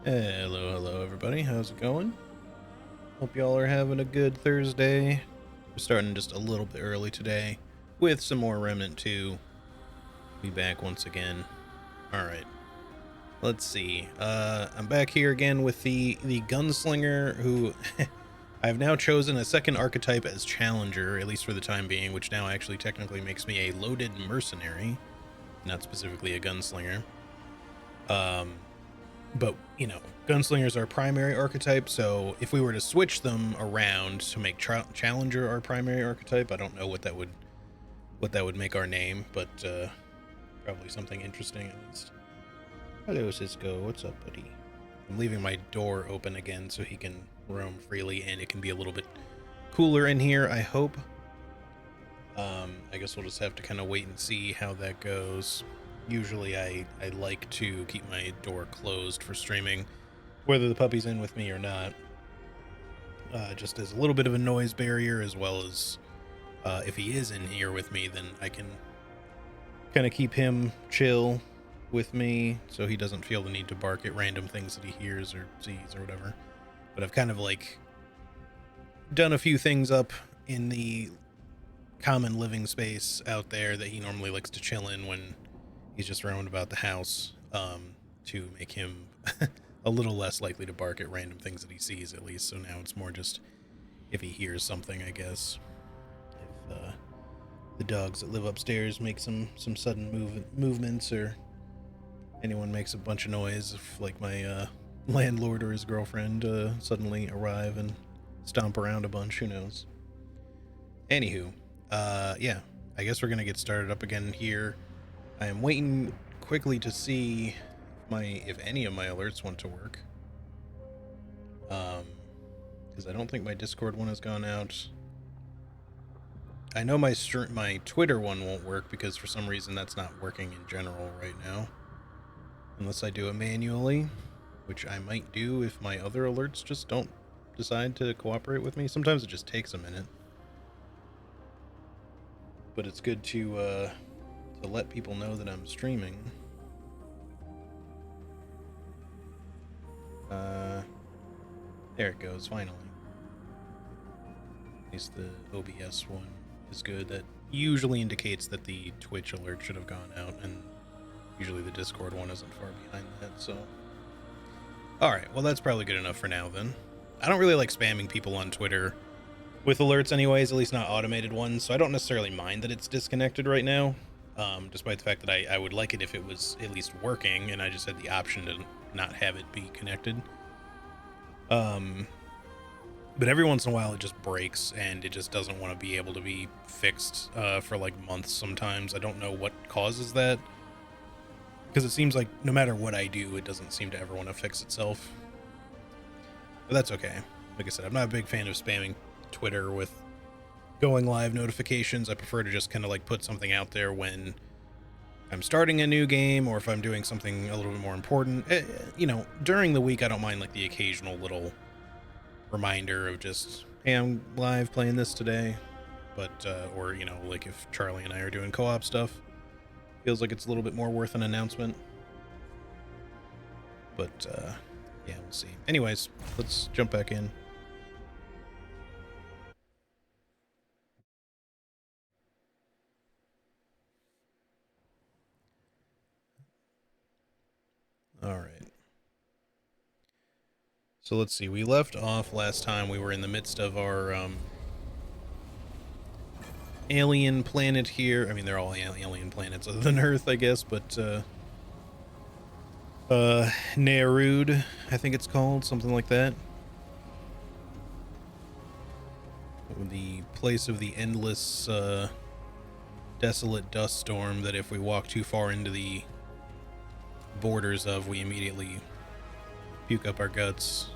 Hello, everybody. How's it going? Hope y'all are having a good Thursday. We're starting just a little bit early today with some more Remnant 2. Be back once again. Alright. Let's see. I'm back here again with the gunslinger who I've now chosen a second archetype as challenger, at least for the time being, which now actually technically makes me a loaded mercenary, not specifically a gunslinger. But, you know, gunslingers are primary archetype, so if we were to switch them around to make challenger our primary archetype, I don't know what that would make our name, but probably something interesting at least. Hello, Cisco. What's up, buddy? I'm leaving my door open again so he can roam freely, and it can be a little bit cooler in here, I hope. I guess we'll just have to kind of wait and see how that goes. Usually I like to keep my door closed for streaming, whether the puppy's in with me or not. Just as a little bit of a noise barrier, as well as if he is in here with me, then I can kind of keep him chill with me so he doesn't feel the need to bark at random things that he hears or sees or whatever. But I've kind of like done a few things up in the common living space out there that he normally likes to chill in when he's just roaming about the house, to make him a little less likely to bark at random things that he sees, at least. So now it's more just if he hears something, I guess. If the dogs that live upstairs make some sudden movements, or anyone makes a bunch of noise, if like my landlord or his girlfriend suddenly arrive and stomp around a bunch, who knows. Anywho, yeah, I guess we're gonna get started up again here. I am waiting quickly to see if any of my alerts want to work. Because I don't think my Discord one has gone out. I know my Twitter one won't work because for some reason that's not working in general right now. Unless I do it manually, which I might do if my other alerts just don't decide to cooperate with me. Sometimes it just takes a minute. But it's good to let people know that I'm streaming. There it goes, finally. At least the OBS one is good. That usually indicates that the Twitch alert should have gone out, and usually the Discord one isn't far behind that, so... Alright, well that's probably good enough for now then. I don't really like spamming people on Twitter with alerts anyways, at least not automated ones, so I don't necessarily mind that it's disconnected right now, despite the fact that I would like it if it was at least working, and I just had the option to not have it be connected. But every once in a while it just breaks, and it just doesn't want to be able to be fixed for like months sometimes. I don't know what causes that, because it seems like no matter what I do, it doesn't seem to ever want to fix itself. But that's okay. Like I said, I'm not a big fan of spamming Twitter with going live notifications. I prefer to just kind of like put something out there when I'm starting a new game, or if I'm doing something a little bit more important. You know, during the week I don't mind like the occasional little reminder of just, hey, I'm live playing this today. But or, you know, like if Charlie and I are doing co-op stuff, feels like it's a little bit more worth an announcement. But yeah, we'll see. Anyways, let's jump back in. All right. So let's see. We left off last time. We were in the midst of our alien planet here. I mean, they're all alien planets other than Earth, I guess, but Nereud, I think it's called, something like that. The place of the endless desolate dust storm that if we walk too far into the borders of, we immediately puke up our guts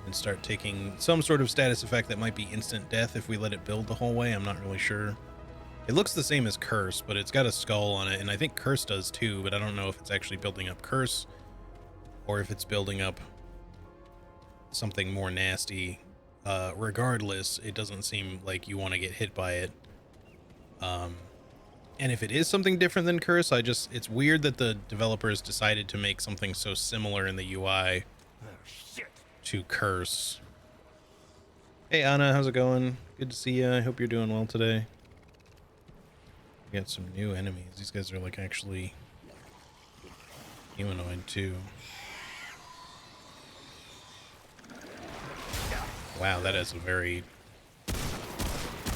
and start taking some sort of status effect that might be instant death if we let it build the whole way. I'm not really sure. It looks the same as Curse, but it's got a skull on it, and I think Curse does too, but I don't know if it's actually building up Curse or if it's building up something more nasty. Regardless, it doesn't seem like you want to get hit by it. And if it is something different than Curse, it's weird that the developers decided to make something so similar in the UI to Curse. Hey Anna, how's it going? Good to see you. I hope you're doing well today. We got some new enemies. These guys are like actually humanoid too. Wow, that is a very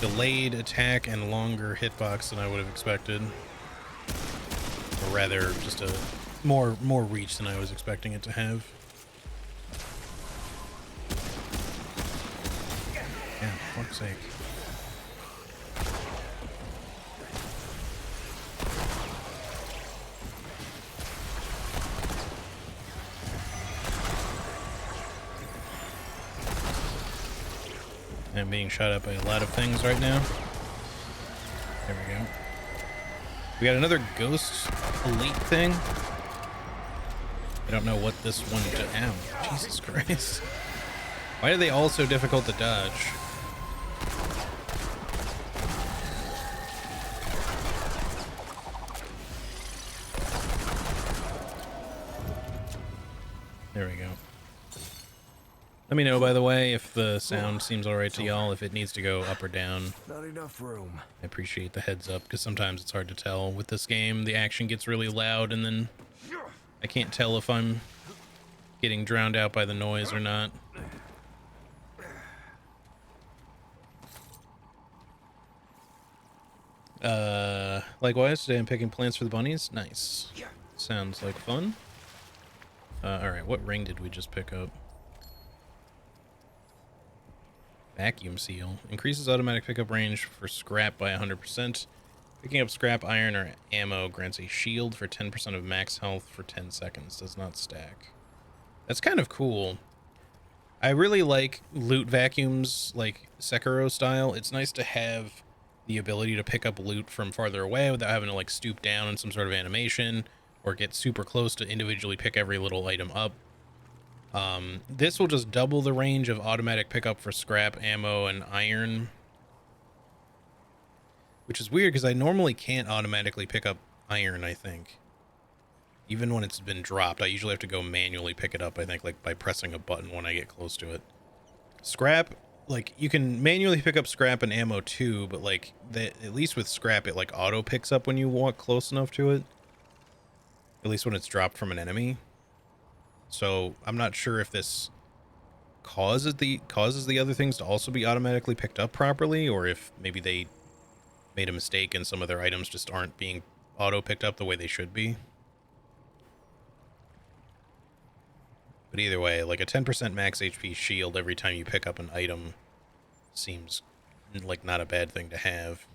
delayed attack and longer hitbox than I would have expected. Or rather, just a more reach than I was expecting it to have. Yeah, for fuck's sake. I'm being shot at by a lot of things right now. There we go. We got another ghost elite thing. I don't know what this one did. Ow, Jesus Christ. Why are they all so difficult to dodge? There we go. Let me know, by the way, if the sound seems alright to y'all, if it needs to go up or down. Not enough room. I appreciate the heads up, because sometimes it's hard to tell. With this game, the action gets really loud, and then I can't tell if I'm getting drowned out by the noise or not. Likewise, today I'm picking plants for the bunnies. Nice. Sounds like fun. Alright, what ring did we just pick up? Vacuum seal. Increases automatic pickup range for scrap by 100%. Picking up scrap, iron, or ammo grants a shield for 10% of max health for 10 seconds. Does not stack. That's kind of cool. I really like loot vacuums, like Sekiro style. It's nice to have the ability to pick up loot from farther away without having to like stoop down in some sort of animation or get super close to individually pick every little item up. This will just double the range of automatic pickup for scrap, ammo, and iron. Which is weird because I normally can't automatically pick up iron, I think. Even when it's been dropped, I usually have to go manually pick it up, I think, like by pressing a button when I get close to it. Scrap, like, you can manually pick up scrap and ammo too, but like, at least with scrap, it like auto picks up when you walk close enough to it. At least when it's dropped from an enemy. So I'm not sure if this causes the other things to also be automatically picked up properly, or if maybe they made a mistake and some of their items just aren't being auto picked up the way they should be. But either way, like a 10% max HP shield every time you pick up an item seems like not a bad thing to have.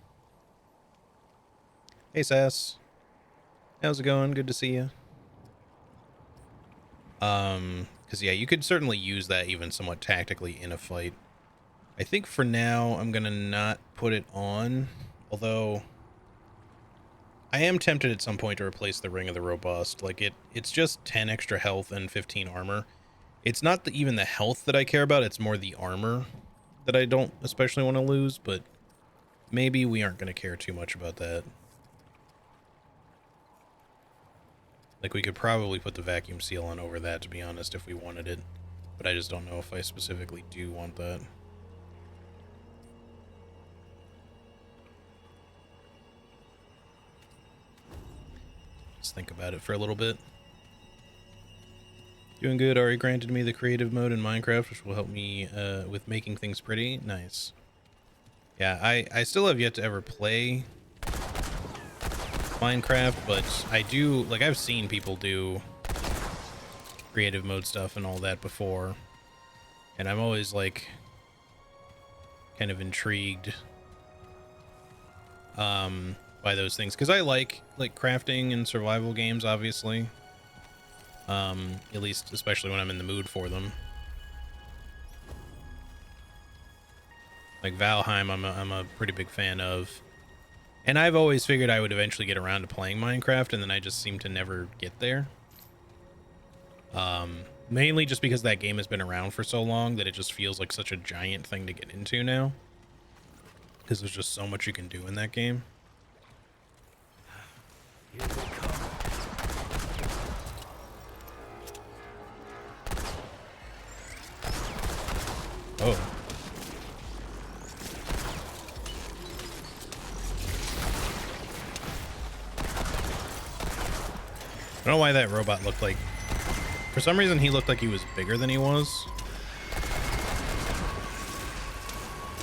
Hey Sass, how's it going? Good to see you. Because yeah, you could certainly use that even somewhat tactically in a fight. I think for now I'm gonna not put it on, although I am tempted at some point to replace the Ring of the Robust. Like it's just 10 extra health and 15 armor. It's not even the health that I care about, it's more the armor that I don't especially want to lose, but maybe we aren't going to care too much about that. Like, we could probably put the vacuum seal on over that, to be honest, if we wanted it. But I just don't know if I specifically do want that. Let's think about it for a little bit. Doing good. Already granted me the creative mode in Minecraft, which will help me with making things pretty. Nice. Yeah, I still have yet to ever play Minecraft, but I do, like, I've seen people do creative mode stuff and all that before, and I'm always like kind of intrigued by those things, because I like crafting and survival games, obviously, at least especially when I'm in the mood for them. Like Valheim, I'm a pretty big fan of. And I've always figured I would eventually get around to playing Minecraft, and then I just seem to never get there. Mainly just because that game has been around for so long that it just feels like such a giant thing to get into now. Because there's just so much you can do in that game. Here they come. Oh. I don't know why that robot looked like... For some reason, he looked like he was bigger than he was.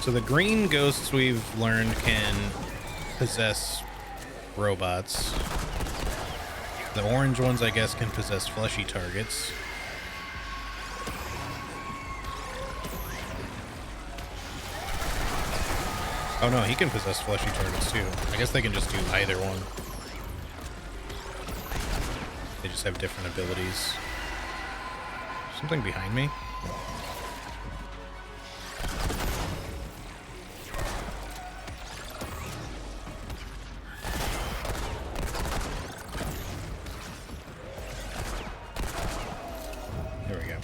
So the green ghosts we've learned can possess robots. The orange ones, I guess, can possess fleshy targets. Oh no, he can possess fleshy targets too. I guess they can just do either one. They just have different abilities. Something behind me? There we go.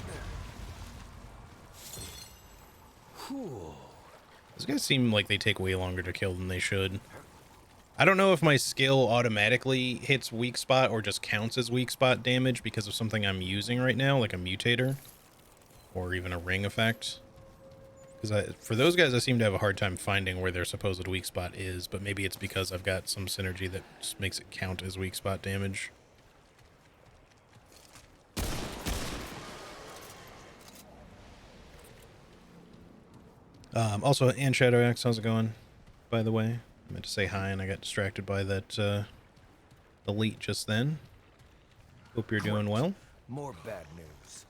These guys seem like they take way longer to kill than they should. I don't know if my skill automatically hits weak spot or just counts as weak spot damage because of something I'm using right now, like a mutator or even a ring effect. Because for those guys, I seem to have a hard time finding where their supposed weak spot is, but maybe it's because I've got some synergy that just makes it count as weak spot damage. Also, and Shadow Axe, how's it going, by the way? I meant to say hi and I got distracted by that elite just then. Hope you're doing well. More bad news.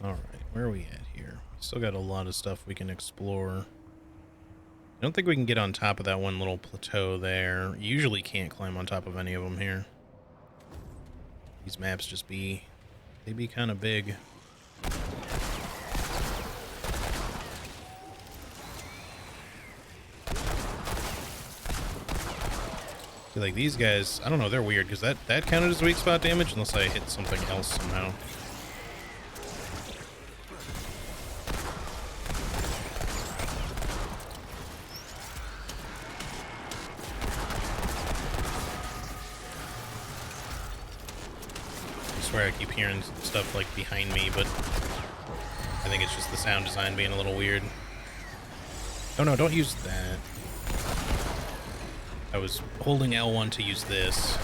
Alright, where are we at here? Still got a lot of stuff we can explore. I don't think we can get on top of that one little plateau there. You usually can't climb on top of any of them here. These maps just be... they be kind of big. So like these guys, I don't know, they're weird because that counted as weak spot damage unless I hit something else somehow. I swear I keep hearing stuff like behind me, but I think it's just the sound design being a little weird. Oh no, don't use that. I was holding L1 to use this,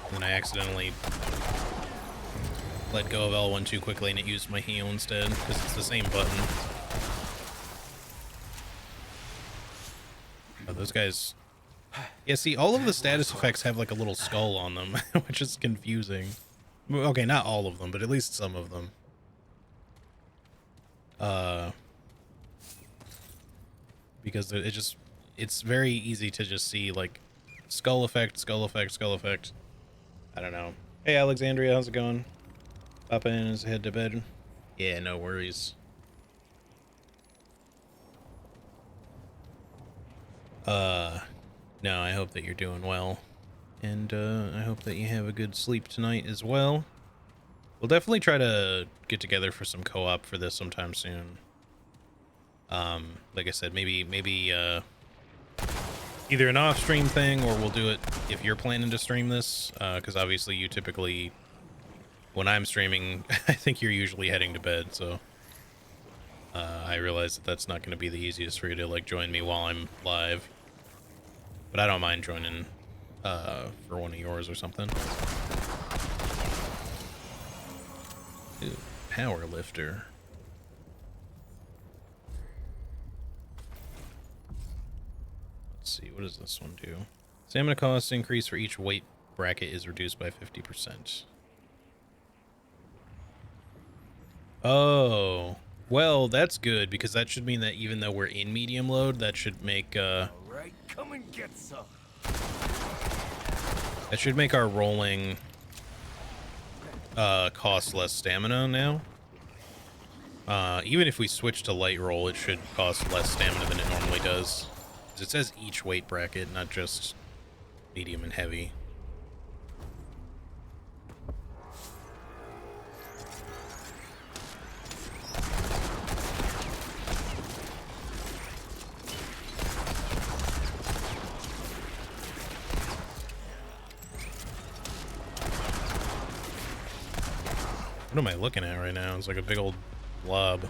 and then I accidentally let go of L1 too quickly and it used my heal instead, because it's the same button. Oh, those guys... Yeah, see, all of the status effects have like a little skull on them, which is confusing. Okay, not all of them, but at least some of them. Because it's very easy to just see, like, skull effect, skull effect, skull effect. I don't know. Hey, Alexandria, how's it going? Pop in as head to bed. Yeah, no worries. No, I hope that you're doing well. And, I hope that you have a good sleep tonight as well. We'll definitely try to get together for some co-op for this sometime soon. Like I said, maybe, either an off-stream thing, or we'll do it if you're planning to stream this, because obviously you typically, when I'm streaming, I think you're usually heading to bed, so I realize that that's not going to be the easiest for you to, like, join me while I'm live, but I don't mind joining for one of yours or something. Ooh, power lifter. Let's see, what does this one do? Stamina cost increase for each weight bracket is reduced by 50%. Oh, well, that's good, because that should mean that even though we're in medium load, that should make All right, come and get some. that should make our rolling cost less stamina now. Even if we switch to light roll, it should cost less stamina than it normally does. It says each weight bracket, not just medium and heavy. What am I looking at right now? It's like a big old blob.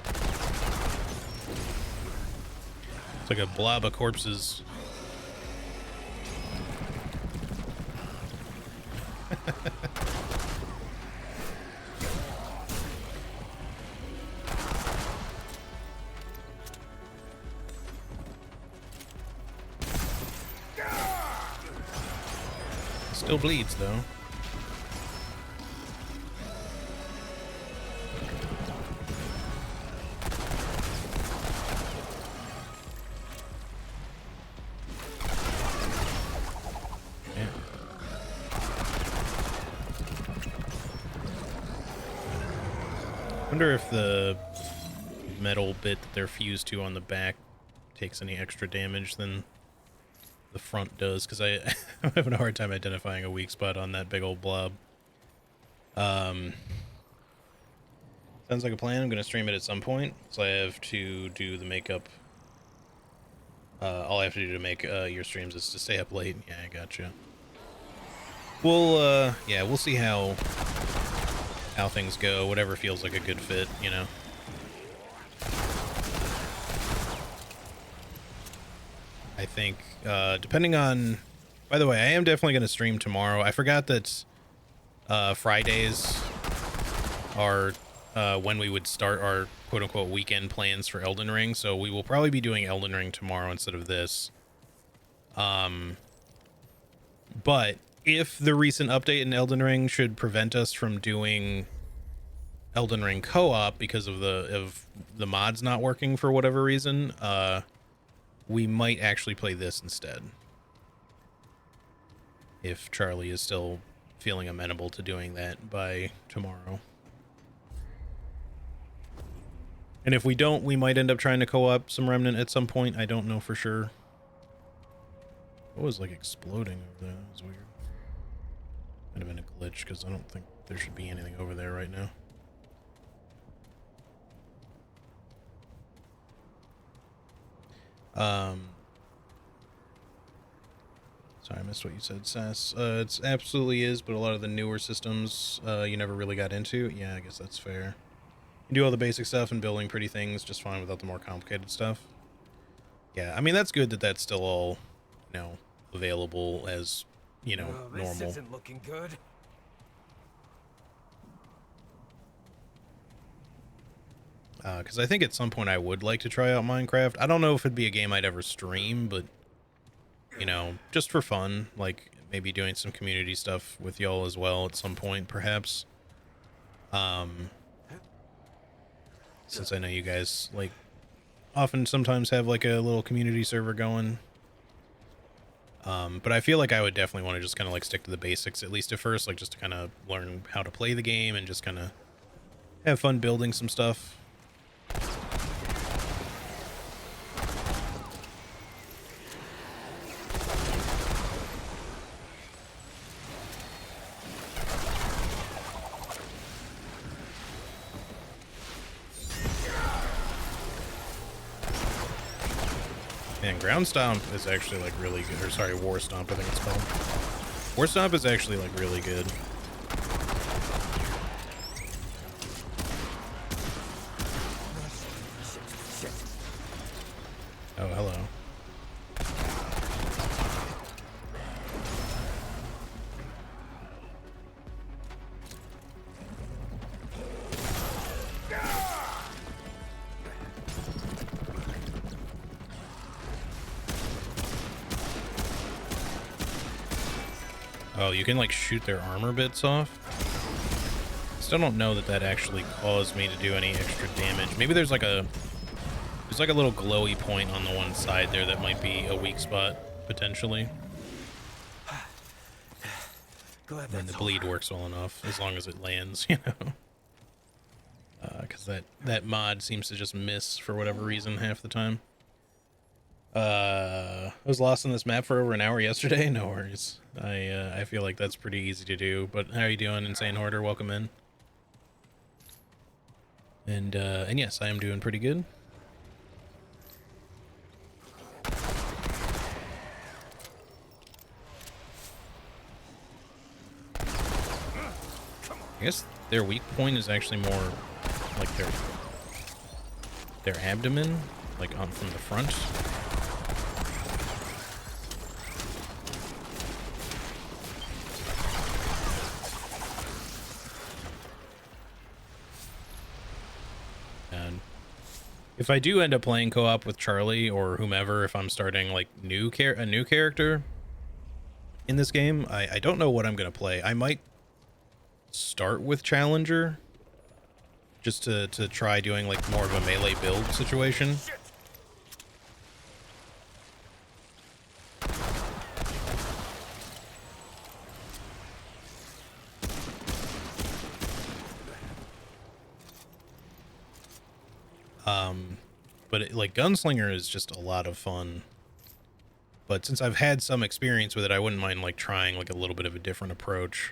It's like a blob of corpses. Still bleeds though. Yeah. Wonder if the metal bit that they're fused to on the back takes any extra damage than the front does, because I'm having a hard time identifying a weak spot on that big old blob. Sounds like a plan. I'm going to stream it at some point, so I have to do the makeup. All I have to do to make your streams is to stay up late. Yeah, I gotcha. Yeah, we'll see how things go. Whatever feels like a good fit, you know. I think, depending on... By the way, I am definitely going to stream tomorrow. I forgot that Fridays are when we would start our quote-unquote weekend plans for Elden Ring, so we will probably be doing Elden Ring tomorrow instead of this. But if the recent update in Elden Ring should prevent us from doing Elden Ring co-op because of the mods not working for whatever reason, we might actually play this instead. If Charlie is still feeling amenable to doing that by tomorrow. And if we don't, we might end up trying to co-op some Remnant at some point. I don't know for sure. What was like exploding over there? That was weird. Might have been a glitch because I don't think there should be anything over there right now. Sorry, I missed what you said, Sass. It absolutely is, but a lot of the newer systems you never really got into. Yeah, I guess that's fair. You do all the basic stuff and building pretty things just fine without the more complicated stuff. Yeah, I mean, that's good that that's still all, you know, available as, you know, normal. This isn't looking good. Because I think at some point I would like to try out Minecraft. I don't know if it'd be a game I'd ever stream, but, you know, just for fun, like maybe doing some community stuff with y'all as well at some point, perhaps. Since I know you guys, like, often sometimes have, like, a little community server going. But I feel like I would definitely want to just kind of, like, stick to the basics, at least at first, like, just to kind of learn how to play the game and just kind of have fun building some stuff. Man, Ground Stomp is actually, like, really good. Or, sorry, War Stomp, I think it's called. War Stomp is actually, like, really good. Oh, hello. Oh, you can, like, shoot their armor bits off? Still don't know that that actually caused me to do any extra damage. Maybe there's like a little glowy point on the one side there that might be a weak spot, potentially. And the bleed works well enough, as long as it lands, you know? Because that mod seems to just miss for whatever reason half the time. I was lost on this map for over an hour yesterday. No worries. I feel like that's pretty easy to do. But how are you doing, Insane Hoarder? Welcome in. And yes, I am doing pretty good. I guess their weak point is actually more like their abdomen, like on from the front. And if I do end up playing co-op with Charlie or whomever, if I'm starting like a new character in this game, I don't know what I'm gonna play. I might start with Challenger just to try doing like more of a melee build situation. But like Gunslinger is just a lot of fun. But since I've had some experience with it, I wouldn't mind like trying like a little bit of a different approach.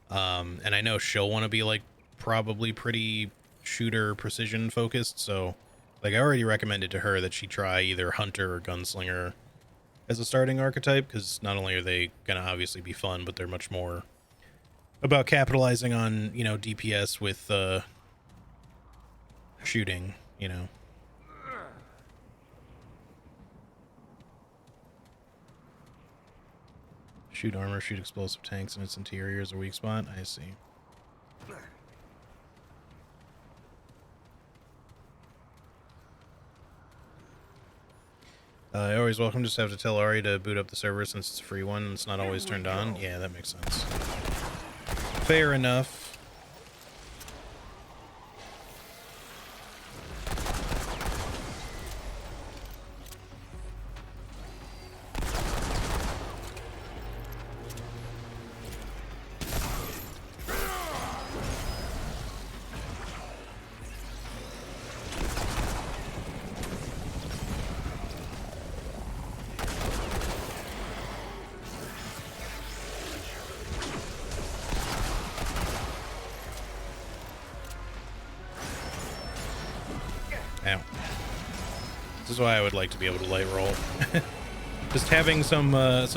And I know she'll want to be like probably pretty shooter precision focused, so like I already recommended to her that she try either Hunter or Gunslinger as a starting archetype, because not only are they gonna obviously be fun, but they're much more about capitalizing on, you know, DPS with shooting, you know. Shoot armor, shoot explosive tanks and its interior is a weak spot. I see. I always welcome, just have to tell Ari to boot up the server since it's a free one and it's not always turned on. Yeah, that makes sense. Fair enough. Ow. This is why I would like to be able to light roll. Just having some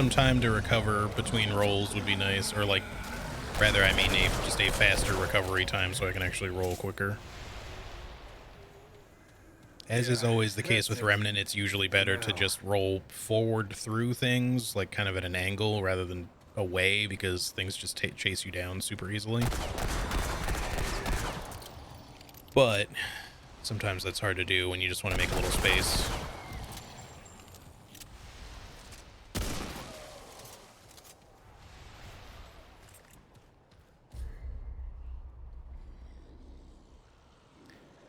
time to recover between rolls would be nice, or like, rather, I mean, just a faster recovery time so I can actually roll quicker. As is always the case with Remnant, it's usually better to just roll forward through things, like kind of at an angle rather than away, because things just chase you down super easily. But sometimes that's hard to do when you just want to make a little space.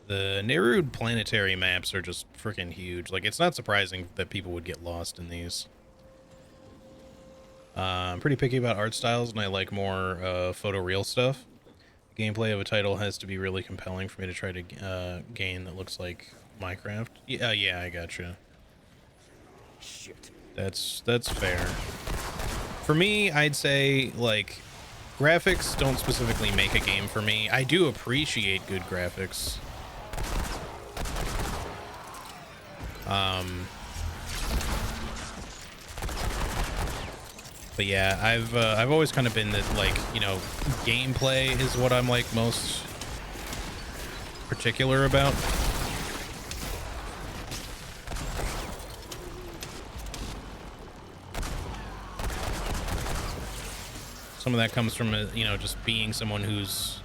The Nerude planetary maps are just freaking huge. Like, it's not surprising that people would get lost in these. I'm pretty picky about art styles, and I like more photoreal stuff. The gameplay of a title has to be really compelling for me to try to gain that looks like Minecraft. Yeah, I gotcha. Shit. That's fair. For me, I'd say, like, graphics don't specifically make a game for me. I do appreciate good graphics. But yeah, I've always kind of been that, like, you know, gameplay is what I'm like most particular about. Some of that comes from, you know, just being someone who's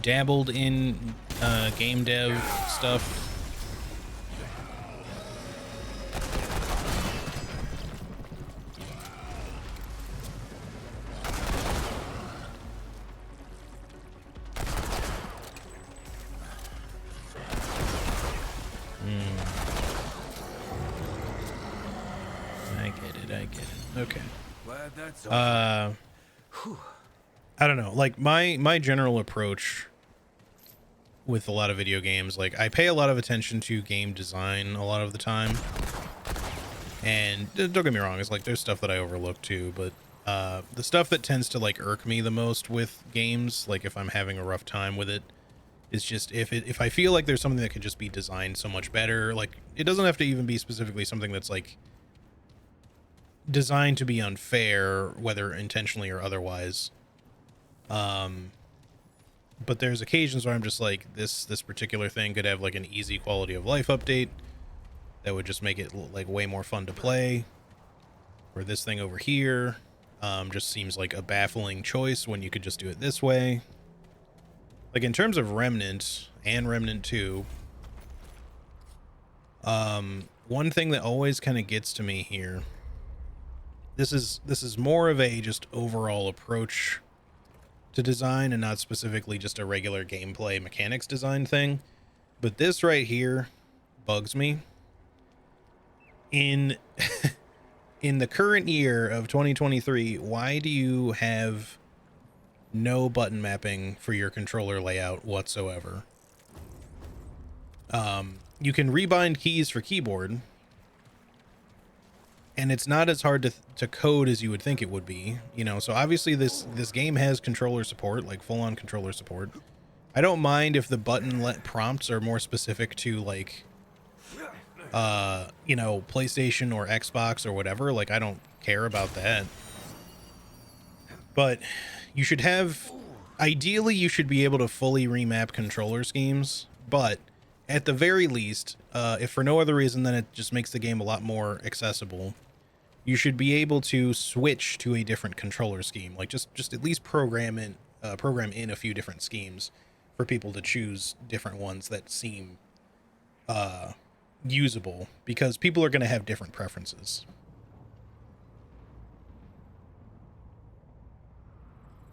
dabbled in game dev stuff. I get it. Okay. Glad that's I don't know. Like, my general approach with a lot of video games, like, I pay a lot of attention to game design a lot of the time. And don't get me wrong, it's like there's stuff that I overlook too, but the stuff that tends to like irk me the most with games, like if I'm having a rough time with it, is just if I feel like there's something that could just be designed so much better. Like, it doesn't have to even be specifically something that's like designed to be unfair, whether intentionally or otherwise. But there's occasions where I'm just like, this particular thing could have like an easy quality of life update that would just make it like way more fun to play. Or this thing over here just seems like a baffling choice when you could just do it this way. Like in terms of Remnant and Remnant 2, one thing that always kind of gets to me here, this is more of a just overall approach to design and not specifically just a regular gameplay mechanics design thing, but this right here bugs me. In in the current year of 2023, why do you have no button mapping for your controller layout whatsoever? You can rebind keys for keyboard, and it's not as hard to code as you would think it would be, you know. So obviously this game has controller support, like full-on controller support. I don't mind if the button prompts are more specific to like you know, PlayStation or Xbox or whatever. Like, I don't care about that. But you should have, ideally you should be able to fully remap controller schemes, but at the very least, if for no other reason than it just makes the game a lot more accessible, you should be able to switch to a different controller scheme. Like just at least program in a few different schemes for people to choose different ones that seem usable, because people are going to have different preferences.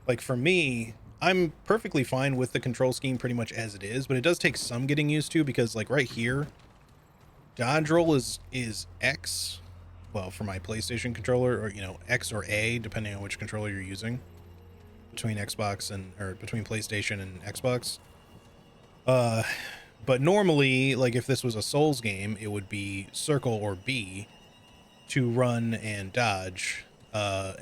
Like for me, I'm perfectly fine with the control scheme pretty much as it is, but it does take some getting used to, because like right here, dodge roll is X, well, for my PlayStation controller, or you know, X or A depending on which controller you're using, between Xbox and, or between PlayStation and Xbox. But normally, like if this was a Souls game, it would be circle or B to run and dodge.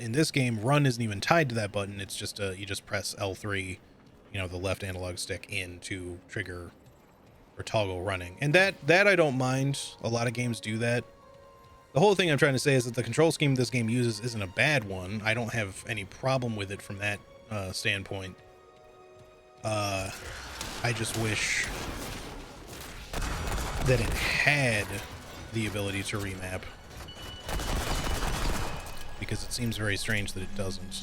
In this game, run isn't even tied to that button. It's just you just press L3, you know, the left analog stick, in to trigger or toggle running. And that I don't mind. A lot of games do that. The whole thing I'm trying to say is that the control scheme this game uses isn't a bad one. I don't have any problem with it from that standpoint. I just wish that it had the ability to remap, because it seems very strange that it doesn't.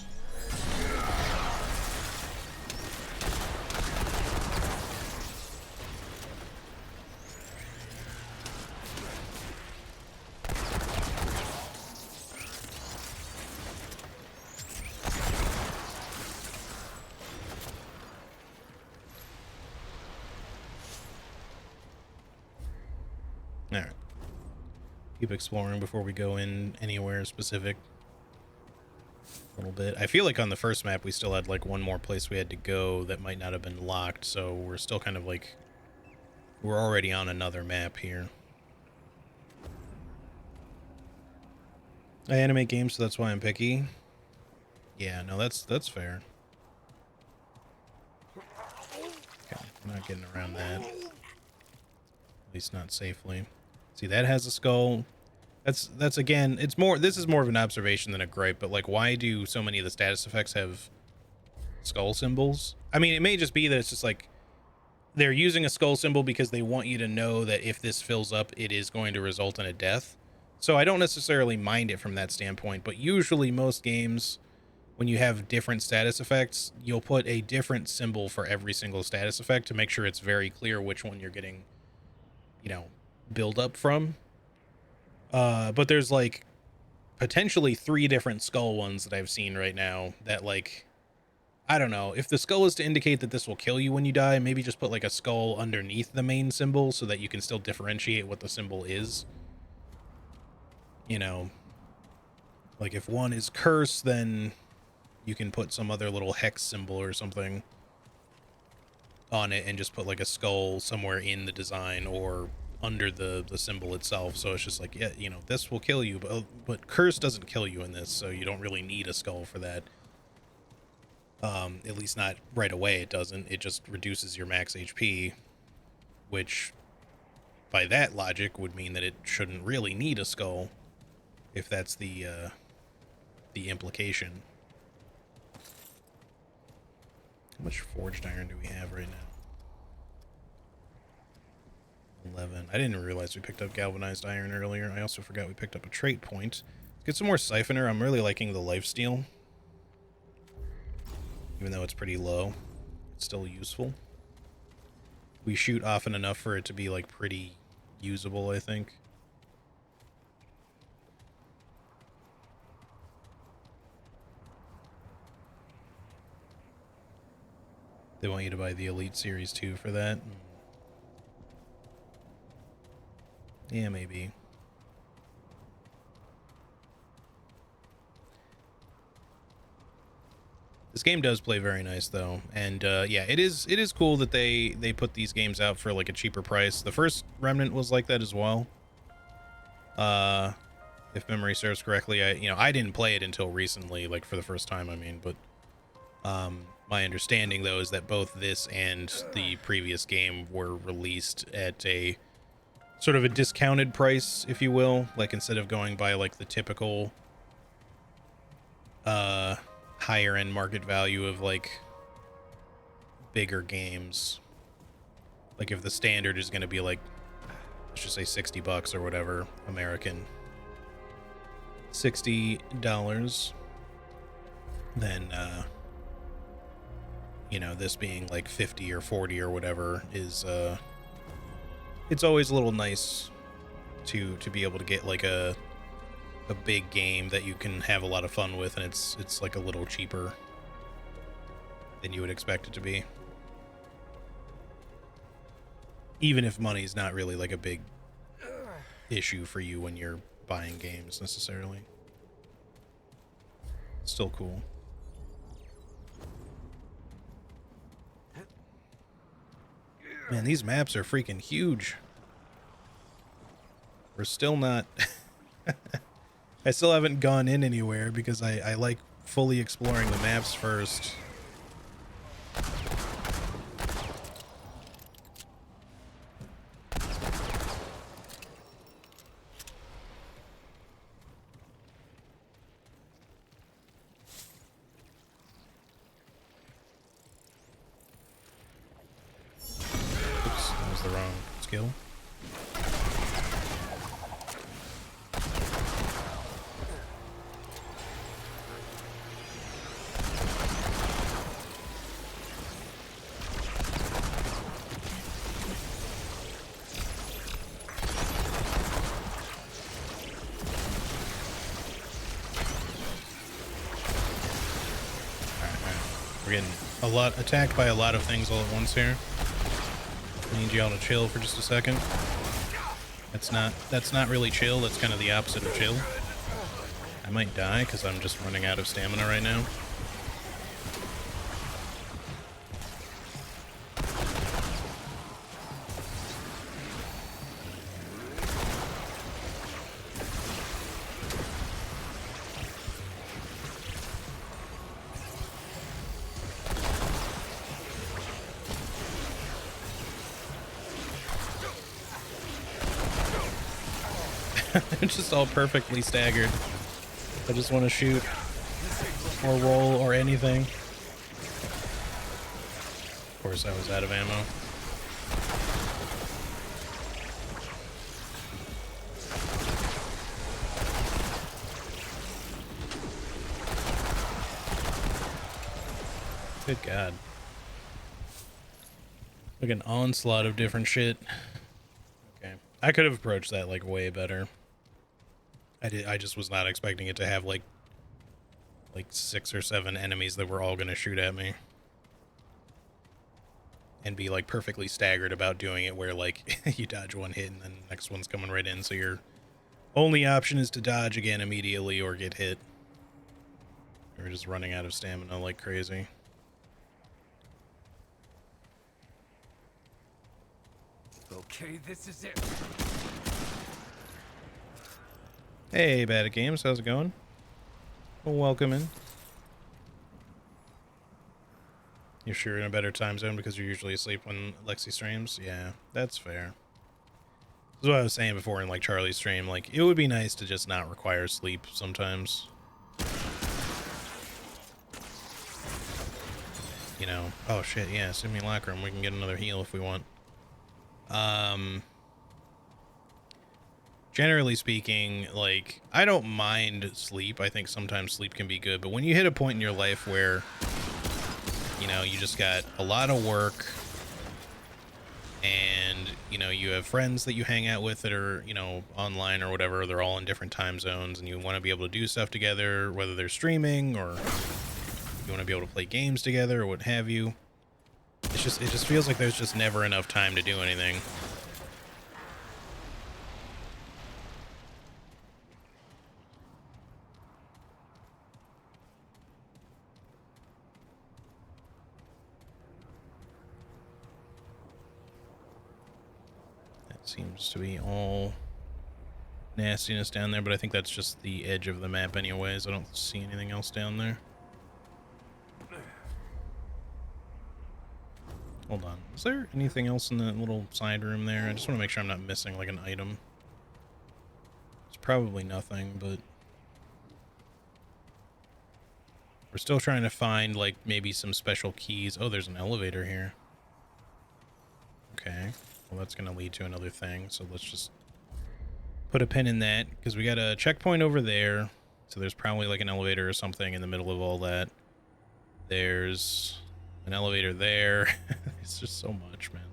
All right. Keep exploring before we go in anywhere specific. A little bit. I feel like on the first map we still had like one more place we had to go that might not have been locked, so we're still kind of like, we're already on another map here. I animate games, so that's why I'm picky. Yeah, no, that's fair. Okay, I'm not getting around that. At least not safely. See, that has a skull. That's again, it's more, this is more of an observation than a gripe, but like, why do so many of the status effects have skull symbols? I mean, it may just be that it's just like they're using a skull symbol because they want you to know that if this fills up, it is going to result in a death. So I don't necessarily mind it from that standpoint, but usually most games, when you have different status effects, you'll put a different symbol for every single status effect to make sure it's very clear which one you're getting, you know, build up from. But there's like potentially 3 different skull ones that I've seen right now that, like, I don't know, if the skull is to indicate that this will kill you when you die, maybe just put like a skull underneath the main symbol so that you can still differentiate what the symbol is. You know, like if one is curse, then you can put some other little hex symbol or something on it and just put like a skull somewhere in the design or under the symbol itself. So it's just like, yeah, you know, this will kill you, but curse doesn't kill you in this, so you don't really need a skull for that. At least not right away. It doesn't. It just reduces your max HP, which by that logic would mean that it shouldn't really need a skull, if that's the implication. How much forged iron do we have right now? 11. I didn't realize we picked up galvanized iron earlier. I also forgot we picked up a trait point. Let's get some more siphoner. I'm really liking the lifesteal. Even though it's pretty low, it's still useful. We shoot often enough for it to be like pretty usable, I think. They want you to buy the Elite Series 2 for that. Yeah, maybe. This game does play very nice, though, and yeah, it is cool that they put these games out for like a cheaper price. The first Remnant was like that as well. If memory serves correctly, I didn't play it until recently, like for the first time, I mean, but my understanding though is that both this and the previous game were released at a sort of a discounted price, if you will, like instead of going by like the typical higher end market value of like bigger games. Like if the standard is going to be like, let's just say $60 or whatever American, $60, then this being like 50 or 40 or whatever is it's always a little nice to be able to get like a big game that you can have a lot of fun with, and it's like a little cheaper than you would expect it to be, even if money's not really like a big issue for you when you're buying games necessarily. It's still cool. Man, these maps are freaking huge. We're still not I still haven't gone in anywhere because I like fully exploring the maps first. Oops, that was the wrong skill. We're getting attacked by a lot of things all at once here. I need y'all to chill for just a second. That's not really chill. That's kind of the opposite of chill. I might die because I'm just running out of stamina right now. They're just all perfectly staggered. I just want to shoot or roll or anything. Of course, I was out of ammo. Good God. Like an onslaught of different shit. Okay. I could have approached that like way better. I just was not expecting it to have like 6 or 7 enemies that were all gonna shoot at me. And be like perfectly staggered about doing it, where like you dodge one hit and then the next one's coming right in, so your only option is to dodge again immediately or get hit. We're just running out of stamina like crazy. Okay, this is it. Hey, Bad at Games, how's it going? Well, welcome in. You're sure in a better time zone because you're usually asleep when Lexi streams? Yeah, that's fair. This is what I was saying before in like Charlie's stream. Like, it would be nice to just not require sleep sometimes. know, oh shit, yeah, simulacrum. We can get another heal if we want. Generally speaking, like, I don't mind sleep. I think sometimes sleep can be good, but when you hit a point in your life where, you know, you just got a lot of work and, you know, you have friends that you hang out with that are, you know, online or whatever, they're all in different time zones, and you want to be able to do stuff together, whether they're streaming or you want to be able to play games together or what have you. It just feels like there's just never enough time to do anything. That seems to be all nastiness down there, but I think that's just the edge of the map anyways. I don't see anything else down there. Hold on. Is there anything else in that little side room there? I just want to make sure I'm not missing, like, an item. It's probably nothing, but we're still trying to find, like, maybe some special keys. Oh, there's an elevator here. Okay. Well, that's going to lead to another thing, so let's just put a pin in that, because we got a checkpoint over there, so there's probably, like, an elevator or something in the middle of all that. There's an elevator there. It's just so much, man.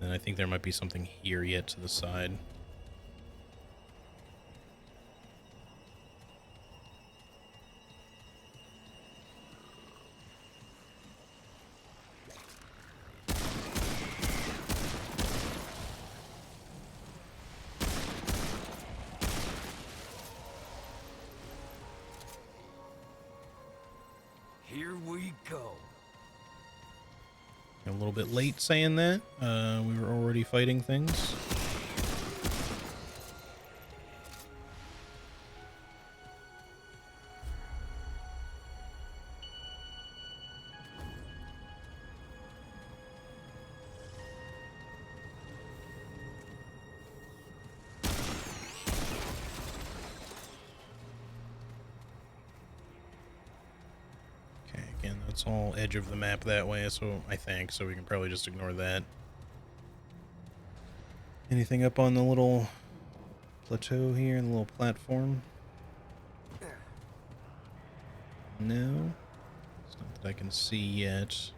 And I think there might be something here yet to the side. Here we go. A little bit late saying that. We were already fighting things. Again, that's all edge of the map that way, so I think, so we can probably just ignore that. Anything up on the little plateau here, the little platform? No. It's not that I can see yet.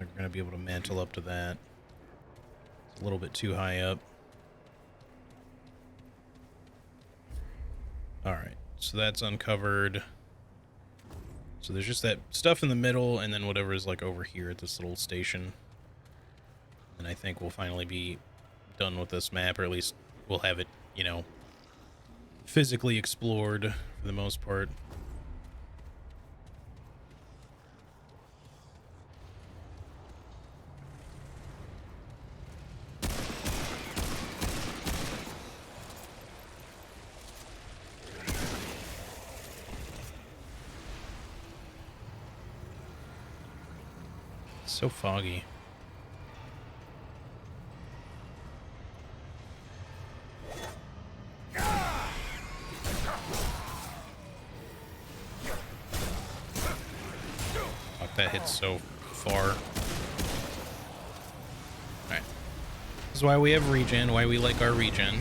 We're going to be able to mantle up to that. It's a little bit too high up. Alright, so that's uncovered. So there's just that stuff in the middle, and then whatever is like over here at this little station. And I think we'll finally be done with this map, or at least we'll have it, you know, physically explored for the most part. So foggy. Fuck, that hits so far. Alright. This is why we have regen, why we like our regen.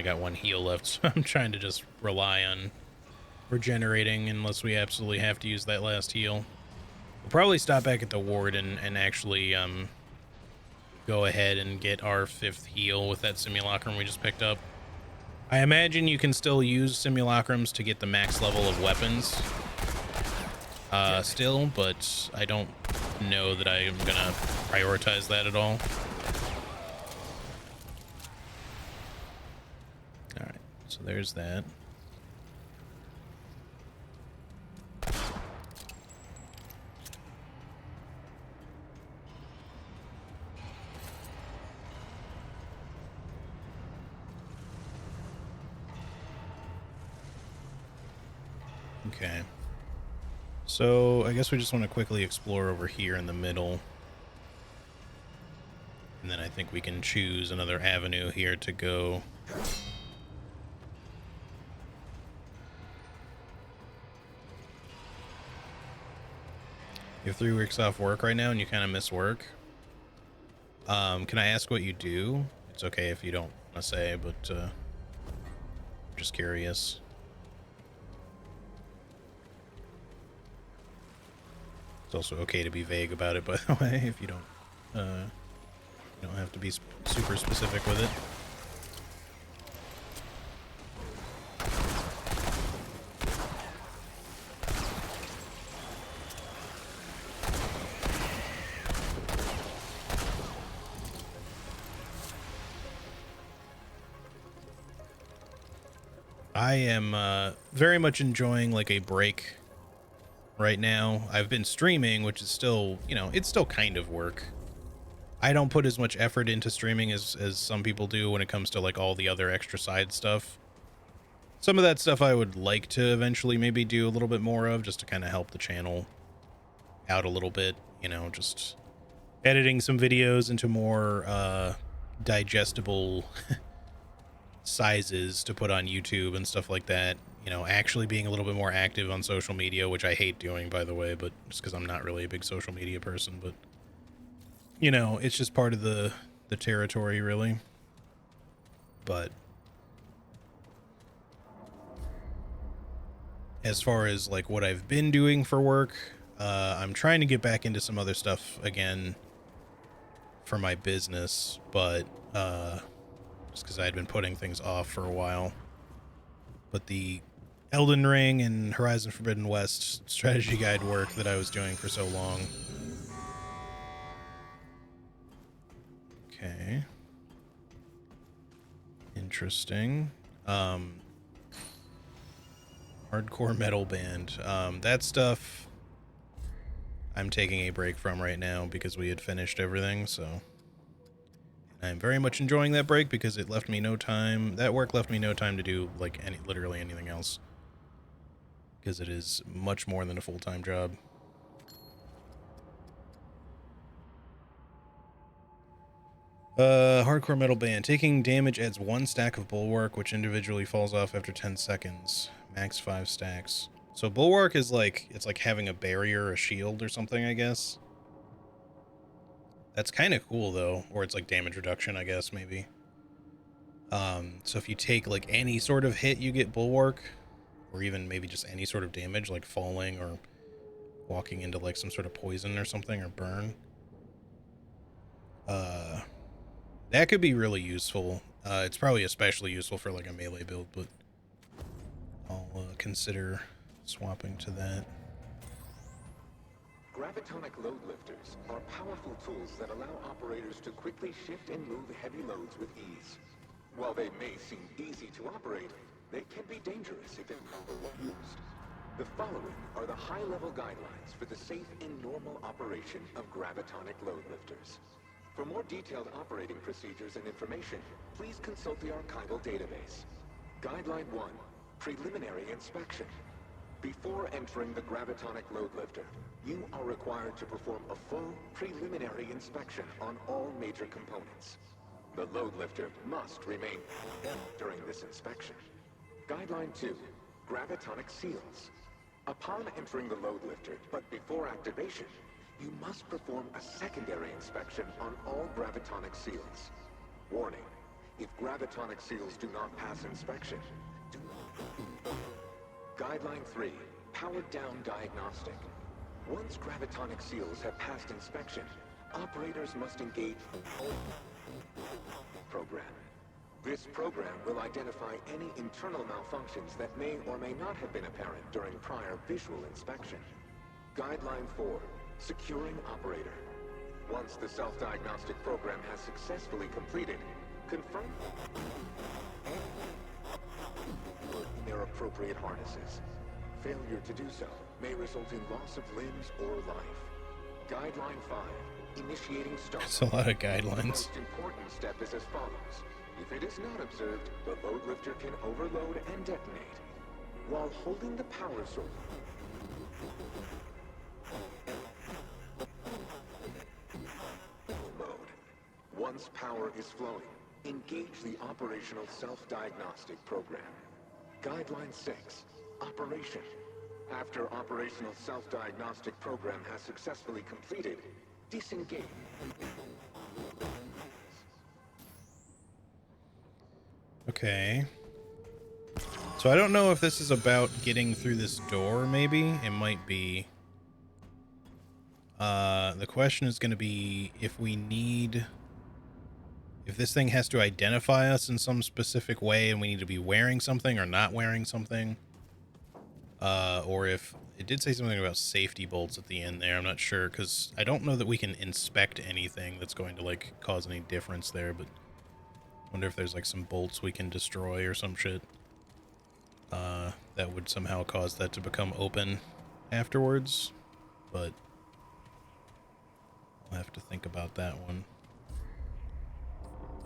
Got one heal left, so I'm trying to just rely on regenerating unless we absolutely have to use that last heal. We'll probably stop back at the ward and actually go ahead and get our 5th heal with that simulacrum we just picked up. I imagine you can still use simulacrums to get the max level of weapons still, but I don't know that I'm gonna prioritize that at all. So there's that. Okay. So I guess we just want to quickly explore over here in the middle. And then I think we can choose another avenue here to go. You have 3 weeks off work right now and you kind of miss work. Can I ask what you do? It's okay if you don't want to say, but I'm just curious. It's also okay to be vague about it, by the way, if you don't have to be super specific with it. I am very much enjoying like a break right now. I've been streaming, which is still, you know, it's still kind of work. I don't put as much effort into streaming as some people do when it comes to like all the other extra side stuff. Some of that stuff I would like to eventually maybe do a little bit more of, just to kind of help the channel out a little bit, you know, just editing some videos into more digestible sizes to put on YouTube and stuff like that. You know, actually being a little bit more active on social media, which I hate doing, by the way, but just because I'm not really a big social media person. But you know, it's just part of the territory, really. But as far as like what I've been doing for work, I'm trying to get back into some other stuff again for my business, but just because I had been putting things off for a while. But the Elden Ring and Horizon Forbidden West strategy guide work that I was doing for so long. Okay. Interesting. Hardcore metal band. That stuff I'm taking a break from right now because we had finished everything, so I'm very much enjoying that break because it left me no time. That work left me no time to do like literally anything else, because it is much more than a full-time job. Hardcore metal band. Taking damage adds 1 stack of bulwark, which individually falls off after 10 seconds. Max 5 stacks. So bulwark is like, it's like having a barrier, a shield or something, I guess. That's kind of cool though, or it's like damage reduction, I guess, maybe. So if you take like any sort of hit, you get bulwark, or even maybe just any sort of damage, like falling or walking into like some sort of poison or something, or burn. That could be really useful. It's probably especially useful for like a melee build, but I'll consider swapping to that. Gravitonic load lifters are powerful tools that allow operators to quickly shift and move heavy loads with ease. While they may seem easy to operate, they can be dangerous if improperly used. The following are the high-level guidelines for the safe and normal operation of gravitonic load lifters. For more detailed operating procedures and information, please consult the archival database. Guideline 1, Preliminary Inspection. Before entering the gravitonic load lifter, you are required to perform a full preliminary inspection on all major components. The load lifter must remain during this inspection. Guideline 2, Gravitonic Seals. Upon entering the load lifter, but before activation, you must perform a secondary inspection on all gravitonic seals. Warning, if gravitonic seals do not pass inspection, do not. Guideline 3, Powered Down Diagnostic. Once gravitonic seals have passed inspection, operators must engage the program. This program will identify any internal malfunctions that may or may not have been apparent during prior visual inspection. Guideline 4, Securing Operator. Once the self-diagnostic program has successfully completed, confirm in their appropriate harnesses. Failure to do so may result in loss of limbs or life. Guideline 5, Initiating start. That's a lot of guidelines. The most important step is as follows. If it is not observed, the load lifter can overload and detonate. while holding the power source. Mode. Once power is flowing, engage the operational self-diagnostic program. Guideline 6. Operation. After operational self-diagnostic program has successfully completed, disengage. Okay. So I don't know if this is about getting through this door, maybe. It might be. The question is going to be if we need... If this thing has to identify us in some specific way and we need to be wearing something or not wearing something. Or if... It did say something about safety bolts at the end there. I'm not sure, because I don't know that we can inspect anything that's going to, like, cause any difference there, but... I wonder if there's, like, some bolts we can destroy or some shit. That would somehow cause that to become open afterwards, but I'll have to think about that one.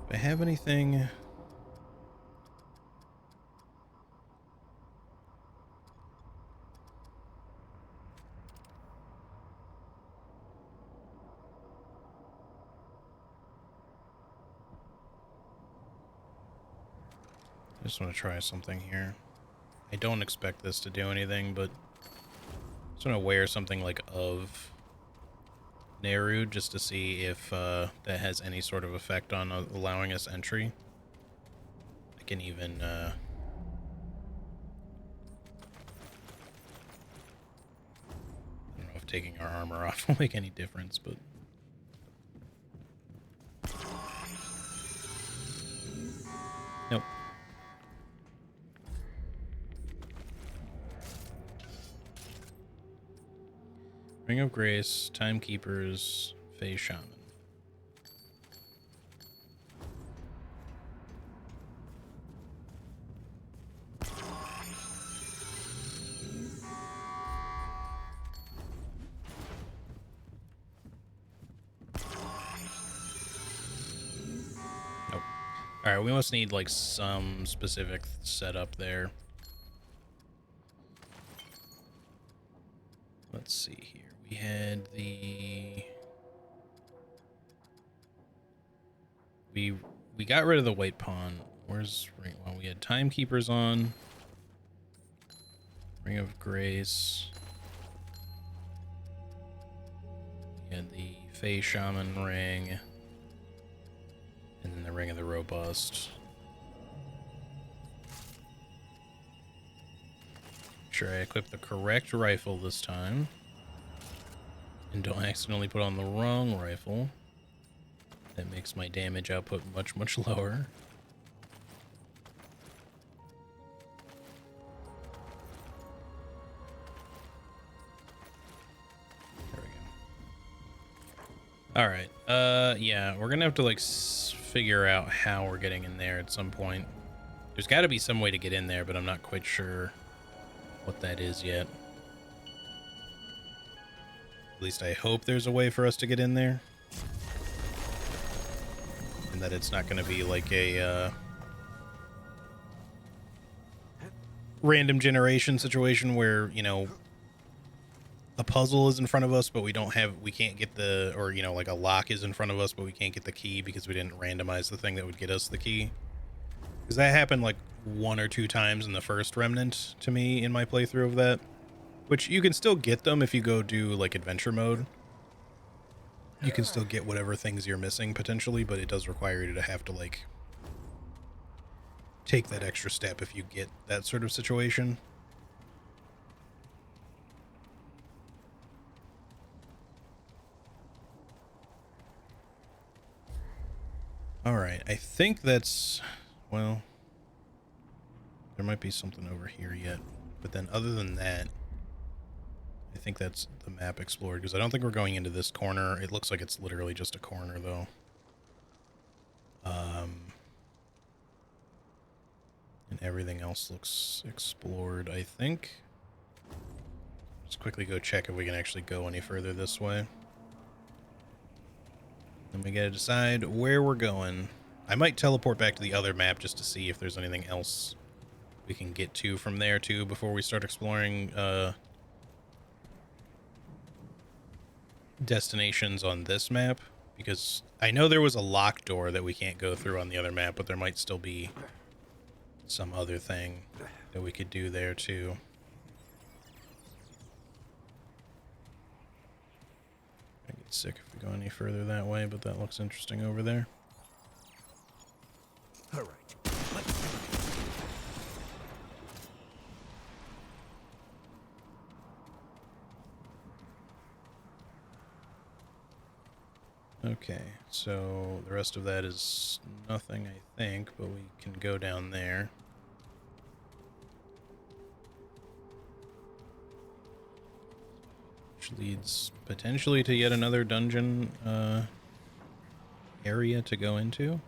Do I have anything? I just want to try something here. I don't expect this to do anything, but I just want to wear something like of Nehru just to see if that has any sort of effect on allowing us entry. I can even I don't know if taking our armor off will make any difference, but nope. Ring of Grace, Timekeepers, Fey Shaman. Nope. Alright, we must need like some specific setup there. Let's see here. We had the... We got rid of the white pawn. Where's Ring? Well, we had Timekeepers on. Ring of Grace. We had the Fey Shaman ring. And then the Ring of the Robust. Make sure I equip the correct rifle this time. And don't accidentally put on the wrong rifle. That makes my damage output much, much lower. There we go. Alright, yeah, we're gonna have to, like, figure out how we're getting in there at some point. There's gotta be some way to get in there, but I'm not quite sure what that is yet. At least I hope there's a way for us to get in there. And that it's not going to be like a random generation situation where, you know, a puzzle is in front of us, but we can't get the, or, you know, like a lock is in front of us, but we can't get the key because we didn't randomize the thing that would get us the key. Because that happened like 1 or 2 times in the first Remnant to me in my playthrough of that. Which you can still get them if you go do like adventure mode. You can still get whatever things you're missing potentially, but it does require you to have to like take that extra step if you get that sort of situation. Alright, I think that's, well, there might be something over here yet. But then other than that, I think that's the map explored, because I don't think we're going into this corner. It looks like it's literally just a corner, though. And everything else looks explored, I think. Just quickly go check if we can actually go any further this way. Then we gotta decide where we're going. I might teleport back to the other map just to see if there's anything else we can get to from there too before we start exploring destinations on this map, because I know there was a locked door that we can't go through on the other map, but there might still be some other thing that we could do there too. I get sick if we go any further that way, but that looks interesting over there. All right. Let's do this. Okay, so the rest of that is nothing, I think, but we can go down there. Which leads potentially to yet another dungeon area to go into.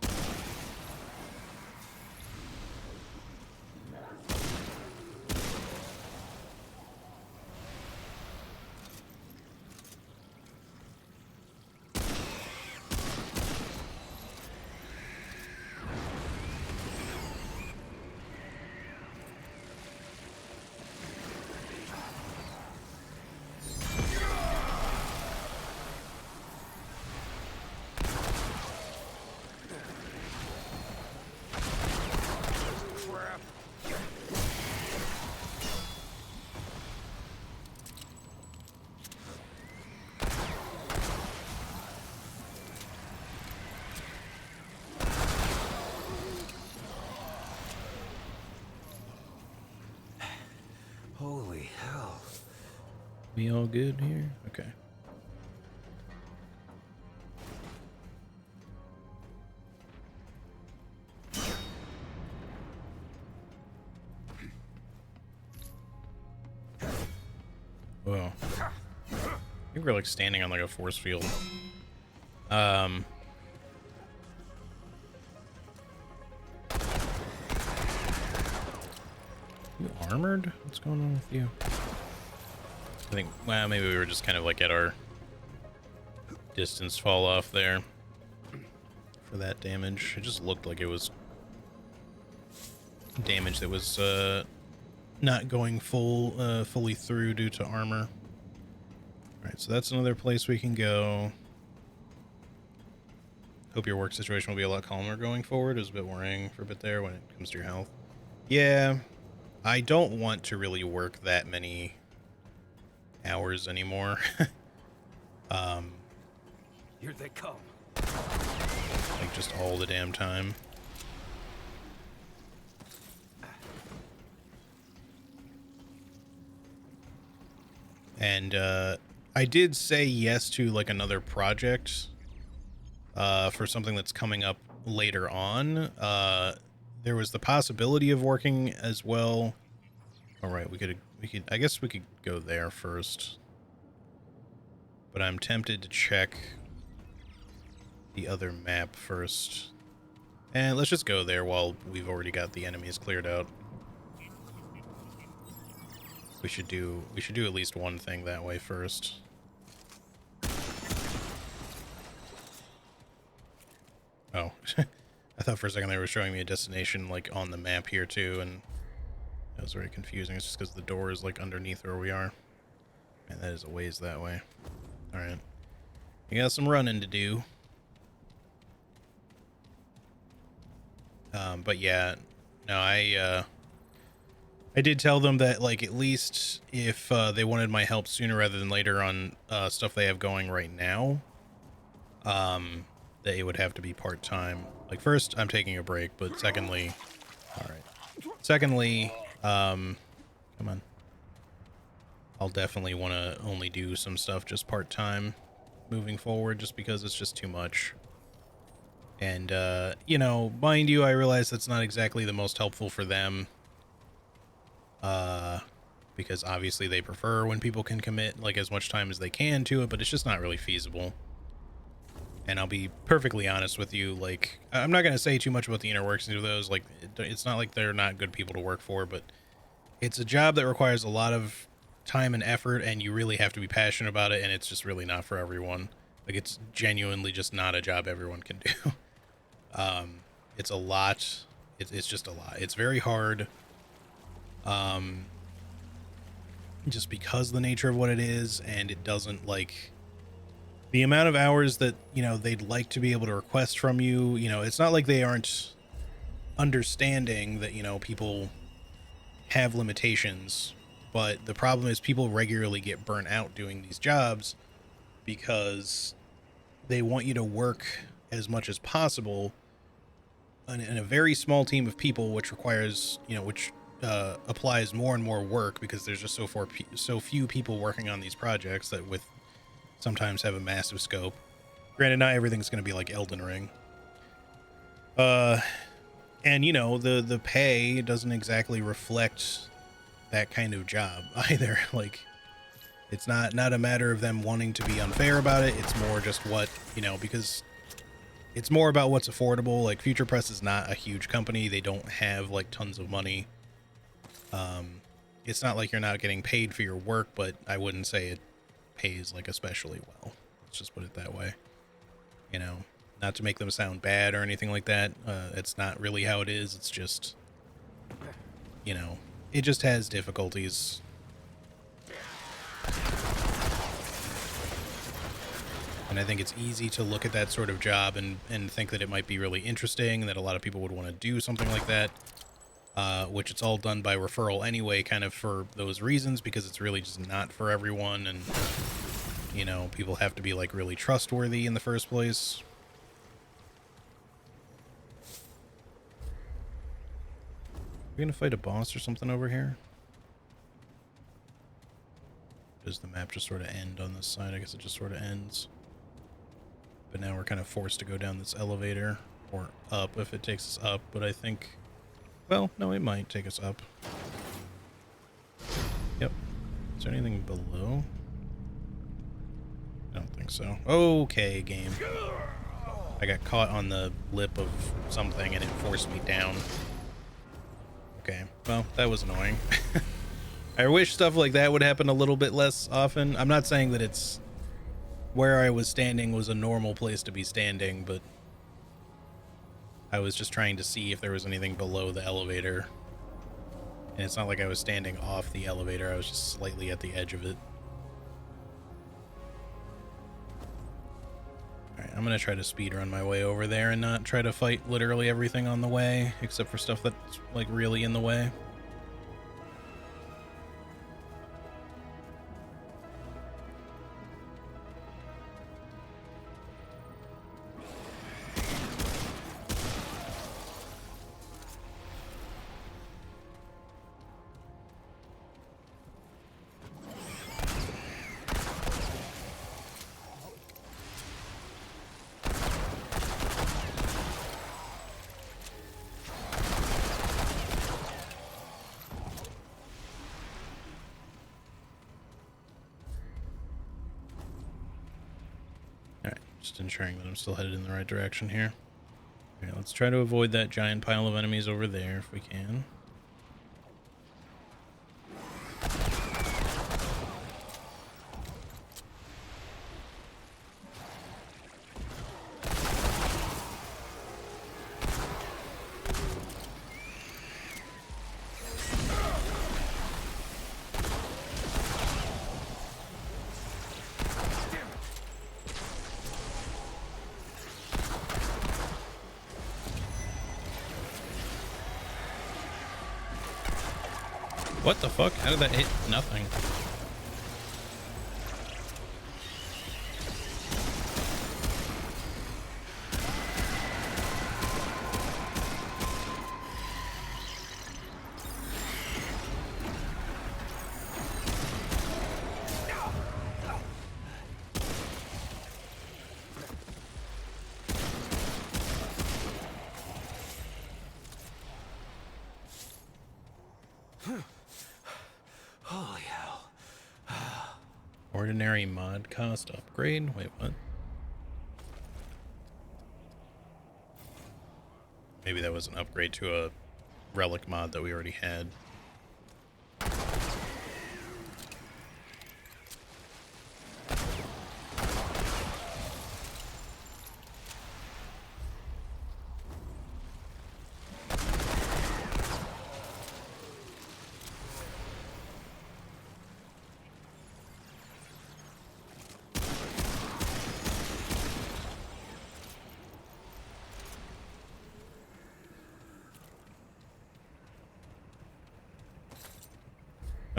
Holy hell. We all good here? Okay. Whoa. I think we're like standing on like a force field. You armored? What's going on with you? I think, well, maybe we were just kind of like at our distance fall off there for that damage. It just looked like it was damage that was not going fully through due to armor. Alright, so that's another place we can go. Hope your work situation will be a lot calmer going forward. It was a bit worrying for a bit there when it comes to your health. Yeah, I don't want to really work that many hours anymore. Here they come. Like just all the damn time. And I did say yes to like another project for something that's coming up later on. There was the possibility of working as well. All right, we could I guess we could go there first. But I'm tempted to check the other map first. And let's just go there while we've already got the enemies cleared out. We should do at least one thing that way first. Oh. I thought for a second they were showing me a destination like on the map here too, and that was very confusing. It's just because the door is like underneath where we are. And that is a ways that way. Alright. We got some running to do. But yeah, no, I did tell them that, like, at least if they wanted my help sooner rather than later on stuff they have going right now, that it would have to be part-time. Like, first, I'm taking a break, but secondly, alright. Secondly, come on. I'll definitely want to only do some stuff just part-time moving forward, just because it's just too much. And, you know, mind you, I realize that's not exactly the most helpful for them. Because obviously they prefer when people can commit, like, as much time as they can to it, but it's just not really feasible. And I'll be perfectly honest with you, like, I'm not going to say too much about the inner workings of those. Like, it's not like they're not good people to work for, but it's a job that requires a lot of time and effort, and you really have to be passionate about it, and it's just really not for everyone. Like, it's genuinely just not a job everyone can do. It's a lot. It's just a lot. It's very hard. just because of the nature of what it is, and it doesn't like the amount of hours that, you know, they'd like to be able to request from you. You know, it's not like they aren't understanding that, you know, people have limitations, but the problem is people regularly get burnt out doing these jobs because they want you to work as much as possible in a very small team of people, which requires, you know, which applies more and more work because there's just so few people working on these projects that with sometimes have a massive scope. Granted, not everything's going to be like Elden Ring. And you know, the pay doesn't exactly reflect that kind of job either. Like, it's not a matter of them wanting to be unfair about it. It's more just what, you know, because it's more about what's affordable. Like, Future Press is not a huge company. They don't have like tons of money. It's not like you're not getting paid for your work, but I wouldn't say it pays like especially well. Let's just put it that way. You know, not to make them sound bad or anything like that. It's not really how it is. It's just, you know, it just has difficulties. And I think it's easy to look at that sort of job and think that it might be really interesting, that a lot of people would want to do something like that, which it's all done by referral anyway, kind of for those reasons, because it's really just not for everyone. And, you know, people have to be like really trustworthy in the first place. We're gonna fight a boss or something over here? Does the map just sort of end on this side? I guess it just sort of ends. But now we're kind of forced to go down this elevator, or up if it takes us up, but I think, well, no, it might take us up. Yep. Is there anything below? I don't think so. Okay, game. I got caught on the lip of something and it forced me down. Okay, well, that was annoying. I wish stuff like that would happen a little bit less often. I'm not saying that it's where I was standing was a normal place to be standing, but I was just trying to see if there was anything below the elevator. And it's not like I was standing off the elevator, I was just slightly at the edge of it. Alright, I'm gonna try to speedrun my way over there and not try to fight literally everything on the way, except for stuff that's like really in the way. Just ensuring that I'm still headed in the right direction here. Okay, let's try to avoid that giant pile of enemies over there if we can. What the fuck? How did that hit nothing? Holy hell. Ordinary mod cost upgrade? Wait, what? Maybe that was an upgrade to a relic mod that we already had.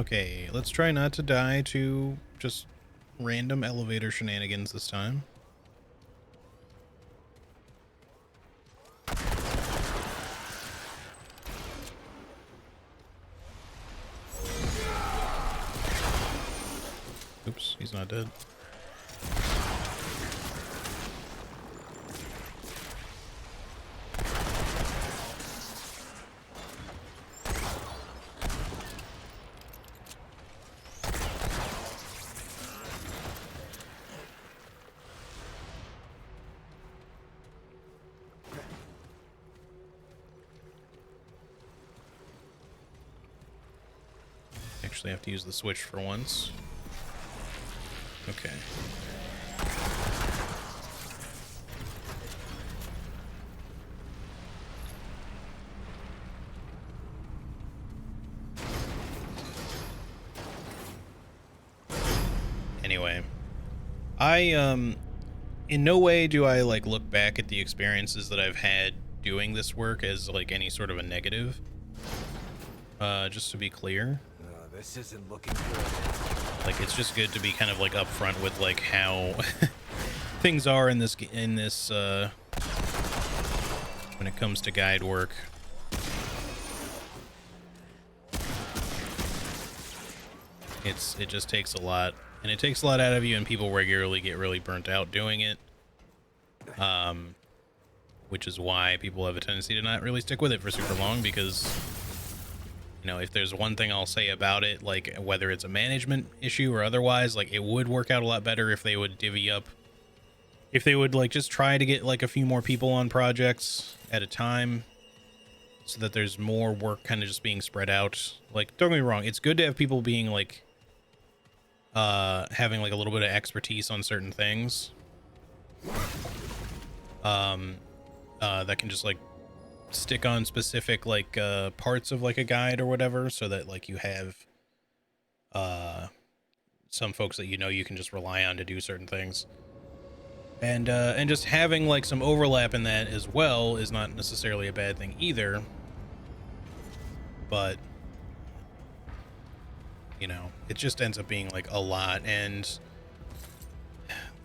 Okay, let's try not to die to just random elevator shenanigans this time. Oops, he's not dead. Actually have to use the switch for once. Okay. Anyway, in no way do I like look back at the experiences that I've had doing this work as like any sort of a negative. Just to be clear. This isn't looking good. Like, it's just good to be kind of like upfront with like how things are in this when it comes to guide work. It just takes a lot, and it takes a lot out of you, and people regularly get really burnt out doing it. Which is why people have a tendency to not really stick with it for super long, because, you know, if there's one thing I'll say about it, like whether it's a management issue or otherwise, like it would work out a lot better if they would divvy up, if they would like just try to get like a few more people on projects at a time, so that there's more work kind of just being spread out. Like, don't get me wrong, it's good to have people being like having like a little bit of expertise on certain things that can just like stick on specific like parts of like a guide or whatever, so that like you have some folks that you know you can just rely on to do certain things, and just having like some overlap in that as well is not necessarily a bad thing either. But you know, it just ends up being like a lot. And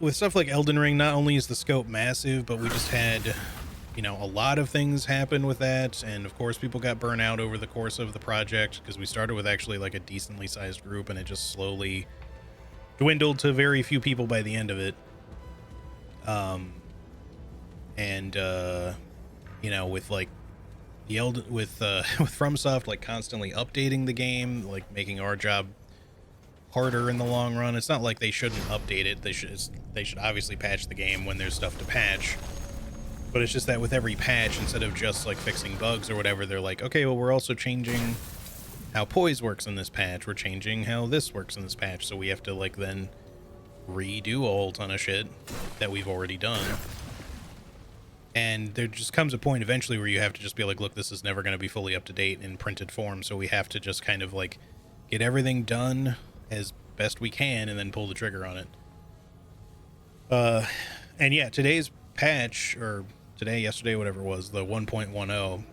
with stuff like Elden Ring, not only is the scope massive, but we just had, you know, a lot of things happen with that. And of course, people got burnt out over the course of the project, because we started with actually like a decently sized group, and it just slowly dwindled to very few people by the end of it. You know, with like with FromSoft like constantly updating the game, like making our job harder in the long run. It's not like they shouldn't update it. They should obviously patch the game when there's stuff to patch. But it's just that with every patch, instead of just like fixing bugs or whatever, they're like, okay, well, we're also changing how poise works in this patch. We're changing how this works in this patch. So we have to like then redo a whole ton of shit that we've already done. And there just comes a point eventually where you have to just be like, look, this is never going to be fully up to date in printed form. So we have to just kind of like get everything done as best we can and then pull the trigger on it. And yeah, today's patch, or yesterday, whatever it was, the 1.10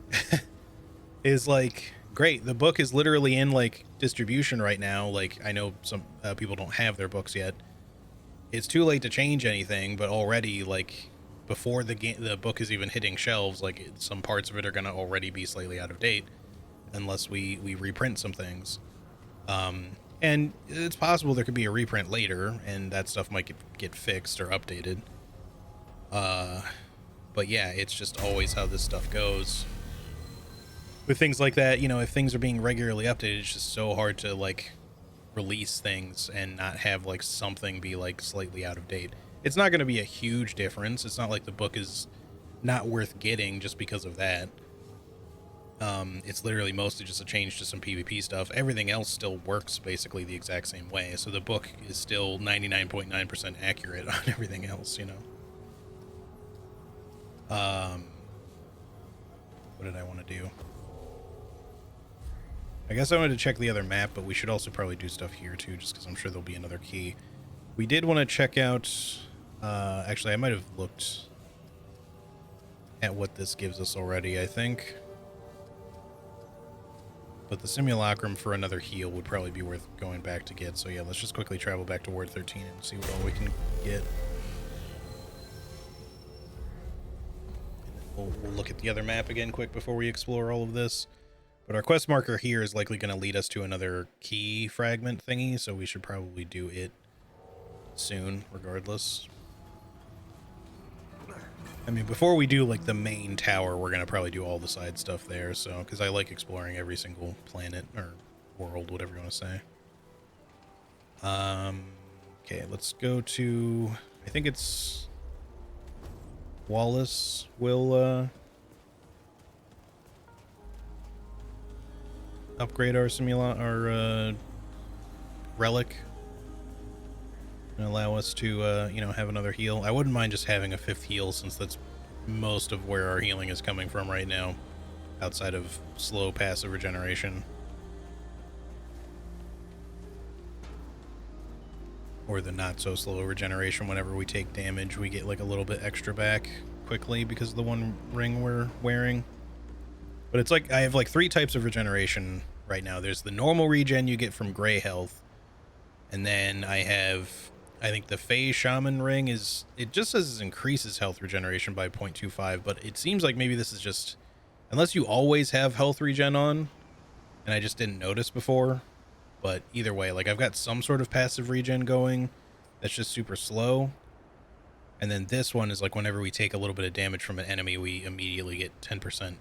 is like great. The book is literally in like distribution right now. Like, I know some people don't have their books yet. It's too late to change anything, but already like before the book is even hitting shelves, like some parts of it are going to already be slightly out of date unless we reprint some things. And it's possible there could be a reprint later and that stuff might get fixed or updated. But yeah, it's just always how this stuff goes with things like that. You know, if things are being regularly updated, it's just so hard to like release things and not have like something be like slightly out of date. It's not going to be a huge difference. It's not like the book is not worth getting just because of that. It's literally mostly just a change to some PvP stuff. Everything else still works basically the exact same way. So the book is still 99.9% accurate on everything else, you know? What did I want to do? I guess I wanted to check the other map, but we should also probably do stuff here too, just because I'm sure there'll be another key. We did want to check out... actually, I might have looked at what this gives us already, I think. But the simulacrum for another heal would probably be worth going back to get. So yeah, let's just quickly travel back to Ward 13 and see what all we can get. And then we'll look at the other map again quick before we explore all of this. But our quest marker here is likely going to lead us to another key fragment thingy, so we should probably do it soon, regardless. I mean, before we do, like, the main tower, we're going to probably do all the side stuff there, so, because I like exploring every single planet, or world, whatever you want to say. Okay, let's go to, I think it's Wallace will, upgrade our relic and allow us to, you know, have another heal. I wouldn't mind just having a 5th heal, since that's most of where our healing is coming from right now, outside of slow passive regeneration. Or the not so slow regeneration. Whenever we take damage, we get like a little bit extra back quickly because of the one ring we're wearing. But it's like, I have like 3 types of regeneration right now. There's the normal regen you get from gray health. And then I have, I think the Fey Shaman ring is, it just says it increases health regeneration by 0.25, but it seems like maybe this is just, unless you always have health regen on, and I just didn't notice before. But either way, like, I've got some sort of passive regen going that's just super slow. And then this one is like, whenever we take a little bit of damage from an enemy, we immediately get 10%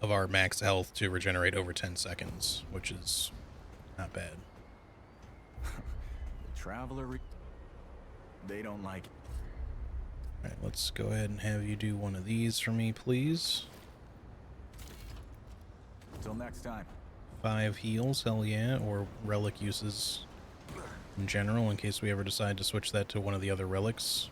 of our max health to regenerate over 10 seconds, which is not bad. The Traveler, they don't like it. All right, let's go ahead and have you do one of these for me, please. Until next time. 5 heals, hell yeah, or relic uses in general, in case we ever decide to switch that to one of the other relics.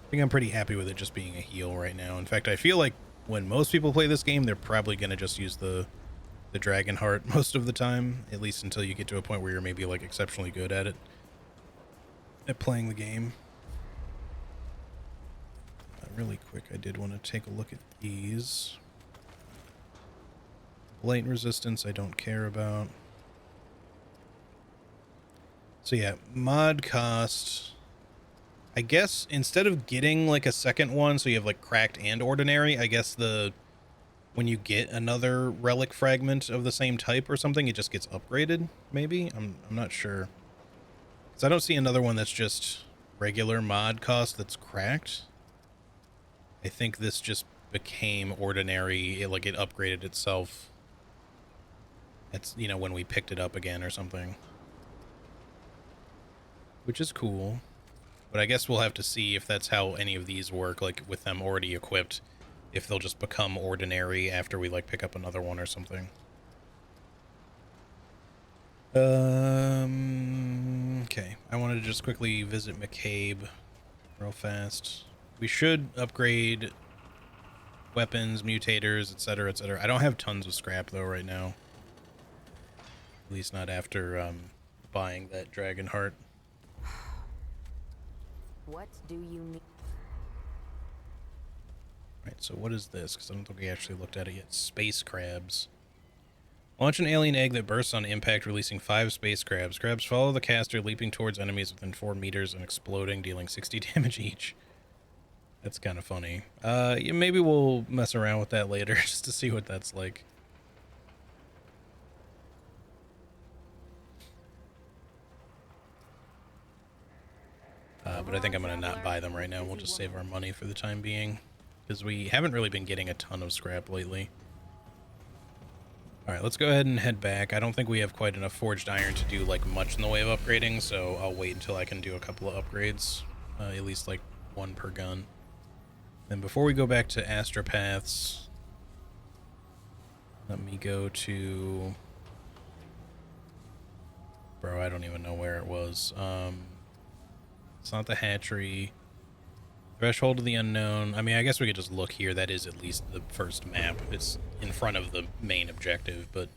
I think I'm pretty happy with it just being a heal right now. In fact, I feel like when most people play this game, they're probably going to just use the Dragon Heart most of the time, at least until you get to a point where you're maybe like exceptionally good at it, at playing the game. Really quick, I did want to take a look at these. Blatant resistance, I don't care about. So yeah, mod cost. I guess instead of getting like a second one, so you have like cracked and ordinary, I guess when you get another relic fragment of the same type or something, it just gets upgraded, maybe? I'm not sure. Because I don't see another one that's just regular mod cost that's cracked. I think this just became ordinary, it upgraded itself. It's, you know, when we picked it up again or something. Which is cool. But I guess we'll have to see if that's how any of these work, like with them already equipped, if they'll just become ordinary after we like pick up another one or something. Okay. I wanted to just quickly visit McCabe real fast. We should upgrade weapons, mutators, etc., etc. I don't have tons of scrap though right now. At least not after buying that Dragon Heart. What do you need? Right, so what is this? Because I don't think we actually looked at it yet. Space crabs. Launch an alien egg that bursts on impact, releasing 5 space crabs. Crabs follow the caster, leaping towards enemies within 4 meters and exploding, dealing 60 damage each. That's kind of funny. Yeah, maybe we'll mess around with that later, just to see what that's like. But I think I'm going to not buy them right now. We'll just save our money for the time being, because we haven't really been getting a ton of scrap lately. Alright, let's go ahead and head back. I don't think we have quite enough forged iron to do like much in the way of upgrading, so I'll wait until I can do a couple of upgrades. At least like 1 per gun. Then before we go back to Astropaths, let me go to... Bro, I don't even know where it was. It's not the hatchery. Threshold of the Unknown. I mean, I guess we could just look here. That is at least the first map. It's in front of the main objective, but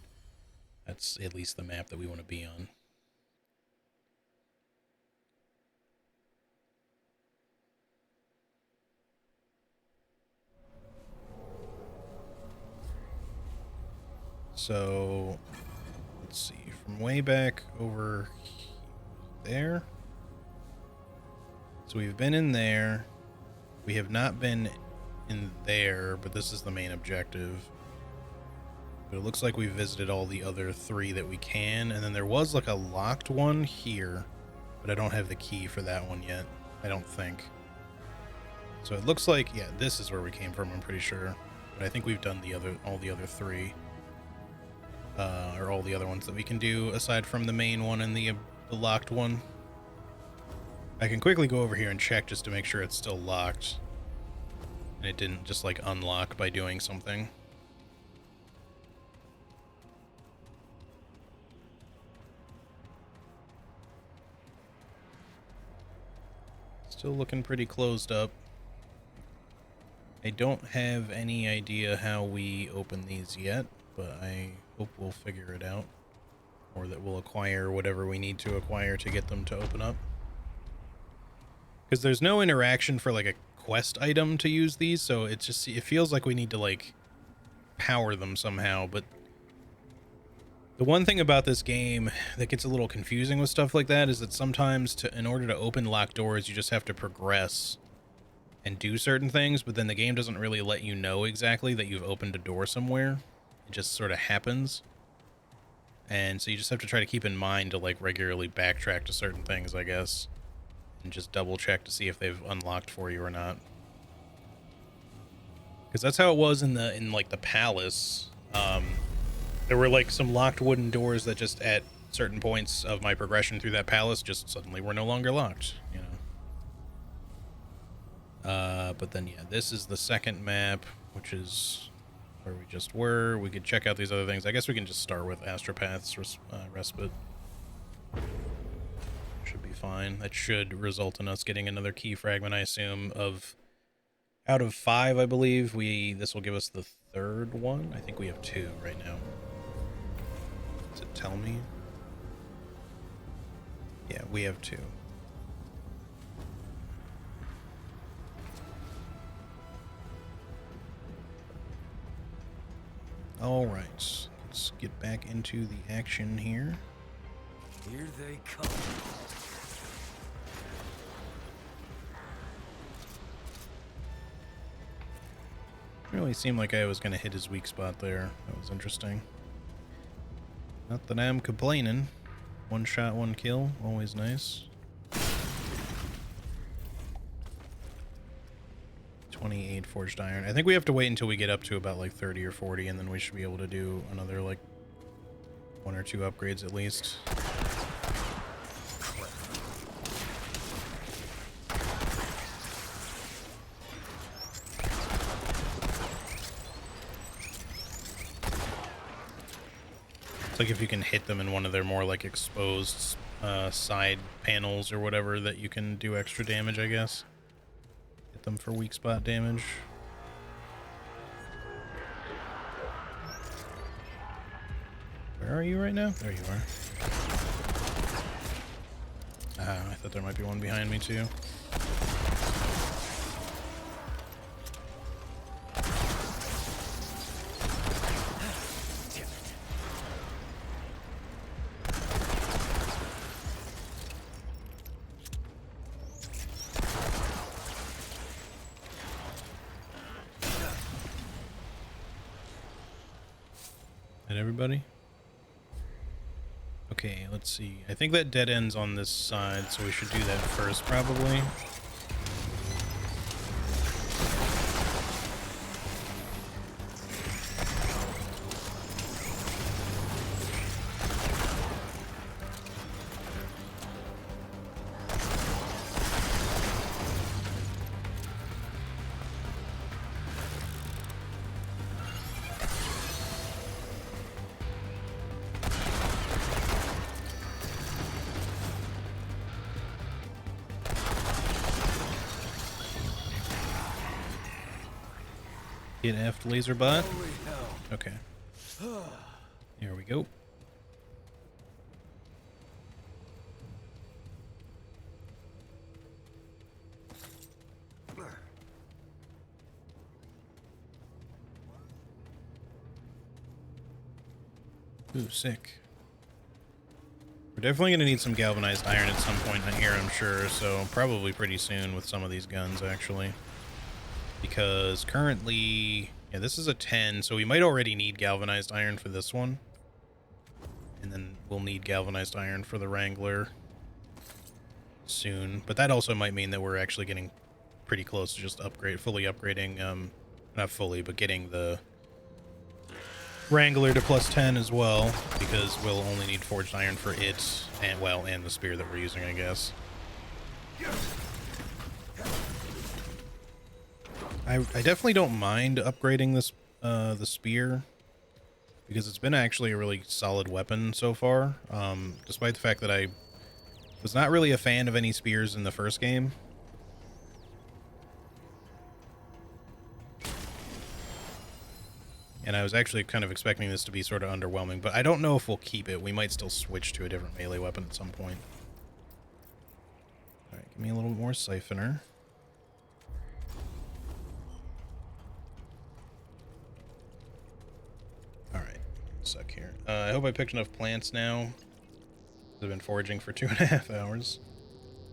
that's at least the map that we want to be on. So let's see, from way back over there. So we've been in there. We have not been in there, but this is the main objective. But it looks like we visited all the other 3 that we can, and then there was like a locked one here, but I don't have the key for that one yet, I don't think. So it looks like, yeah, this is where we came from, I'm pretty sure. But I think we've done all the other 3. Or all the other ones that we can do, aside from the main one and the locked one. I can quickly go over here and check just to make sure it's still locked. And it didn't just like unlock by doing something. Still looking pretty closed up. I don't have any idea how we open these yet, but I hope we'll figure it out. Or that we'll acquire whatever we need to acquire to get them to open up. Because there's no interaction for like a quest item to use these, so it feels like we need to like power them somehow. But the one thing about this game that gets a little confusing with stuff like that is that sometimes in order to open locked doors, you just have to progress and do certain things, but then the game doesn't really let you know exactly that you've opened a door somewhere. It just sort of happens. And so you just have to try to keep in mind to like regularly backtrack to certain things, I guess. And just double check to see if they've unlocked for you or not. Because that's how it was in like the palace. There were like some locked wooden doors that just at certain points of my progression through that palace just suddenly were no longer locked, you know. But then yeah, this is the second map, which is where we just were. We could check out these other things. I guess we can just start with Astropath's Respite. Should be fine. That should result in us getting another key fragment, I assume, out of 5, I believe. This will give us the 3rd one. I think we have 2 right now. Does it tell me? Yeah, we have 2. All right, let's get back into the action here. Here they come. Really seemed like I was going to hit his weak spot there. That was interesting. Not that I'm complaining. 1 shot, 1 kill. Always nice. 28 forged iron. I think we have to wait until we get up to about like 30 or 40, and then we should be able to do another like 1 or 2 upgrades at least. It's like if you can hit them in one of their more like exposed side panels or whatever, that you can do extra damage, I guess. Hit them for weak spot damage. Where are you right now? There you are. I thought there might be one behind me too. And everybody? Okay, let's see. I think that dead ends on this side, so we should do that first, probably. Get F laser bot. Okay. Here we go. Ooh, sick. We're definitely going to need some galvanized iron at some point in here, I'm sure. So probably pretty soon with some of these guns, actually. Because currently... Yeah, this is a 10, so we might already need galvanized iron for this one. And then we'll need galvanized iron for the Wrangler soon. But that also might mean that we're actually getting pretty close to just fully upgrading, not fully, but getting the Wrangler to +10 as well, because we'll only need forged iron for it, and well, and the spear that we're using, I guess. I definitely don't mind upgrading this the spear, because it's been actually a really solid weapon so far, despite the fact that I was not really a fan of any spears in the first game. And I was actually kind of expecting this to be sort of underwhelming, but I don't know if we'll keep it. We might still switch to a different melee weapon at some point. Alright, give me a little more siphoner. Alright, suck here. I hope I picked enough plants now. I've been foraging for 2.5 hours.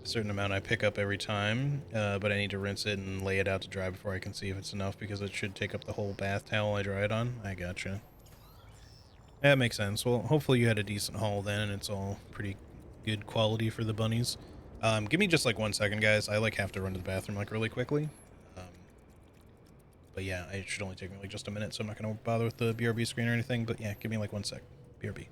A certain amount I pick up every time, but I need to rinse it and lay it out to dry before I can see if it's enough, because it should take up the whole bath towel I dry it on. I gotcha. That makes sense. Well, hopefully you had a decent haul then, and it's all pretty good quality for the bunnies. Give me just like 1 second, guys. I like have to run to the bathroom like really quickly. But yeah, it should only take me like just a minute, so I'm not going to bother with the BRB screen or anything. But yeah, give me like 1 sec. BRB.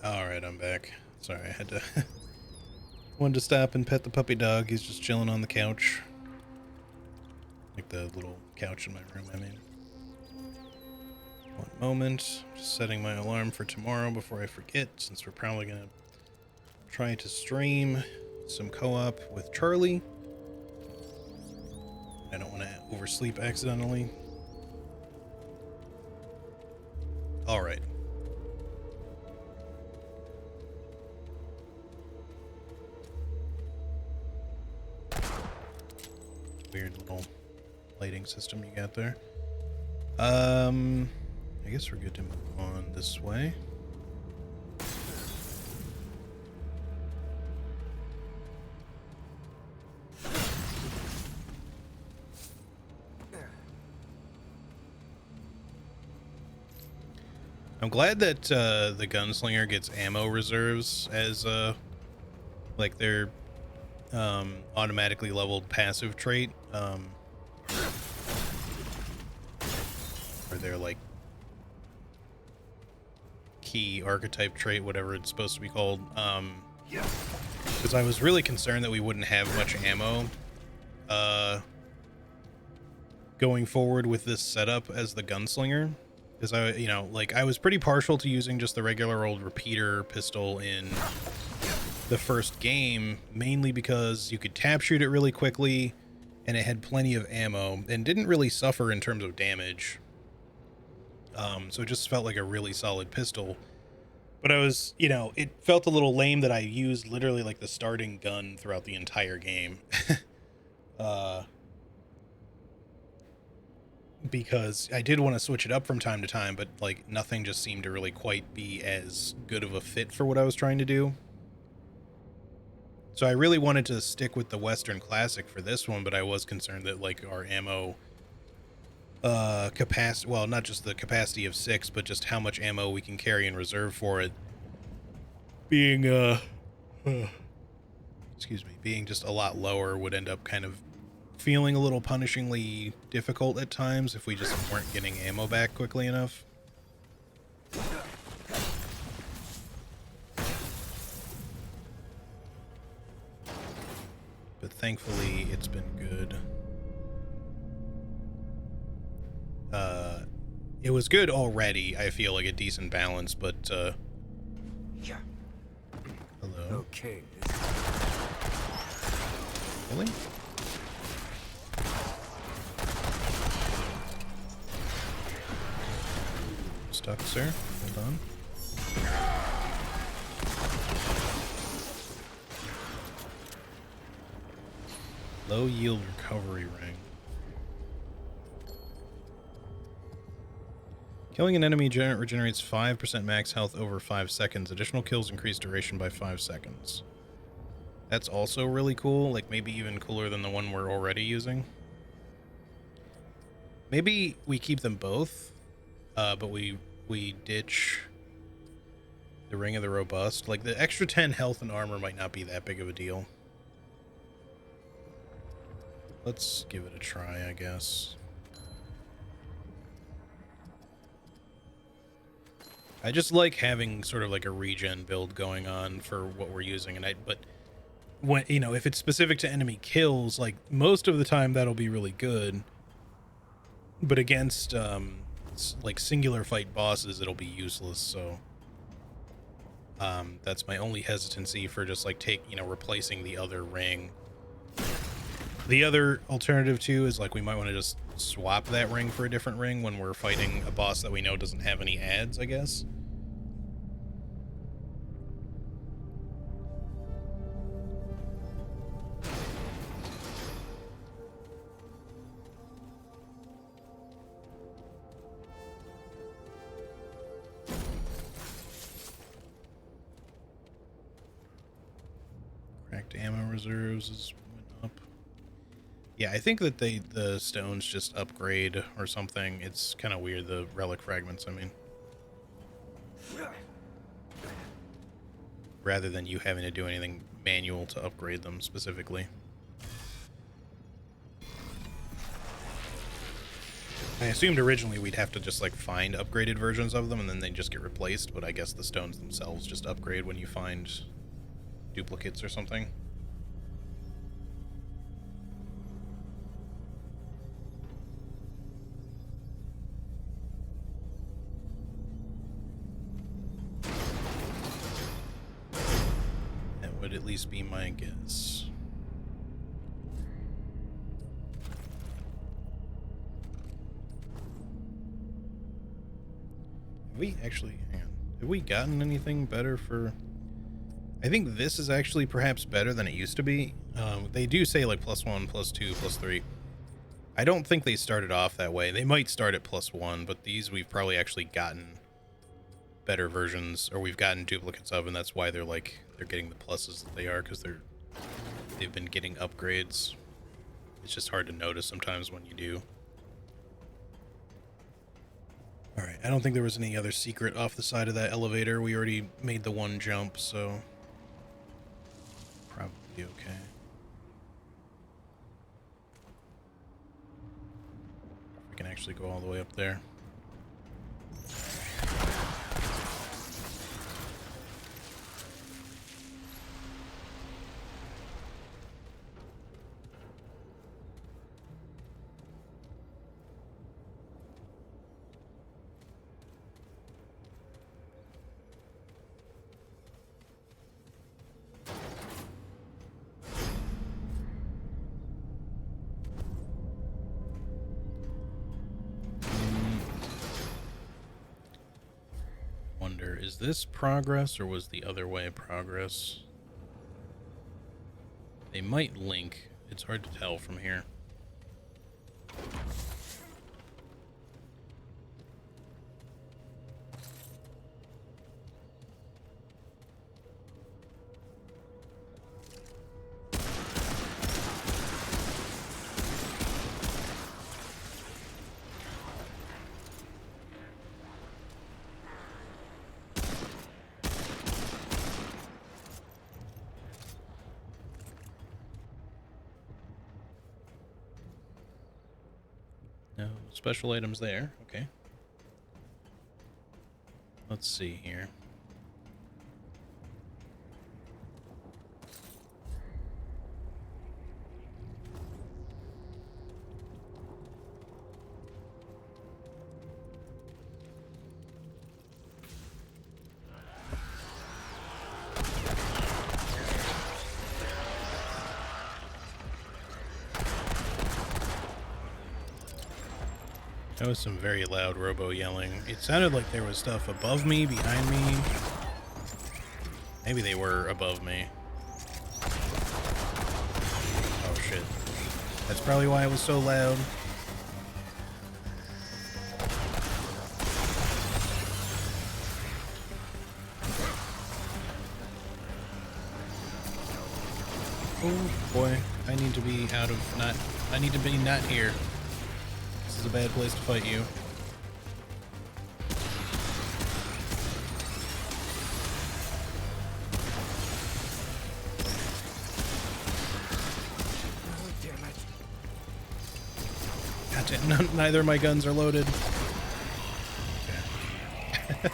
Alright, I'm back. Sorry, I had to... wanted to stop and pet the puppy dog. He's just chilling on the couch. Like the little couch in my room, I mean. One moment. Just setting my alarm for tomorrow before I forget, since we're probably going to try to stream some co-op with Charlie. I don't want to oversleep accidentally. Alright. Weird little lighting system you got there. I guess we're good to move on this way. I'm glad that the gunslinger gets ammo reserves as like their automatically leveled passive trait, or their like key archetype trait, whatever it's supposed to be called. Because I was really concerned that we wouldn't have much ammo going forward with this setup as the gunslinger. Because I was pretty partial to using just the regular old repeater pistol in the first game, mainly because you could tap shoot it really quickly and it had plenty of ammo and didn't really suffer in terms of damage. So it just felt like a really solid pistol. But I was, it felt a little lame that I used literally like the starting gun throughout the entire game. uh, because I did want to switch it up from time to time, but like nothing just seemed to really quite be as good of a fit for what I was trying to do. So I really wanted to stick with the Western Classic for this one, but I was concerned that like our ammo capacity, well, not just the capacity of 6, but just how much ammo we can carry in reserve for it being excuse me, being just a lot lower would end up kind of feeling a little punishingly difficult at times if we just weren't getting ammo back quickly enough. But thankfully it's been good. It was good already. I feel like a decent balance, but Yeah. hello. Okay. Really? Stuck, sir. Hold on. Low yield recovery ring. Killing an enemy regenerates 5% max health over 5 seconds. Additional kills increase duration by 5 seconds. That's also really cool, like maybe even cooler than the one we're already using. Maybe we keep them both, but we ditch the Ring of the Robust. Like the extra 10 health and armor might not be that big of a deal. Let's give it a try, I guess. I just like having sort of like a regen build going on for what we're using, but when if it's specific to enemy kills, like most of the time that'll be really good, but against like singular fight bosses it'll be useless. So that's my only hesitancy for just like replacing the other ring. The other alternative too is like we might want to just swap that ring for a different ring when we're fighting a boss that we know doesn't have any adds, I guess. Cracked ammo reserves went up. Yeah, I think that the stones just upgrade or something. It's kind of weird, the relic fragments, I mean. Rather than you having to do anything manual to upgrade them specifically. I assumed originally we'd have to just like find upgraded versions of them and then they just get replaced, but I guess the stones themselves just upgrade when you find duplicates or something. That would at least be my guess. Have we actually, hang on, have we gotten anything better for... I think this is actually perhaps better than it used to be. They do say like +1, +2, +3. I don't think they started off that way. They might start at +1, but these we've probably actually gotten better versions, or we've gotten duplicates of, and that's why they're getting the pluses that they are, because they've been getting upgrades. It's just hard to notice sometimes when you do. All right, I don't think there was any other secret off the side of that elevator. We already made the one jump, so probably okay. We can actually go all the way up there. Is this progress or was the other way progress? They might link. It's hard to tell from here. No special items there. Okay. Let's see here. That was some very loud robo yelling. It sounded like there was stuff above me, behind me. Maybe they were above me. Oh shit. That's probably why it was so loud. Oh boy, I need to be out of I need to be not here. This is a bad place to fight you. Oh, damn it. God damn, neither of my guns are loaded. Okay.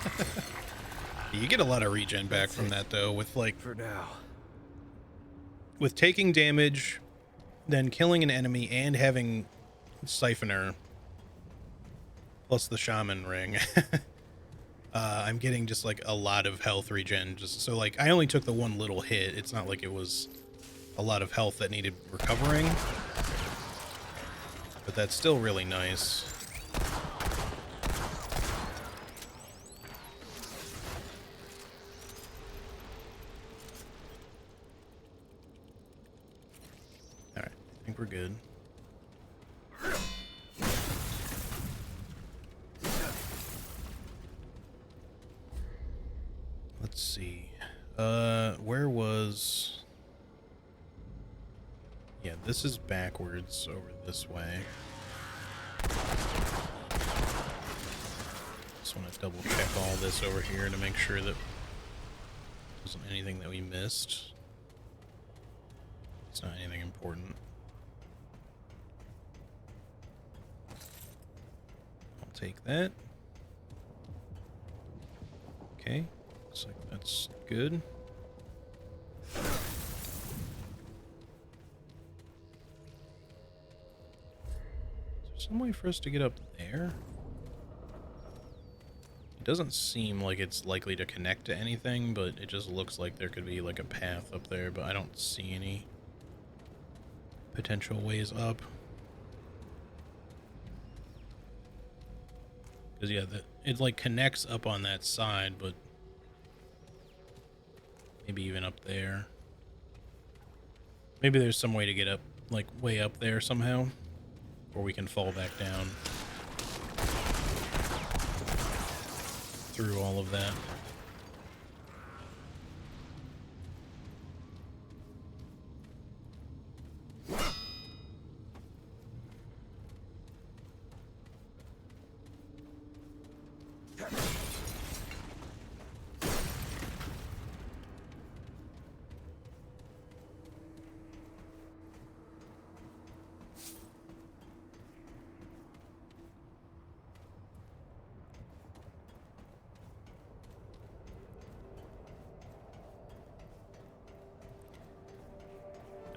You get a lot of regen back from that though, with like For now. with taking damage, then killing an enemy and having Siphoner plus the Shaman ring. I'm getting just like a lot of health regen. Just so like I only took the one little hit. It's not like it was a lot of health that needed recovering, but that's still really nice. All right, I think we're good. Let's see. Where was... Yeah, this is backwards over this way. Just want to double check all this over here to make sure that there wasn't anything that we missed. It's not anything important. I'll take that. Okay. Looks like that's good. Is there some way for us to get up there? It doesn't seem like it's likely to connect to anything, but it just looks like there could be like a path up there, but I don't see any potential ways up. Because yeah, it like connects up on that side, but maybe even up there. Maybe there's some way to get up, like way up there somehow, or we can fall back down through all of that.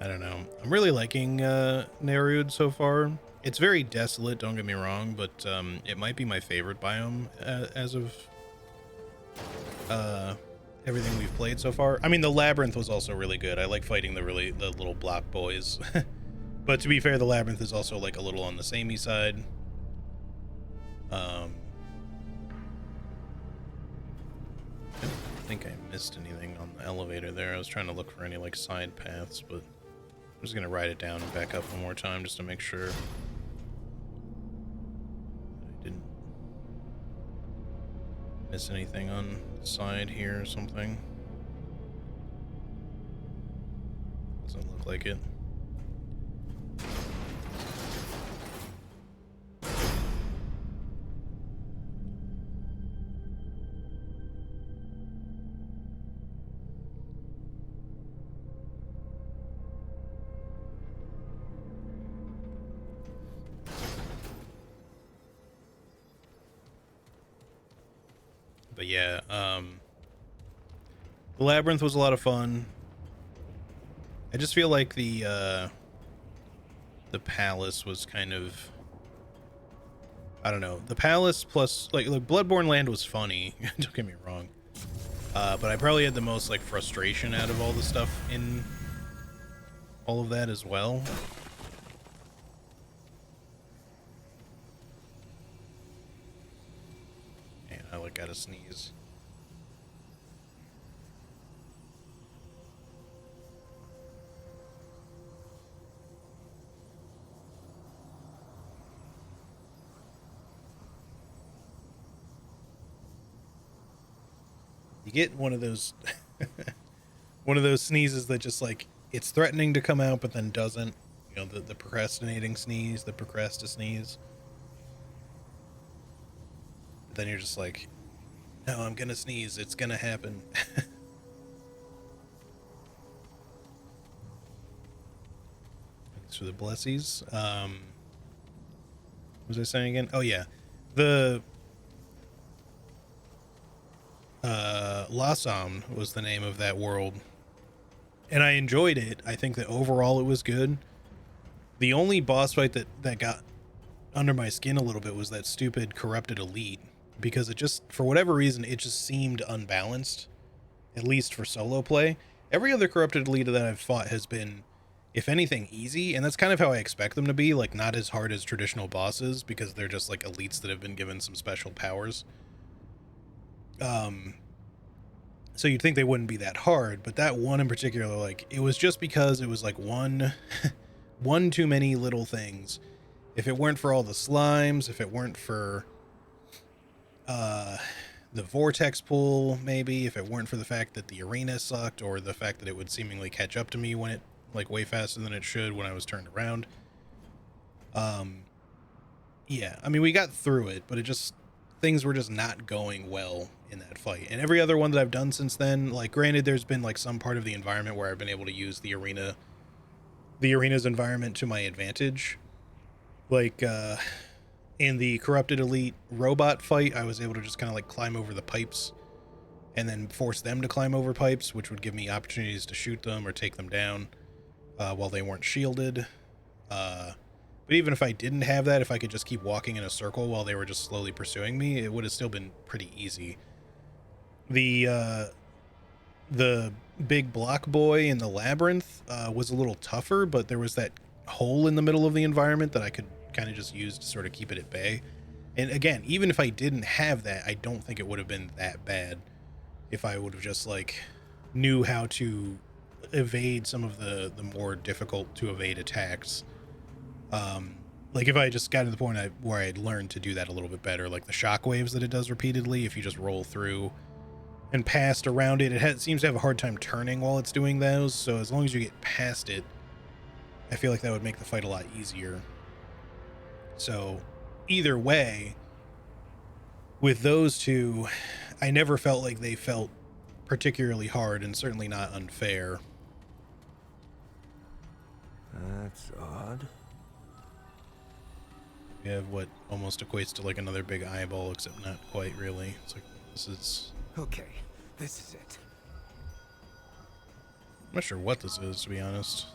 I don't know. I'm really liking Nereid so far. It's very desolate, don't get me wrong, but it might be my favorite biome as of everything we've played so far. I mean, the Labyrinth was also really good. I like fighting the little block boys. But to be fair, the Labyrinth is also like a little on the samey side. think I missed anything on the elevator there. I was trying to look for any like side paths, but I'm just gonna write it down and back up one more time just to make sure I didn't miss anything on the side here or something. Doesn't look like it. But yeah, the labyrinth was a lot of fun. I just feel like the palace was kind of, I don't know. The palace plus like Bloodborne Land was funny. Don't get me wrong. But I probably had the most like frustration out of all the stuff in all of that as well. Man, I like gotta sneeze. You get one of those one of those sneezes that just like it's threatening to come out but then doesn't. You know, the procrastinating sneeze, the procrasta sneeze. Then you're just like, no, I'm gonna sneeze. It's gonna happen. Thanks for the blessies. What was I saying again? Oh yeah, the Lasam was the name of that world, and I enjoyed it. I think that overall it was good. The only boss fight that got under my skin a little bit was that stupid corrupted elite, because it just, for whatever reason, it just seemed unbalanced, at least for solo play. Every other corrupted elite that I've fought has been, if anything, easy, and that's kind of how I expect them to be, like not as hard as traditional bosses, because they're just like elites that have been given some special powers. So you'd think they wouldn't be that hard, but that one in particular, like, it was just because it was like one too many little things. If it weren't for all the slimes, if it weren't for the vortex pool, maybe, if it weren't for the fact that the arena sucked, or the fact that it would seemingly catch up to me when it, like, way faster than it should when I was turned around. Yeah, I mean, we got through it, but it just, things were just not going well in that fight. And every other one that I've done since then, like, granted, there's been like some part of the environment where I've been able to use the arena's environment to my advantage. Like, in the corrupted elite robot fight, I was able to just kind of like climb over the pipes and then force them to climb over pipes, which would give me opportunities to shoot them or take them down while they weren't shielded. But even if I didn't have that, if I could just keep walking in a circle while they were just slowly pursuing me, it would have still been pretty easy. The big block boy in the labyrinth was a little tougher, but there was that hole in the middle of the environment that I could kind of just use to sort of keep it at bay. And again, even if I didn't have that, I don't think it would have been that bad if I would have just like knew how to evade some of the more difficult to evade attacks. Like if I just got to the point where I'd learned to do that a little bit better, like the shockwaves that it does repeatedly, if you just roll through and past around it, it seems to have a hard time turning while it's doing those. So as long as you get past it, I feel like that would make the fight a lot easier. So either way, with those two, I never felt like they felt particularly hard, and certainly not unfair. That's odd. We have what almost equates to like another big eyeball, except not quite really. It's like, this is... Okay, this is it. I'm not sure what this is, to be honest.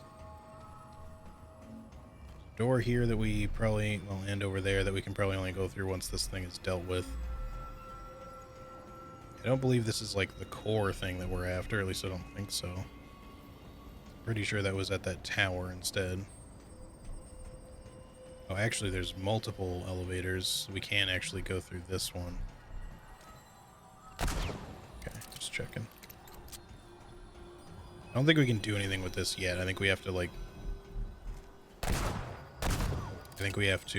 Door here that we probably, well, and over there that we can probably only go through once this thing is dealt with. I don't believe this is like the core thing that we're after, at least I don't think so. Pretty sure that was at that tower instead. Oh, actually there's multiple elevators. We can actually go through this one. Okay, let's checking. I don't think we can do anything with this yet. I think we have to, like...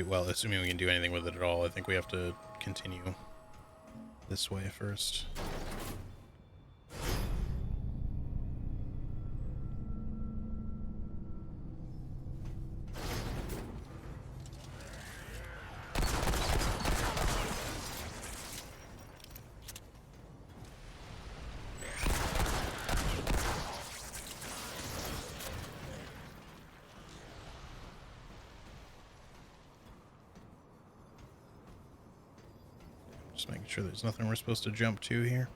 well, assuming we can do anything with it at all, I think we have to continue this way first. Just making sure there's nothing we're supposed to jump to here.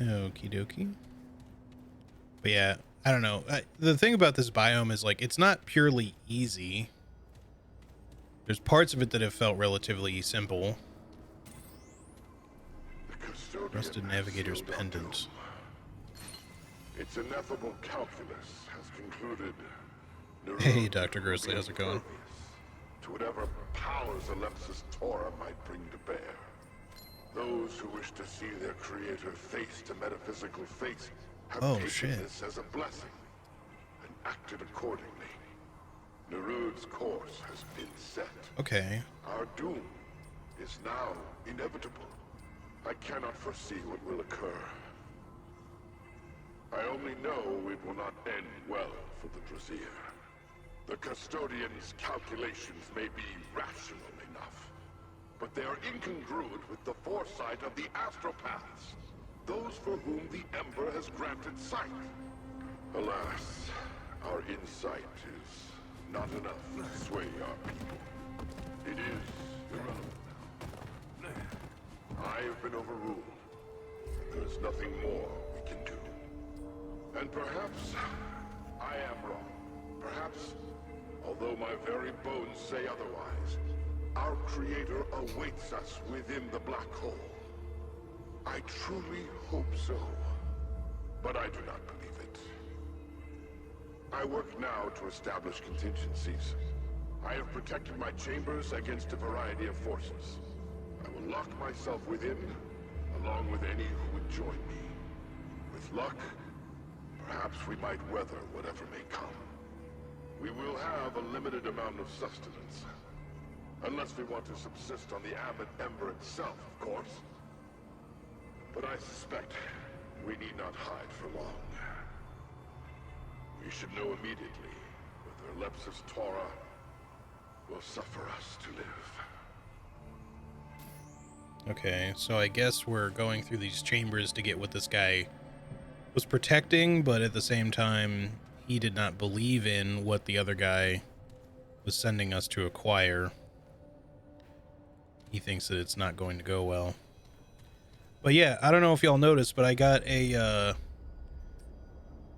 Okie dokie. But yeah, I don't know. The thing about this biome is, like, it's not purely easy. There's parts of it that have felt relatively simple. Rusted Navigator's Pendant. Its ineffable calculus has concluded. Hey, Dr. Grossly, how's it going? To whatever powers Alepsis Torah might bring to bear. Those who wish to see their creator face to metaphysical fate have taken this as a blessing and acted accordingly. Nerud's course has been set. Okay. Our doom is now inevitable. I cannot foresee what will occur. I only know it will not end well for the Drazier. The Custodian's calculations may be rational enough, but they are incongruent with the foresight of the Astropaths, those for whom the Ember has granted sight. Alas, our insight is not enough to sway our people. It is irrelevant now. I have been overruled. There is nothing more we can do. And perhaps I am wrong. Perhaps, although my very bones say otherwise, our creator awaits us within the black hole. I truly hope so, but I do not believe it. I work now to establish contingencies. I have protected my chambers against a variety of forces. I will lock myself within, along with any who would join me. With luck, perhaps we might weather whatever may come. We will have a limited amount of sustenance. Unless we want to subsist on the Abbot Ember itself, of course. But I suspect we need not hide for long. We should know immediately whether Lepsis Torah will suffer us to live. Okay, so I guess we're going through these chambers to get what this guy was protecting, but at the same time, he did not believe in what the other guy was sending us to acquire. He thinks that it's not going to go well. But yeah, I don't know if y'all noticed, but I got a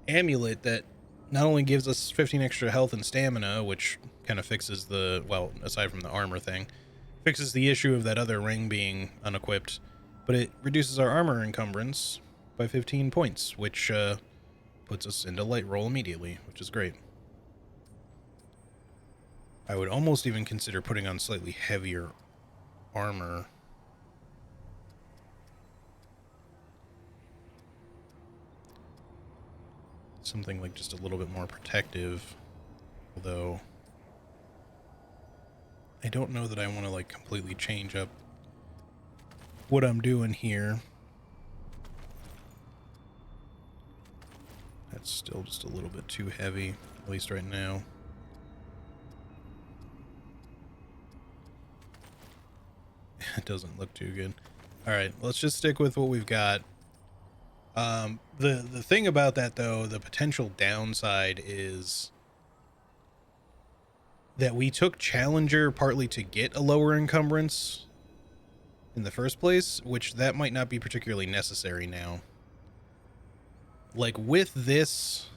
amulet that not only gives us 15 extra health and stamina, which kind of fixes the, well, aside from the armor thing, fixes the issue of that other ring being unequipped, but it reduces our armor encumbrance by 15 points, which puts us into light roll immediately, which is great. I would almost even consider putting on slightly heavier armor. Something like just a little bit more protective, although I don't know that I want to like completely change up what I'm doing here. That's still just a little bit too heavy, at least right now. It doesn't look too good. All right, let's just stick with what we've got. The thing about that, though, the potential downside is that we took Challenger partly to get a lower encumbrance in the first place, which that might not be particularly necessary now. like with this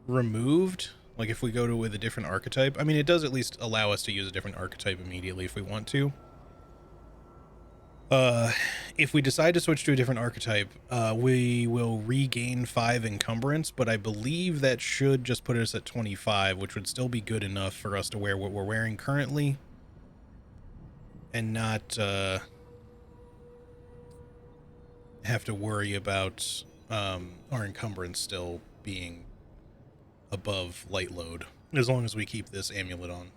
removed, like if we go to with a different archetype, I mean, it does at least allow us to use a different archetype immediately if we want to. If we decide to switch to a different archetype, we will regain 5 encumbrance, but I believe that should just put us at 25, which would still be good enough for us to wear what we're wearing currently and not have to worry about our encumbrance still being above light load, as long as we keep this amulet on.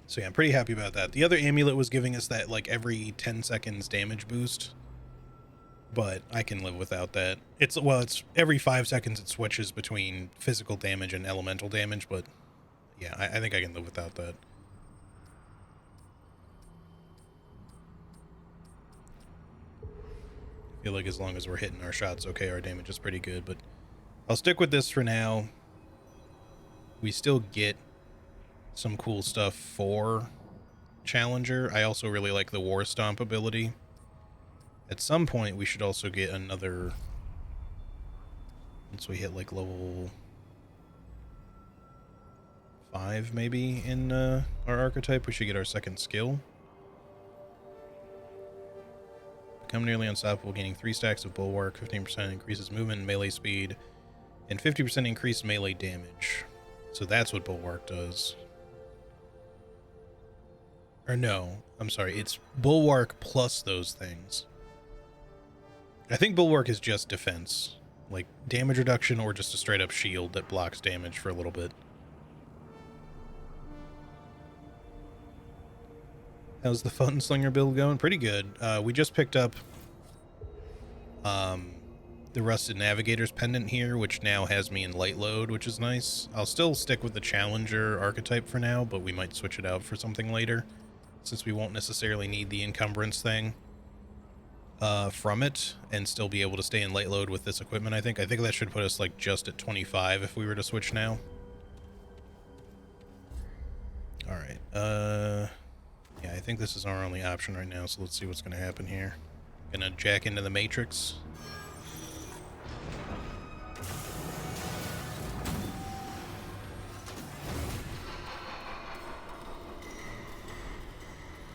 So yeah, I'm pretty happy about that. The other amulet was giving us that like every 10 seconds damage boost, but I can live without that. It's every 5 seconds it switches between physical damage and elemental damage, but yeah, I think I can live without that. I feel like as long as we're hitting our shots okay, our damage is pretty good, but I'll stick with this for now. We still get some cool stuff for Challenger. I also really like the War Stomp ability. At some point, we should also get another... Once we hit like level 5 maybe in our archetype, we should get our second skill. Become nearly unstoppable, gaining 3 stacks of Bulwark, 15% increases movement and melee speed, and 50% increased melee damage. So that's what Bulwark does. Or no, I'm sorry, it's Bulwark plus those things. I think Bulwark is just defense. Like damage reduction or just a straight up shield that blocks damage for a little bit. How's the Fun Slinger build going? Pretty good. We just picked up the Rusted Navigator's Pendant here, which now has me in light load, which is nice. I'll still stick with the Challenger archetype for now, but we might switch it out for something later, since we won't necessarily need the encumbrance thing from it and still be able to stay in light load with this equipment. I think that should put us like just at 25 if we were to switch now. All right. Yeah, I think this is our only option right now, so let's see what's going to happen here. Gonna jack into the Matrix.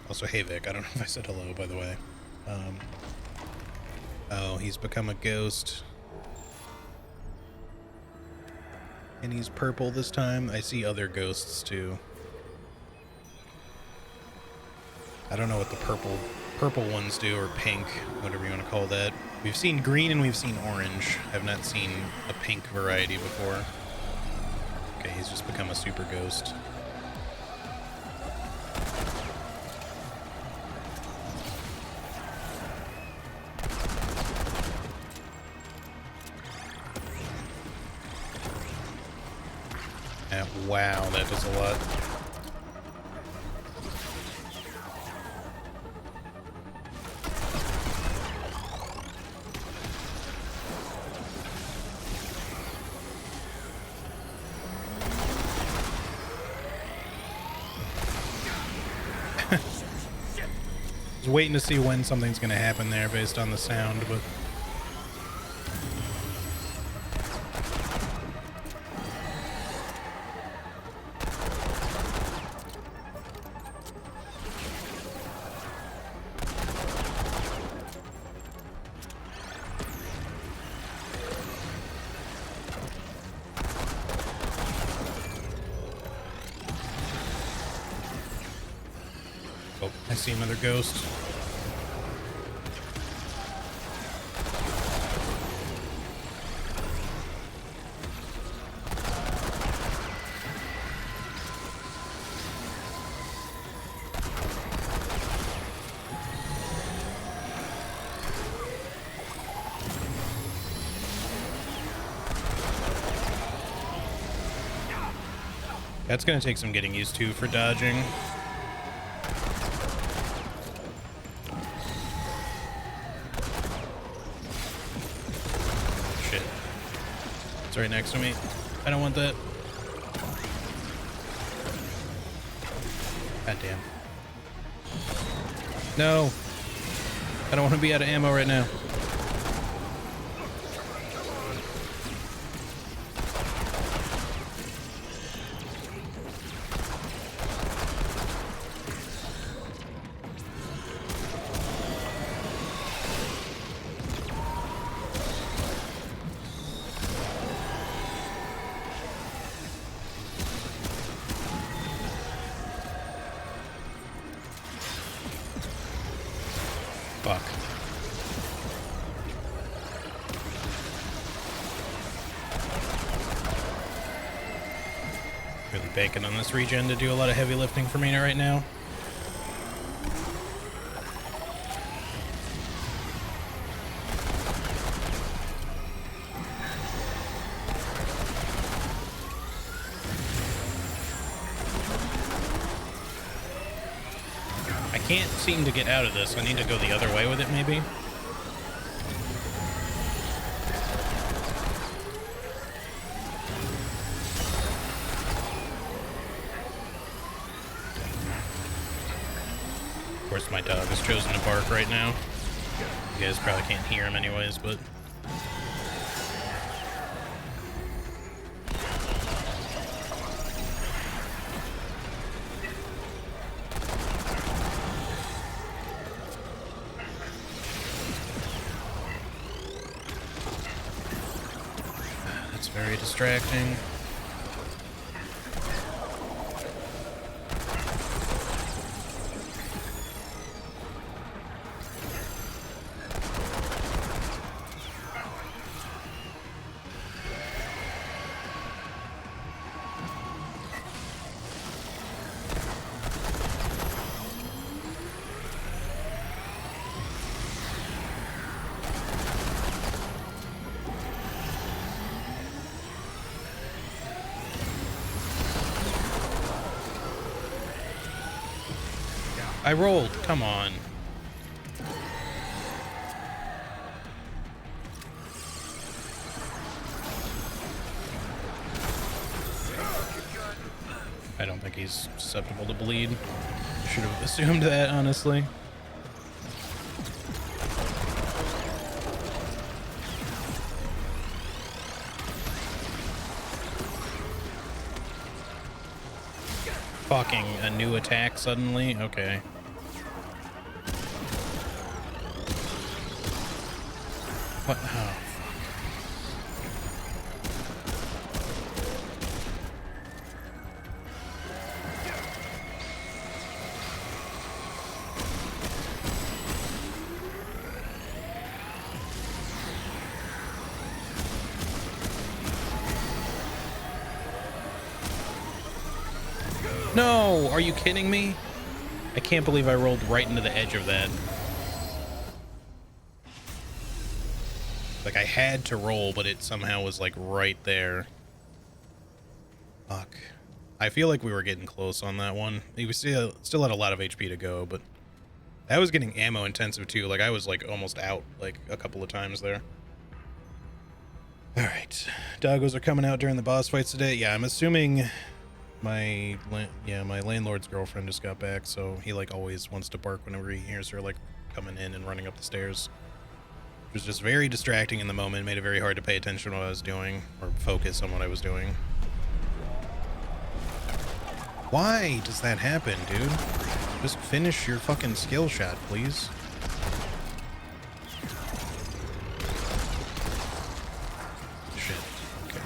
Also, hey Vic, I don't know if I said hello, by the way. Oh, he's become a ghost. And he's purple this time. I see other ghosts, too. I don't know what the purple ones do, or pink, whatever you want to call that. We've seen green and we've seen orange. I've not seen a pink variety before. Okay, he's just become a super ghost. Wow, that does a lot. I was waiting to see when something's going to happen there based on the sound, but... Oh, I see another ghost. That's going to take some getting used to for dodging. Shit. It's right next to me. I don't want that. God damn. No. I don't want to be out of ammo right now. Fuck. Really banking on this regen to do a lot of heavy lifting for me right now. I can't seem to get out of this. I need to go the other way with it, maybe. Of course, my dog has chosen to bark right now. You guys probably can't hear him anyways, but... That's very distracting. I rolled, come on. I don't think he's susceptible to bleed. Should have assumed that, honestly. Fucking a new attack suddenly? Okay. What? Oh, fuck. No! Are you kidding me? I can't believe I rolled right into the edge of that. Like, I had to roll, but it somehow was, like, right there. Fuck. I feel like we were getting close on that one. We still had a lot of HP to go, but that was getting ammo intensive, too. Like, I was, like, almost out, like, a couple of times there. Alright. Doggos are coming out during the boss fights today. Yeah, I'm assuming my landlord's girlfriend just got back, so he, like, always wants to bark whenever he hears her, like, coming in and running up the stairs. It was just very distracting in the moment, made it very hard to pay attention to what I was doing, or focus on what I was doing. Why does that happen, dude? Just finish your fucking skill shot, please. Shit. Okay.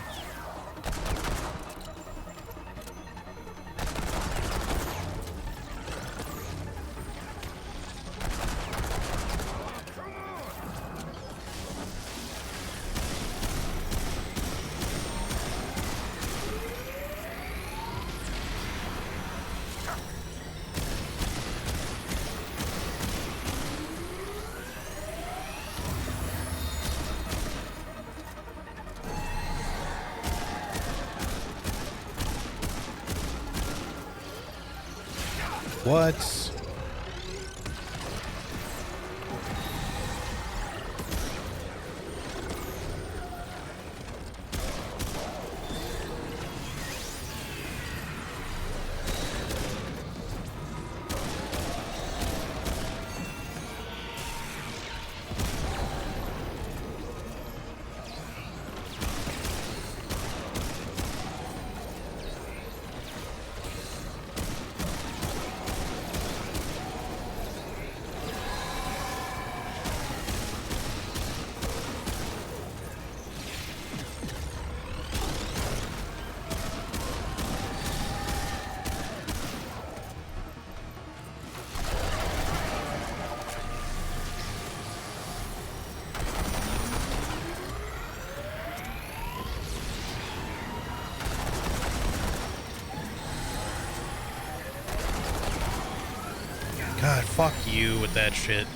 What? Fuck you with that shit.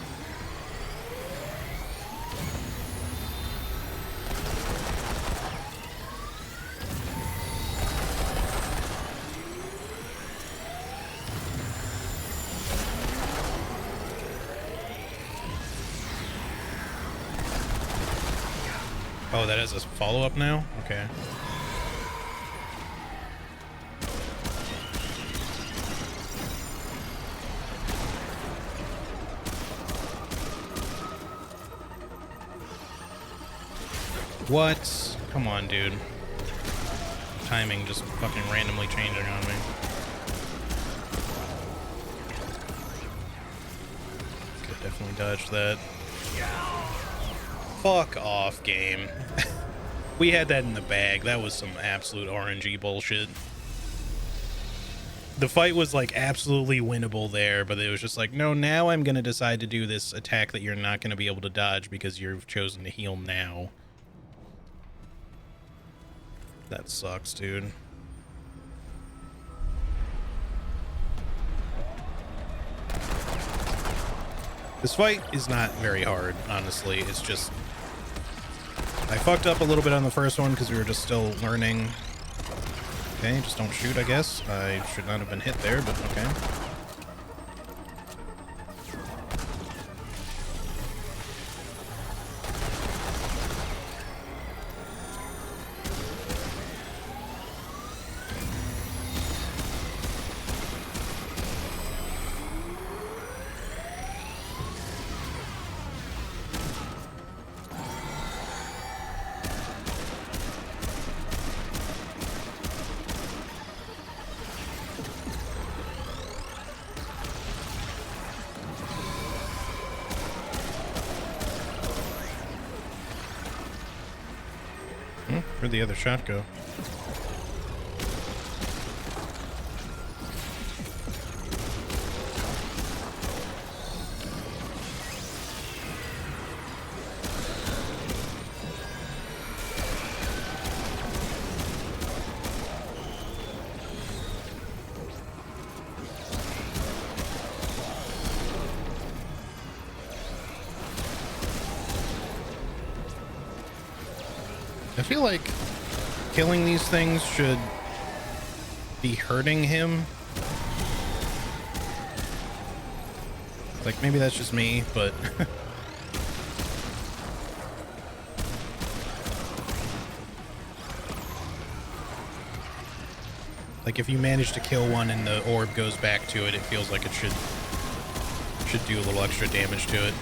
Oh, that has a follow-up now? Okay. What? Come on, dude. Timing just fucking randomly changing on me. Could definitely dodge that. Fuck off, game. We had that in the bag. That was some absolute RNG bullshit. The fight was like absolutely winnable there, but it was just like, no, now I'm going to decide to do this attack that you're not going to be able to dodge because you've chosen to heal now. That sucks, dude. This fight is not very hard, honestly. It's just... I fucked up a little bit on the first one because we were just still learning. Okay, just don't shoot, I guess. I should not have been hit there, but okay. Where'd the other shot go? I feel like killing these things should be hurting him. Like, maybe that's just me, but... like, if you manage to kill one and the orb goes back to it, it feels like it should do a little extra damage to it.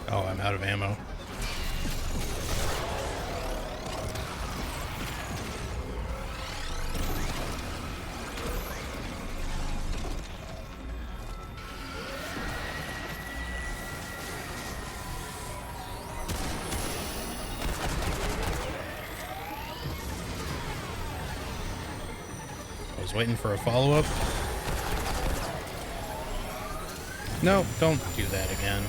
Oh, I'm out of ammo. I was waiting for a follow-up. No, don't do that again.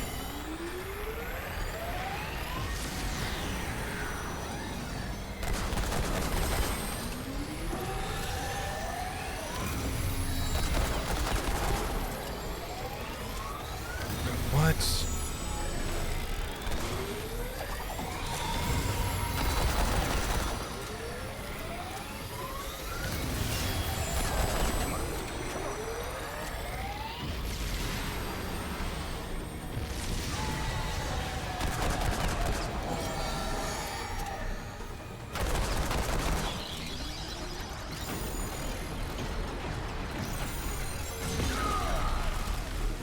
What?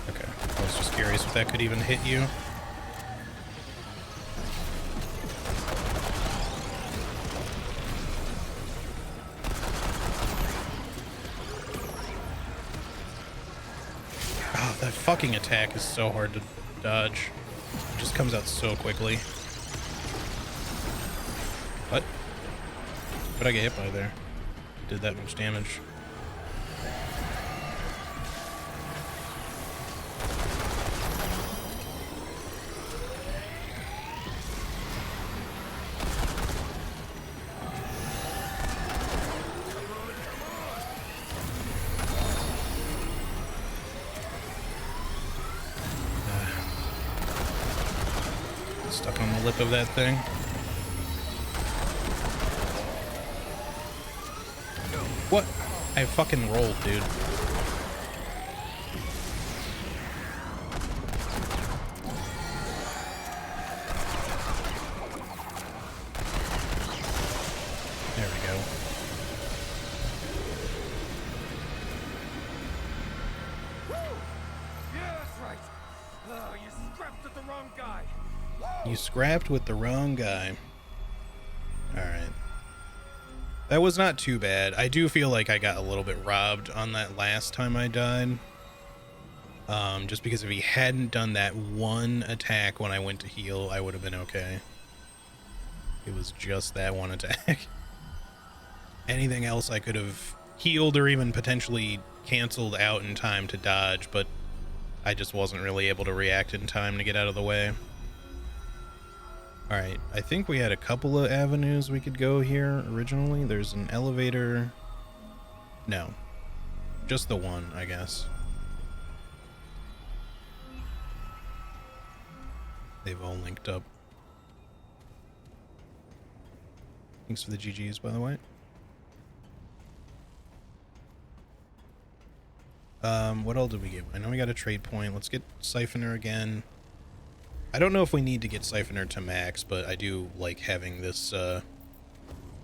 Okay, I was just curious if that could even hit you. That fucking attack is so hard to dodge. It just comes out so quickly. What? What'd I get hit by there? Did that much damage. Stuck on the lip of that thing. What? I fucking rolled, dude. There we go. Yeah, that's right. Oh, you scrapped with the wrong guy. You scrapped with the wrong guy. Alright. That was not too bad. I do feel like I got a little bit robbed on that last time I died. Just because if he hadn't done that one attack when I went to heal, I would have been okay. It was just that one attack. Anything else I could have healed or even potentially canceled out in time to dodge, but I just wasn't really able to react in time to get out of the way. Alright, I think we had a couple of avenues we could go here originally. There's an elevator. No. Just the one, I guess. They've all linked up. Thanks for the GGs, by the way. What else did we get? I know we got a trade point. Let's get Siphoner again. I don't know if we need to get Siphoner to max, but I do like having this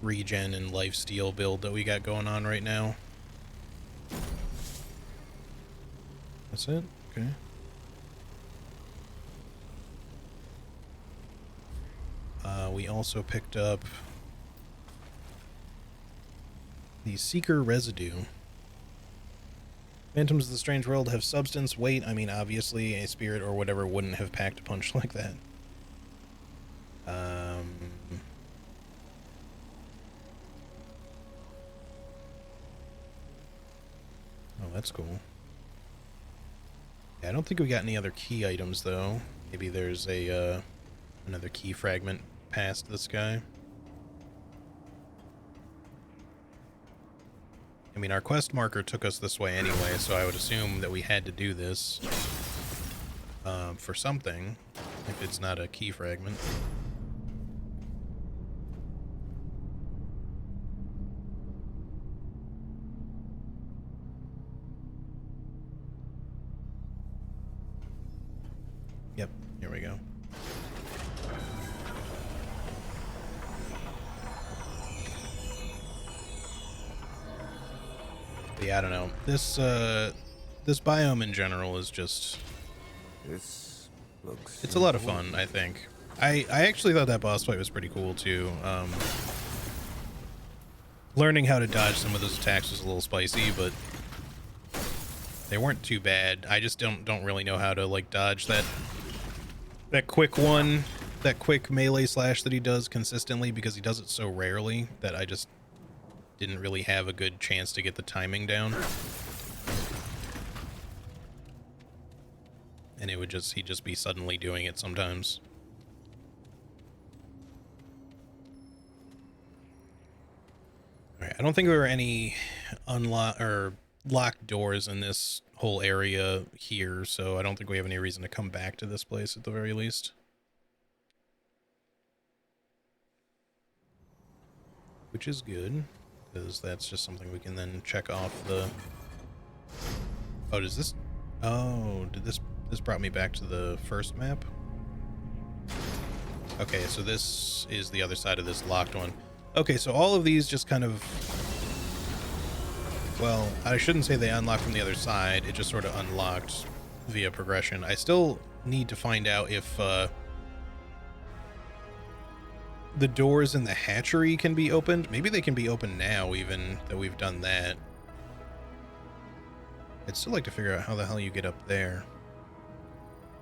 regen and lifesteal build that we got going on right now. That's it? Okay. We also picked up the Seeker Residue. Phantoms of the Strange World have substance, weight. I mean, obviously, a spirit or whatever wouldn't have packed a punch like that. Oh, that's cool. Yeah, I don't think we got any other key items, though. Maybe there's a, another key fragment past this guy. I mean, our quest marker took us this way anyway, so I would assume that we had to do this for something, if it's not a key fragment. Yep, here we go. Yeah, I don't know. This biome in general is just... This looks... It's a lot of fun, I think. I actually thought that boss fight was pretty cool, too. Learning how to dodge some of those attacks was a little spicy, but they weren't too bad. I just don't really know how to, like, dodge that quick one, that quick melee slash that he does consistently, because he does it so rarely that I just didn't really have a good chance to get the timing down. And it would just, he'd just be suddenly doing it sometimes. Alright, I don't think there were any locked doors in this whole area here, so I don't think we have any reason to come back to this place at the very least. Which is good, because that's just something we can then check off the... Oh, does this... Oh, did this brought me back to the first map? Okay, so this is the other side of this locked one. Okay, so all of these just kind of... Well, I shouldn't say they unlocked from the other side. It just sort of unlocked via progression. I still need to find out if the doors in the hatchery can be opened. Maybe they can be opened now, even, that we've done that. I'd still like to figure out how the hell you get up there,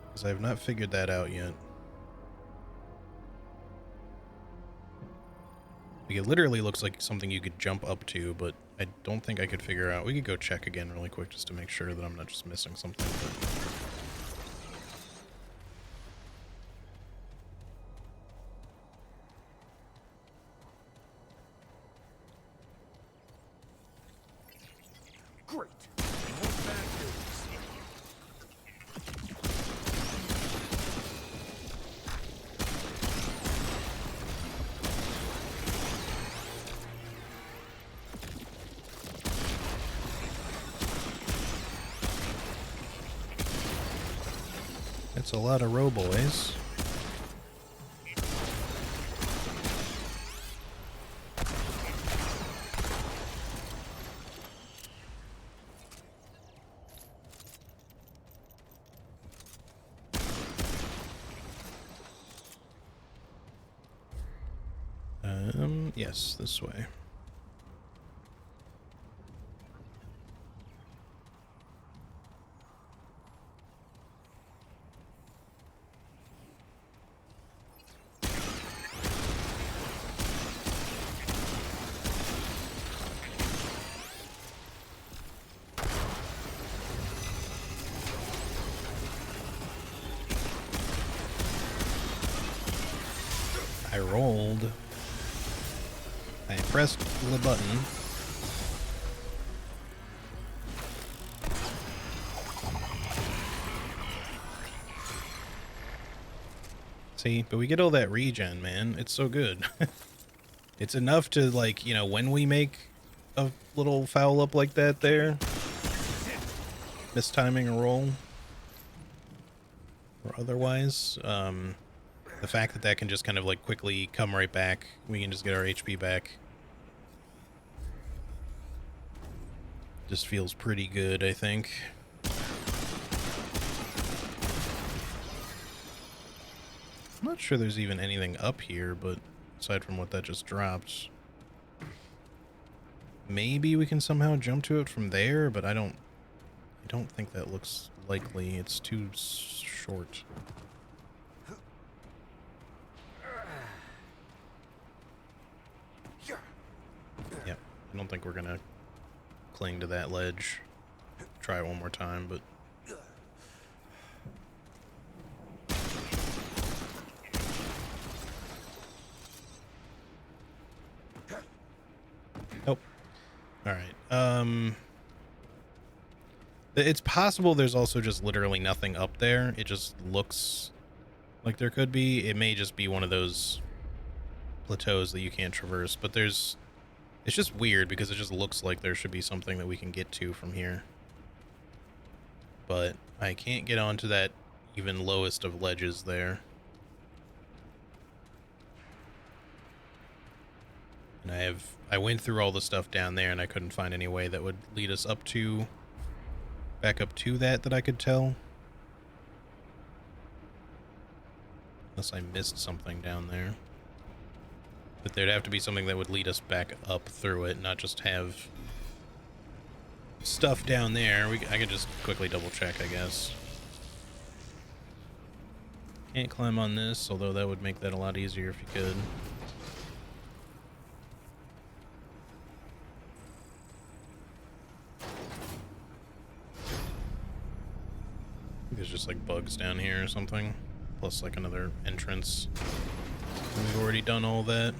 because I have not figured that out yet. Like, it literally looks like something you could jump up to, but I don't think I could figure out. We could go check again really quick just to make sure that I'm not just missing something. But... Great. No bad news. It's a lot of roboys. Yes, this way. I rolled. I pressed the button. See, but we get all that regen, man. It's so good. It's enough to, like, you know, when we make a little foul up like that there, mistiming a roll, or otherwise, the fact that that can just kind of, like, quickly come right back, we can just get our HP back, just feels pretty good, I think. I'm not sure there's even anything up here, but aside from what that just dropped, maybe we can somehow jump to it from there, but I don't think that looks likely. It's too short. Yep, I don't think we're gonna cling to that ledge. Try it one more time, but nope. All right. It's possible there's also just literally nothing up there. It just looks like there could be. It may just be one of those plateaus that you can't traverse, but it's just weird because it just looks like there should be something that we can get to from here. But I can't get onto that even lowest of ledges there. And I went through all the stuff down there and I couldn't find any way that would lead us back up to that I could tell. Unless I missed something down there. But there'd have to be something that would lead us back up through it, not just have stuff down there. I could just quickly double check, I guess. Can't climb on this, although that would make that a lot easier if you could. There's just like bugs down here or something, plus like another entrance. We've already done all that.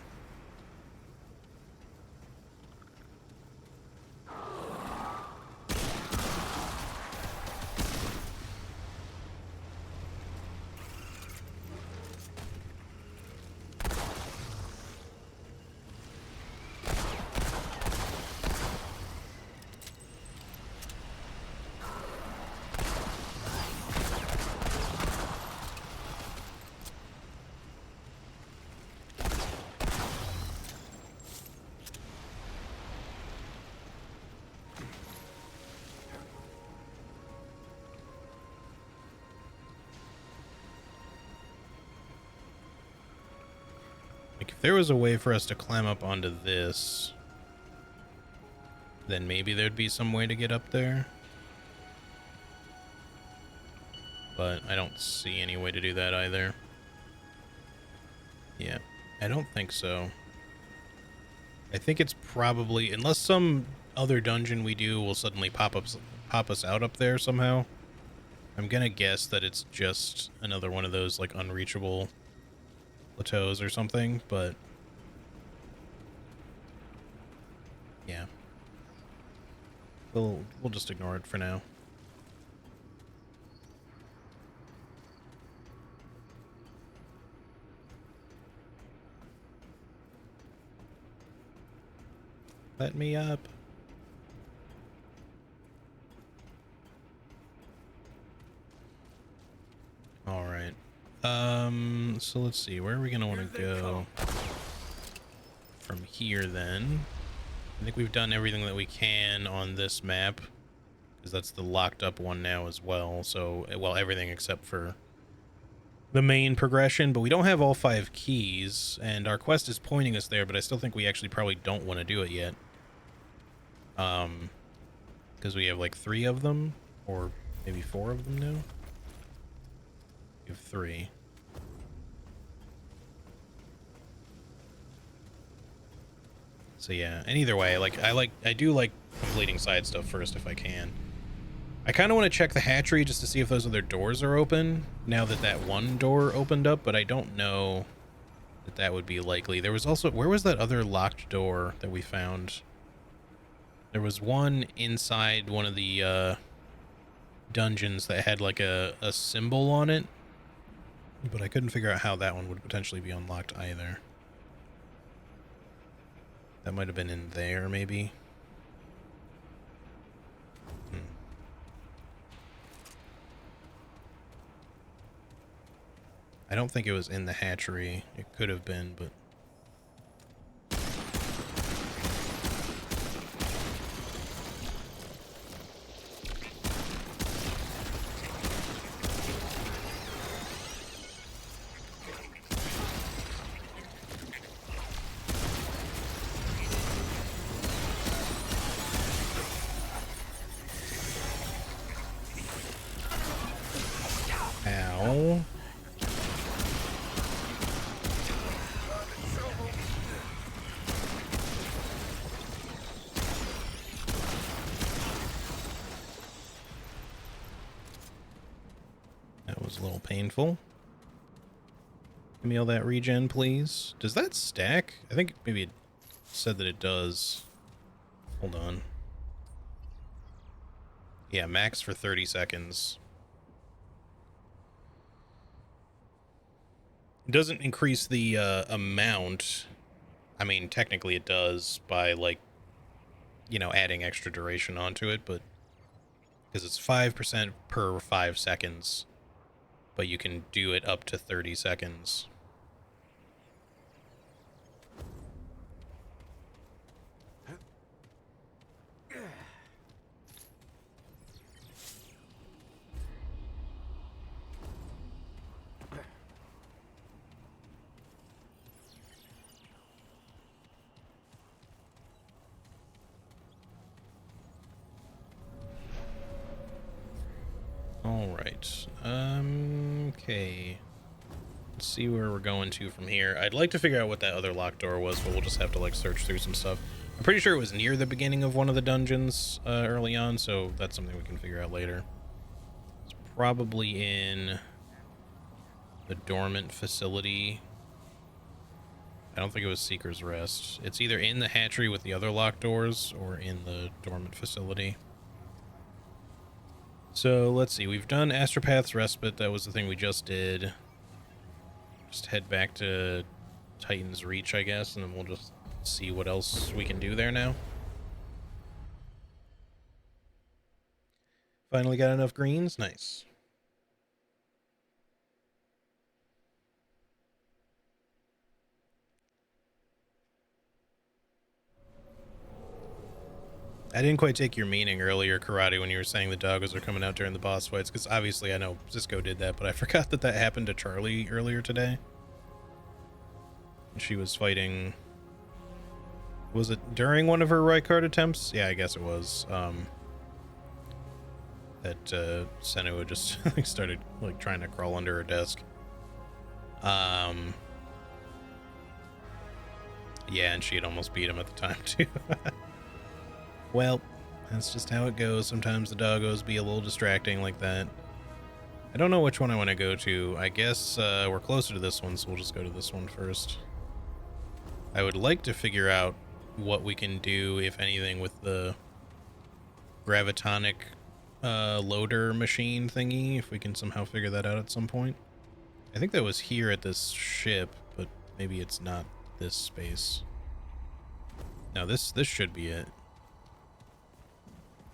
Like, if there was a way for us to climb up onto this, then maybe there'd be some way to get up there. but I don't see any way to do that either. Yeah, I don't think so. I think it's probably, unless some other dungeon we do will suddenly pop us out up there somehow. I'm gonna guess that it's just another one of those like unreachable plateaus or something, but yeah. We'll just ignore it for now. Let me up. All right. So let's see. Where are we gonna want to go from here then? I think we've done everything that we can on this map, because that's the locked up one now as well. So, well, everything except for the main progression, but we don't have all 5 keys, and our quest is pointing us there, but I still think we actually probably don't want to do it yet. Because we have like 3 of them, or maybe 4 of them now. We have 3. So yeah, and either way, I do like completing side stuff first if I can. I kind of want to check the hatchery just to see if those other doors are open now that that one door opened up, but I don't know that that would be likely. There was also, where was that other locked door that we found? There was one inside one of the dungeons that had like a symbol on it, but I couldn't figure out how that one would potentially be unlocked either. That might have been in there, maybe. I don't think it was in the hatchery. It could have been, but... Ow. That was a little painful. Give me all that regen, please. Does that stack? I think maybe it said that it does. Hold on. Yeah, max for 30 seconds. It doesn't increase the amount. I mean, technically it does by, like, you know, adding extra duration onto it, but because it's 5% per 5 seconds, but you can do it up to 30 seconds. Alright, okay. Let's see where we're going to from here. I'd like to figure out what that other locked door was, but we'll just have to, like, search through some stuff. I'm pretty sure it was near the beginning of one of the dungeons early on, so that's something we can figure out later. It's probably in the dormant facility. I don't think it was Seeker's Rest. It's either in the hatchery with the other locked doors or in the dormant facility. So let's see, we've done Astropath's Respite. That was the thing we just did. Just head back to Titan's Reach, I guess, and then we'll just see what else we can do there now. Finally got enough greens? Nice. I didn't quite take your meaning earlier, Karate, when you were saying the doggos are coming out during the boss fights, because obviously I know Cisco did that, but I forgot that that happened to Charlie earlier today. She was fighting... Was it during one of her right card attempts? Yeah, I guess it was. that Senua just like started like trying to crawl under her desk. Yeah, and she had almost beat him at the time too. Well, that's just how it goes. Sometimes the doggos be a little distracting like that. I don't know which one I want to go to. I guess we're closer to this one, so we'll just go to this one first. I would like to figure out what we can do, if anything, with the gravitonic loader machine thingy, if we can somehow figure that out at some point. I think that was here at this ship, but maybe it's not this space. No, this should be it.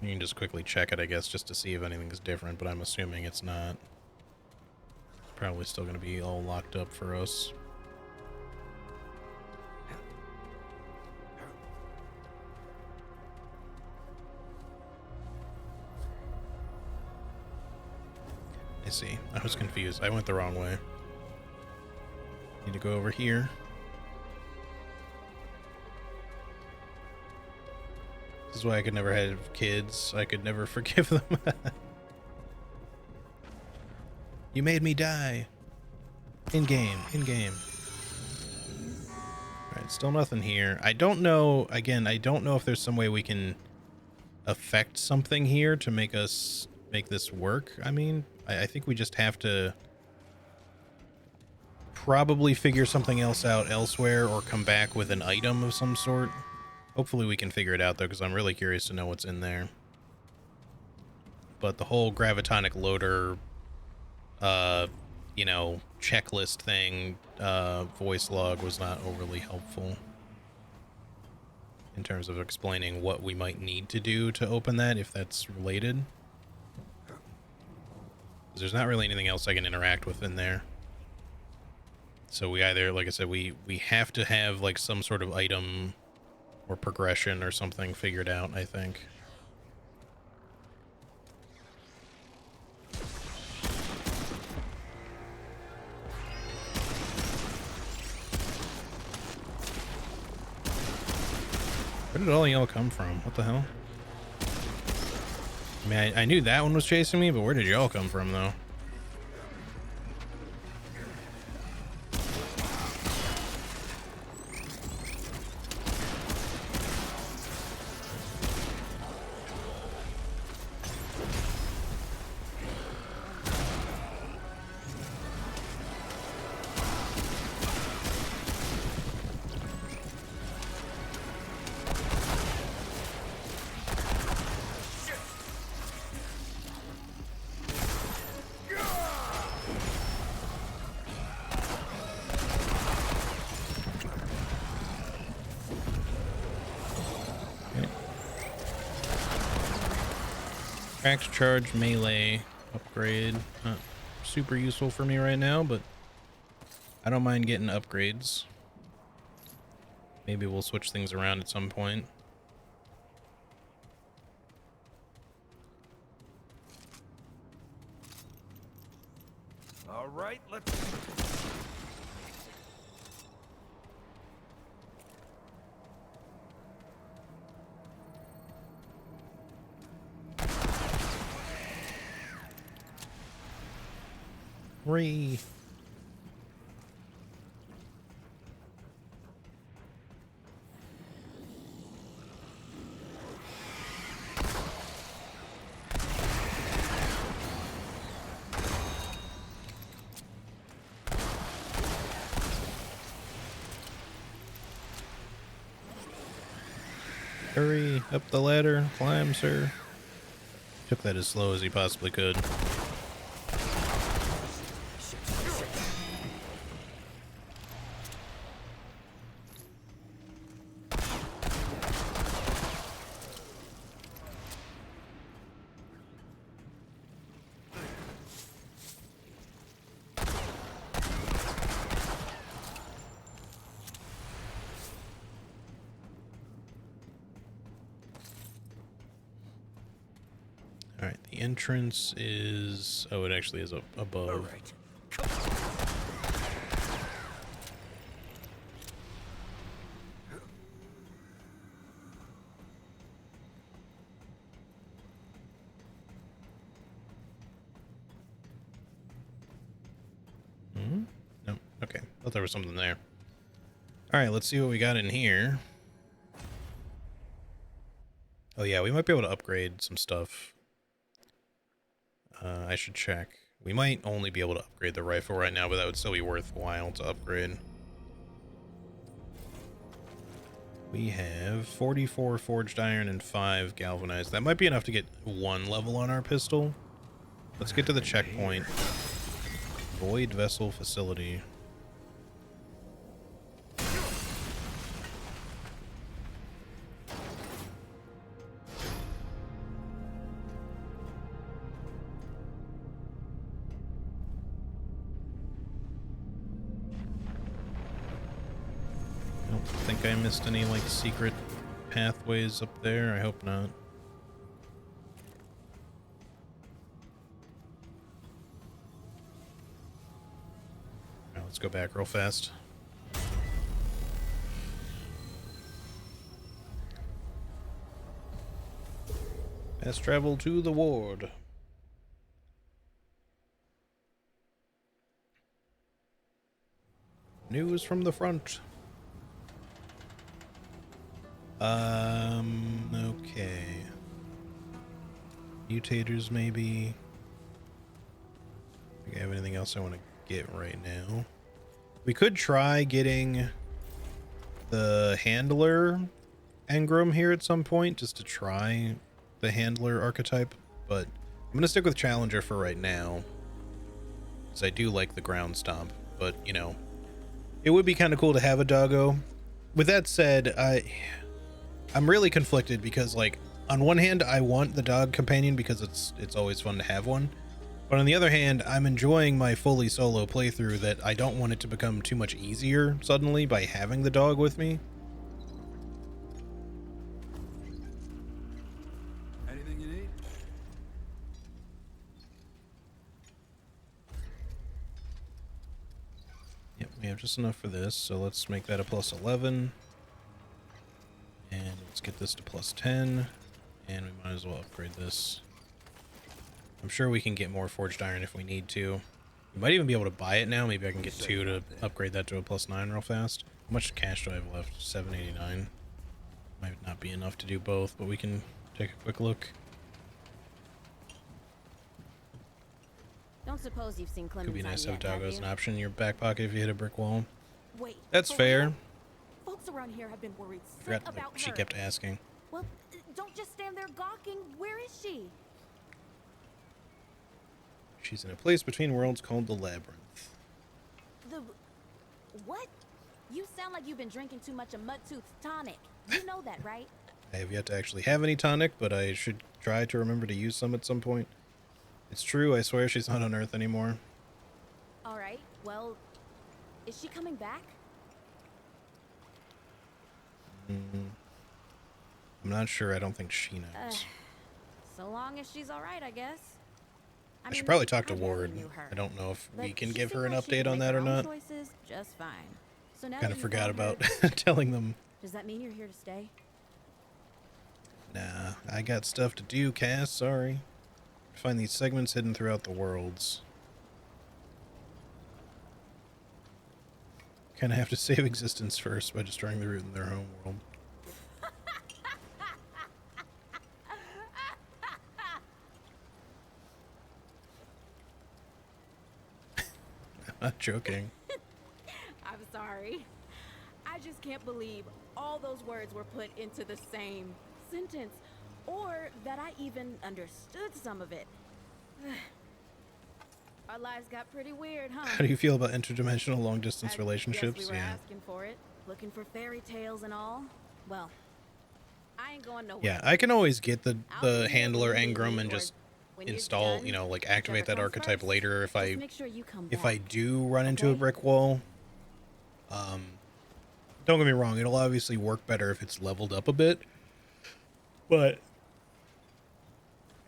You can just quickly check it, I guess, just to see if anything's different, but I'm assuming it's not. It's probably still going to be all locked up for us. I see. I was confused. I went the wrong way. Need to go over here. This is why I could never have kids. I could never forgive them. You made me die. In-game. In-game. Alright, still nothing here. I don't know, again, I don't know if there's some way we can affect something here to make us make this work. I mean, I think we just have to probably figure something else out elsewhere or come back with an item of some sort. Hopefully we can figure it out, though, because I'm really curious to know what's in there. But the whole gravitonic loader, you know, checklist thing, voice log was not overly helpful in terms of explaining what we might need to do to open that, if that's related. There's not really anything else I can interact with in there. So we either, like I said, we have to have like some sort of item or progression or something figured out, I think. Where did all y'all come from? What the hell? I mean, I knew that one was chasing me, but where did y'all come from, though? Cracked charge melee upgrade. Not super useful for me right now, but I don't mind getting upgrades. Maybe we'll switch things around at some point. All right, let's... Hurry! Hurry up the ladder, climb, sir. Took that as slow as he possibly could. Alright, the entrance is... oh, it actually is up above. All right. thought there was something there. All right, let's see what we got in here. Oh yeah, we might be able to upgrade some stuff. I should check. We might only be able to upgrade the rifle right now, but that would still be worthwhile to upgrade. We have 44 forged iron and 5 galvanized. That might be enough to get 1 level on our pistol. Let's get to the checkpoint. Void vessel facility. I don't think I missed any like secret pathways up there. I hope not. Now let's go back real fast. Fast travel to the ward. News from the front. Okay. Mutators, maybe. Do I have anything else I want to get right now? We could try getting the handler engram here at some point, just to try the handler archetype, but I'm going to stick with Challenger for right now, because I do like the ground stomp, but, you know, it would be kind of cool to have a doggo. With that said, I'm really conflicted because, like, on one hand, I want the dog companion because it's always fun to have one. But on the other hand, I'm enjoying my fully solo playthrough that I don't want it to become too much easier suddenly by having the dog with me. Anything you need? Yep, we have just enough for this, so let's make that a plus 11. And let's get this to plus 10. And we might as well upgrade this. I'm sure we can get more forged iron if we need to. We might even be able to buy it now. Maybe I can get 2 to upgrade that to a plus 9 real fast. How much cash do I have left? 789. Might not be enough to do both, but we can take a quick look. Don't suppose you've seen Clementine Could be nice to have yet, doggo as you? an option in your back pocket if you hit a brick wall. Wait, That's for fair. real? Folks around here have been worried I sick forgot that about she her. kept asking. Well, don't just stand there gawking. Where is she? She's in a place between worlds called the Labyrinth. The... What? You sound like you've been drinking too much of Mudtooth's tonic. You know that, right? I have yet to actually have any tonic, but I should try to remember to use some at some point. It's true, I swear she's not on Earth anymore. All right, well, is she coming back? I'm not sure, I don't think she knows. So long as she's all right, I guess. I should probably talk to I barely Ward. knew her, I don't know if we but can she give her seemed an like she update could on make that her or own not. choices just fine. So now Kind that of you forgot found about her, telling them. does that mean you're here to stay? Nah, I got stuff to do, Cass, sorry. Find these segments hidden throughout the worlds. Kinda have to save existence first by destroying the root in their home world. I'm not joking. I'm sorry. I just can't believe all those words were put into the same sentence, or that I even understood some of it. Our lives got pretty weird, huh? How do you feel about interdimensional long-distance I relationships? guess we were Yeah. asking for it, looking for fairy tales and all. Well, I ain't going nowhere. Yeah, I can always get the I'll be here handler when you need engram me, and or just when you're install, done, you know, like activate that whichever comes archetype first. later if Just I make sure you come if I back. do run into a Okay? brick wall. Don't get me wrong, it'll obviously work better if it's leveled up a bit. But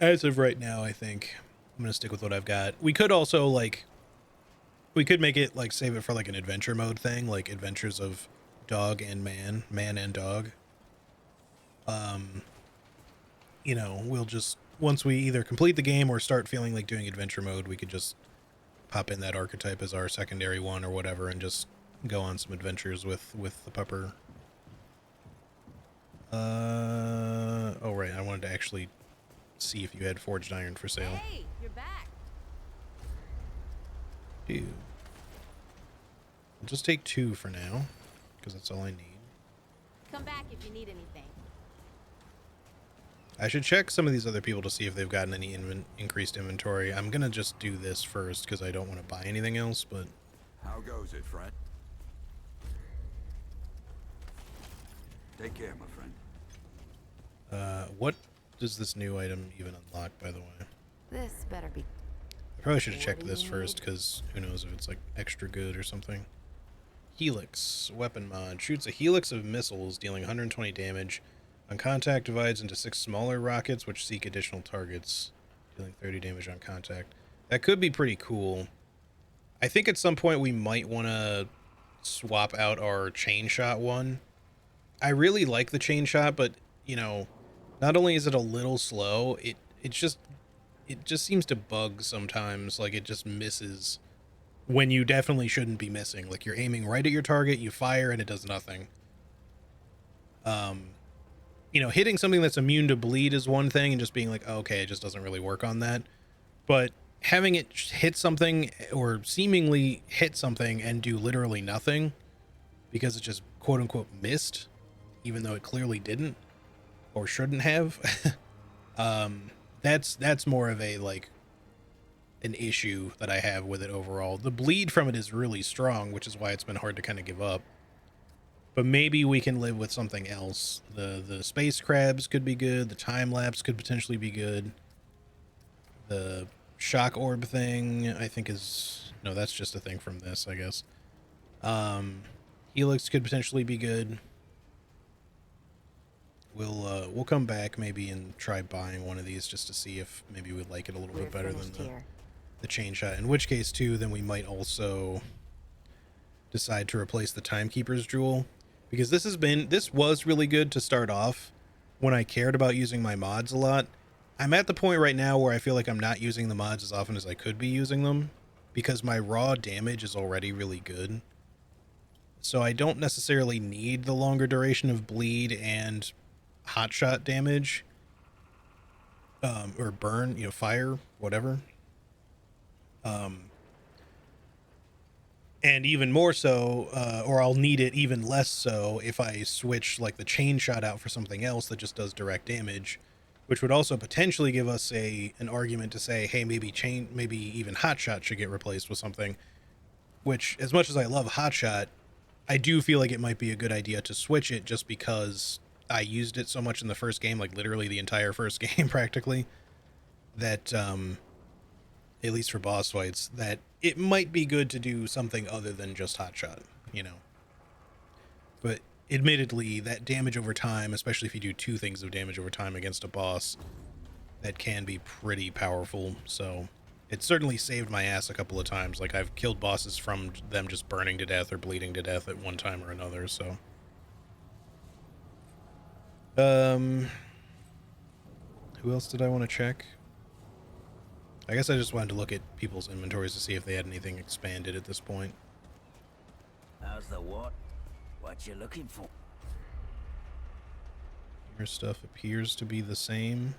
as of right now, I think I'm going to stick with what I've got. We could also we could make it save it for an adventure mode thing, like adventures of dog and man and dog. You know, we'll just, once we either complete the game or start feeling like doing adventure mode, we could just pop in that archetype as our secondary one or whatever and just go on some adventures with the pupper. Oh right, I wanted to actually see if you had forged iron for sale. Hey, you're back. Two. I'll just take 2 for now, because that's all I need. Come back if you need anything. I should check some of these other people to see if they've gotten any increased inventory. I'm gonna just do this first because I don't want to buy anything else, but... How goes it, friend? Take care, my friend. What does this new item even unlock, by the way? This better be. I probably should have checked this first, because who knows if it's like extra good or something. Helix weapon mod shoots a helix of missiles, dealing 120 damage. On contact, divides into 6 smaller rockets, which seek additional targets, dealing 30 damage on contact. That could be pretty cool. I think at some point we might want to swap out our chain shot one. I really like the chain shot, but you know, not only is it a little slow, it just seems to bug sometimes. Like, it just misses when you definitely shouldn't be missing. Like, you're aiming right at your target, you fire, and it does nothing. You know, hitting something that's immune to bleed is one thing, and just being like, oh, okay, it just doesn't really work on that. But having it hit something, or seemingly hit something, and do literally nothing because it just quote-unquote missed, even though it clearly didn't or shouldn't have, that's more of a, like, an issue that I have with it overall. The bleed from it is really strong, which is why it's been hard to kind of give up. But maybe we can live with something else. The space crabs could be good. The time lapse could potentially be good. The shock orb thing, I think is... No, that's just a thing from this, I guess. Helix could potentially be good. We'll come back maybe and try buying one of these just to see if maybe we like it a little bit better than the chain shot. In which case, too, then we might also decide to replace the Timekeeper's Jewel. Because this was really good to start off when I cared about using my mods a lot. I'm at the point right now where I feel like I'm not using the mods as often as I could be using them, because my raw damage is already really good. So I don't necessarily need the longer duration of bleed and hotshot damage, or burn, you know, fire, whatever. And even more so, or I'll need it even less so if I switch like the chain shot out for something else that just does direct damage, which would also potentially give us an argument to say, hey, maybe even hotshot should get replaced with something. Which, as much as I love hotshot, I do feel like it might be a good idea to switch it, just because I used it so much in the first game, like literally the entire first game practically, that at least for boss fights, that it might be good to do something other than just hotshot, you know. But admittedly, that damage over time, especially if you do 2 things of damage over time against a boss, that can be pretty powerful. So it certainly saved my ass a couple of times. Like, I've killed bosses from them just burning to death or bleeding to death at one time or another, so... Who else did I want to check? I guess I just wanted to look at people's inventories to see if they had anything expanded at this point. How's the what? What you looking for? Your stuff appears to be the same.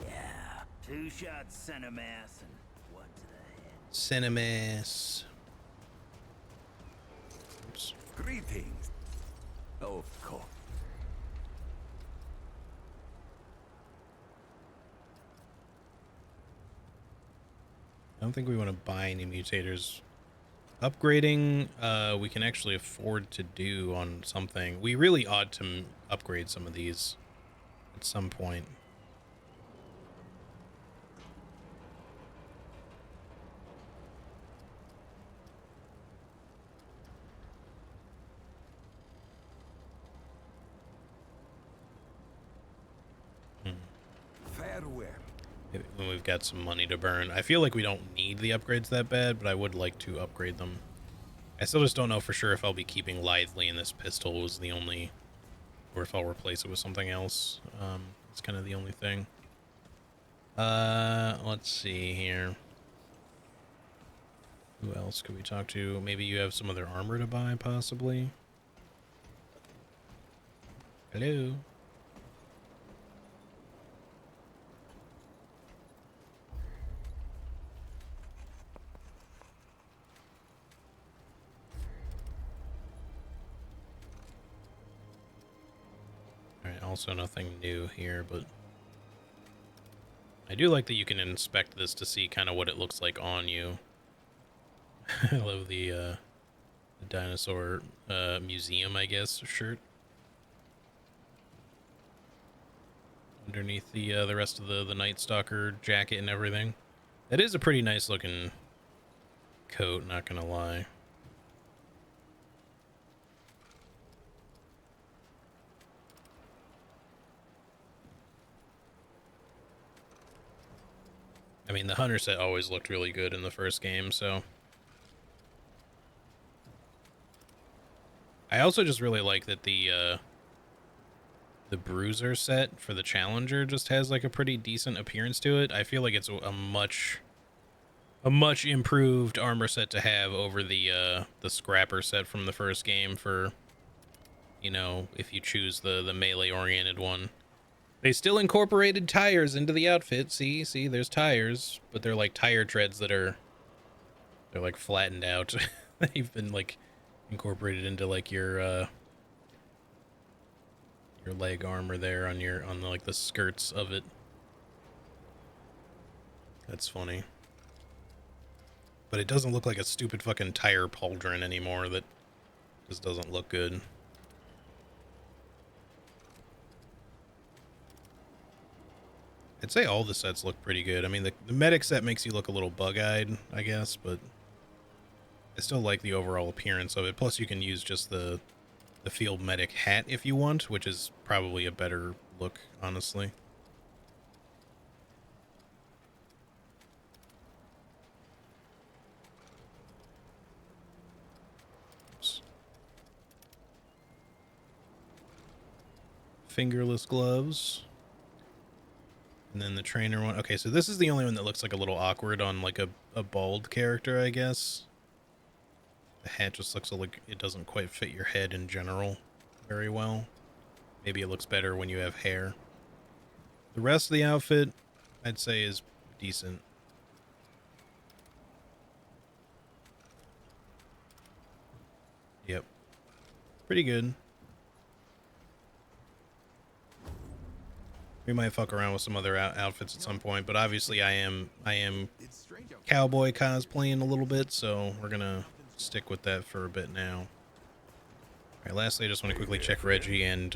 Yeah, 2 shots center mass and 1 to the head. Cinemass. Oops. Greetings. Of course. I don't think we want to buy any mutators. Upgrading, we can actually afford to do on something. We really ought to upgrade some of these at some point. Farewell. When we've got some money to burn. I feel like we don't need the upgrades that bad, but I would like to upgrade them. I still just don't know for sure if I'll be keeping Lithely and this pistol was the only, or if I'll replace it with something else. It's kind of the only thing. Let's see here. Who else could we talk to? Maybe you have some other armor to buy, possibly? Hello? Alright, also nothing new here, but I do like that you can inspect this to see kind of what it looks like on you. I love the dinosaur museum, I guess, shirt. Underneath the rest of the Night Stalker jacket and everything. That is a pretty nice looking coat, not gonna lie. I mean, the Hunter set always looked really good in the first game, so... I also just really like that the Bruiser set for the Challenger just has, like, a pretty decent appearance to it. I feel like it's a much improved armor set to have over the Scrapper set from the first game for, you know, if you choose the melee-oriented one. They still incorporated tires into the outfit. See, there's tires, but they're like tire treads that are, they're like flattened out. They've been like incorporated into like your leg armor there on like the skirts of it. That's funny. But it doesn't look like a stupid fucking tire pauldron anymore that just doesn't look good. I'd say all the sets look pretty good. I mean, the medic set makes you look a little bug-eyed, I guess, but I still like the overall appearance of it. Plus, you can use just the field medic hat if you want, which is probably a better look, honestly. Oops. Fingerless gloves. And then the trainer one. Okay, so this is the only one that looks like a little awkward on like a bald character, I guess. The hat just looks like it doesn't quite fit your head in general very well. Maybe it looks better when you have hair. The rest of the outfit, I'd say, is decent. Yep. Pretty good. We might fuck around with some other outfits at some point, but obviously I am cowboy cosplaying a little bit, so we're gonna stick with that for a bit now. All right, lastly, I just want to quickly check Reggie and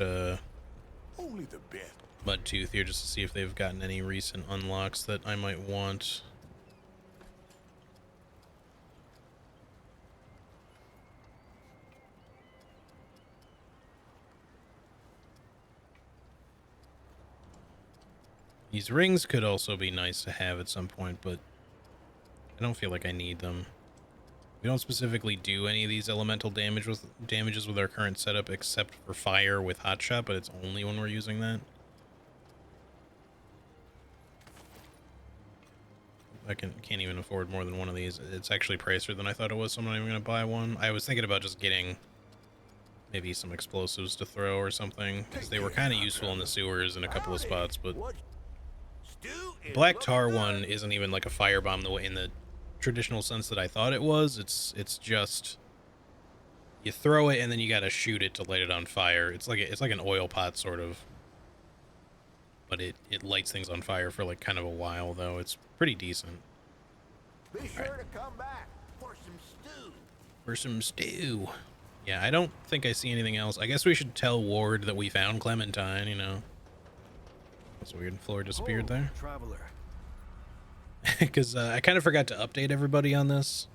Mudtooth here just to see if they've gotten any recent unlocks that I might want. These rings could also be nice to have at some point, but I don't feel like I need them. We don't specifically do any of these elemental damages with our current setup except for fire with Hotshot, but it's only when we're using that. I can't even afford more than one of these. It's actually pricier than I thought it was, so I'm not even going to buy one. I was thinking about just getting maybe some explosives to throw or something, because they were kind of useful in the sewers in a couple of spots, but the black tar one isn't even like a firebomb the way in the traditional sense that I thought it was. It's just you throw it and then you gotta shoot it to light it on fire. It's like an oil pot sort of, but it lights things on fire for like kind of a while though. It's pretty decent. Be sure to come back for some stew. For some stew. Yeah, I don't think I see anything else. I guess we should tell Ward that we found Clementine, you know. That's weird. Floor disappeared there. Traveler. Because I kind of forgot to update everybody on this.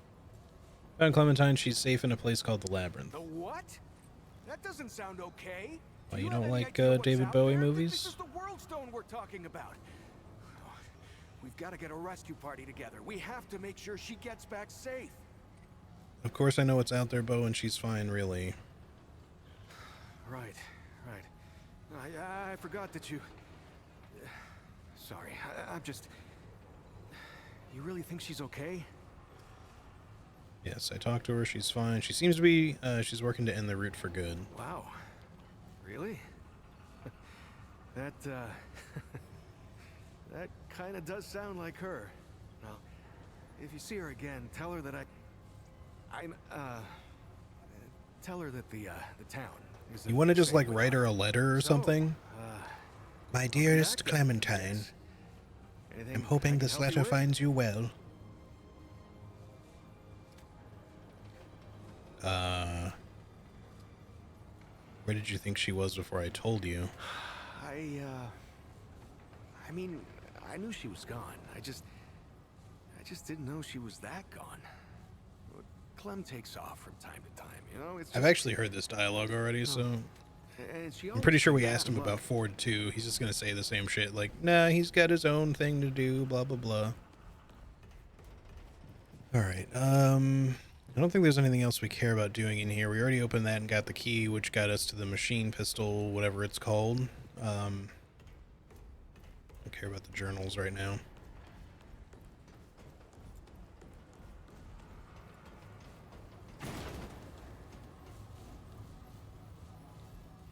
Found Clementine. She's safe in a place called the Labyrinth. The what? That doesn't sound okay. Why, you have don't any like idea what's David out Bowie there? movies? This is the World Stone we're talking about. We've got to get a rescue party together. We have to make sure she gets back safe. Of course I know what's out there, Bo, and she's fine, really. Right. I forgot that you... Sorry, I'm just... You really think she's okay? Yes, I talked to her. She's fine. She seems to be, she's working to end the route for good. Wow. Really? That, that kind of does sound like her. Well, if you see her again, tell her that tell her that the town is... You want to just, like, write her a letter or something? My dearest Clementine, I'm hoping this letter finds you well. Where did you think she was before I told you? I mean, I knew she was gone. I just didn't know she was that gone. Clem takes off from time to time, you know? It's just, I've actually heard this dialogue already, so and she I'm pretty sure we always asked him look. about Ford too. He's just gonna say the same shit, like, nah, he's got his own thing to do, blah blah blah. Alright, I don't think there's anything else we care about doing in here. We already opened that and got the key, which got us to the machine pistol, whatever it's called. I don't care about the journals right now.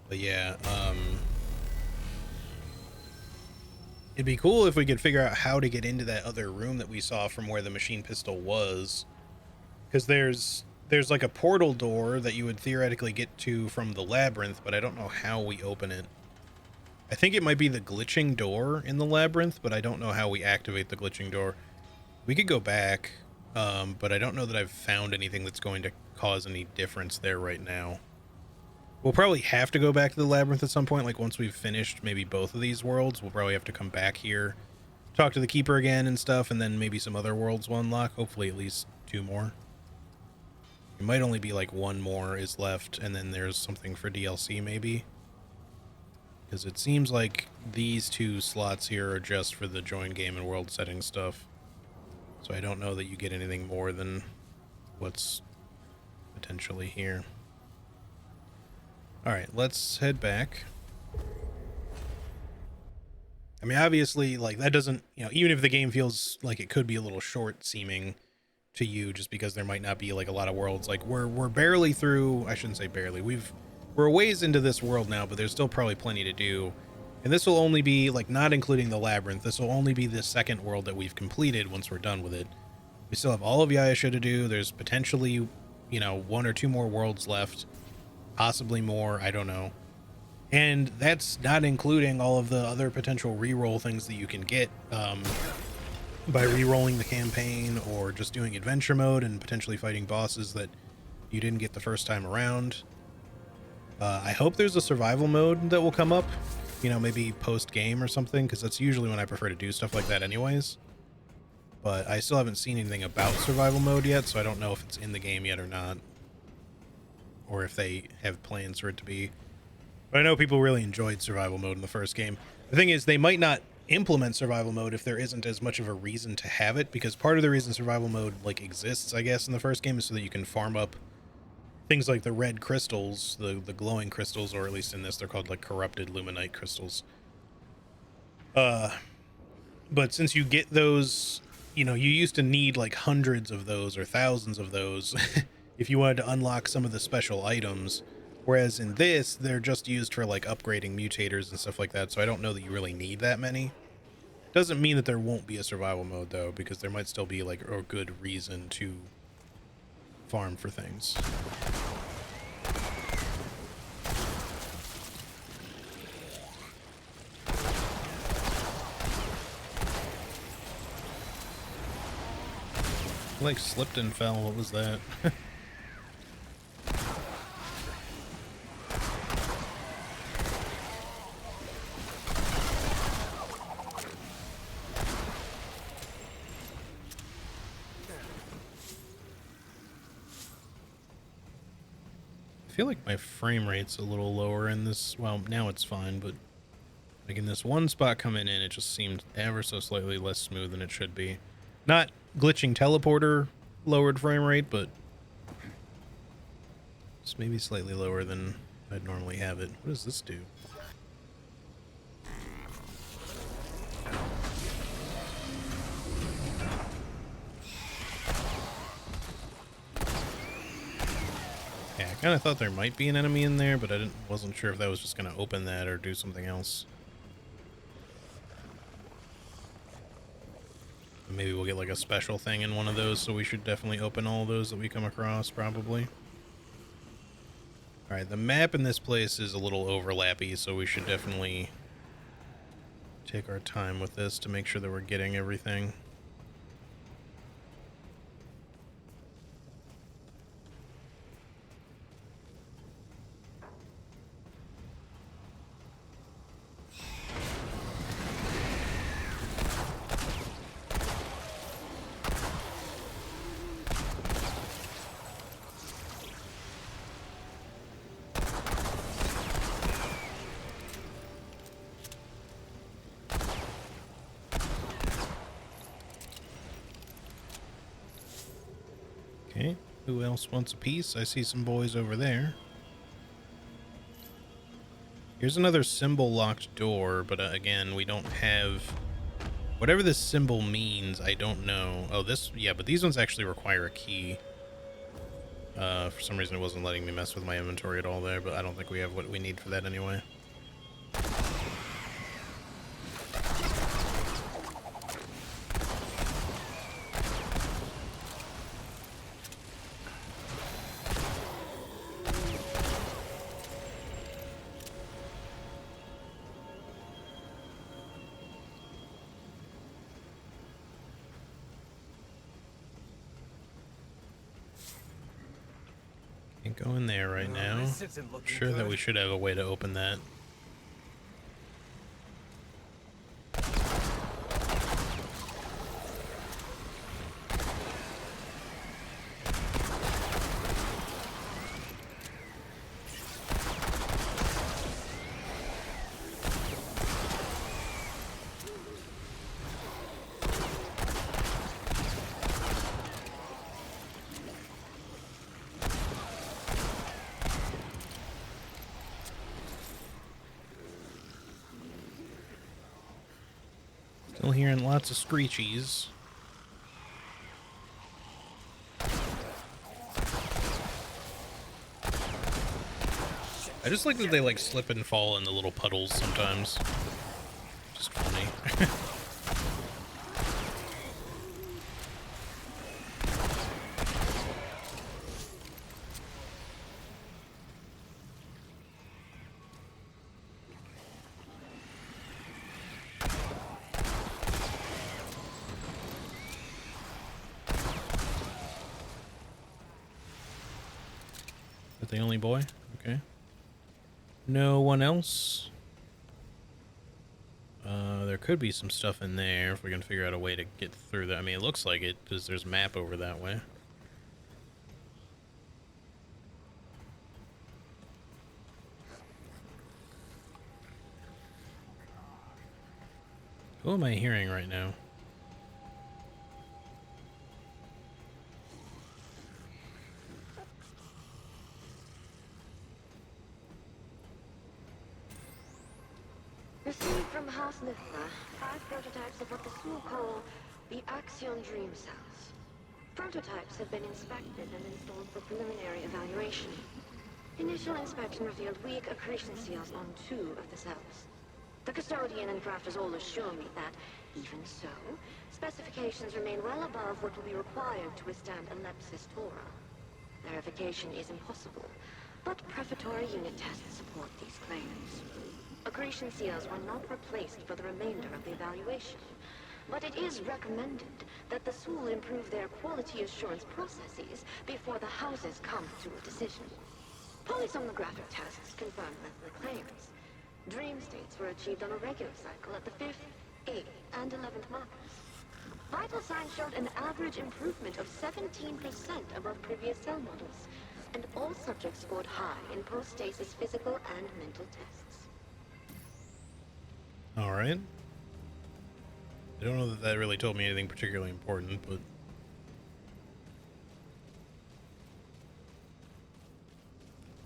But yeah, it'd be cool if we could figure out how to get into that other room that we saw from where the machine pistol was. Because there's like a portal door that you would theoretically get to from the labyrinth, but I don't know how we open it. I think it might be the glitching door in the labyrinth, but I don't know how we activate the glitching door. We could go back, but I don't know that I've found anything that's going to cause any difference there right now. We'll probably have to go back to the labyrinth at some point, like once we've finished maybe both of these worlds. We'll probably have to come back here, talk to the Keeper again and stuff, and then maybe some other worlds will unlock. Hopefully at least 2 more. It might only be like 1 more is left, and then there's something for DLC maybe. Because it seems like these 2 slots here are just for the join game and world setting stuff. So I don't know that you get anything more than what's potentially here. Alright, let's head back. I mean, obviously, like, that doesn't, you know, even if the game feels like it could be a little short seeming to you, just because there might not be, like, a lot of worlds. Like, we're barely through, I shouldn't say barely, we're a ways into this world now, but there's still probably plenty to do. And this will only be, like, not including the labyrinth, this will only be the second world that we've completed once we're done with it. We still have all of Yasha to do. There's potentially, you know, 1 or 2 more worlds left. Possibly more, I don't know. And that's not including all of the other potential reroll things that you can get by re-rolling the campaign or just doing adventure mode and potentially fighting bosses that you didn't get the first time around. I hope there's a survival mode that will come up, you know, maybe post-game or something, because that's usually when I prefer to do stuff like that anyways. But I still haven't seen anything about survival mode yet, so I don't know if it's in the game yet or not, or if they have plans for it to be. But I know people really enjoyed survival mode in the first game. The thing is, they might not implement survival mode if there isn't as much of a reason to have it, because part of the reason survival mode, like, exists, I guess, in the first game is so that you can farm up things like the red crystals, the glowing crystals, or at least in this they're called, like, corrupted luminite crystals. But since you get those, you know, you used to need like hundreds of those or thousands of those if you wanted to unlock some of the special items, whereas in this they're just used for like upgrading mutators and stuff like that, so I don't know that you really need that many. Doesn't mean that there won't be a survival mode though, because there might still be like a good reason to farm for things. Like slipped and fell. What was that? I feel like my frame rate's a little lower in this. Well, now it's fine, but like in this one spot coming in, it just seemed ever so slightly less smooth than it should be. Not glitching teleporter lowered frame rate, but just maybe slightly lower than I'd normally have it. What does this do? Kind of thought there might be an enemy in there, but wasn't sure if that was just going to open that or do something else. Maybe we'll get like a special thing in one of those, so we should definitely open all those that we come across, probably. Alright, the map in this place is a little overlappy, so we should definitely take our time with this to make sure that we're getting everything. Okay, who else wants a piece? I see some boys over there. Here's another symbol locked door, but again, we don't have... Whatever this symbol means, I don't know. Oh, this... Yeah, but these ones actually require a key. For some reason it wasn't letting me mess with my inventory at all there, but I don't think we have what we need for that anyway. Can't go in there right now. I'm sure that we should have a way to open that. Still hearing lots of screechies. I just like that they like slip and fall in the little puddles sometimes. Just funny. Is that the only boy? Okay. No one else? There could be some stuff in there if we can figure out a way to get through that. I mean, it looks like it, because there's a map over that way. Who am I hearing right now? Received from House Nithla 5 prototypes of what the Sioux call the Axion Dream Cells. Prototypes have been inspected and installed for preliminary evaluation. Initial inspection revealed weak accretion seals on 2 of the cells. The custodian and crafters all assure me that, even so, specifications remain well above what will be required to withstand Alepsis Tora. Verification is impossible, but prefatory unit tests support these claims. Accretion seals were not replaced for the remainder of the evaluation, but it is recommended that the Sioux improve their quality assurance processes before the houses come to a decision. Polysomnographic tests confirm the claims. Dream states were achieved on a regular cycle at the 5th, 8th, and 11th markers. Vital signs showed an average improvement of 17% above previous cell models, and all subjects scored high in post-stasis physical and mental tests. Alright. I don't know that that really told me anything particularly important, but...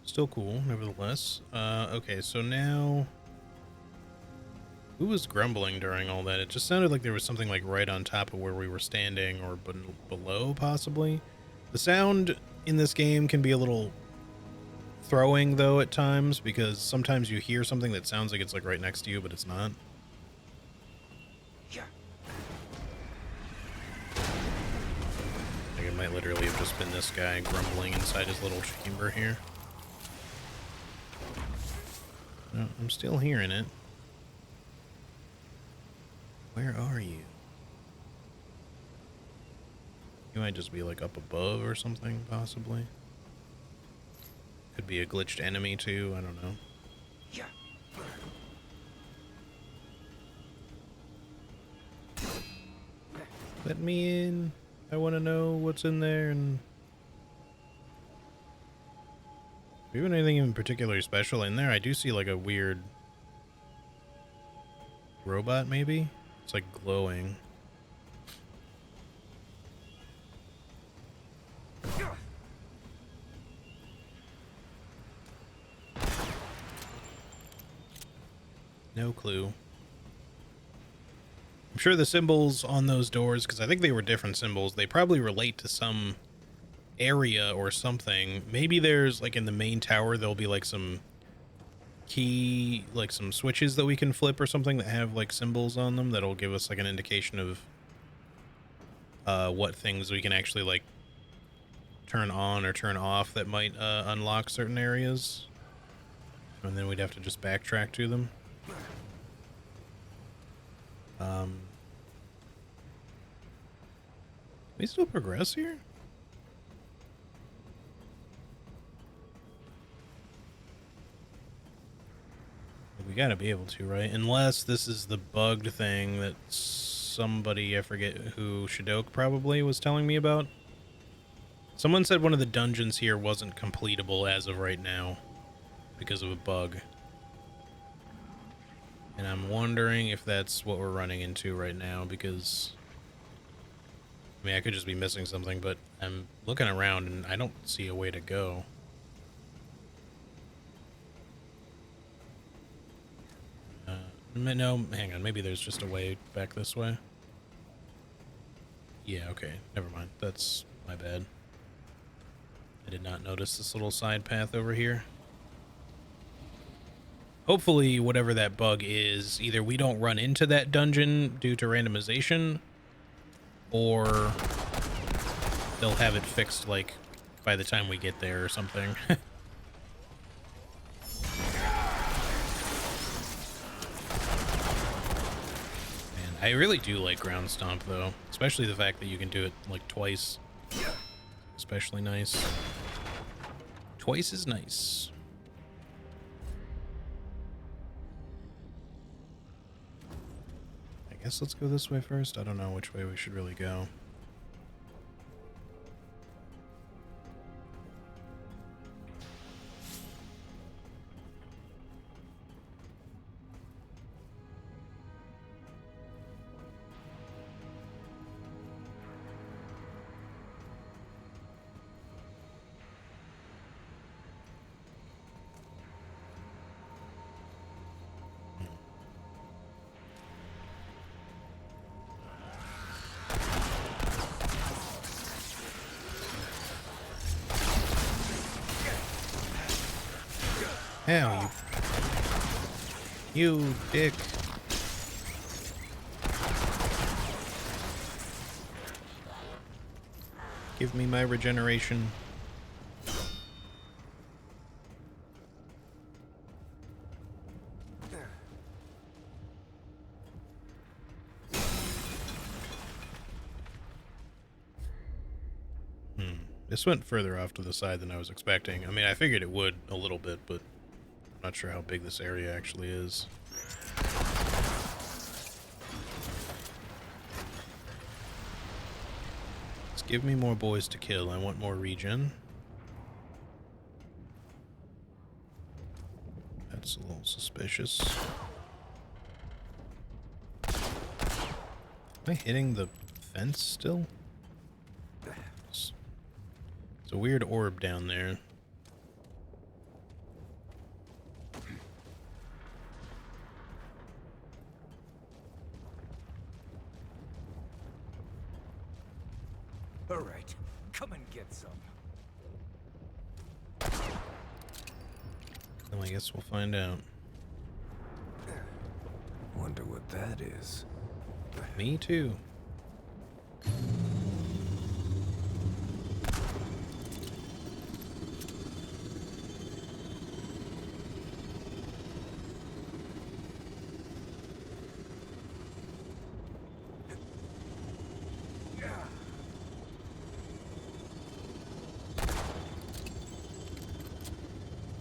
still cool, nevertheless. Okay, so now... Who was grumbling during all that? It just sounded like there was something like right on top of where we were standing, or below, possibly. The sound in this game can be a little throwing though at times, because sometimes you hear something that sounds like it's like right next to you, but it's not. Yeah. Like it might literally have just been this guy grumbling inside his little chamber here. No, I'm still hearing it. Where are you? You might just be like up above or something, possibly. Could be a glitched enemy too, I don't know. Yeah. Let me in. I want to know what's in there and... Even anything in particularly special in there? I do see like a weird robot maybe? It's like glowing. No clue. I'm sure the symbols on those doors, because I think they were different symbols, they probably relate to some area or something. Maybe there's like in the main tower there'll be like some key, like some switches that we can flip or something that have like symbols on them that'll give us like an indication of what things we can actually like turn on or turn off that might unlock certain areas, and then we'd have to just backtrack to them. Can we still progress here? We gotta be able to, right? Unless this is the bugged thing that somebody, I forget who, Shadok probably, was telling me about. Someone said one of the dungeons here wasn't completable as of right now because of a bug. And I'm wondering if that's what we're running into right now, because... I mean, I could just be missing something, but I'm looking around and I don't see a way to go. No, hang on. Maybe there's just a way back this way. Yeah, okay. Never mind. That's my bad. I did not notice this little side path over here. Hopefully, whatever that bug is, either we don't run into that dungeon due to randomization, or they'll have it fixed, like, by the time we get there or something. I really do like Ground Stomp, though. Especially the fact that you can do it, like, twice. Especially nice. Twice is nice. I guess let's go this way first. I don't know which way we should really go. Hell, you dick. Give me my regeneration. This went further off to the side than I was expecting. I mean, I figured it would a little bit, but I'm not sure how big this area actually is. Let's give me more boys to kill. I want more regen. That's a little suspicious. Am I hitting the fence still? It's a weird orb down there. All right, come and get some. Well, I guess we'll find out. Wonder what that is. Me too.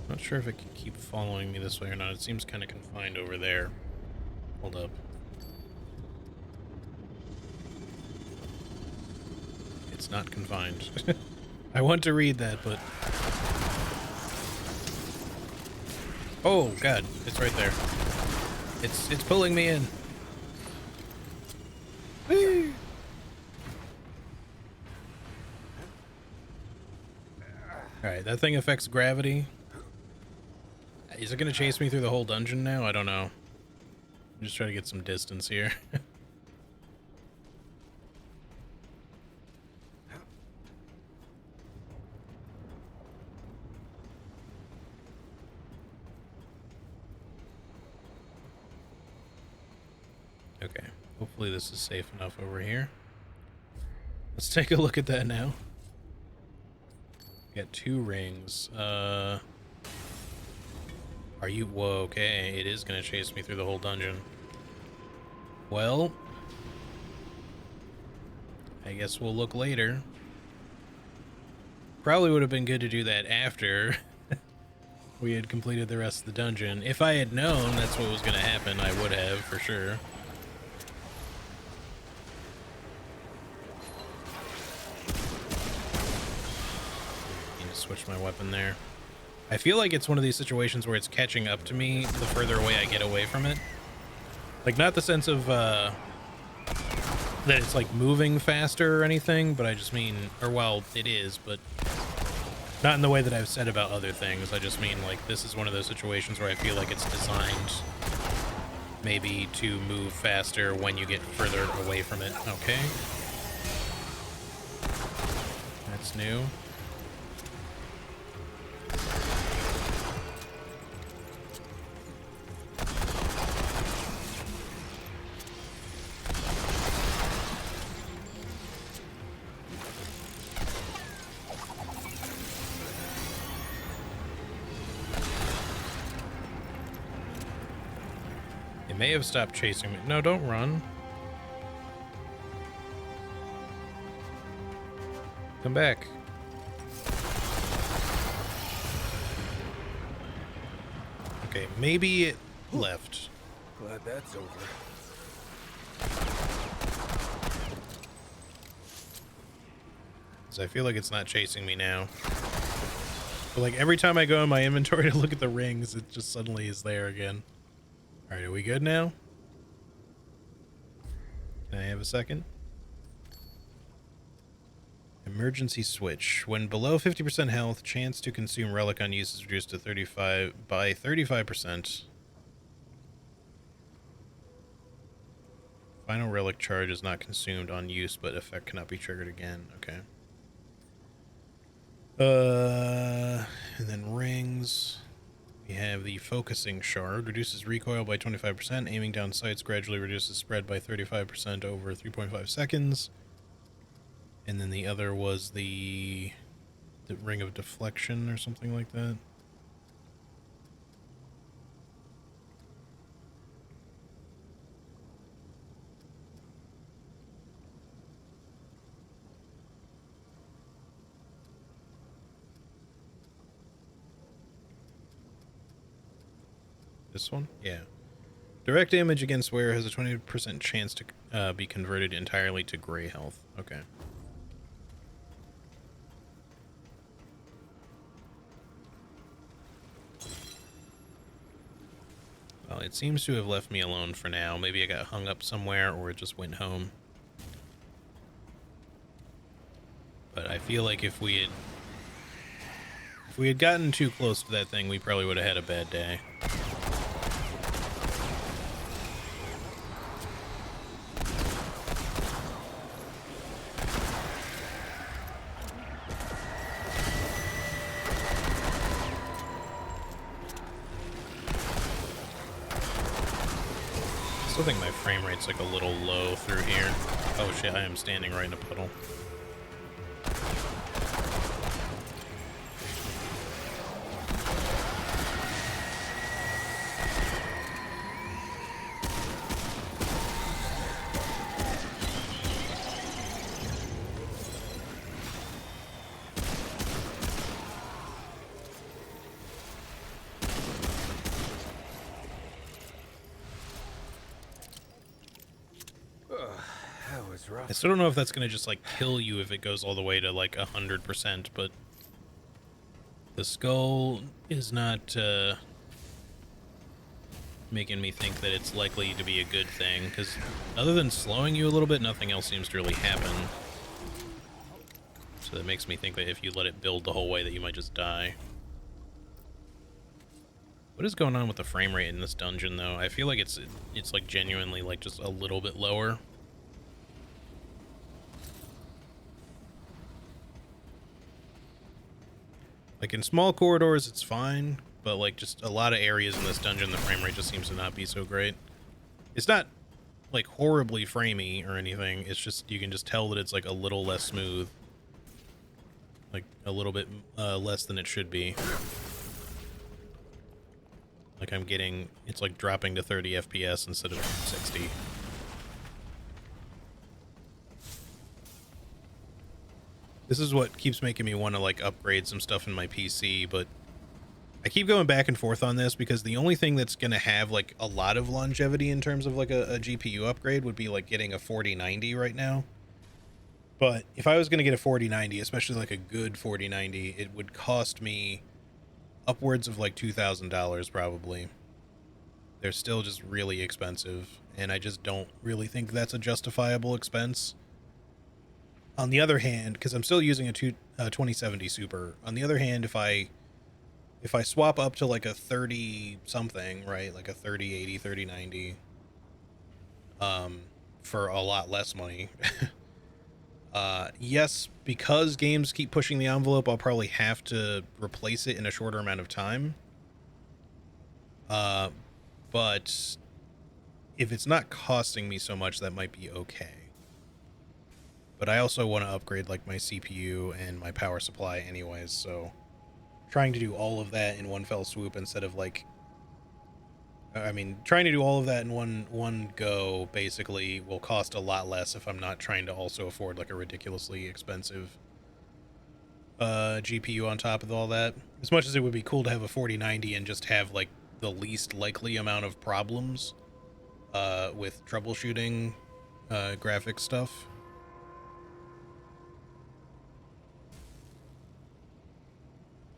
Not sure if it can keep following me this way or not. It seems kind of confined over there. Hold up. It's not confined. I want to read that, but... Oh, God. It's right there. It's pulling me in. Whee! Alright, that thing affects gravity. Is it going to chase me through the whole dungeon now? I don't know. I'm just trying to get some distance here. Okay, hopefully this is safe enough over here. Let's take a look at that now. Got 2 rings. Are you... Whoa, okay, it is gonna chase me through the whole dungeon. Well, I guess we'll look later. Probably would have been good to do that after we had completed the rest of the dungeon. If I had known that's what was gonna happen, I would have, for sure. Need to switch my weapon there. I feel like it's one of these situations where it's catching up to me the further away I get away from it. Like, not the sense of, that it's, like, moving faster or anything, but I just mean, or, well, it is, but not in the way that I've said about other things. I just mean, like, this is one of those situations where I feel like it's designed maybe to move faster when you get further away from it. Okay. That's new. May have stopped chasing me. No, don't run. Come back. Okay, maybe it left. Glad that's over. Because I feel like it's not chasing me now. But like every time I go in my inventory to look at the rings, it just suddenly is there again. All right, are we good now? Can I have a second? Emergency switch. When below 50% health, chance to consume relic on use is reduced to 35%. Final relic charge is not consumed on use, but effect cannot be triggered again. Okay. And then rings. We have the focusing shard. Reduces recoil by 25%. Aiming down sights gradually reduces spread by 35% over 3.5 seconds. And then the other was the ring of deflection or something like that. This one? Yeah. Direct damage against wearer has a 20% chance to be converted entirely to gray health. Okay. Well, it seems to have left me alone for now. Maybe I got hung up somewhere or it just went home. But I feel like if we had gotten too close to that thing, we probably would have had a bad day. still think my frame rate's like a little low through here. Oh shit, I am standing right in a puddle. I still don't know if that's gonna just like kill you if it goes all the way to like 100%, but the skull is not making me think that it's likely to be a good thing, because other than slowing you a little bit, nothing else seems to really happen. So that makes me think that if you let it build the whole way that you might just die. What is going on with the frame rate in this dungeon though? I feel like it's like genuinely like just a little bit lower. Like in small corridors, it's fine, but like just a lot of areas in this dungeon, the frame rate just seems to not be so great. It's not like horribly framey or anything. It's just, you can just tell that it's like a little less smooth. Like a little bit less than it should be. Like I'm getting, it's like dropping to 30 FPS instead of 60. This is what keeps making me want to like upgrade some stuff in my PC, but I keep going back and forth on this because the only thing that's going to have like a lot of longevity in terms of like a GPU upgrade would be like getting a 4090 right now. But if I was going to get a 4090, especially like a good 4090, it would cost me upwards of like $2,000 probably. They're still just really expensive, and I just don't really think that's a justifiable expense. On the other hand, because I'm still using a 2070 Super, on the other hand, if I swap up to like a 30 something, right, like a 3080, 3090, for a lot less money, yes, because games keep pushing the envelope, I'll probably have to replace it in a shorter amount of time. But if it's not costing me so much, that might be okay. But I also want to upgrade like my CPU and my power supply anyways, so trying to do all of that in one fell swoop instead of like, I mean, trying to do all of that in one go basically will cost a lot less if I'm not trying to also afford like a ridiculously expensive GPU on top of all that. As much as it would be cool to have a 4090 and just have like the least likely amount of problems with troubleshooting graphics stuff.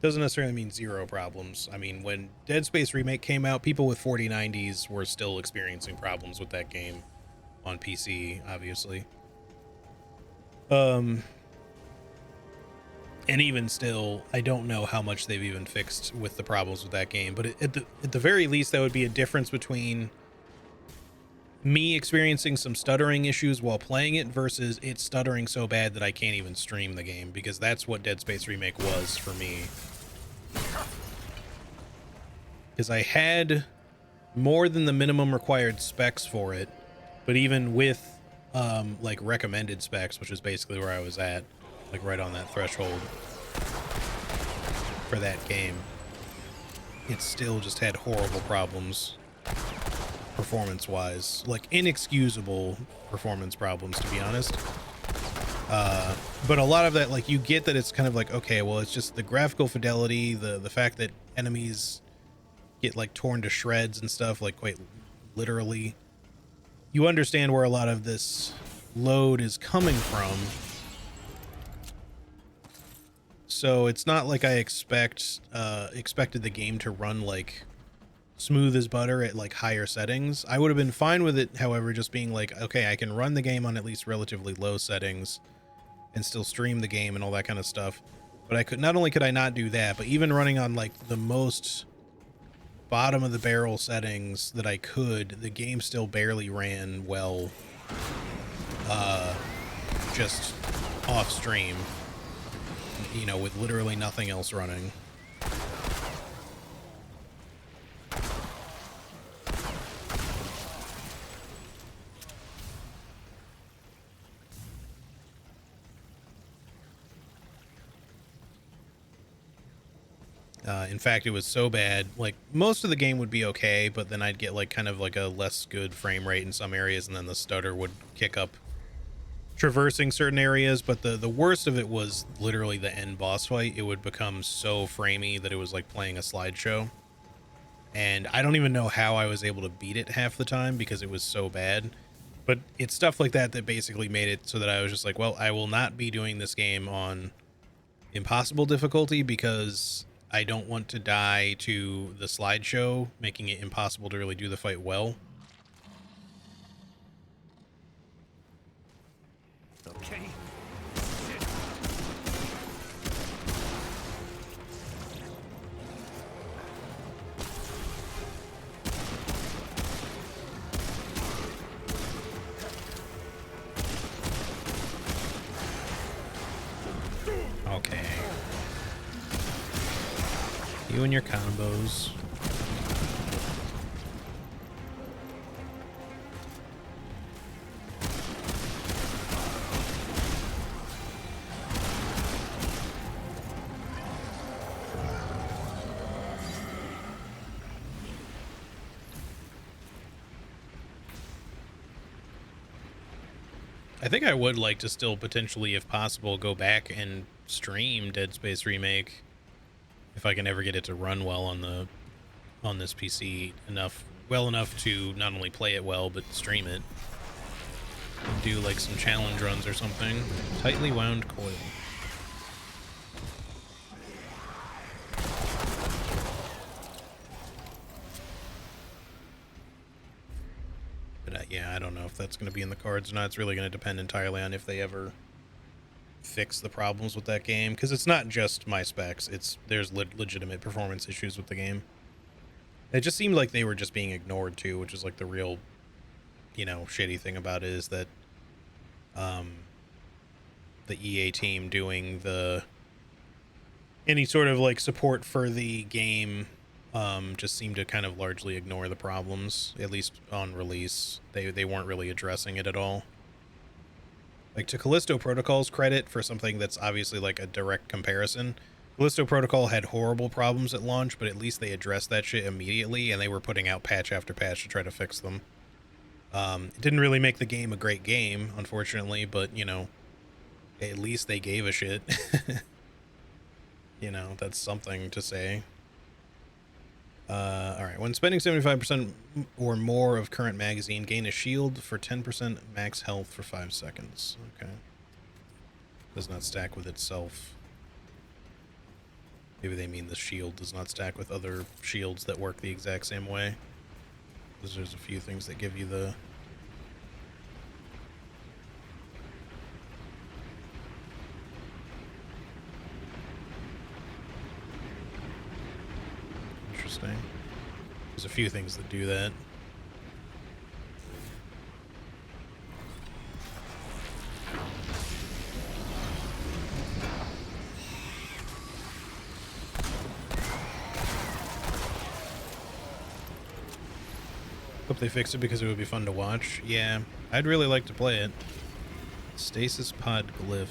Doesn't necessarily mean zero problems. I mean, when Dead Space Remake came out, people with 4090s were still experiencing problems with that game on PC, obviously. And even still, I don't know how much they've even fixed with the problems with that game. But at the very least, that would be a difference between me experiencing some stuttering issues while playing it versus it stuttering so bad that I can't even stream the game, because that's what Dead Space Remake was for me. Because I had more than the minimum required specs for it, but even with like recommended specs, which is basically where I was at, like right on that threshold for that game, it still just had horrible problems performance-wise, like inexcusable performance problems, to be honest. But a lot of that, like, you get that it's kind of like, okay, well, it's just the graphical fidelity, the fact that enemies get like torn to shreds and stuff, like quite literally. You understand where a lot of this load is coming from. So it's not like I expected the game to run like smooth as butter at like higher settings. I would have been fine with it, however, just being like, okay, I can run the game on at least relatively low settings and still stream the game and all that kind of stuff. But I could, not only could I not do that, but even running on like the most bottom of the barrel settings that I could, the game still barely ran well, just off stream, you know, with literally nothing else running. In fact, it was so bad, like most of the game would be okay, but then I'd get like kind of like a less good frame rate in some areas, and then the stutter would kick up traversing certain areas. But the worst of it was literally the end boss fight. It would become so framey that it was like playing a slideshow. And I don't even know how I was able to beat it half the time because it was so bad. But it's stuff like that that basically made it so that I was just like, well, I will not be doing this game on impossible difficulty because I don't want to die to the slideshow, making it impossible to really do the fight well. Okay. Okay. You and your combos. I think I would like to still potentially, if possible, go back and stream Dead Space Remake if I can ever get it to run well on this PC well enough to not only play it well but stream it. And do like some challenge runs or something. Tightly wound coil. But yeah, I don't know if that's going to be in the cards or not. It's really going to depend entirely on if they ever fix the problems with that game, because it's not just my specs. There's legitimate performance issues with the game. It just seemed like they were just being ignored too, which is like the real, shitty thing about it is that the EA team doing any sort of like support for the game just seemed to kind of largely ignore the problems, at least on release. They weren't really addressing it at all. Like, to Callisto Protocol's credit, for something that's obviously like a direct comparison, Callisto Protocol had horrible problems at launch, but at least they addressed that shit immediately, and they were putting out patch after patch to try to fix them. It didn't really make the game a great game, unfortunately, but, at least they gave a shit. That's something to say. Alright, when spending 75% or more of current magazine, gain a shield for 10% max health for 5 seconds. Okay. Does not stack with itself. Maybe they mean the shield does not stack with other shields that work the exact same way. Because there's a few things that give you the... Interesting. There's a few things that do that. Hope they fixed it because it would be fun to watch. Yeah, I'd really like to play it. Stasis pod glyph.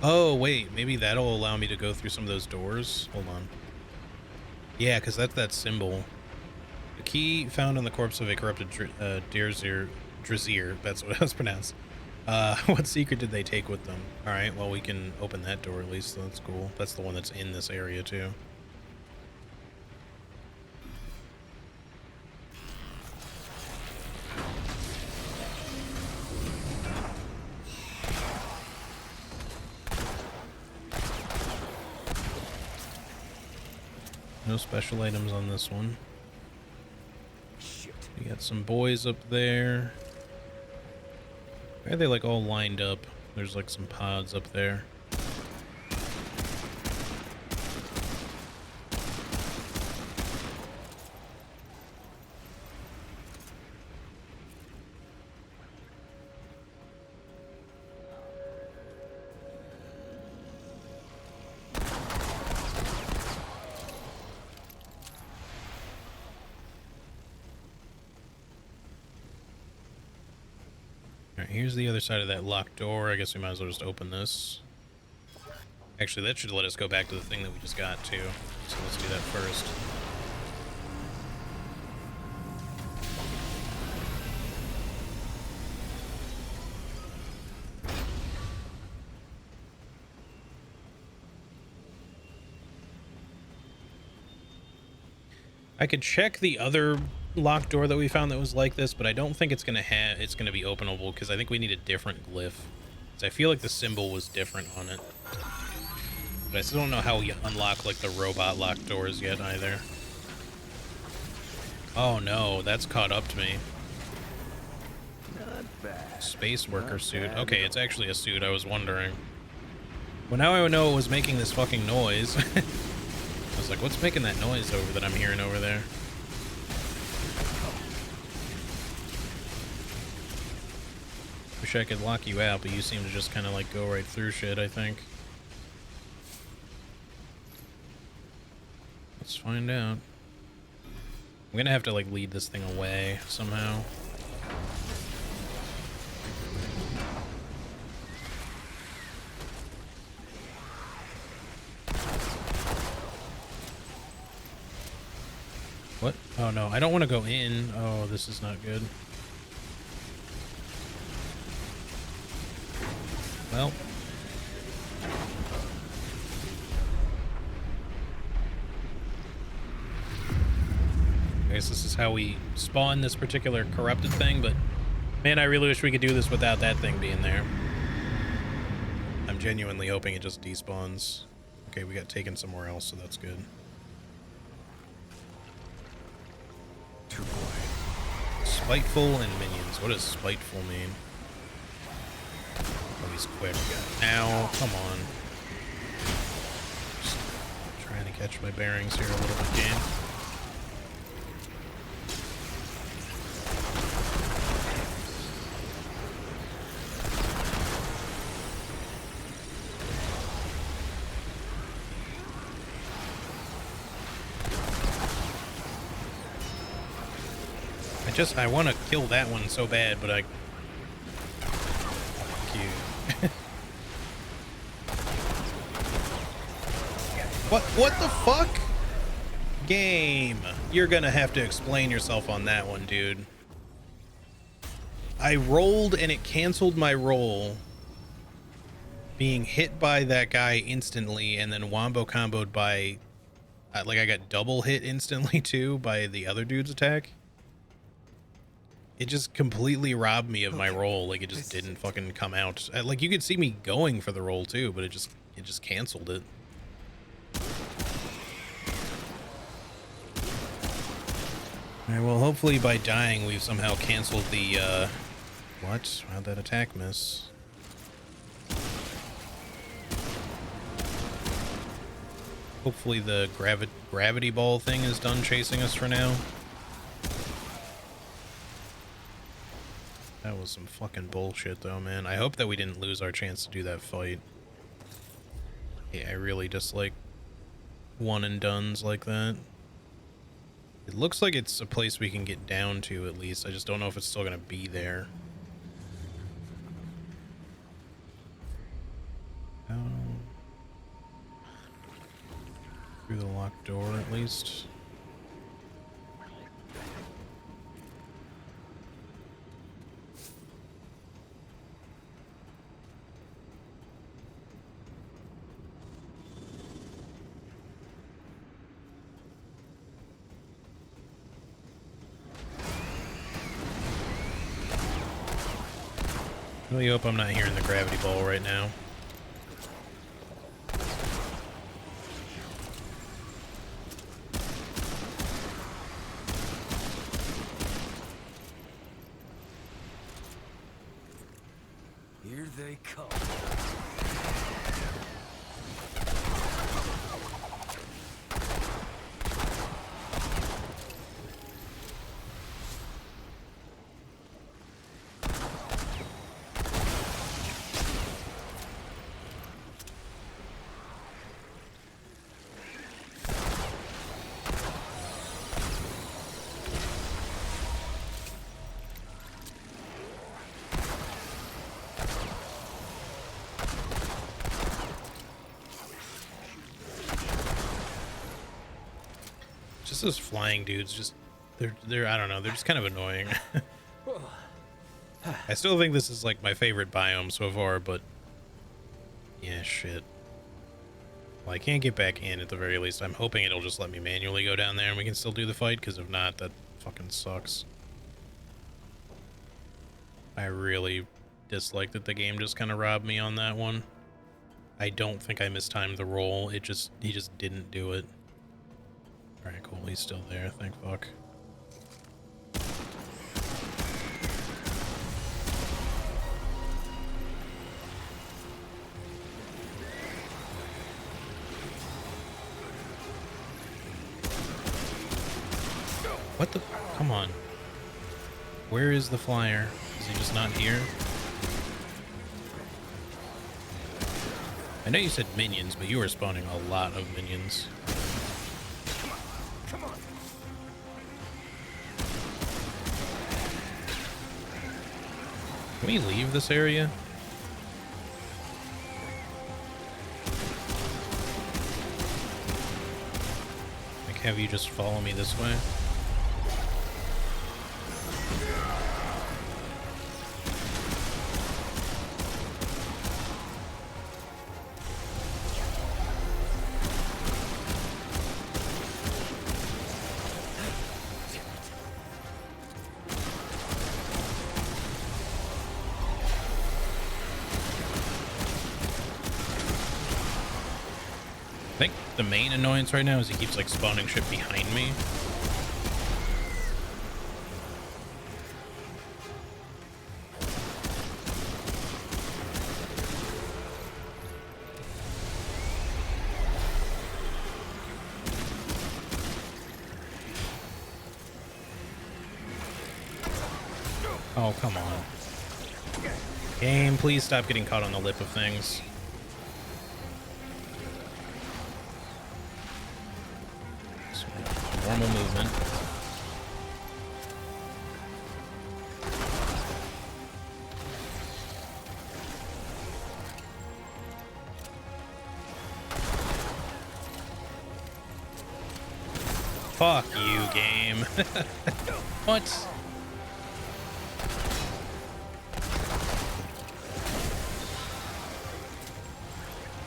Oh, wait, maybe that'll allow me to go through some of those doors. Hold on. Yeah, because that's that symbol. The key found on the corpse of a corrupted Drazier. That's what it was pronounced. What secret did they take with them? Alright, well, we can open that door at least, so that's cool. That's the one that's in this area, too. No special items on this one. Shit. We got some boys up there. Why are they like all lined up? There's like some pods up there. Alright, here's the other side of that locked door. I guess we might as well just open this. Actually, that should let us go back to the thing that we just got to. So let's do that first. I could check the other locked door that we found that was like this, but I don't think it's gonna be openable because I think we need a different glyph. So I feel like the symbol was different on it. But I still don't know how we unlock like the robot locked doors yet either. Oh no, that's caught up to me. Not bad. Space worker Not suit. bad. Okay, it's actually a suit, I was wondering. Well, now I know it was making this fucking noise. I was like, what's making that noise over that I'm hearing over there? Wish I could lock you out, but you seem to just kind of like go right through shit, I think. Let's find out. I'm gonna have to like lead this thing away somehow. What? Oh no, I don't want to go in. Oh, this is not good. Well. I guess this is how we spawn this particular corrupted thing, but man, I really wish we could do this without that thing being there. I'm genuinely hoping it just despawns. Okay, we got taken somewhere else, so that's good. Spiteful and minions. What does spiteful mean? Oh, he's quick. Ow, come on. Just trying to catch my bearings here a little bit, game. I want to kill that one so bad, but I... Cute. What the fuck? Game. You're gonna have to explain yourself on that one, dude. I rolled and it canceled my roll. Being hit by that guy instantly and then wombo comboed by... like I got double hit instantly too by the other dude's attack. It just completely robbed me of my roll. Like, it just didn't fucking come out. Like, you could see me going for the roll, too, but it just canceled it. Alright, well, hopefully by dying, we've somehow canceled the, What? How'd that attack miss? Hopefully the gravity ball thing is done chasing us for now. That was some fucking bullshit, though, man. I hope that we didn't lose our chance to do that fight. Yeah, I really dislike one and dones like that. It looks like it's a place we can get down to, at least. I just don't know if it's still gonna be there. Through the locked door, at least. I really hope I'm not hearing the gravity ball right now. Here they come. Just those flying dudes, just they're I don't know, they're just kind of annoying. I still think this is like my favorite biome so far, but yeah, shit. Well, I can't get back in at the very least. I'm hoping it'll just let me manually go down there and we can still do the fight, because if not, that fucking sucks. I really dislike that the game just kind of robbed me on that one. I don't think I mistimed the roll. He just didn't do it. Alright, cool. He's still there. Thank fuck. What the? Come on. Where is the flyer? Is he just not here? I know you said minions, but you were spawning a lot of minions. Come on. Can we leave this area? Like, have you just follow me this way? I think the main annoyance right now is he keeps like spawning shit behind me. Oh, come on. Game, please stop getting caught on the lip of things. Normal movement. Fuck you, game. What?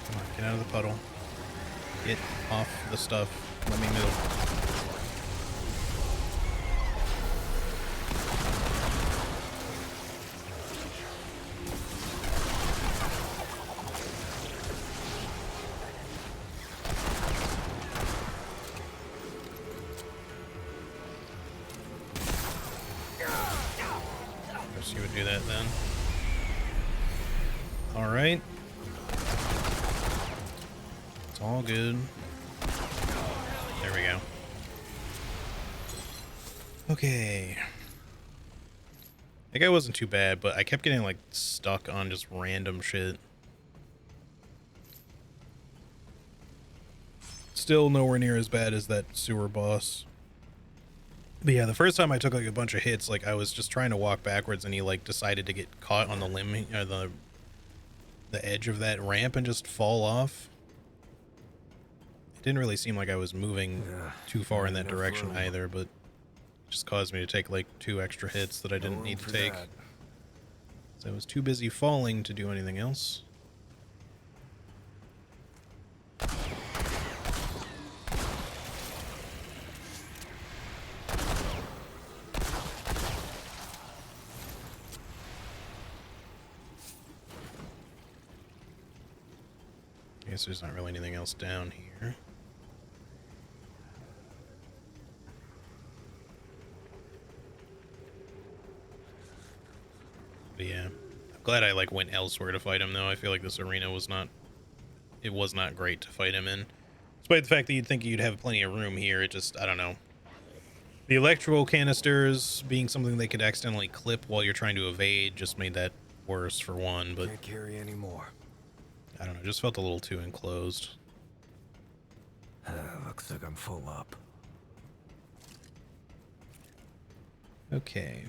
Come on, get out of the puddle. Get off the stuff. Let me move. You would do that then. All right. It's all good. There we go. Okay. That guy wasn't too bad, but I kept getting like stuck on just random shit. Still nowhere near as bad as that sewer boss. But yeah, the first time I took like a bunch of hits, like I was just trying to walk backwards and he like decided to get caught on the limb or the edge of that ramp and just fall off. It didn't really seem like I was moving too far in that direction either, but it just caused me to take like 2 extra hits that I didn't need to take. So I was too busy falling to do anything else. I guess there's not really anything else down here. But yeah, I'm glad I like went elsewhere to fight him though. I feel like this arena was not great to fight him in. Despite the fact that you'd think you'd have plenty of room here, it just, I don't know. The electrical canisters being something they could accidentally clip while you're trying to evade just made that worse for one, but Can't carry any more. I don't know, just felt a little too enclosed. Looks like I'm full up. Okay.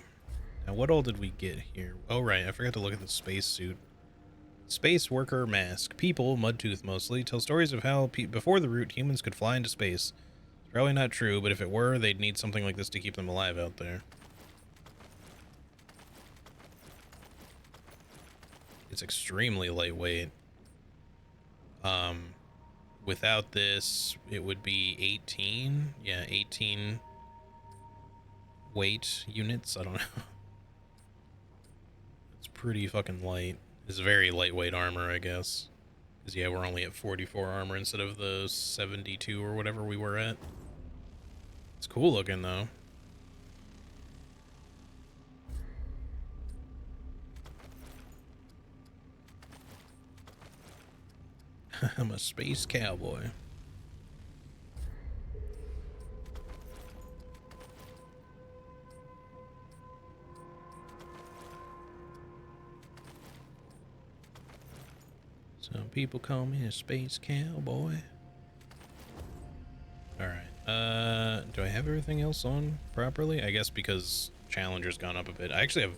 Now what all did we get here? Oh right, I forgot to look at the spacesuit. Space worker mask. People, Mudtooth mostly, tell stories of how before the root humans could fly into space. Probably not true, but if it were, they'd need something like this to keep them alive out there. It's extremely lightweight. Without this, it would be 18. Yeah, 18 weight units. I don't know. It's pretty fucking light. It's very lightweight armor, I guess. Because, yeah, we're only at 44 armor instead of the 72 or whatever we were at. It's cool looking, though. I'm a space cowboy. Some people call me a space cowboy. Alright, do I have everything else on properly? I guess because Challenger's gone up a bit. I actually have...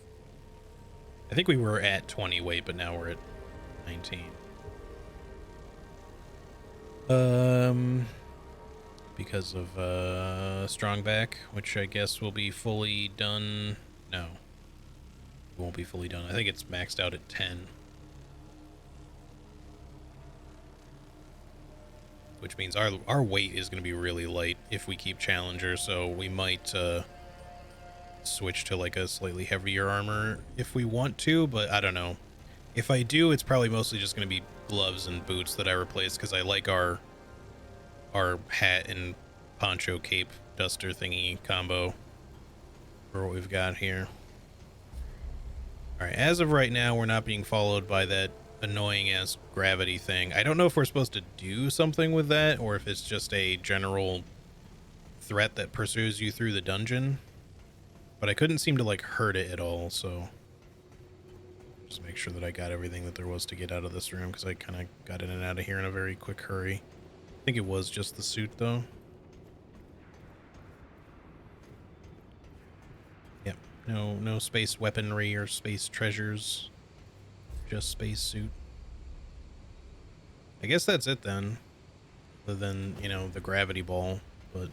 I think we were at 20 weight, but now we're at 19. Because of, strong back, which I guess will be fully done. No. It won't be fully done. I think it's maxed out at 10. Which means our weight is going to be really light if we keep Challenger, so we might, switch to, like, a slightly heavier armor if we want to, but I don't know. If I do, it's probably mostly just going to be gloves and boots that I replace, because I like our hat and poncho cape duster thingy combo for what we've got here. Alright, as of right now, we're not being followed by that annoying ass gravity thing. I don't know if we're supposed to do something with that, or if it's just a general threat that pursues you through the dungeon. But I couldn't seem to, like, hurt it at all, so... just make sure that I got everything that there was to get out of this room, because I kind of got in and out of here in a very quick hurry. I think it was just the suit, though. Yep. No space weaponry or space treasures. Just space suit. I guess that's it, then. Other than, you know, the gravity ball, but...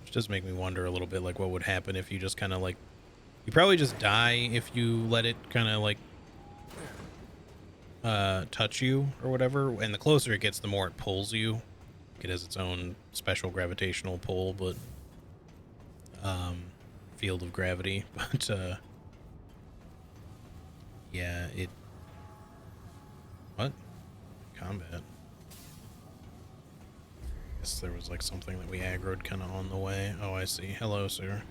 which does make me wonder a little bit, like, what would happen if you just kind of, like... you probably just die if you let it kind of, like... touch you or whatever, and the closer it gets, the more it pulls you. It has its own special gravitational pull, but field of gravity. But yeah, it... what? Combat. Guess there was like something that we aggroed kind of on the way. Oh, I see. Hello, sir.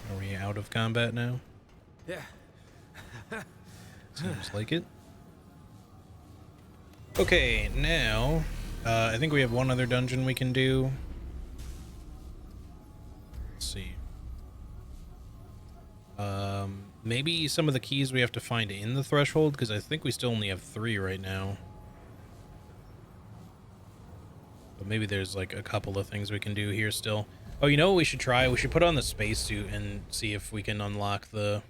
Are we out of combat now? Yeah. Seems like it. Okay, now, I think we have one other dungeon we can do. Let's see. Maybe some of the keys we have to find in the threshold, because I think we still only have 3 right now. But maybe there's like a couple of things we can do here still. Oh, you know what we should try? We should put on the spacesuit and see if we can unlock the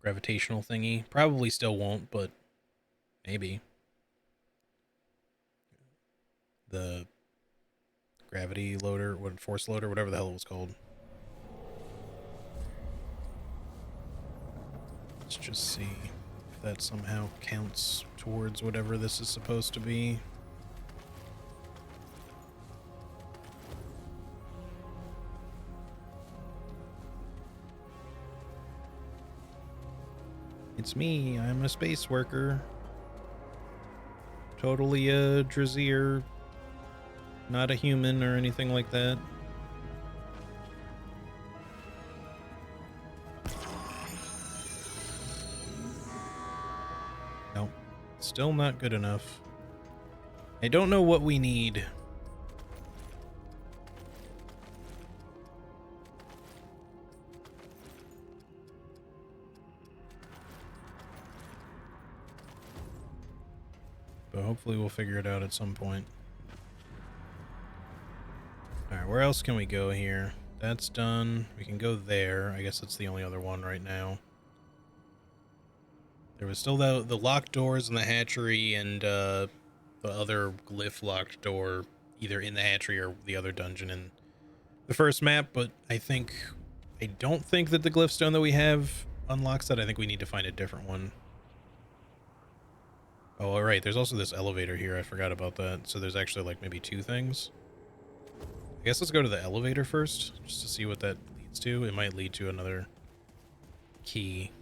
gravitational thingy. Probably still won't, but maybe. The gravity loader, what, force loader, whatever the hell it was called. Let's just see if that somehow counts towards whatever this is supposed to be. It's me, I'm a space worker. Totally a Drazier, not a human or anything like that. Nope, still not good enough. I don't know what we need. But hopefully we'll figure it out at some point. Alright, where else can we go here? That's done. We can go there. I guess that's the only other one right now. There was still the locked doors in the hatchery and the other glyph locked door either in the hatchery or the other dungeon in the first map, but I don't think that the glyph stone that we have unlocks that. I think we need to find a different one. Oh, all right. There's also this elevator here. I forgot about that. So there's actually like maybe two things. I guess let's go to the elevator first, just to see what that leads to. It might lead to another key.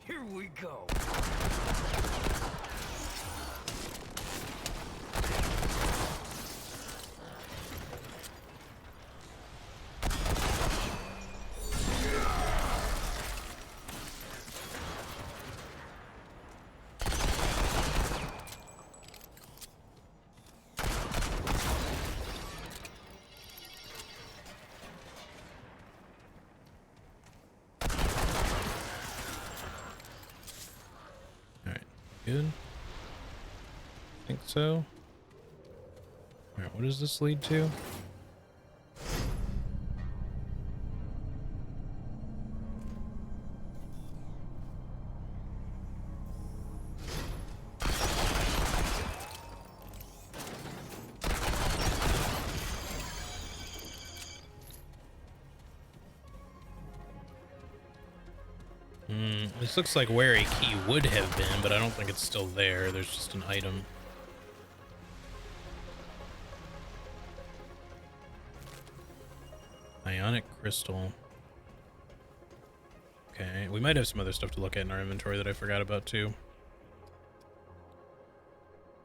Here we go. Good. I think so. Alright, what does this lead to? This looks like where a key would have been, but I don't think it's still there. There's just an item. Ionic crystal. Okay, we might have some other stuff to look at in our inventory that I forgot about too.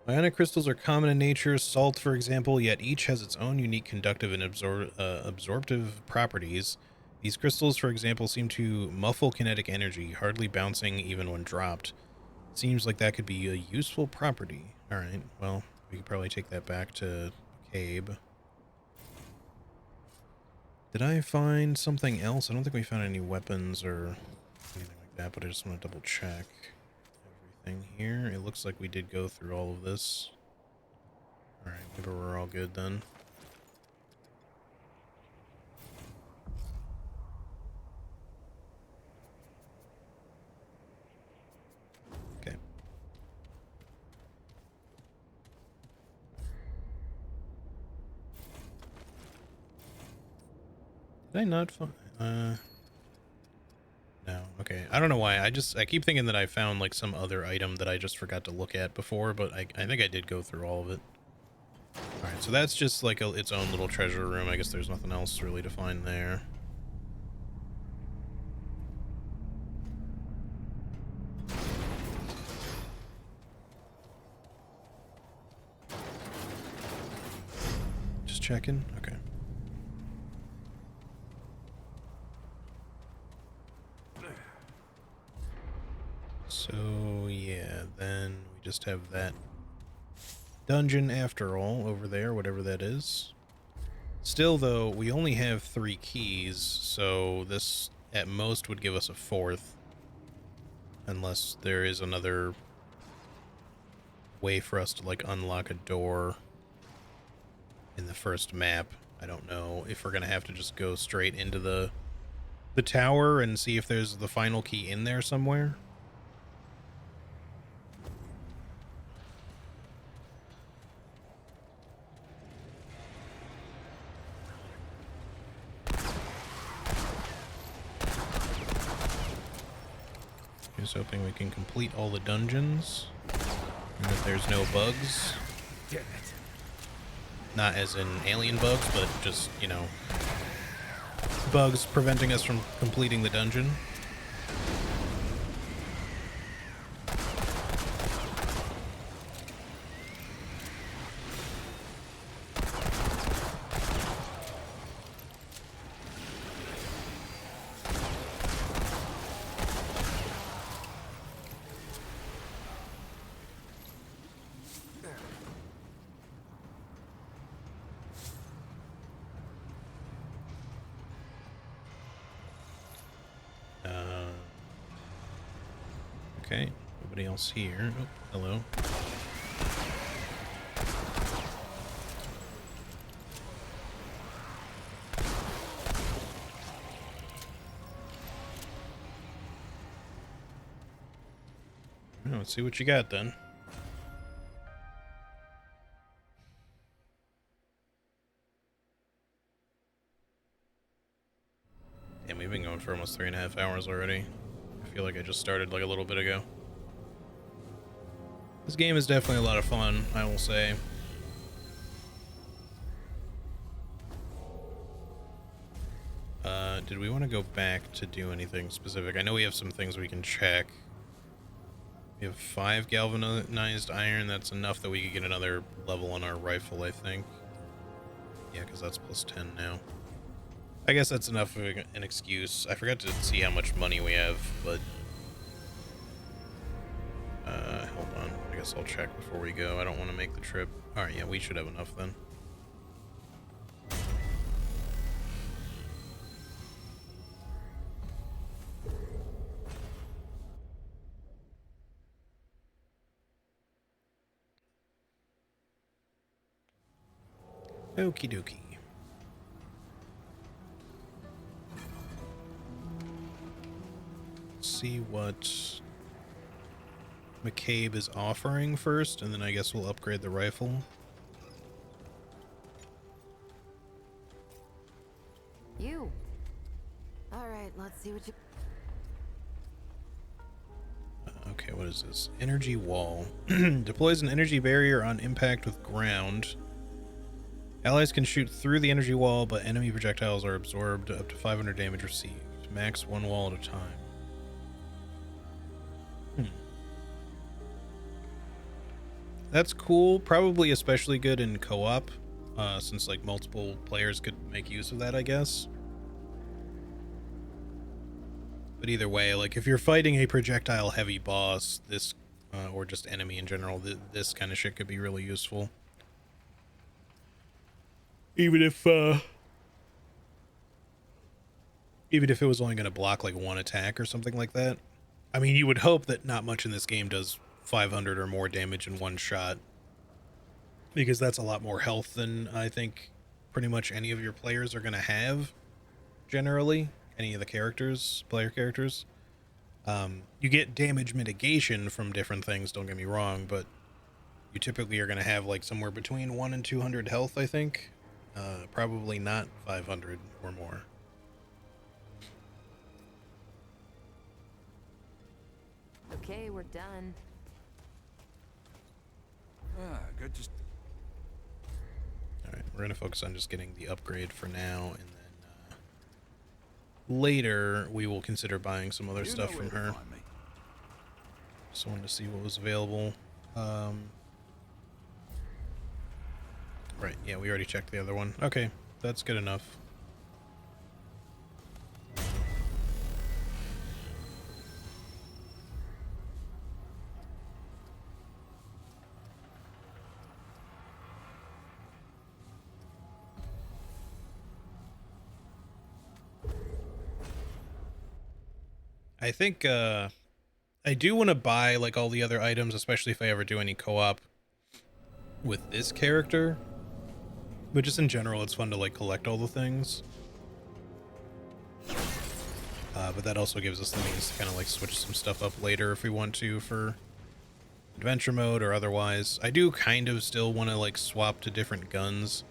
Ionic crystals are common in nature, salt for example, yet each has its own unique conductive and absorptive properties. These crystals, for example, seem to muffle kinetic energy, hardly bouncing even when dropped. Seems like that could be a useful property. Alright, well, we could probably take that back to Cabe. Did I find something else? I don't think we found any weapons or anything like that, but I just want to double check everything here. It looks like we did go through all of this. Alright, maybe we're all good then. Okay. Did I not find... No, okay. I don't know why. I keep thinking that I found like some other item that I just forgot to look at before, but I think I did go through all of it. Alright, so that's just like its own little treasure room. I guess there's nothing else really to find there. Just checking? Okay. So, yeah, then we just have that dungeon after all over there, whatever that is. Still, though, we only have 3 keys, so this at most would give us a 4th. Unless there is another way for us to, like, unlock a door in the first map. I don't know if we're going to have to just go straight into the tower and see if there's the final key in there somewhere. Just hoping we can complete all the dungeons and that there's no bugs. Damn it. Not as in alien bugs, but just, you know, bugs preventing us from completing the dungeon. Okay, nobody else here. Oh, hello. Let's see what you got then. Damn, we've been going for almost 3.5 hours already. I feel like I just started like a little bit ago. This game is definitely a lot of fun, I will say. Did we want to go back to do anything specific? I know we have some things we can check. We have 5 galvanized iron. That's enough that we could get another level on our rifle, I think. Yeah, because that's plus 10 now. I guess that's enough of an excuse. I forgot to see how much money we have, but... hold on. I guess I'll check before we go. I don't want to make the trip. Alright, yeah, we should have enough then. Okie dokie. See what McCabe is offering first, and then I guess we'll upgrade the rifle. You. All right, let's see what you... Okay, what is this? Energy wall. Deploys an energy barrier on impact with ground. Allies can shoot through the energy wall, but enemy projectiles are absorbed up to 500 damage received. Max one wall at a time. That's cool. Probably especially good in co-op, since like multiple players could make use of that, I guess. But either way, like if you're fighting a projectile heavy boss, this, or just enemy in general, this kind of shit could be really useful. Even if it was only going to block like one attack or something like that. I mean, you would hope that not much in this game does 500 or more damage in one shot, because that's a lot more health than I think pretty much any of your players are going to have generally. Any of the characters, player characters. You get damage mitigation from different things, don't get me wrong, but you typically are going to have like somewhere between 1 and 200 health, I think. Probably not 500 or more. Okay, we're done. Good to... Alright, we're going to focus on just getting the upgrade for now, and then later we will consider buying some other stuff from her. Just wanted to see what was available. Right, yeah, we already checked the other one. Okay, that's good enough. I think I do want to buy like all the other items, especially if I ever do any co-op with this character. But just in general, it's fun to like collect all the things. But that also gives us the means to kind of like switch some stuff up later if we want to for adventure mode or otherwise. I do kind of still want to like swap to different guns.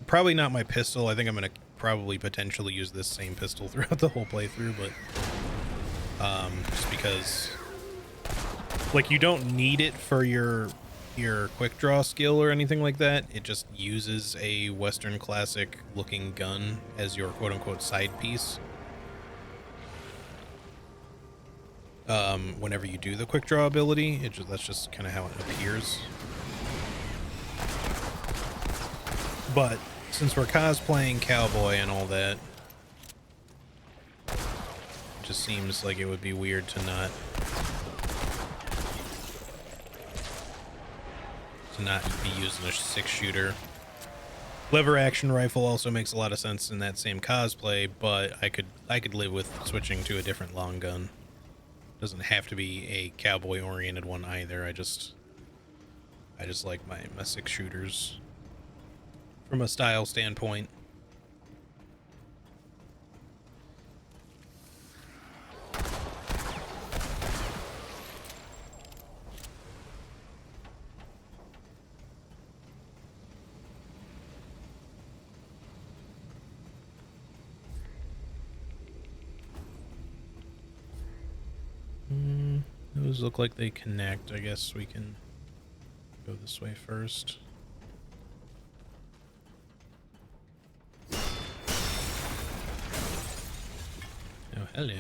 Probably not my pistol. I think I'm going to probably potentially use this same pistol throughout the whole playthrough, but just because like you don't need it for your quick draw skill or anything like that. It just uses a Western classic looking gun as your quote unquote side piece. Whenever you do the quick draw ability, that's just kind of how it appears. But since we're cosplaying cowboy and all that, it just seems like it would be weird to not be using a 6-shooter. Lever action rifle also makes a lot of sense in that same cosplay, but I could live with switching to a different long gun. Doesn't have to be a cowboy-oriented one either. I just like my 6-shooters from a style standpoint. Those look like they connect. I guess we can go this way first. Oh, hello.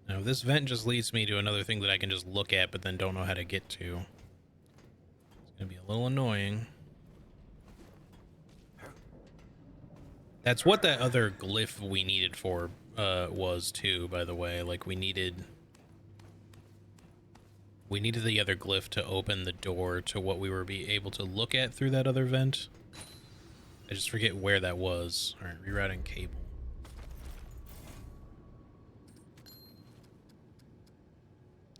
Now, this vent just leads me to another thing that I can just look at, but then don't know how to get to. It's gonna be a little annoying. That's what that other glyph we needed for was too, by the way. Like, we needed the other glyph to open the door to what we were able to look at through that other vent. I just forget where that was. All right, rerouting cable.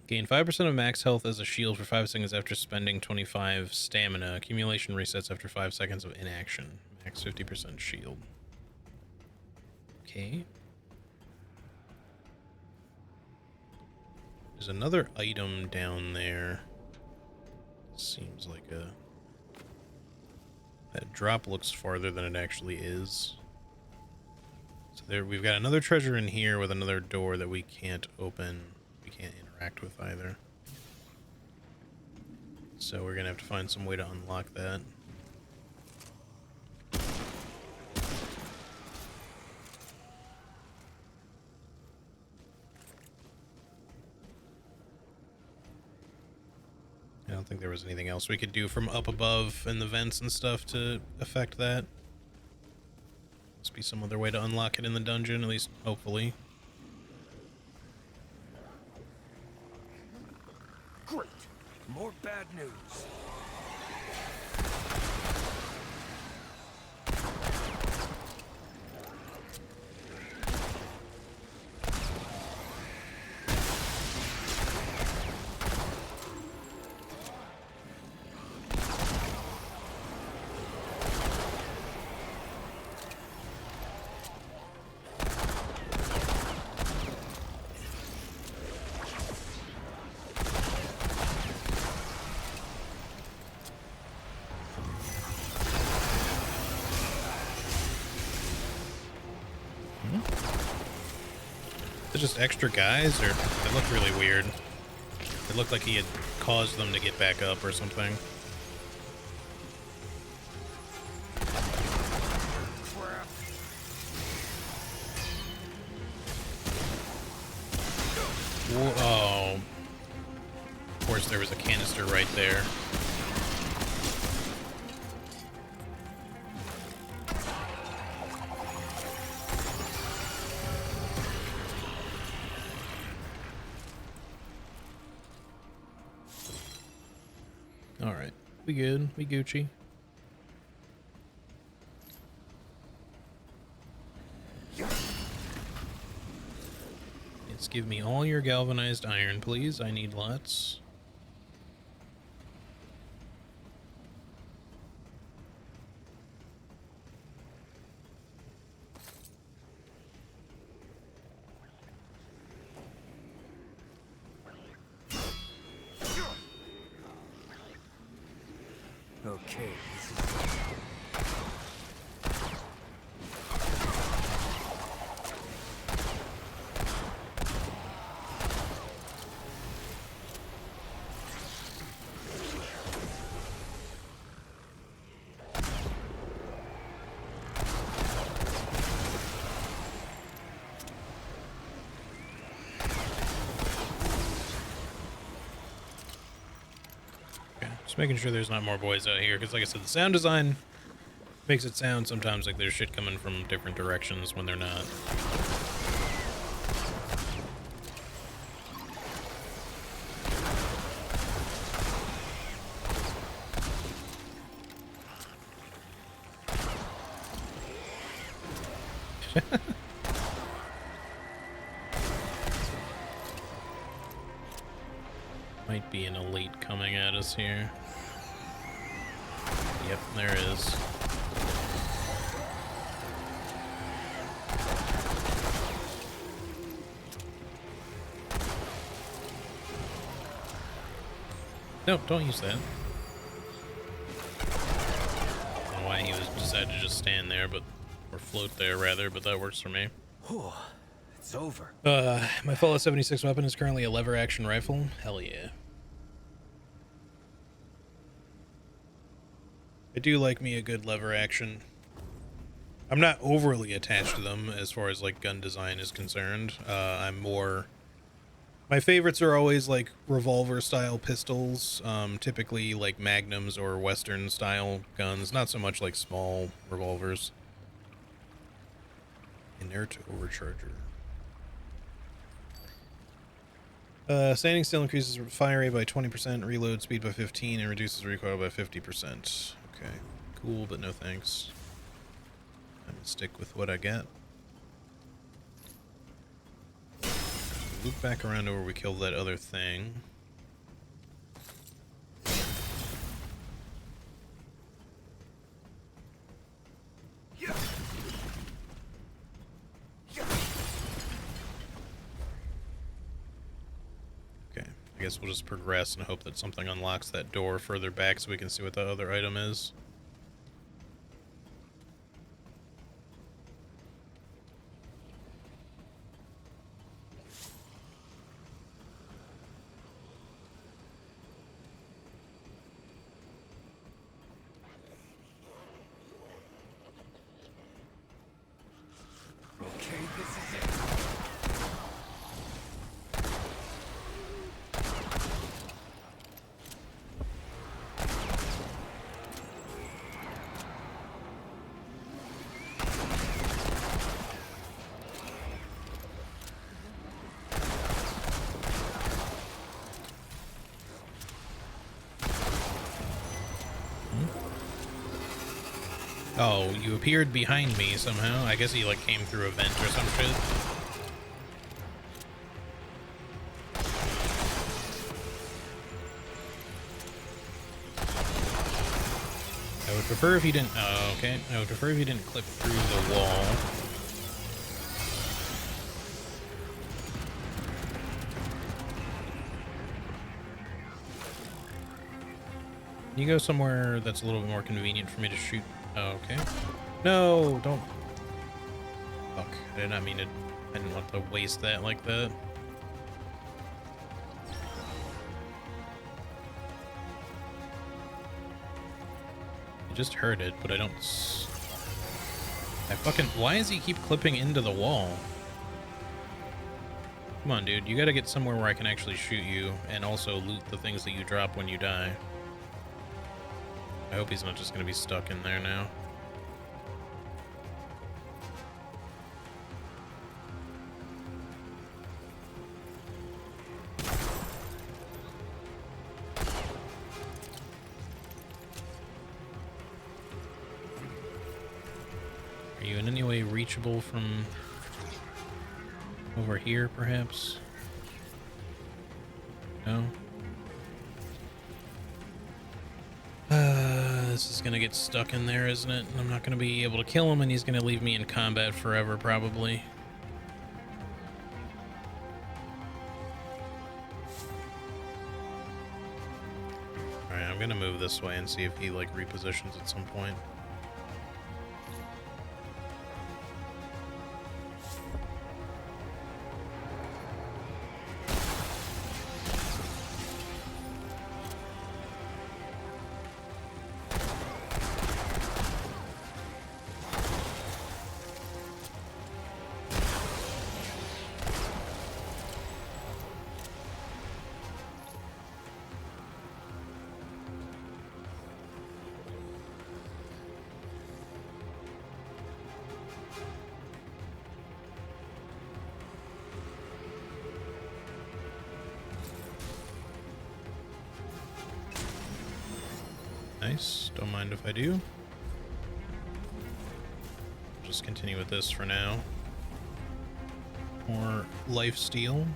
Gain 5% of max health as a shield for 5 seconds after spending 25 stamina. Accumulation resets after 5 seconds of inaction. Max 50% shield. Okay. There's another item down there. Seems like that drop looks farther than it actually is. So there, we've got another treasure in here with another door that we can't open. We can't interact with either. So we're gonna have to find some way to unlock that. I don't think there was anything else we could do from up above in the vents and stuff to affect that. Must be some other way to unlock it in the dungeon, at least hopefully. Great. More bad news. Is it just extra guys, or it looked really weird? It looked like he had caused them to get back up or something. Whoa. Of course, there was a canister right there. Alright, we good, we Gucci. Yes, give me all your galvanized iron, please. I need lots. Okay, this is... Just making sure there's not more boys out here, because like I said, the sound design makes it sound sometimes like there's shit coming from different directions when they're not. Might be an elite coming at us here. Yep, there is. No, don't use that. I don't know why he decided to just stand there, or float there rather, but that works for me. Whew, it's over. My Fallout 76 weapon is currently a lever action rifle. Hell yeah. I do like me a good lever action. I'm not overly attached to them as far as like gun design is concerned. I'm more... My favorites are always like revolver style pistols, typically like magnums or western style guns, not so much like small revolvers. Inert overcharger. Standing still increases fire rate by 20%, reload speed by 15, and reduces recoil by 50%. Okay, cool, but no thanks. I'm gonna stick with what I got. Loop back around to where we killed that other thing. Okay, I guess we'll just progress and hope that something unlocks that door further back so we can see what the other item is. Okay, this is it. Oh, you appeared behind me somehow. I guess he like came through a vent or some shit. I would prefer if he didn't... Oh, okay. I would prefer if he didn't clip through the wall. Can you go somewhere that's a little bit more convenient for me to shoot? Oh, okay. No, don't... Fuck. I did not mean to... I didn't want to waste that like that. I just heard it, but I don't... I fucking... Why does he keep clipping into the wall? Come on, dude. You gotta get somewhere where I can actually shoot you and also loot the things that you drop when you die. I hope he's not just gonna be stuck in there now. Are you in any way reachable from over here, perhaps? No? This is gonna get stuck in there, isn't it? I'm not gonna be able to kill him, and he's gonna leave me in combat forever, probably. Alright, I'm gonna move this way and see if he, like, repositions at some point. Nice. Don't mind if I do. Just continue with this for now. More life steal.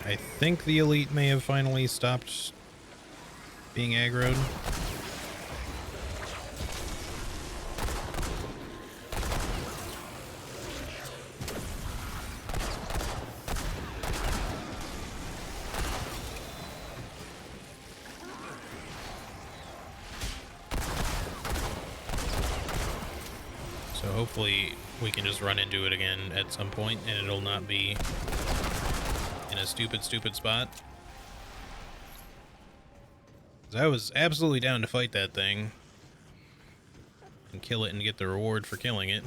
I think the elite may have finally stopped being aggroed. So hopefully we can just run into it again at some point and it'll not be in a stupid spot. 'Cause I was absolutely down to fight that thing and kill it and get the reward for killing it.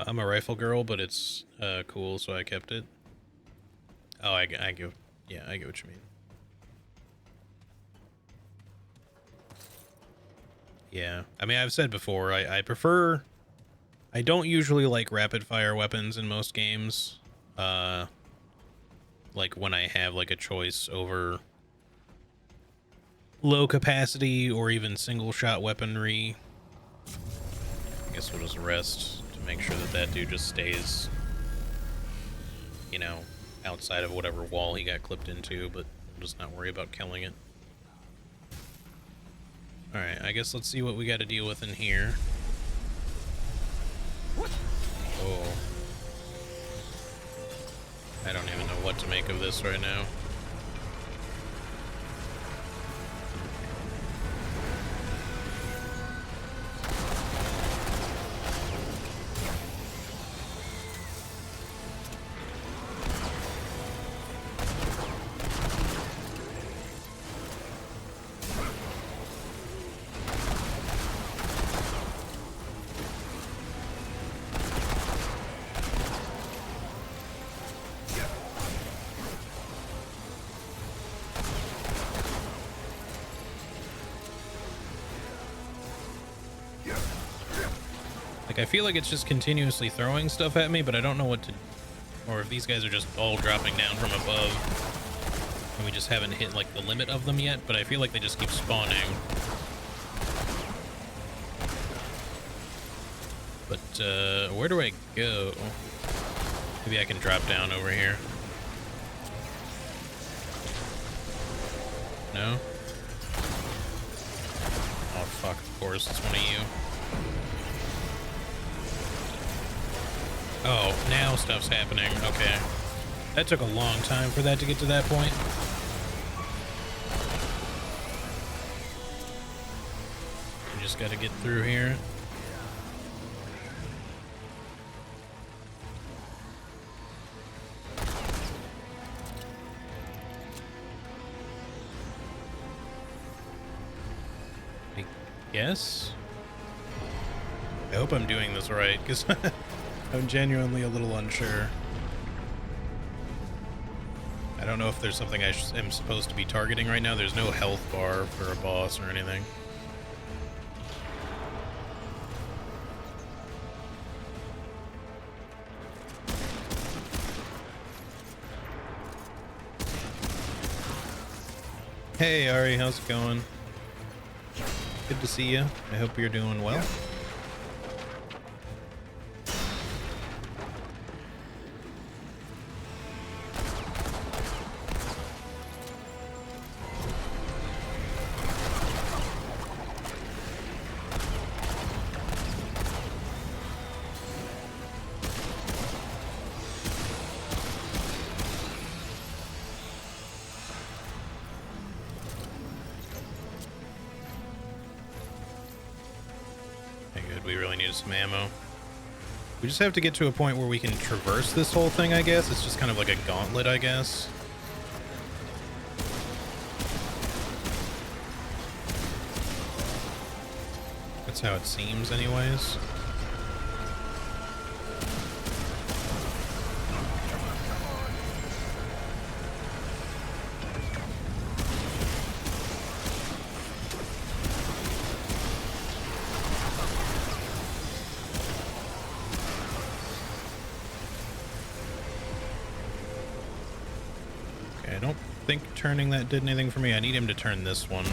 I'm a rifle girl, but it's cool, so I kept it. Oh, I get yeah, I get what you mean. Yeah, I mean, I've said before, I prefer... I don't usually like rapid-fire weapons in most games. Like, when I have, like, a choice over low-capacity or even single-shot weaponry. I guess we'll just rest to make sure that that dude just stays, you know, outside of whatever wall he got clipped into, but we'll just not worry about killing it. Alright, I guess let's see what we got to deal with in here. Oh. I don't even know what to make of this right now. Like, I feel like it's just continuously throwing stuff at me, but I don't know what to... Or if these guys are just all dropping down from above. And we just haven't hit, like, the limit of them yet, but I feel like they just keep spawning. But, where do I go? Maybe I can drop down over here. No? Oh, fuck, of course, it's one of you. Oh, now stuff's happening. Okay. That took a long time for that to get to that point. We just gotta get through here. I guess? I hope I'm doing this right, because I'm genuinely a little unsure. I don't know if there's something I am supposed to be targeting right now. There's no health bar for a boss or anything. Hey Ari, how's it going? Good to see you. I hope you're doing well. We really needed some ammo. We just have to get to a point where we can traverse this whole thing, I guess. It's just kind of like a gauntlet, I guess. That's how it seems, anyways. think turning that did anything for me. I need him to turn this one.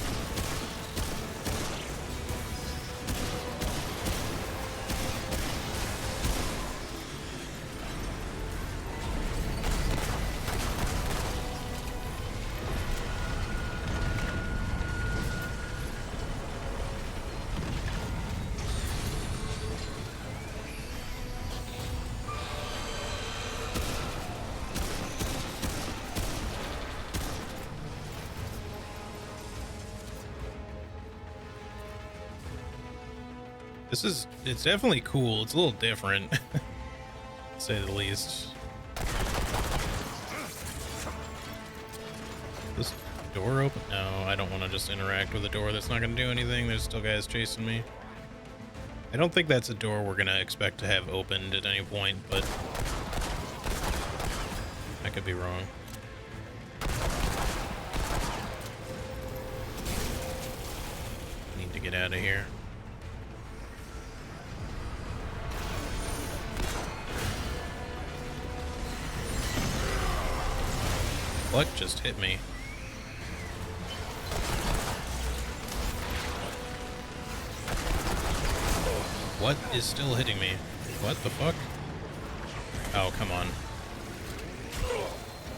It's definitely cool. It's a little different, to say the least. This door open? No, I don't want to just interact with a door that's not going to do anything. There's still guys chasing me. I don't think that's a door we're going to expect to have opened at any point, but I could be wrong. Need to get out of here. What just hit me? What is still hitting me? What the fuck? Oh, come on.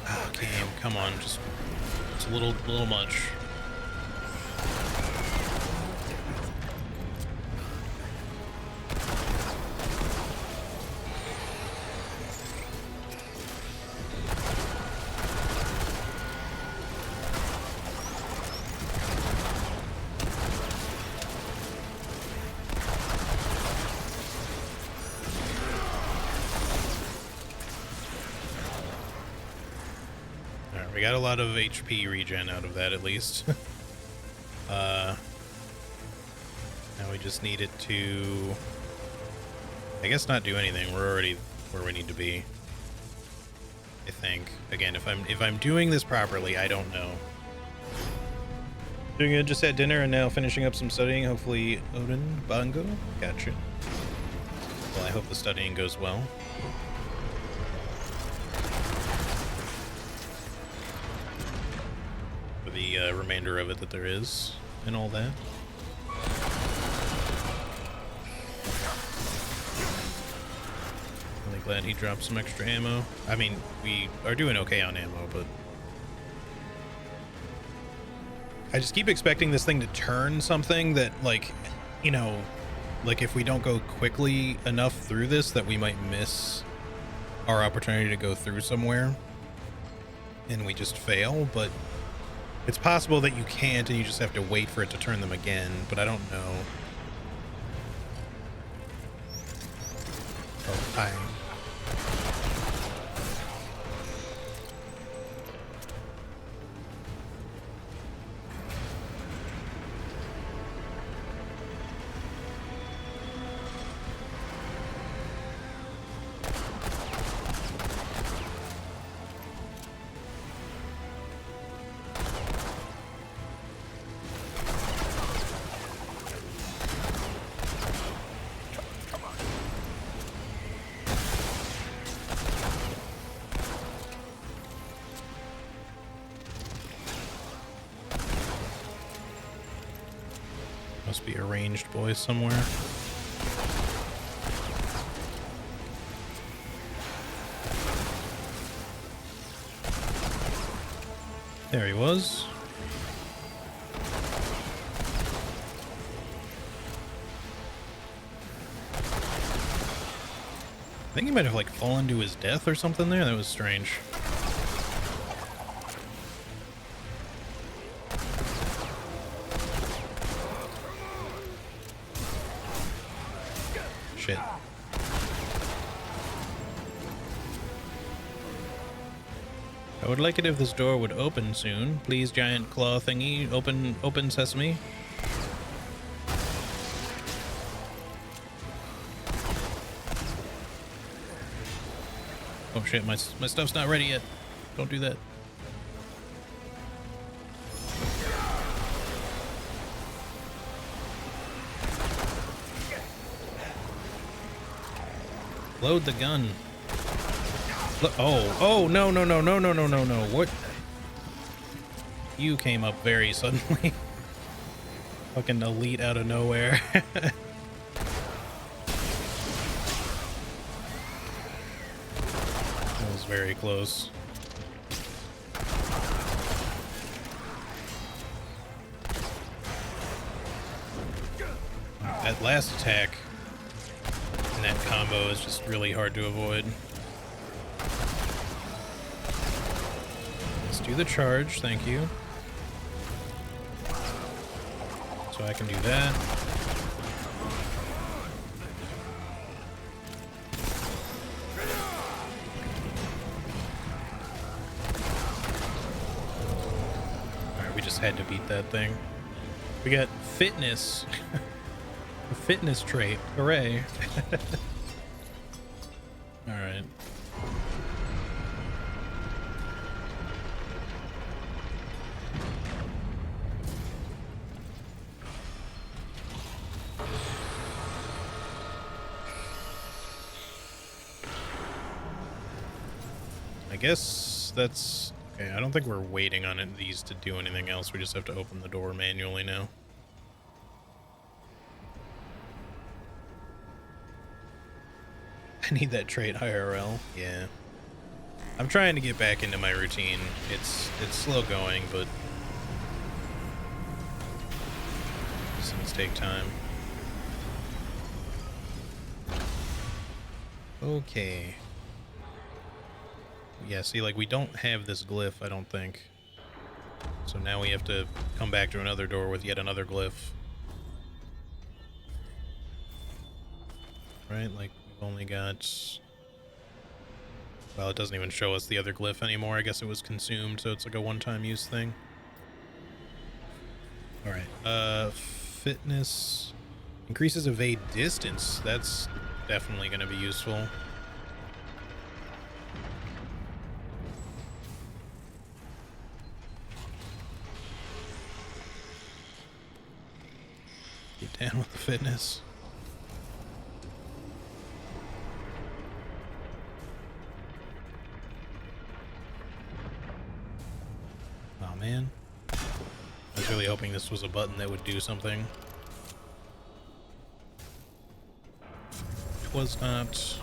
Oh, game, come on. Just, it's a little much. We got a lot of HP regen out of that, at least. Now we just need it to, I guess, not do anything. We're already where we need to be, I think. Again, if I'm doing this properly, I don't know. Doing good. Just had dinner and now finishing up some studying. Hopefully, Odin Bongo. Gotcha. Well, I hope the studying goes well. The remainder of it that there is and all that. Really glad he dropped some extra ammo. I mean, we are doing okay on ammo, but I just keep expecting this thing to turn something that, like, you know, like if we don't go quickly enough through this, that we might miss our opportunity to go through somewhere and we just fail. But it's possible that you can't and you just have to wait for it to turn them again, but I don't know. Oh, must be a ranged boy somewhere. There he was. I think he might have, like, fallen to his death or something there. That was strange. Shit. I would like it if this door would open soon. Please, giant claw thingy, open sesame. Oh shit, my stuff's not ready yet. Don't do that. Load the gun. Oh, no. What? You came up very suddenly. Fucking elite out of nowhere. That was very close. That last attack and that combo is just really hard to avoid. Let's do the charge, thank you. So I can do that. Alright, we just had to beat that thing. We got fitness. A fitness trait. Hooray. Alright. I guess that's okay. I don't think we're waiting on these to do anything else. We just have to open the door manually now. I need that trait IRL. Yeah. I'm trying to get back into my routine. It's slow going, but these things take time. Okay. Yeah, see, like, we don't have this glyph, I don't think. So now we have to come back to another door with yet another glyph. Right, like, we've only got... Well, it doesn't even show us the other glyph anymore. I guess it was consumed, so it's like a one-time use thing. Alright, fitness... Increases evade distance. That's definitely going to be useful. Get down with the fitness. Oh man. I was really hoping this was a button that would do something. It was not.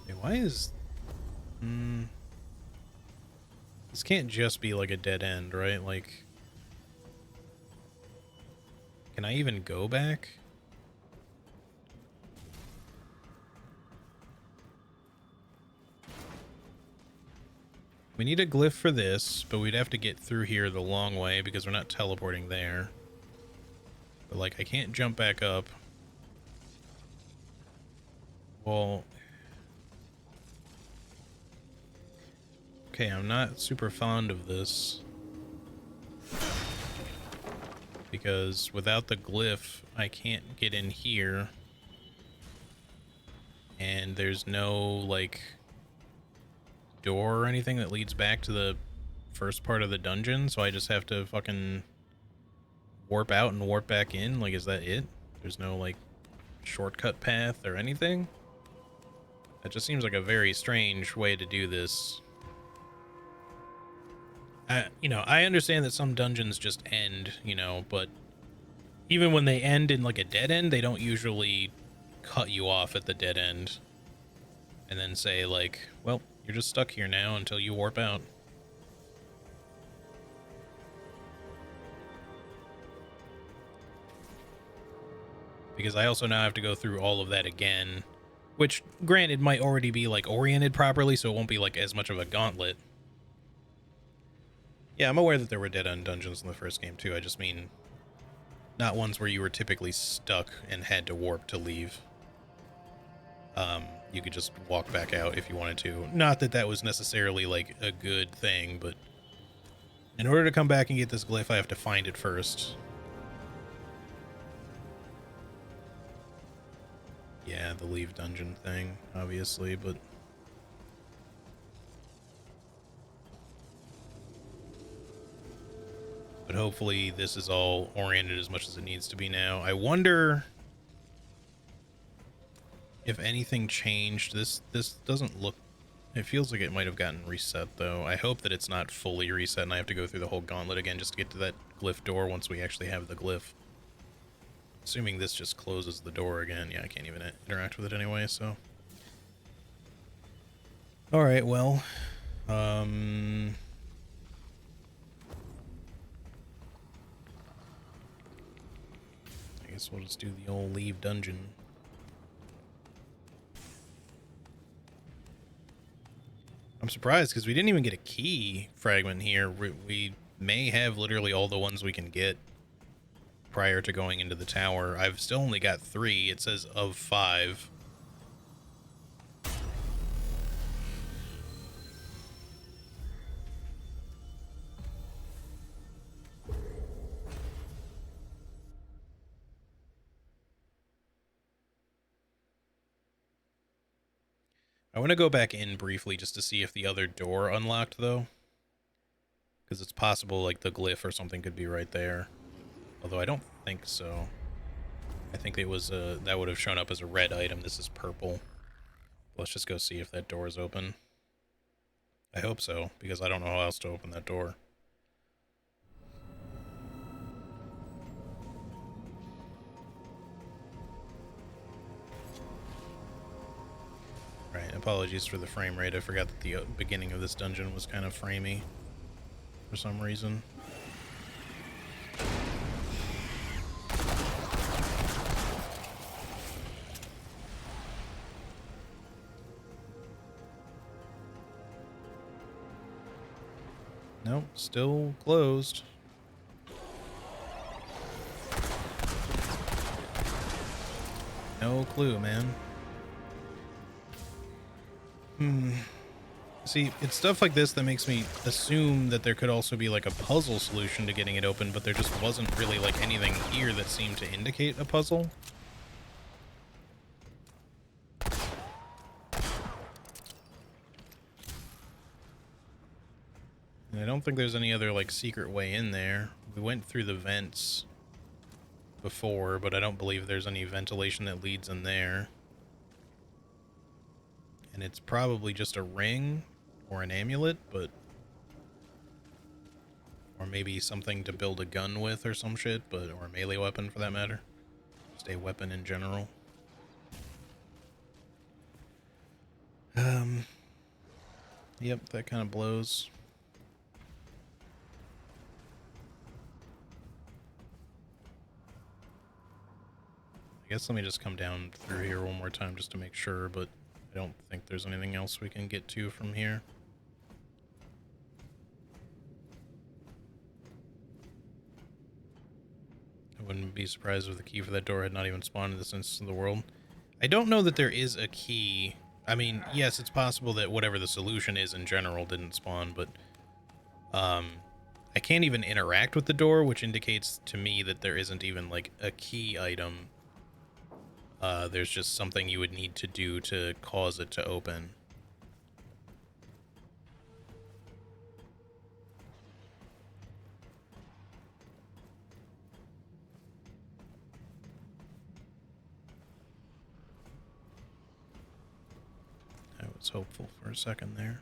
Hey, why is... This can't just be like a dead end, right? Like, can I even go back? We need a glyph for this, but we'd have to get through here the long way because we're not teleporting there. But, like, I can't jump back up. Well... Okay, I'm not super fond of this. Because without the glyph, I can't get in here. And there's no, like, door or anything that leads back to the first part of the dungeon, so I just have to fucking warp out and warp back in. Like, is that it? There's no, like, shortcut path or anything? That just seems like a very strange way to do this. You know, I understand that some dungeons just end, you know, but even when they end in, like, a dead end, they don't usually cut you off at the dead end and then say, like, well, you're just stuck here now until you warp out. Because I also now have to go through all of that again, which, granted, might already be, like, oriented properly, so it won't be, like, as much of a gauntlet. Yeah, I'm aware that there were dead-end dungeons in the first game, too. I just mean not ones where you were typically stuck and had to warp to leave. You could just walk back out if you wanted to. Not that that was necessarily, like, a good thing, but in order to come back and get this glyph, I have to find it first. Yeah, the leave dungeon thing, obviously, but... But hopefully this is all oriented as much as it needs to be now. I wonder if anything changed. This doesn't look It feels like it might have gotten reset, though. I hope that it's not fully reset and I have to go through the whole gauntlet again just to get to that glyph door once we actually have the glyph. Assuming this just closes the door again. Yeah, I can't even interact with it anyway, so... Alright, well... I guess we'll just do the old leave dungeon. I'm surprised because we didn't even get a key fragment here. We may have literally all the ones we can get prior to going into the tower. I've still only got 3. It says of 5. I want to go back in briefly just to see if the other door unlocked, though. Because it's possible, like, the glyph or something could be right there. Although I don't think so. I think it was, that would have shown up as a red item. This is purple. Let's just go see if that door is open. I hope so, because I don't know how else to open that door. Right, apologies for the frame rate. I forgot that the beginning of this dungeon was kind of framey for some reason. Nope, still closed. No clue, man. See, it's stuff like this that makes me assume that there could also be like a puzzle solution to getting it open, but there just wasn't really like anything here that seemed to indicate a puzzle. And I don't think there's any other like secret way in there. We went through the vents before, but I don't believe there's any ventilation that leads in there. And it's probably just a ring or an amulet, but... Or maybe something to build a gun with or some shit, but or a melee weapon for that matter. Just a weapon in general. Yep, that kind of blows. I guess let me just come down through here one more time just to make sure, but I don't think there's anything else we can get to from here. I wouldn't be surprised if the key for that door had not even spawned in this instance of the world. I don't know that there is a key. I mean, yes, it's possible that whatever the solution is in general didn't spawn, but I can't even interact with the door, which indicates to me that there isn't even like a key item. There's just something you would need to do to cause it to open. I was hopeful for a second there.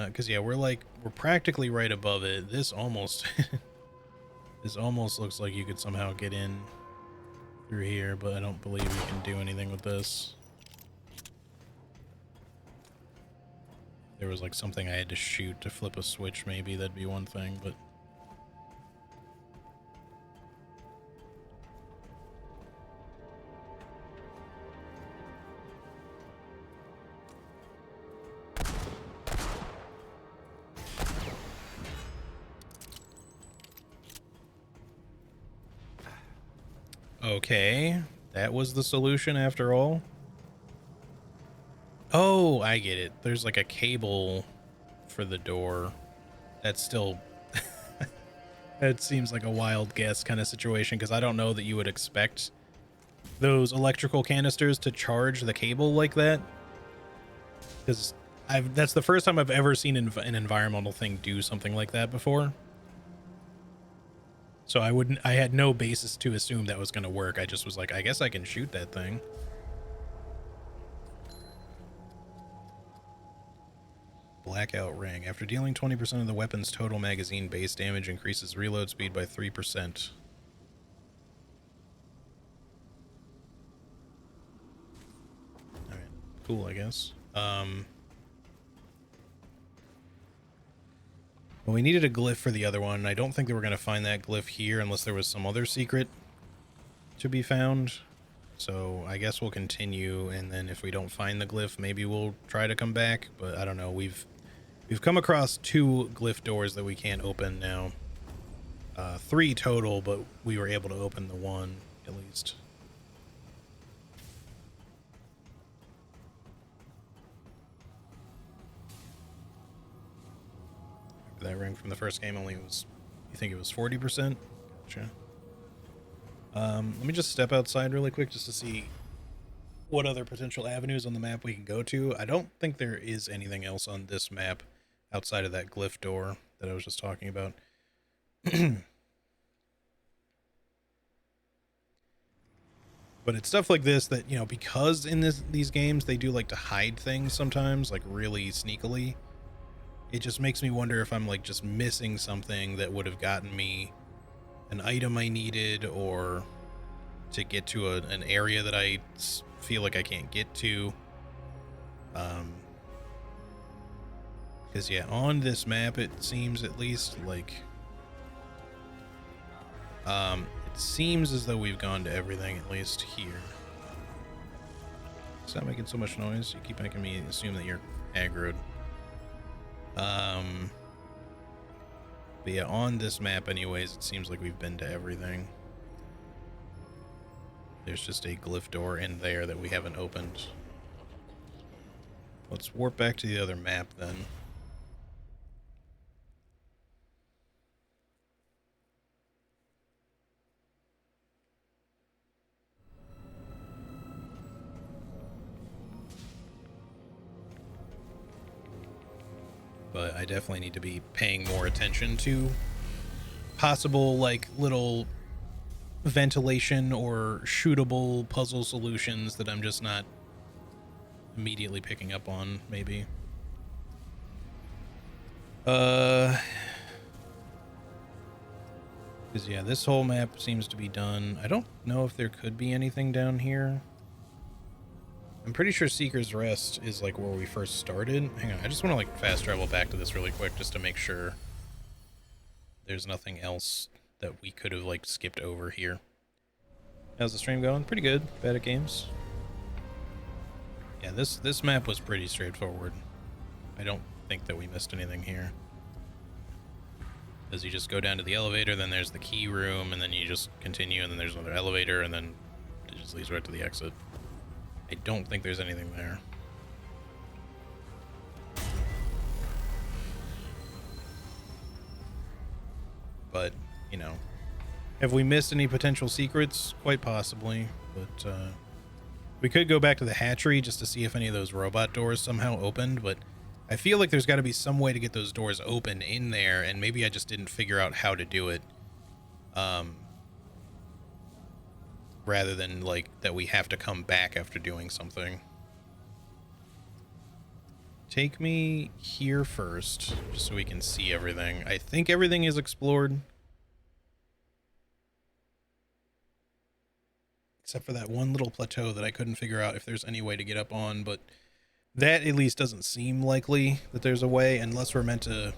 Because yeah, we're practically right above it. This almost, this almost looks like you could somehow get in through here, but I don't believe you can do anything with this. If there was like something I had to shoot to flip a switch, maybe that'd be one thing, but... Okay, that was the solution after all. Oh, I get it. There's like a cable for the door. That's still... That seems like a wild guess kind of situation, because I don't know that you would expect those electrical canisters to charge the cable like that. Because that's the first time I've ever seen an environmental thing do something like that before. So I had no basis to assume that was going to work. I just was like, I guess I can shoot that thing. Blackout Ring. After dealing 20% of the weapon's total magazine base damage, increases reload speed by 3%. Alright, cool, I guess. Well, we needed a glyph for the other one, and I don't think that we're going to find that glyph here unless there was some other secret to be found. So I guess we'll continue, and then if we don't find the glyph, maybe we'll try to come back. But I don't know. We've come across 2 glyph doors that we can't open now. 3 total, but we were able to open the 1 at least. That ring from the first game only was, you think it was 40%? Gotcha. Let me just step outside really quick just to see what other potential avenues on the map we can go to. I don't think there is anything else on this map outside of that glyph door that I was just talking about. But it's stuff like this that, you know, because in these games they do like to hide things sometimes, like really sneakily, it just makes me wonder if I'm like just missing something that would have gotten me an item I needed, or to get to an area that I feel like I can't get to. Because yeah, on this map it seems at least like it seems as though we've gone to everything, at least here. Stop making so much noise. You keep making me assume that you're aggroed. But yeah, on this map anyways, it seems like we've been to everything. There's just a glyph door in there that we haven't opened. Let's warp back to the other map then. But I definitely need to be paying more attention to possible, like, little ventilation or shootable puzzle solutions that I'm just not immediately picking up on, maybe. Because, yeah, this whole map seems to be done. I don't know if there could be anything down here. I'm pretty sure Seeker's Rest is, like, where we first started. Hang on, I just want to, like, fast travel back to this really quick just to make sure there's nothing else that we could have, like, skipped over here. How's the stream going? Pretty good. Bad at games. Yeah, this map was pretty straightforward. I don't think that we missed anything here. As you just go down to the elevator, then there's the key room, and then you just continue, and then there's another elevator, and then it just leads right to the exit. I don't think there's anything there. But, you know, have we missed any potential secrets? Quite possibly, but we could go back to the hatchery just to see if any of those robot doors somehow opened, but I feel like there's got to be some way to get those doors open in there, and maybe I just didn't figure out how to do it. Rather than, like, that we have to come back after doing something. Take me here first, just so we can see everything. I think everything is explored. Except for that one little plateau that I couldn't figure out if there's any way to get up on, but that at least doesn't seem likely that there's a way, unless we're meant to...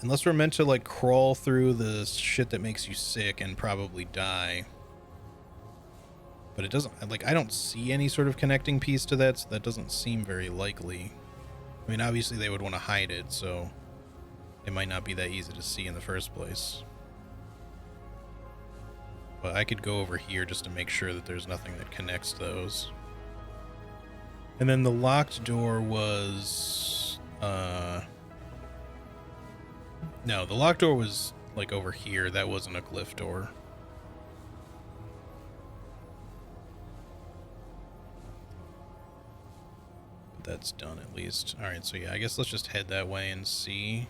Unless we're meant to, like, crawl through the shit that makes you sick and probably die. But it doesn't, like, I don't see any sort of connecting piece to that, so that doesn't seem very likely. I mean, obviously they would want to hide it, so it might not be that easy to see in the first place. But I could go over here just to make sure that there's nothing that connects those. And then the locked door was... No, the locked door was, like, over here. That wasn't a glyph door. But that's done, at least. Alright, so yeah, I guess let's just head that way and see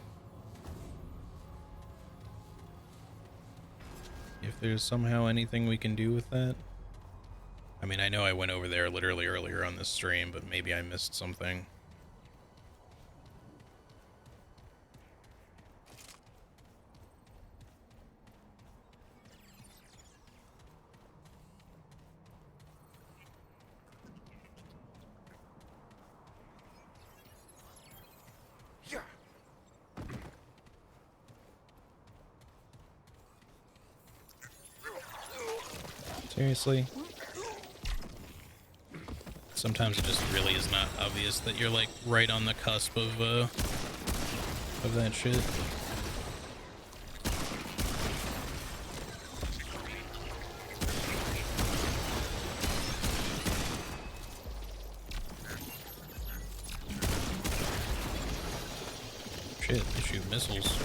if there's somehow anything we can do with that. I mean, I know I went over there literally earlier on this stream, but maybe I missed something. Seriously? Sometimes it just really is not obvious that you're like right on the cusp of that shit. Shit, they shoot missiles.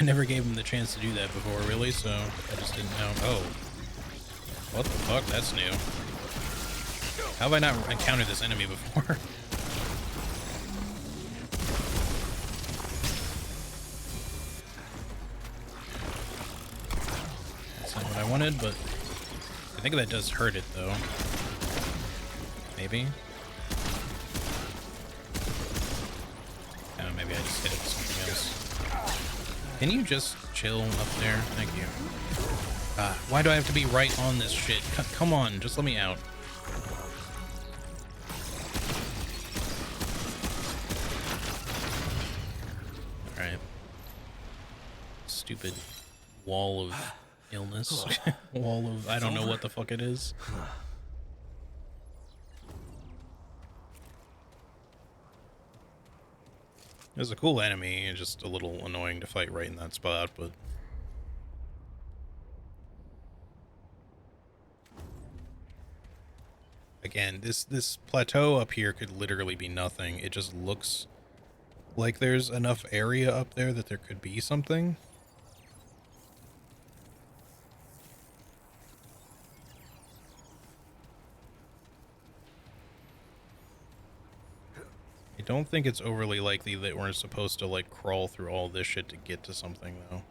I never gave him the chance to do that before, really, so I just didn't know. Oh. What the fuck? That's new. How have I not encountered this enemy before? That's not what I wanted, but I think that does hurt it, though. Maybe? Oh, maybe I just hit it with something else. Can you just chill up there? Thank you. Why do I have to be right on this shit? Come on, just let me out. Alright. Stupid wall of illness. Wall of... I don't know what the fuck it is. It was a cool enemy, and just a little annoying to fight right in that spot, but... Again, this plateau up here could literally be nothing. It just looks like there's enough area up there that there could be something. I don't think it's overly likely that we're supposed to, like, crawl through all this shit to get to something, though.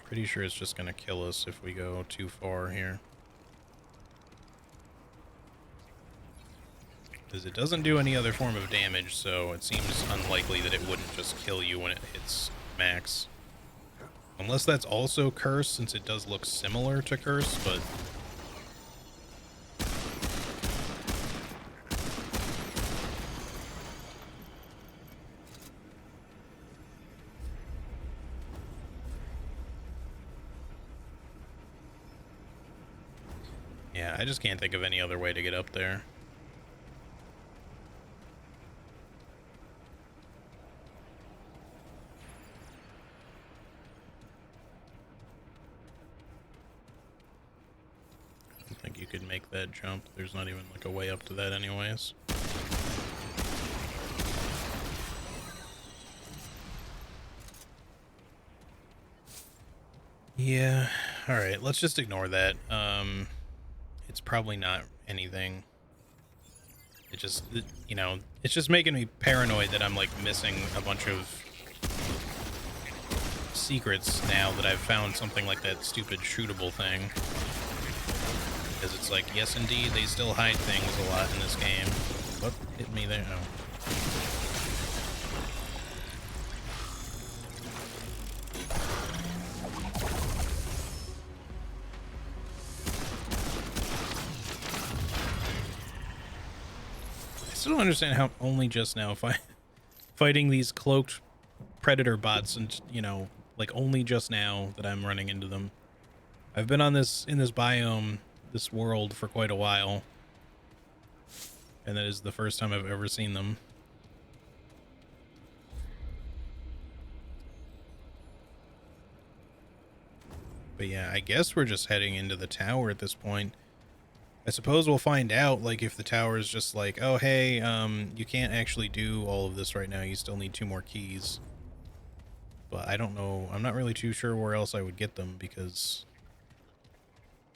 Pretty sure it's just gonna kill us if we go too far here. Because it doesn't do any other form of damage, so it seems unlikely that it wouldn't just kill you when it hits max. Unless that's also Curse, since it does look similar to Curse, but... Yeah, I just can't think of any other way to get up there. I don't think you could make that jump. There's not even like a way up to that anyways. Yeah, alright, let's just ignore that. It's probably not anything. It just, you know, it's just making me paranoid that I'm like missing a bunch of secrets now that I've found something like that stupid shootable thing. Because it's like, yes indeed, they still hide things a lot in this game. What hit me there? Oh. I still don't understand how only just now fighting these cloaked predator bots and, you know, like only just now that I'm running into them. I've been on this, in this biome, this world for quite a while. And that is the first time I've ever seen them. But yeah, I guess we're just heading into the tower at this point. I suppose we'll find out, like, if the tower is just like, oh, hey, you can't actually do all of this right now. You still need 2 more keys. But I don't know. I'm not really too sure where else I would get them, because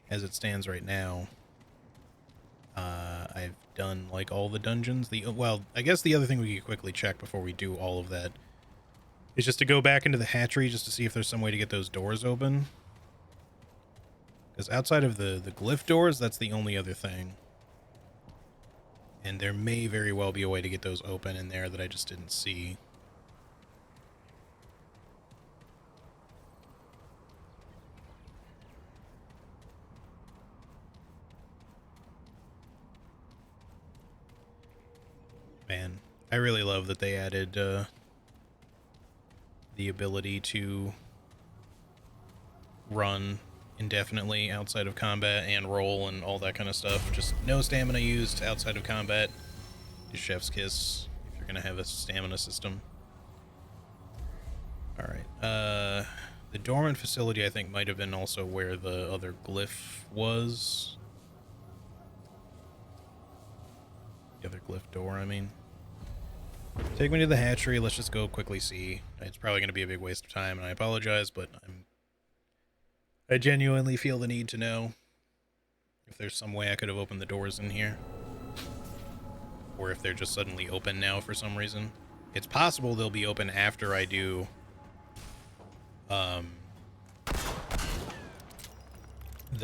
as it stands right now, I've done, like, all the dungeons. Well, I guess the other thing we could quickly check before we do all of that is just to go back into the hatchery just to see if there's some way to get those doors open. Because outside of the glyph doors, that's the only other thing. And there may very well be a way to get those open in there that I just didn't see. Man, I really love that they added the ability to run indefinitely outside of combat and roll and all that kind of stuff. Just no stamina used outside of combat is chef's kiss if you're gonna have a stamina system. All right, the dormant facility I think might have been also where the other glyph was. The other glyph door, I mean. Take me to the hatchery. Let's just go quickly see. It's probably going to be a big waste of time, and I apologize, but I genuinely feel the need to know if there's some way I could have opened the doors in here. Or if they're just suddenly open now for some reason. It's possible they'll be open after I do the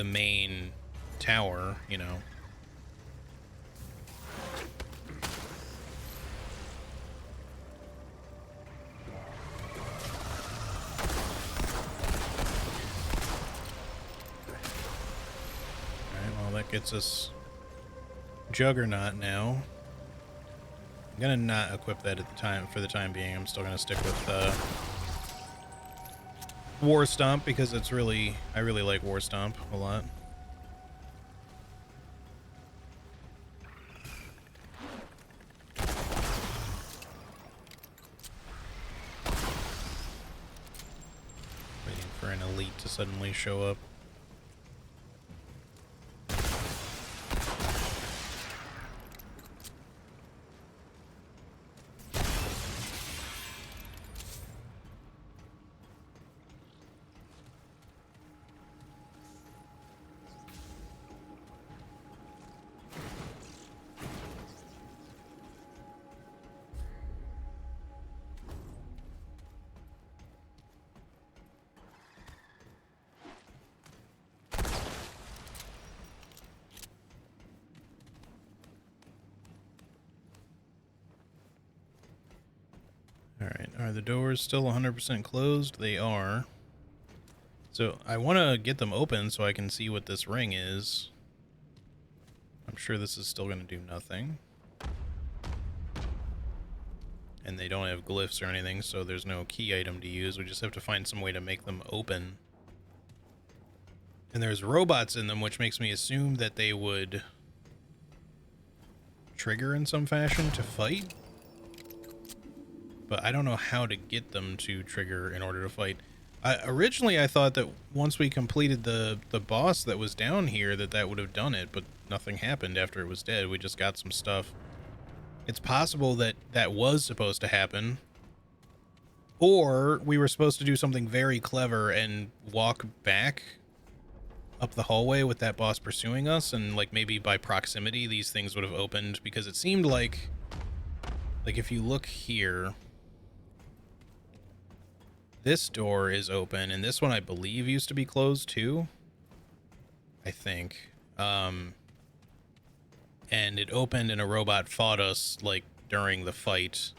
main tower, you know. That gets us Juggernaut now. I'm gonna not equip that for the time being. I'm still gonna stick with War Stomp because I really like War Stomp a lot. Waiting for an elite to suddenly show up. Alright, are the doors still 100% closed? They are. So I want to get them open so I can see what this ring is. I'm sure this is still going to do nothing. And they don't have glyphs or anything, so there's no key item to use. We just have to find some way to make them open. And there's robots in them, which makes me assume that they would trigger in some fashion to fight. But I don't know how to get them to trigger in order to fight. Originally, I thought that once we completed the boss that was down here, that would have done it, but nothing happened after it was dead. We just got some stuff. It's possible that that was supposed to happen. Or we were supposed to do something very clever and walk back up the hallway with that boss pursuing us, and like maybe by proximity these things would have opened, because it seemed like if you look here, this door is open, and this one I believe used to be closed too. I think. And it opened and a robot fought us like during the fight,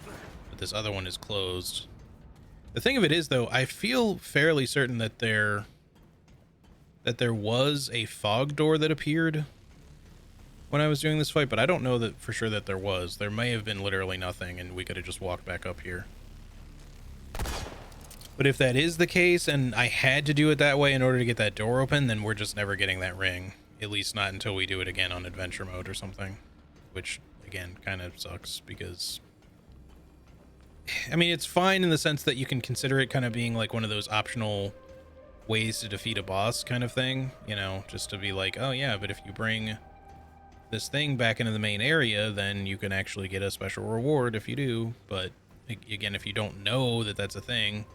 but this other one is closed. The thing of it is though, I feel fairly certain that there was a fog door that appeared when I was doing this fight, but I don't know that for sure that there was. There may have been literally nothing and we could have just walked back up here. But if that is the case, and I had to do it that way in order to get that door open, then we're just never getting that ring. At least not until we do it again on adventure mode or something. Which, again, kind of sucks because... I mean, it's fine in the sense that you can consider it kind of being like one of those optional ways to defeat a boss kind of thing. You know, just to be like, oh yeah, but if you bring this thing back into the main area, then you can actually get a special reward if you do. But, again, if you don't know that that's a thing...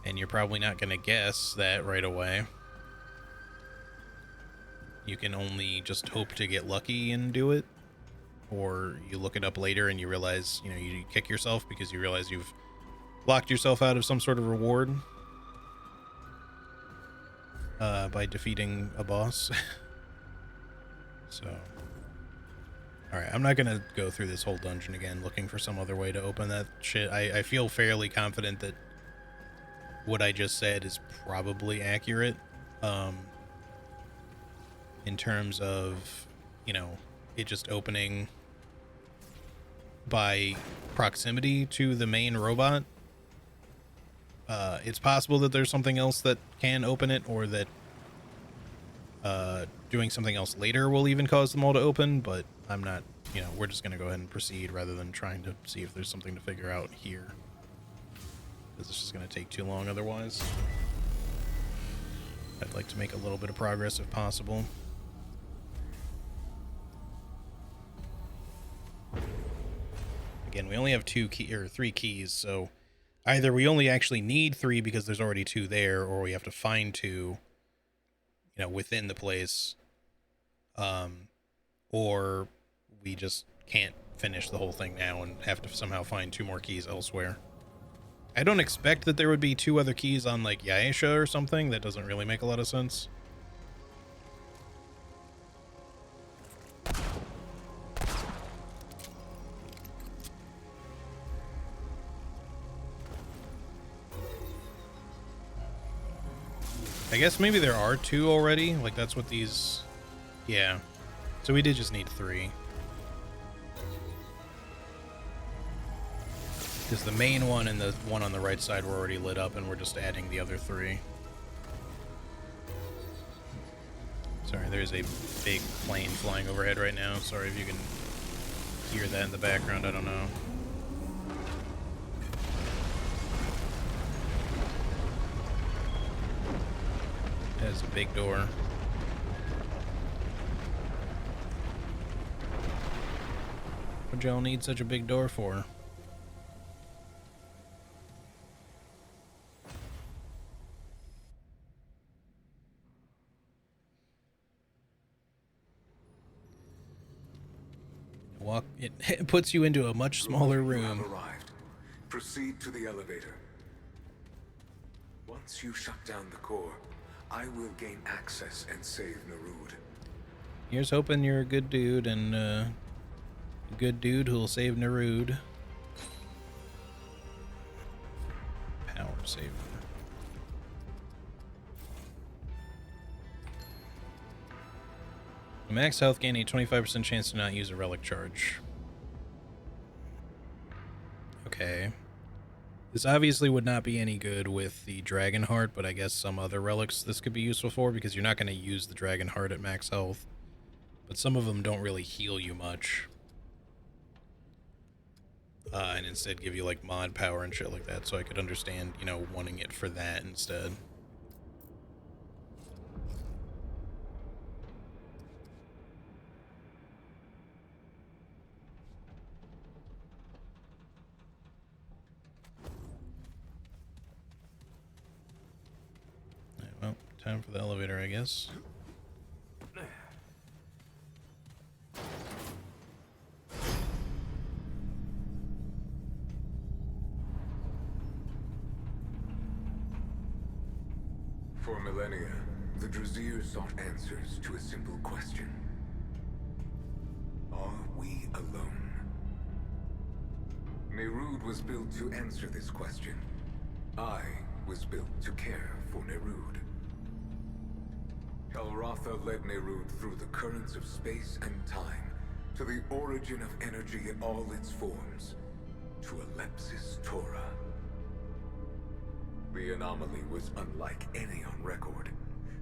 and you're probably not going to guess that right away. You can only just hope to get lucky and do it. Or you look it up later and you realize, you know, you kick yourself because you realize you've locked yourself out of some sort of reward by defeating a boss. So, alright, I'm not gonna go through this whole dungeon again looking for some other way to open that shit. I feel fairly confident that what I just said is probably accurate, in terms of, you know, it just opening by proximity to the main robot. It's possible that there's something else that can open it, or that doing something else later will even cause them all to open, but I'm not, you know, we're just going to go ahead and proceed rather than trying to see if there's something to figure out here, because it's just going to take too long otherwise. I'd like to make a little bit of progress if possible. Again, we only have 3 keys, so either we only actually need 3 because there's already 2 there, or we have to find 2, you know, within the place, or we just can't finish the whole thing now and have to somehow find 2 more keys elsewhere. I don't expect that there would be 2 other keys on, like, Yaesha or something. That doesn't really make a lot of sense. I guess maybe there are 2 already. Like, that's what these... Yeah. So we did just need 3. Because the main one and the one on the right side were already lit up, and we're just adding the other 3. Sorry, there's a big plane flying overhead right now. Sorry if you can hear that in the background. I don't know. That's a big door. What'd y'all need such a big door for? It puts you into a much smaller room. Arrived. Proceed to the elevator. Once you shut down the core, I will gain access and save Nerud. Here's hoping you're a good dude, and a good dude who'll save Nerud. Power saver. Max health gain, a 25% chance to not use a relic charge. Okay. This obviously would not be any good with the Dragon Heart, but I guess some other relics this could be useful for, because you're not going to use the Dragon Heart at max health. But some of them don't really heal you much. And instead give you, like, mod power and shit like that, so I could understand, you know, wanting it for that instead. Well, time for the elevator, I guess. For millennia, the Drasier sought answers to a simple question. Are we alone? Nerud was built to answer this question. I was built to care for Nerud. Telratha led Nerud through the currents of space and time, to the origin of energy in all its forms, to Alepsis Torah. The anomaly was unlike any on record.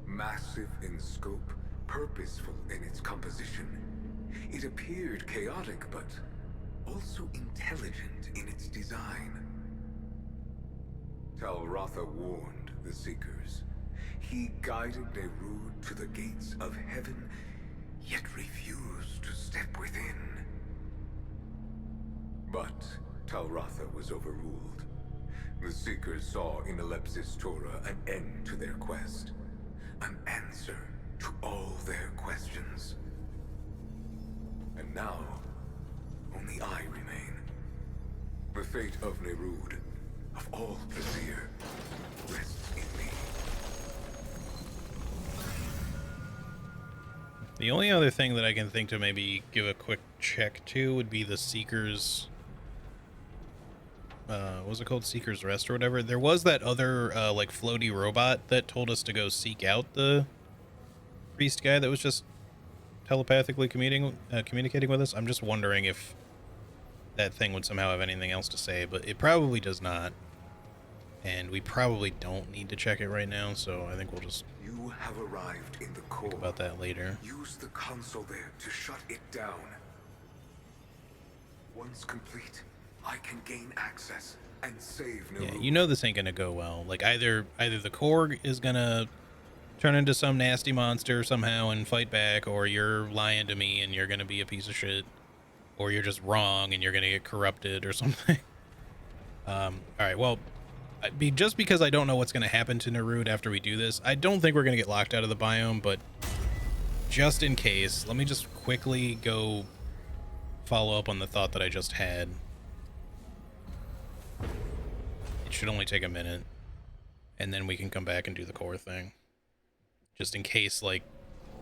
Massive in scope, purposeful in its composition. It appeared chaotic, but also intelligent in its design. Telratha warned the Seekers. He guided Nerud to the gates of heaven, yet refused to step within. But Telratha was overruled. The Seekers saw in Alepsis Torah an end to their quest. An answer to all their questions. And now, only I remain. The fate of Nerud, of All Brazier rests in me. The only other thing that I can think to maybe give a quick check to would be the Seeker's... what was it called? Seeker's Rest or whatever. There was that other, like, floaty robot that told us to go seek out the priest guy that was just telepathically communicating with us. I'm just wondering if that thing would somehow have anything else to say, but it probably does not. And we probably don't need to check it right now, so I think we'll just You have arrived in the core. think about that later. Use the console there to shut it down. Once complete, I can gain access and save Naru. Yeah, you know this ain't gonna go well. Like, either the Korg is gonna turn into some nasty monster somehow and fight back, or you're lying to me and you're gonna be a piece of shit, or you're just wrong and you're gonna get corrupted or something. All right, well, just because I don't know what's gonna happen to Narud after we do this, I don't think we're gonna get locked out of the biome, but just in case, let me just quickly go follow up on the thought that I just had. It should only take a minute, and then we can come back and do the core thing. Just in case, like,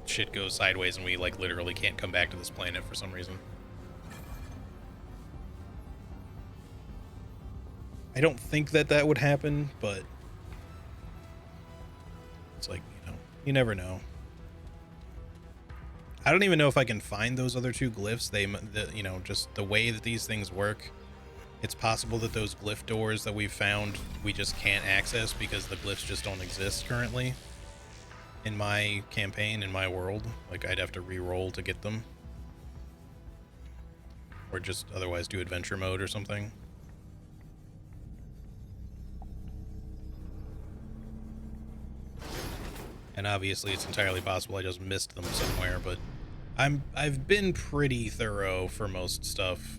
shit goes sideways and we, like, literally can't come back to this planet for some reason. I don't think that would happen, but it's like, you never know. I don't even know if I can find those other two glyphs. Just the way that these things work, it's possible that those glyph doors that we've found, we just can't access because the glyphs just don't exist currently in my campaign, in my world. Like, I'd have to re-roll to get them, or just otherwise do adventure mode or something. And obviously it's entirely possible I just missed them somewhere, but I've been pretty thorough for most stuff.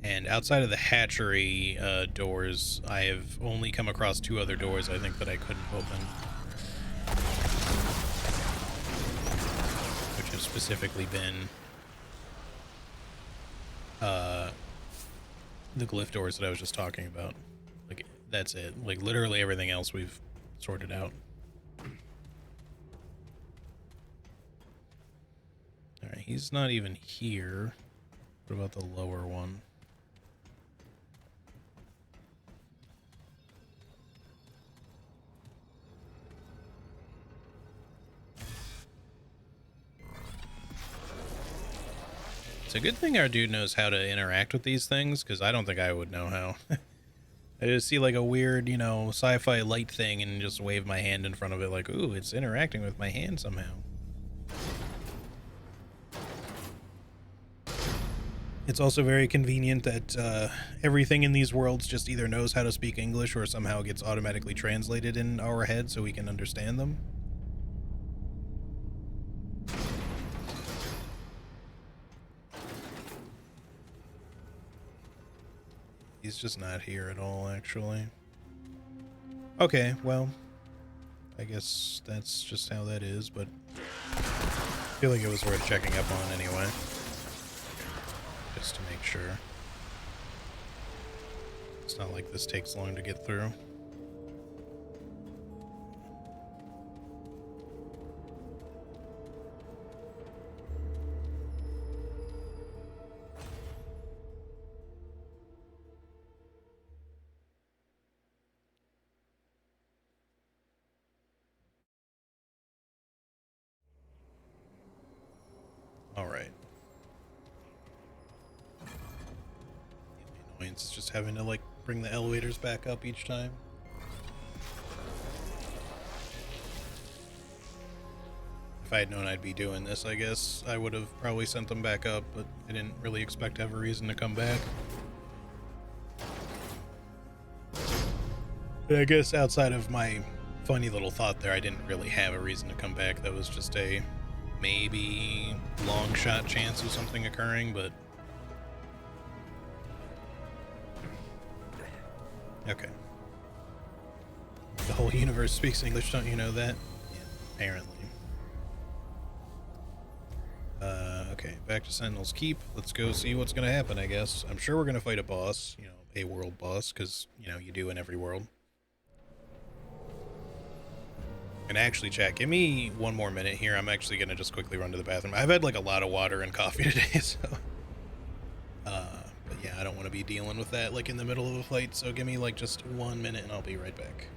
And outside of the hatchery doors, I have only come across two other doors I think that I couldn't open, which have specifically been the glyph doors that I was just talking about. Like, that's it. Like, literally everything else we've sorted out. Alright, he's not even here. What about the lower one? It's a good thing our dude knows how to interact with these things, because I don't think I would know how. I just see like a weird, sci-fi light thing and just wave my hand in front of it like, ooh, it's interacting with my hand somehow. It's also very convenient that everything in these worlds just either knows how to speak English or somehow gets automatically translated in our head so we can understand them. He's just not here at all, actually. Okay, well, I guess that's just how that is, but I feel like it was worth checking up on anyway. Just to make sure. It's not like this takes long to get through. All right. The annoyance is just having to, like, bring the elevators back up each time. If I had known I'd be doing this, I guess I would have probably sent them back up, but I didn't really expect to have a reason to come back. But I guess outside of my funny little thought there, I didn't really have a reason to come back. That was just a maybe long shot chance of something occurring, but okay. The whole universe speaks English, don't you know that? Yeah, apparently. Okay, back to Sentinel's Keep. Let's go see what's gonna happen, I guess. I'm sure we're gonna fight a boss, a world boss, because, you know, you do in every world. And actually, chat, give me one more minute here. I'm actually going to just quickly run to the bathroom. I've had like a lot of water and coffee today, so... but yeah, I don't want to be dealing with that like in the middle of a fight, so give me like just 1 minute and I'll be right back.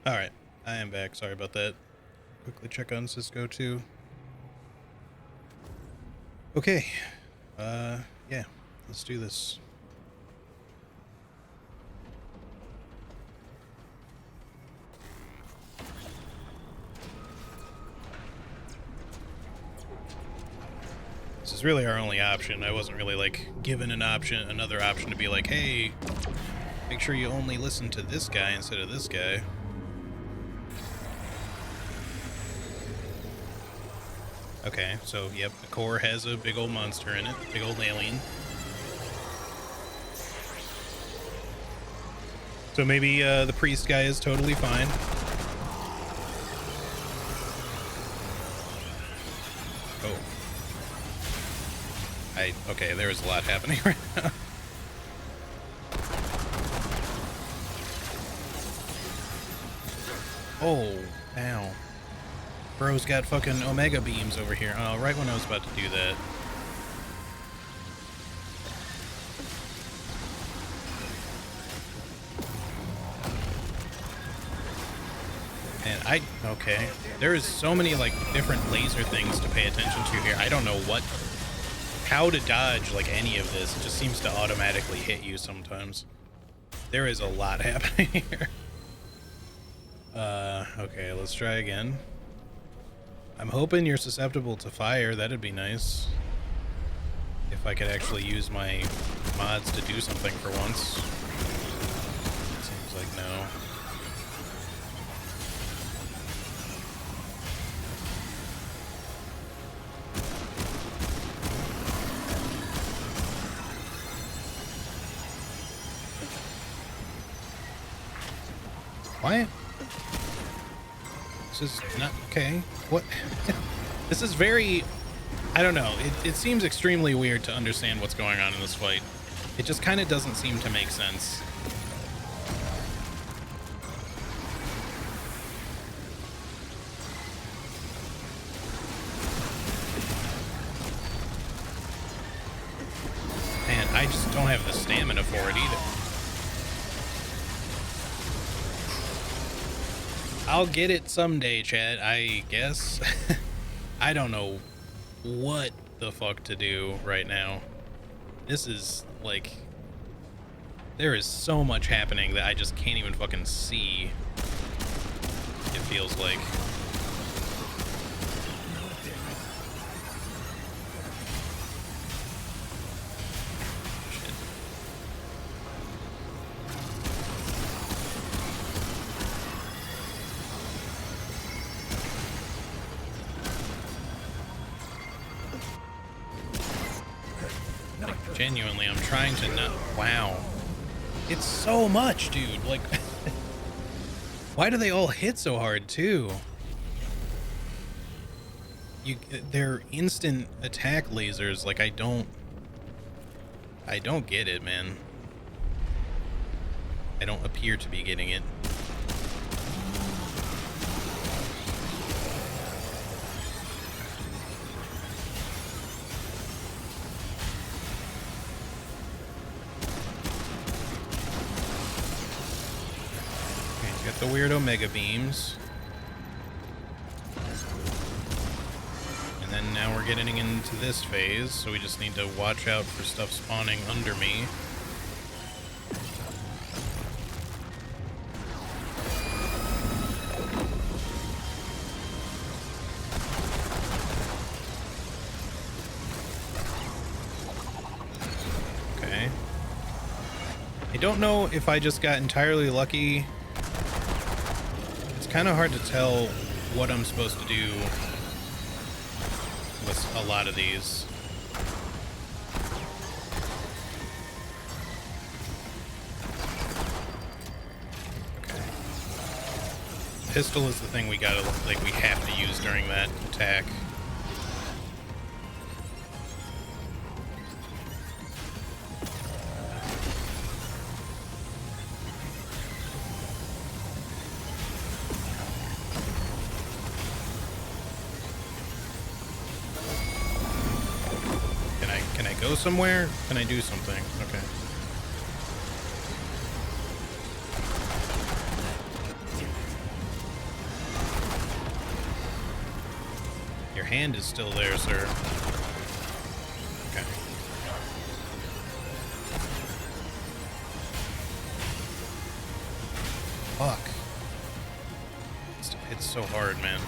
Alright, I am back. Sorry about that. Quickly check on Cisco too. Okay. Yeah, let's do this. This is really our only option. I wasn't really like given another option to be like, hey, make sure you only listen to this guy instead of this guy. Okay, so yep, the core has a big old monster in it, big old alien. So maybe the priest guy is totally fine. Oh. Okay, there's a lot happening right now. Oh, ow. Bro's got fucking Omega beams over here. Oh, right when I was about to do that. And okay. There is so many, like, different laser things to pay attention to here. I don't know how to dodge, like, any of this. It just seems to automatically hit you sometimes. There is a lot happening here. Okay, let's try again. I'm hoping you're susceptible to fire. That'd be nice. If I could actually use my mods to do something for once. Seems like no. What? This is not okay. What? This is very, I don't know. It seems extremely weird to understand what's going on in this fight. It just kind of doesn't seem to make sense. Man, I just don't have the stamina for it either. I'll get it someday, Chad, I guess. I don't know what the fuck to do right now. This is like, there is so much happening that I just can't even fucking see. It feels like. Genuinely, I'm trying to not. Wow. It's so much, dude. Like, why do they all hit so hard, too? They're instant attack lasers. Like, I don't get it, man. I don't appear to be getting it. The weird Omega beams. And then now we're getting into this phase, so we just need to watch out for stuff spawning under me. Okay. I don't know if I just got entirely lucky. Kind of hard to tell what I'm supposed to do with a lot of these. Okay. Pistol is the thing we gotta, like, we have to use during that attack. Go somewhere? Can I do something? Okay. Your hand is still there, sir. Okay. Fuck. It's so hard, man.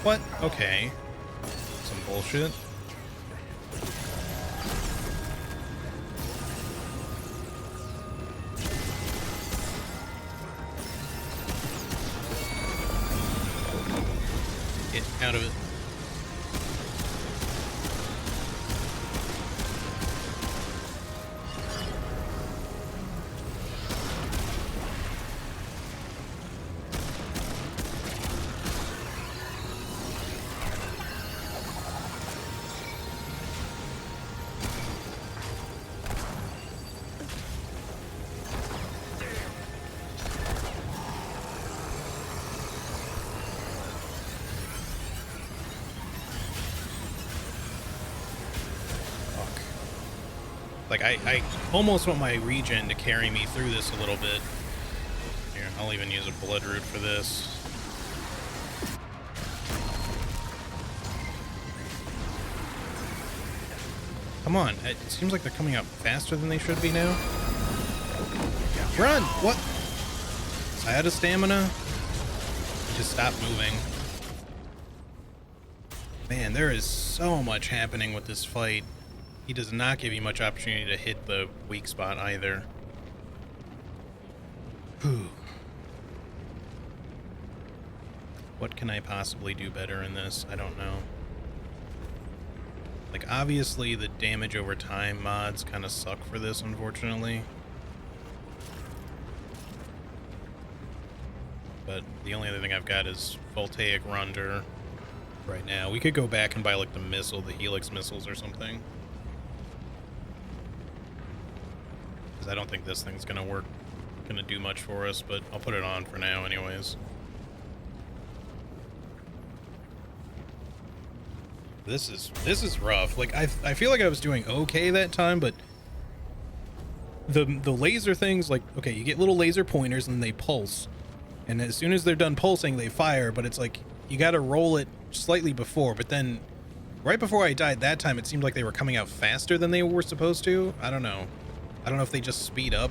What? Okay. Some bullshit. Get out of it. Like, I almost want my regen to carry me through this a little bit. Here, I'll even use a blood root for this. Come on, it seems like they're coming up faster than they should be now. Run! What? Is I out of stamina? Just stop moving. Man, there is so much happening with this fight. He does not give you much opportunity to hit the weak spot either. Whew. What can I possibly do better in this? I don't know. Like, obviously the damage over time mods kind of suck for this, unfortunately. But the only other thing I've got is Voltaic Ronder right now. We could go back and buy, like, the missile, the Helix missiles or something. Because I don't think this thing's gonna work, gonna do much for us, but I'll put it on for now anyways. This is rough. Like I feel like I was doing okay that time, but the laser things, like, okay, you get little laser pointers and they pulse, and as soon as they're done pulsing, they fire. But it's like you got to roll it slightly before. But then right before I died that time, it seemed like they were coming out faster than they were supposed to. I don't know. I don't know if they just speed up.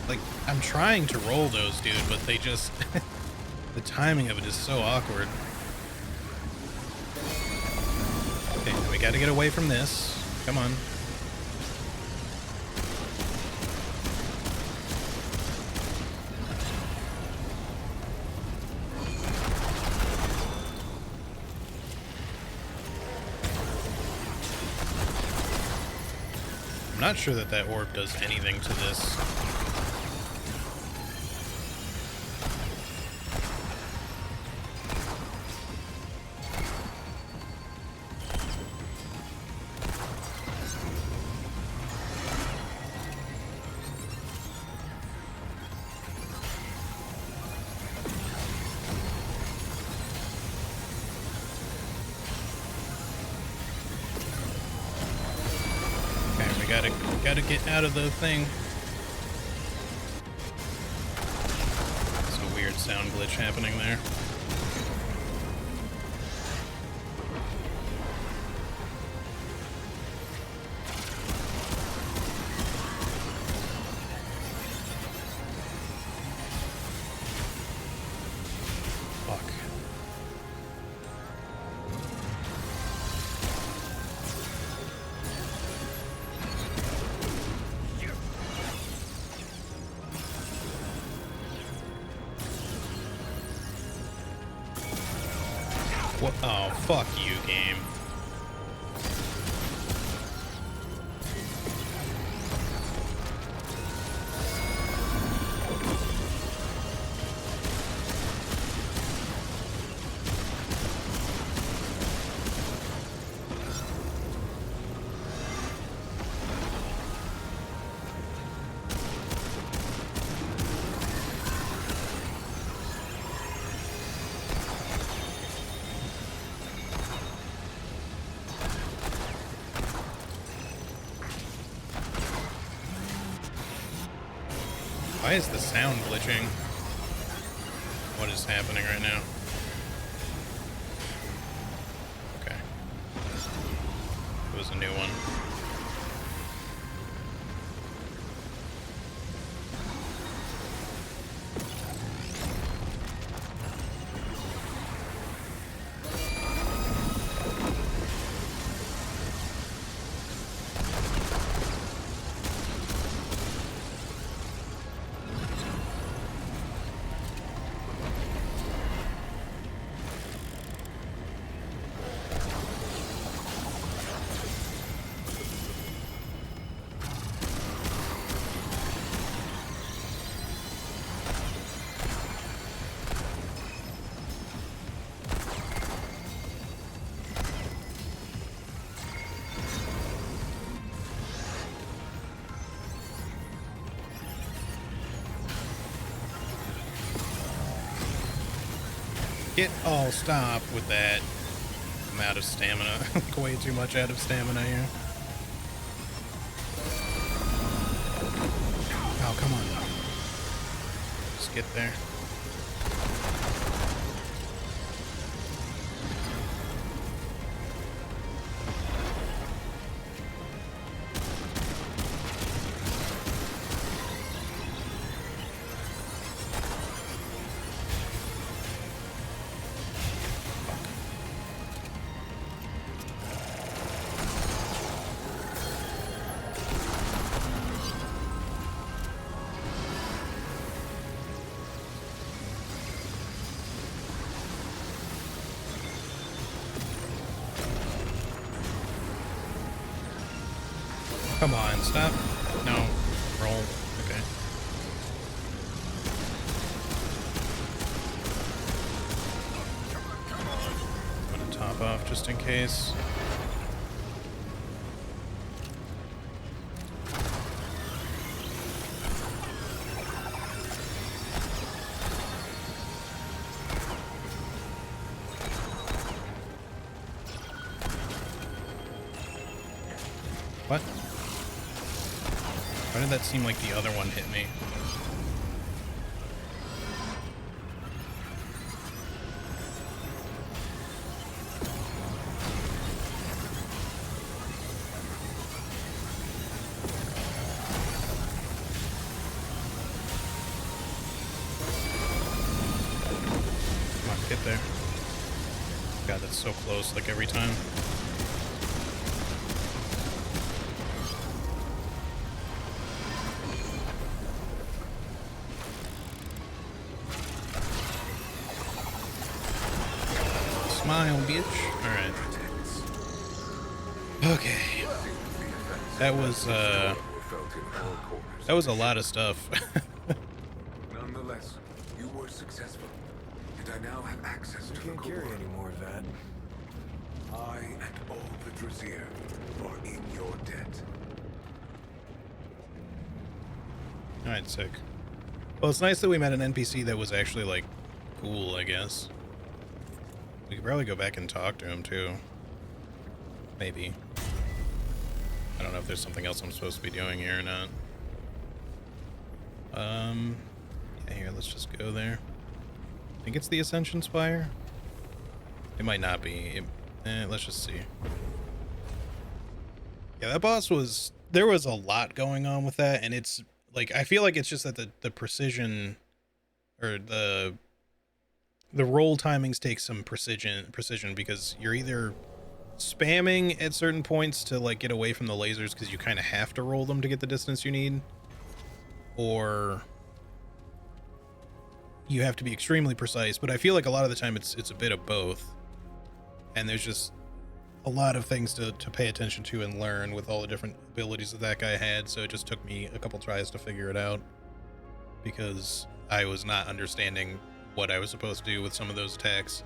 Like, I'm trying to roll those, dude, but they just... the timing of it is so awkward. Okay, we gotta get away from this. Come on. I'm not sure that that orb does anything to this. Gotta get out of the thing. There's a weird sound glitch happening there. What? Oh, fuck you, game. Why is the sound glitching? What is happening right now? Okay. It was a new one. Oh, stop with that. I'm out of stamina. Like, way too much out of stamina here. Oh, come on. Just get there. Come on, stop. No. Roll. Okay. I'm gonna top off just in case. What? Why did that seem like the other one hit me? Come on, get there. God, that's so close, like every time. Smile, bitch. Alright. Okay. That was a lot of stuff. Nonetheless, you were successful, and I now have access to the Can't carry core. any more of that. I and all the Drazier are in your debt. Alright, sick. Well, it's nice that we met an NPC that was actually, like, cool, I guess. We could probably go back and talk to him, too. Maybe. I don't know if there's something else I'm supposed to be doing here or not. Yeah, here, let's just go there. I think it's the Ascension Spire? It might not be. Let's just see. Yeah, that boss was... There was a lot going on with that, and it's... Like, I feel like it's just that the precision... Or the roll timings take some precision because you're either spamming at certain points to, like, get away from the lasers because you kind of have to roll them to get the distance you need, or you have to be extremely precise. But I feel like a lot of the time it's a bit of both, and there's just a lot of things to pay attention to and learn with all the different abilities that guy had. So it just took me a couple tries to figure it out because I was not understanding what I was supposed to do with some of those attacks.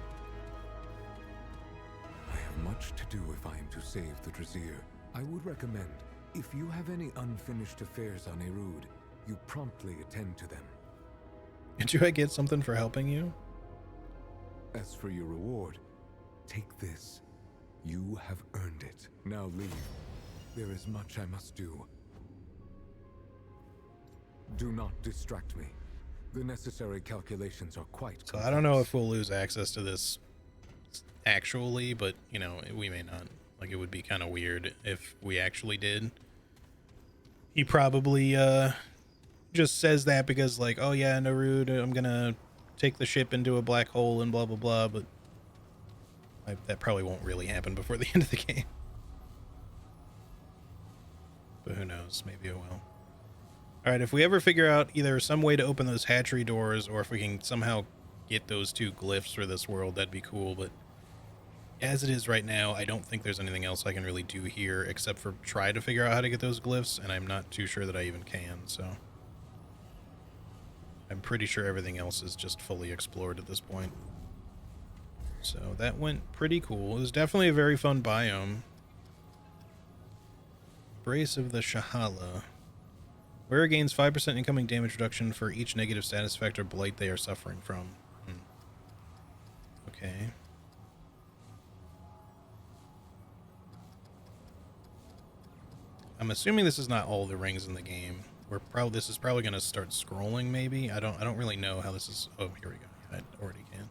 I have much to do if I am to save the Drazier. I would recommend, if you have any unfinished affairs on Erud, you promptly attend to them. Do I get something for helping you? As for your reward, take this. You have earned it. Now leave. There is much I must do. Do not distract me. The necessary calculations are quite complex. So I don't know if we'll lose access to this actually, but, you know, we may not. Like, it would be kind of weird if we actually did. He probably just says that because, like, oh yeah, Narud, I'm gonna take the ship into a black hole and blah blah blah, but that probably won't really happen before the end of the game. But who knows, maybe it will. Alright, if we ever figure out either some way to open those hatchery doors, or if we can somehow get those 2 glyphs for this world, that'd be cool. But as it is right now, I don't think there's anything else I can really do here except for try to figure out how to get those glyphs, and I'm not too sure that I even can, so I'm pretty sure everything else is just fully explored at this point. So that went pretty cool. It was definitely a very fun biome. Brace of the Shahala. Wearer gains 5% incoming damage reduction for each negative status effect or blight they are suffering from. Okay. I'm assuming this is not all the rings in the game. This is probably going to start scrolling, maybe. I don't really know how this is. Oh, here we go. I already can.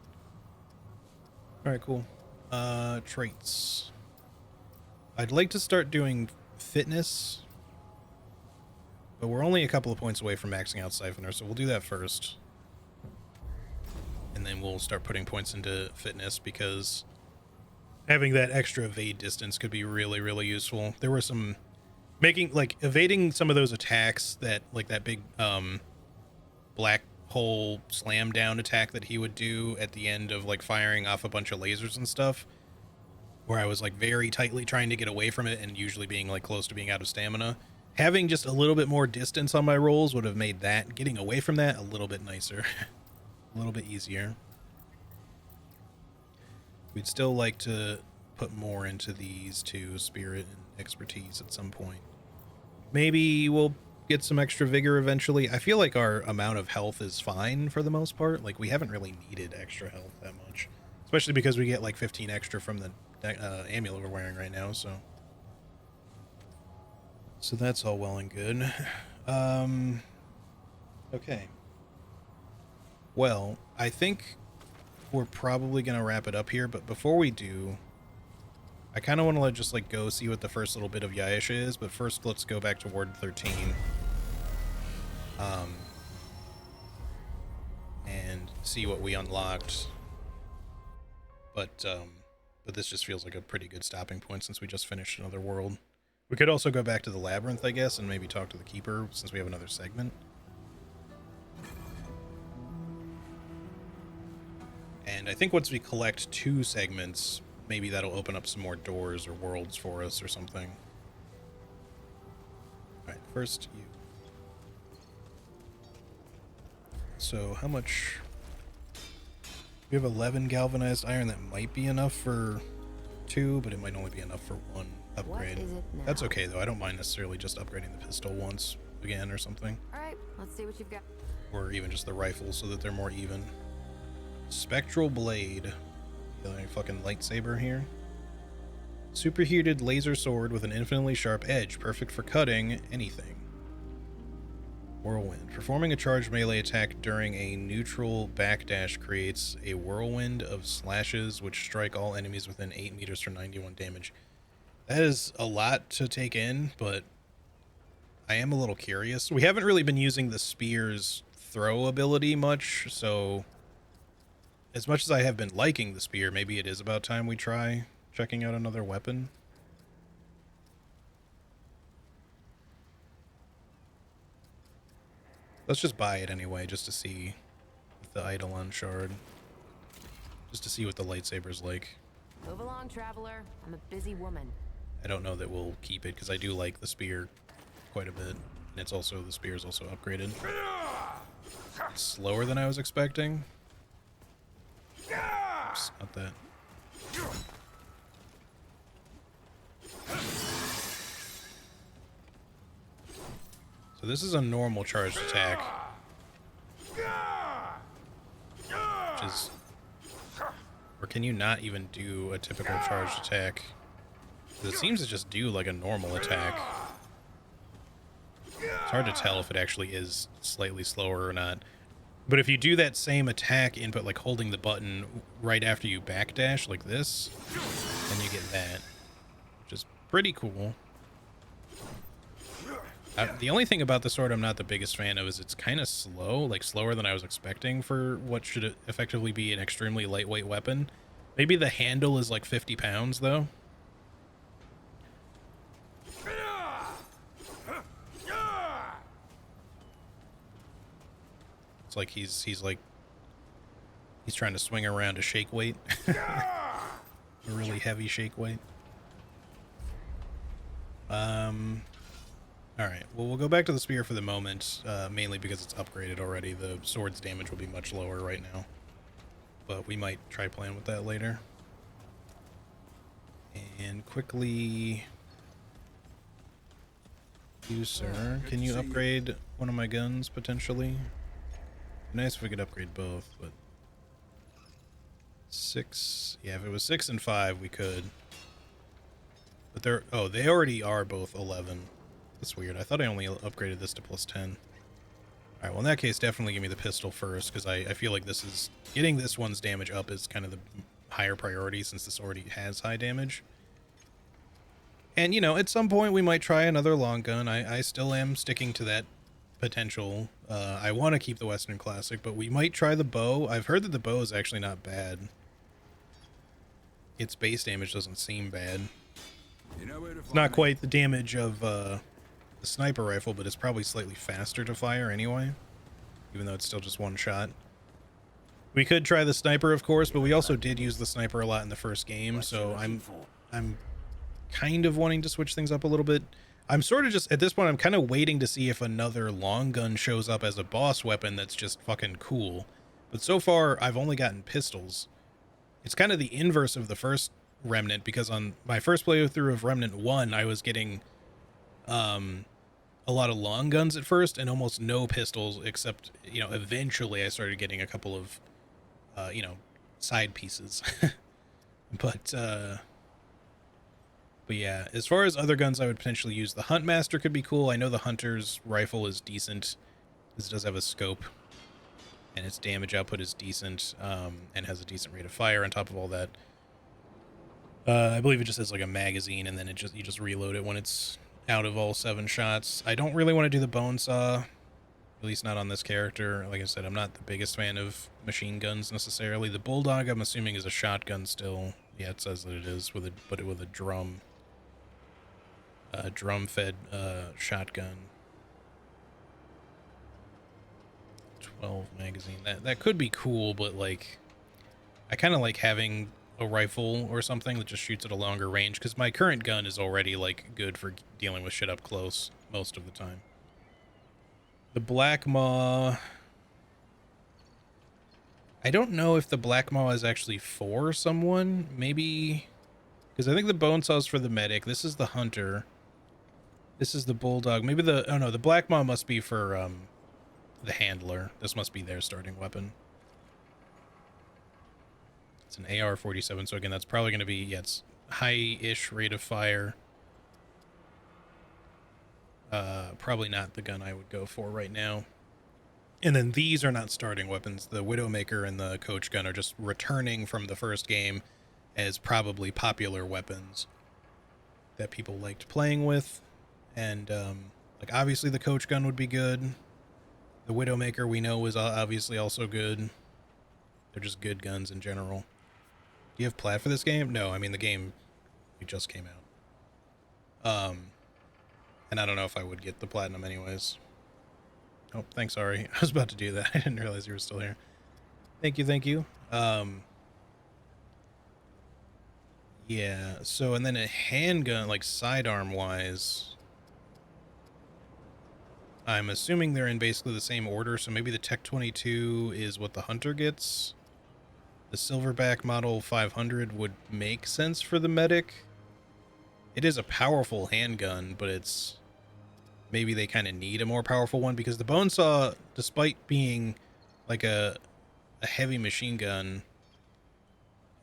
All right, cool. Traits. I'd like to start doing fitness, but we're only a couple of points away from maxing out Siphoner, so we'll do that first. And then we'll start putting points into fitness, because having that extra evade distance could be really, really useful. There were some... evading some of those attacks that, like that big, black hole slam down attack that he would do at the end of, like, firing off a bunch of lasers and stuff, where I was, like, very tightly trying to get away from it and usually being, like, close to being out of stamina. Having just a little bit more distance on my rolls would have made that, getting away from that, a little bit nicer. A little bit easier. We'd still like to put more into these two, spirit and expertise at some point. Maybe we'll get some extra vigor eventually. I feel like our amount of health is fine for the most part. Like, we haven't really needed extra health that much. Especially because we get like 15 extra from the amulet we're wearing right now, so... So that's all well and good. Okay. Well, I think we're probably going to wrap it up here, but before we do, I kind of want to just like go see what the first little bit of Yaisha is, but first let's go back to Ward 13. And see what we unlocked. But this just feels like a pretty good stopping point since we just finished another world. We could also go back to the labyrinth, I guess, and maybe talk to the keeper since we have another segment. And I think once we collect 2 segments, maybe that'll open up some more doors or worlds for us or something. Alright, first you. So how much... We have 11 galvanized iron. That might be enough for 2, but it might only be enough for 1 upgrade. What is it now? That's okay though. I don't mind necessarily just upgrading the pistol once again or something. Alright, let's see what you've got. Or even just the rifle so that they're more even. Spectral blade. Got a fucking lightsaber here. Superheated laser sword with an infinitely sharp edge, perfect for cutting anything. Whirlwind. Performing a charged melee attack during a neutral backdash creates a whirlwind of slashes which strike all enemies within 8 meters for 91 damage. That is a lot to take in, but I am a little curious. We haven't really been using the spear's throw ability much, so as much as I have been liking the spear, maybe it is about time we try checking out another weapon. Let's just buy it anyway, just to see the Eidolon shard. Just to see what the lightsaber's like. Move along, traveler. I'm a busy woman. I don't know that we'll keep it, because I do like the spear quite a bit. And it's also, the spear is also upgraded. It's slower than I was expecting. Oops, not that. So this is a normal charged attack. Which is... Or can you not even do a typical charged attack? 'Cause it seems to just do like a normal attack. It's hard to tell if it actually is slightly slower or not. But if you do that same attack input, like holding the button right after you backdash like this, then you get that. Which is pretty cool. The only thing about the sword I'm not the biggest fan of is it's kind of slow, like slower than I was expecting for what should effectively be an extremely lightweight weapon. Maybe the handle is like 50 pounds though. It's like he's trying to swing around a shake weight. A really heavy shake weight. Alright, well, we'll go back to the spear for the moment, mainly because it's upgraded already. The sword's damage will be much lower right now. But we might try playing with that later. And quickly... You, sir, can you upgrade one of my guns, potentially? Nice if we could upgrade both, but... 6... Yeah, if it was 6 and 5, we could. But they're... Oh, they already are both 11. That's weird. I thought I only upgraded this to +10. Alright, well in that case, definitely give me the pistol first, because I feel like this is... Getting this one's damage up is kind of the higher priority, since this already has high damage. And, you know, at some point we might try another long gun. I still am sticking to that potential. I want to keep the Western Classic, but we might try the bow. I've heard that the bow is actually not bad. Its base damage doesn't seem bad. It's not quite the damage of... the sniper rifle, but it's probably slightly faster to fire anyway, even though it's still just one shot. We could try the sniper, of course, but we also did use the sniper a lot in the first game, so I'm kind of wanting to switch things up a little bit. I'm sort of just, at this point, I'm kind of waiting to see if another long gun shows up as a boss weapon that's just fucking cool. But so far, I've only gotten pistols. It's kind of the inverse of the first Remnant, because on my first playthrough of Remnant 1, I was getting a lot of long guns at first and almost no pistols, except, you know, eventually I started getting a couple of, you know, side pieces. But yeah, as far as other guns I would potentially use, the Huntmaster could be cool. I know the Hunter's rifle is decent. This does have a scope, and its damage output is decent, and has a decent rate of fire on top of all that. I believe it just has like a magazine, and then you just reload it when it's out of all 7 shots. I don't really want to do the bone saw, at least not on this character. Like I said, I'm not the biggest fan of machine guns necessarily. The Bulldog, I'm assuming, is a shotgun still. Yeah, it says that it is, but with a drum. Drum-fed shotgun. 12 magazine. That could be cool, but like, I kind of like having a rifle or something that just shoots at a longer range, because my current gun is already like good for dealing with shit up close most of the time. The Black Maw, I don't know if the Black Maw is actually for someone. Maybe, because I think the bone saw is for the medic. This is the Hunter. This is the Bulldog. Maybe oh no, the Black Maw must be for the Handler. This must be their starting weapon. It's an AR-47, so again, that's probably going to be, yeah, it's high-ish rate of fire. Probably not the gun I would go for right now. And then these are not starting weapons. The Widowmaker and the Coach Gun are just returning from the first game as probably popular weapons that people liked playing with. And, like, obviously the Coach Gun would be good. The Widowmaker we know is obviously also good. They're just good guns in general. Do you have plat for this game? No, I mean, the game just came out. And I don't know if I would get the platinum anyways. Oh, thanks, Ari. I was about to do that. I didn't realize you were still here. Thank you, thank you. Yeah, so, and then a handgun, like sidearm-wise, I'm assuming they're in basically the same order, so maybe the Tech 22 is what the Hunter gets. The Silverback Model 500 would make sense for the medic. It is a powerful handgun, but it's... maybe they kind of need a more powerful one, because the bone saw, despite being like a heavy machine gun,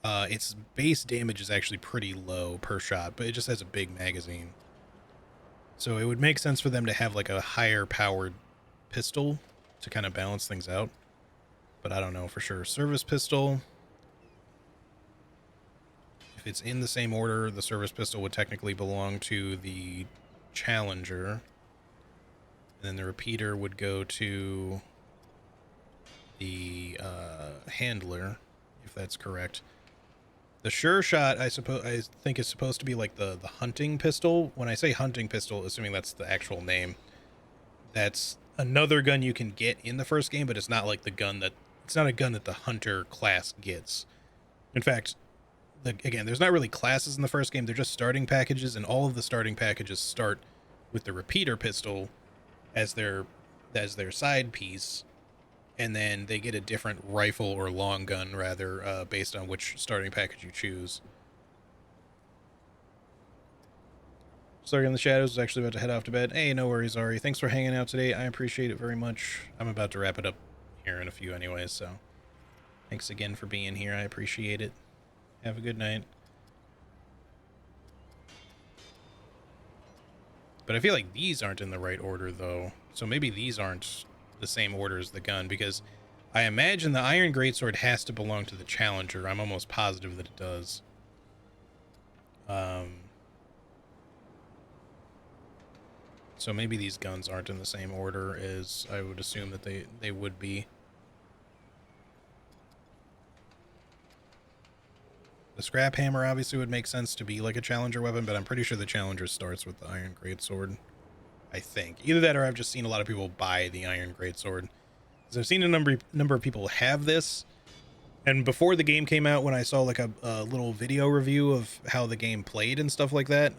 its base damage is actually pretty low per shot, but it just has a big magazine. So it would make sense for them to have like a higher powered pistol to kind of balance things out. But I don't know for sure. Service pistol. If it's in the same order, the service pistol would technically belong to the Challenger. And then the repeater would go to the Handler, if that's correct. The Sure Shot, I think is supposed to be like the hunting pistol. When I say hunting pistol, assuming that's the actual name, that's another gun you can get in the first game, but it's not like the gun that, it's not a gun that the Hunter class gets. In fact, again, there's not really classes in the first game. They're just starting packages, and all of the starting packages start with the repeater pistol as their side piece, and then they get a different rifle or long gun, rather, based on which starting package you choose. Starting in the Shadows was actually about to head off to bed. Hey, no worries, Ari. Thanks for hanging out today. I appreciate it very much. I'm about to wrap it up here in a few anyways, so thanks again for being here. I appreciate it. Have a good night. But I feel like these aren't in the right order, though. So maybe these aren't the same order as the gun, because I imagine the Iron Greatsword has to belong to the Challenger. I'm almost positive that it does. So maybe these guns aren't in the same order as I would assume that they would be. The Scrap Hammer obviously would make sense to be like a Challenger weapon, but I'm pretty sure the Challenger starts with the Iron Greatsword. I think. Either that or I've just seen a lot of people buy the Iron Greatsword. Because I've seen a number of people have this. And before the game came out, when I saw like a little video review of how the game played and stuff like that,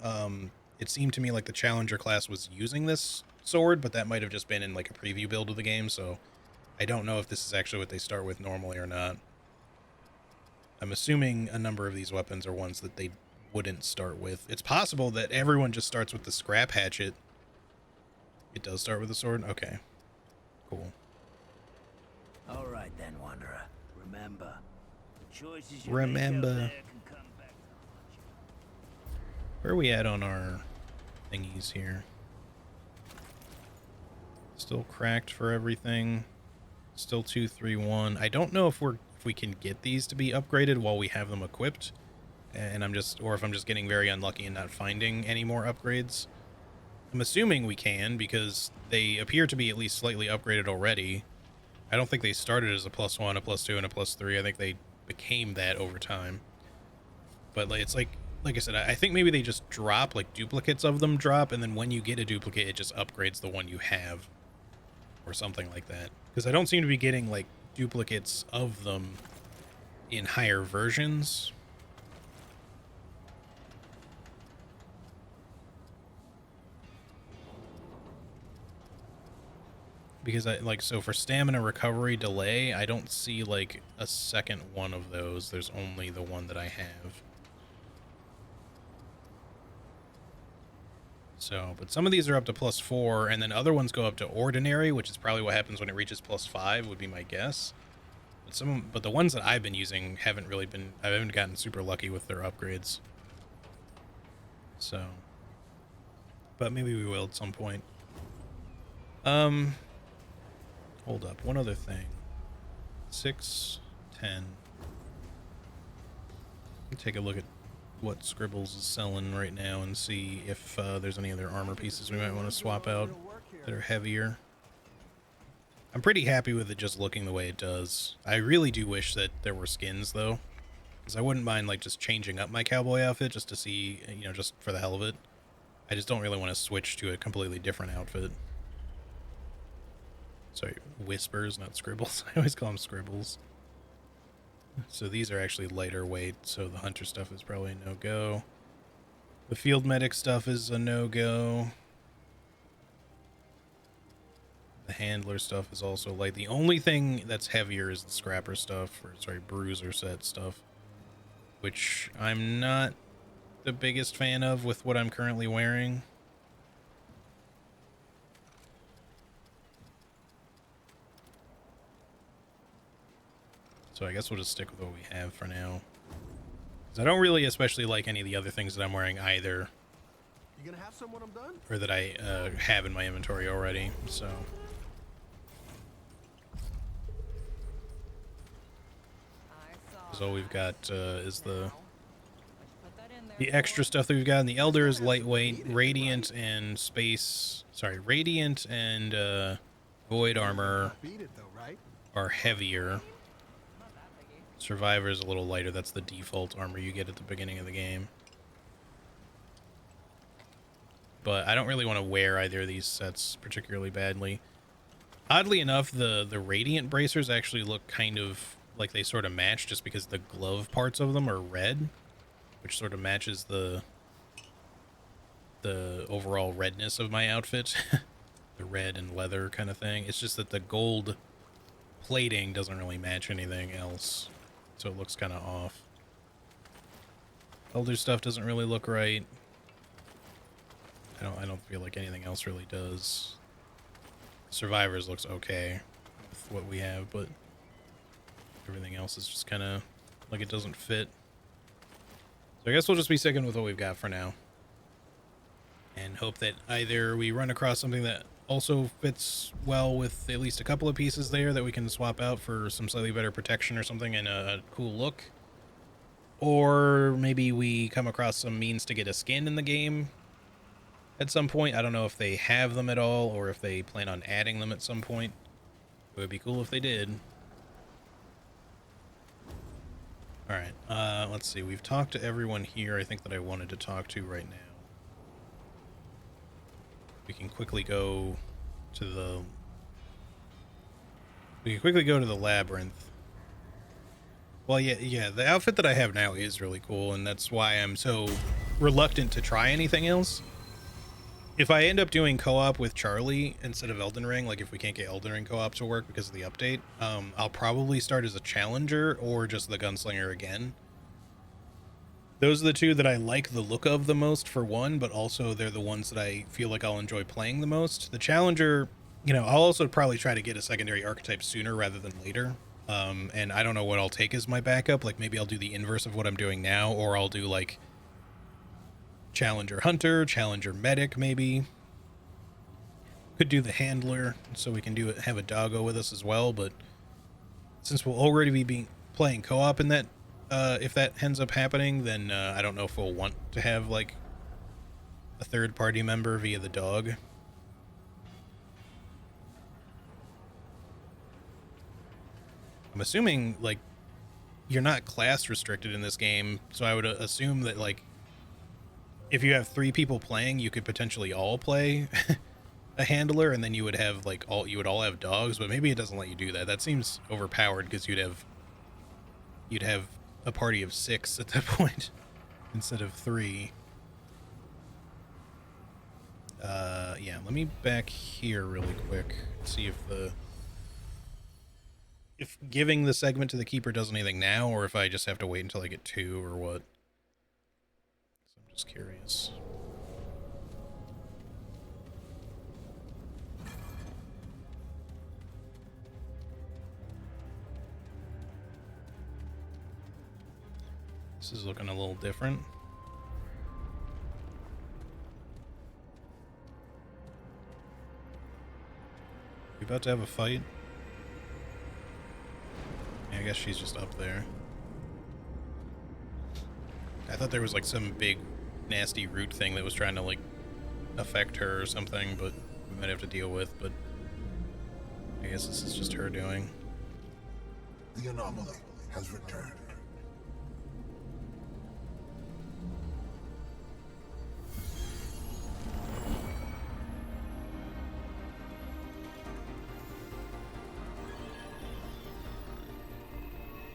it seemed to me like the Challenger class was using this sword, but that might have just been in like a preview build of the game, so I don't know if this is actually what they start with normally or not. I'm assuming a number of these weapons are ones that they wouldn't start with. It's possible that everyone just starts with the scrap hatchet. It does start with the sword? Okay. Cool. All right then, Wanderer. Remember, the choices you Remember. make out there can come back to haunt you. Where are we at on our thingies here? Still cracked for everything. Still 231. I don't know if we can get these to be upgraded while we have them equipped, and or if I'm just getting very unlucky and not finding any more upgrades. I'm assuming we can because they appear to be at least slightly upgraded already. I don't think they started as a +1, a +2, and a +3. I think they became that over time. But it's like I said, I think maybe they just drop, like duplicates of them drop, and then when you get a duplicate, it just upgrades the one you have. Or something like that. Because I don't seem to be getting, like, duplicates of them in higher versions. Because so for stamina recovery delay, I don't see, like, a second one of those. There's only the one that I have. So, but some of these are up to +4, and then other ones go up to ordinary, which is probably what happens when it reaches +5, would be my guess. But the ones that I've been using I haven't gotten super lucky with their upgrades. So, but maybe we will at some point. Hold up, one other thing. 6, 10. Let me take a look at what Scribbles is selling right now and see if there's any other armor pieces we might want to swap out that are heavier. I'm pretty happy with it just looking the way it does. I really do wish that there were skins though, because I wouldn't mind like just changing up my cowboy outfit just to see, you know, just for the hell of it. I just don't really want to switch to a completely different outfit. Sorry, Whispers, not Scribbles. I always call them Scribbles. So these are actually lighter weight, so the hunter stuff is probably a no-go. The field medic stuff is a no-go. The handler stuff is also light. The only thing that's heavier is the scrapper stuff, or sorry, bruiser set stuff, which I'm not the biggest fan of with what I'm currently wearing. So I guess we'll just stick with what we have for now. Because I don't really especially like any of the other things that I'm wearing either. You gonna have some when I'm done? Or that I have in my inventory already, so. Because all we've got is the extra stuff that we've got. And the Elder is lightweight. Radiant and Radiant and Void Armor are heavier. Survivor is a little lighter. That's the default armor you get at the beginning of the game. But I don't really want to wear either of these sets particularly badly. Oddly enough, the Radiant bracers actually look kind of like they sort of match just because the glove parts of them are red, which sort of matches the overall redness of my outfit. The red and leather kind of thing. It's just that the gold plating doesn't really match anything else. So it looks kind of off. Elder stuff doesn't really look right. I don't feel like anything else really does. Survivors looks okay with what we have, but everything else is just kind of like it doesn't fit. So I guess we'll just be sticking with what we've got for now. And hope that either we run across something that also fits well with at least a couple of pieces there that we can swap out for some slightly better protection or something and a cool look. Or maybe we come across some means to get a skin in the game at some point. I don't know if they have them at all or if they plan on adding them at some point. It would be cool if they did. Alright, let's see. We've talked to everyone here I think that I wanted to talk to right now. We can quickly go to the labyrinth. Well, yeah, the outfit that I have now is really cool, and that's why I'm so reluctant to try anything else. if I end up doing co-op with Charlie instead of Elden Ring, like if we can't get Elden Ring co-op to work because of the update, I'll probably start as a challenger or just the gunslinger again. Those are the two that I like the look of the most, for one, but also they're the ones that I feel like I'll enjoy playing the most. The challenger, you know, I'll also probably try to get a secondary archetype sooner rather than later. And I don't know what I'll take as my backup. Like maybe I'll do the inverse of what I'm doing now, or I'll do like challenger hunter, challenger medic, maybe. Could do the handler, so we can have a doggo with us as well. But since we'll already be playing co-op in that, if that ends up happening, then I don't know if we'll want to have like a third party member via the dog. I'm assuming like you're not class restricted in this game, so I would assume that like if you have 3 people playing, you could potentially all play a handler, and then you would have like you would all have dogs. But maybe it doesn't let you do that. That seems overpowered because you'd have a party of 6 at that point instead of 3. Yeah, let me back here really quick, see if giving the segment to the keeper does anything now, or if I just have to wait until I get 2 or what. So I'm just curious. This is looking a little different. You about to have a fight? Yeah, I guess she's just up there. I thought there was like some big nasty root thing that was trying to like affect her or something, but we might have to deal with, but I guess this is just her doing. The anomaly has returned.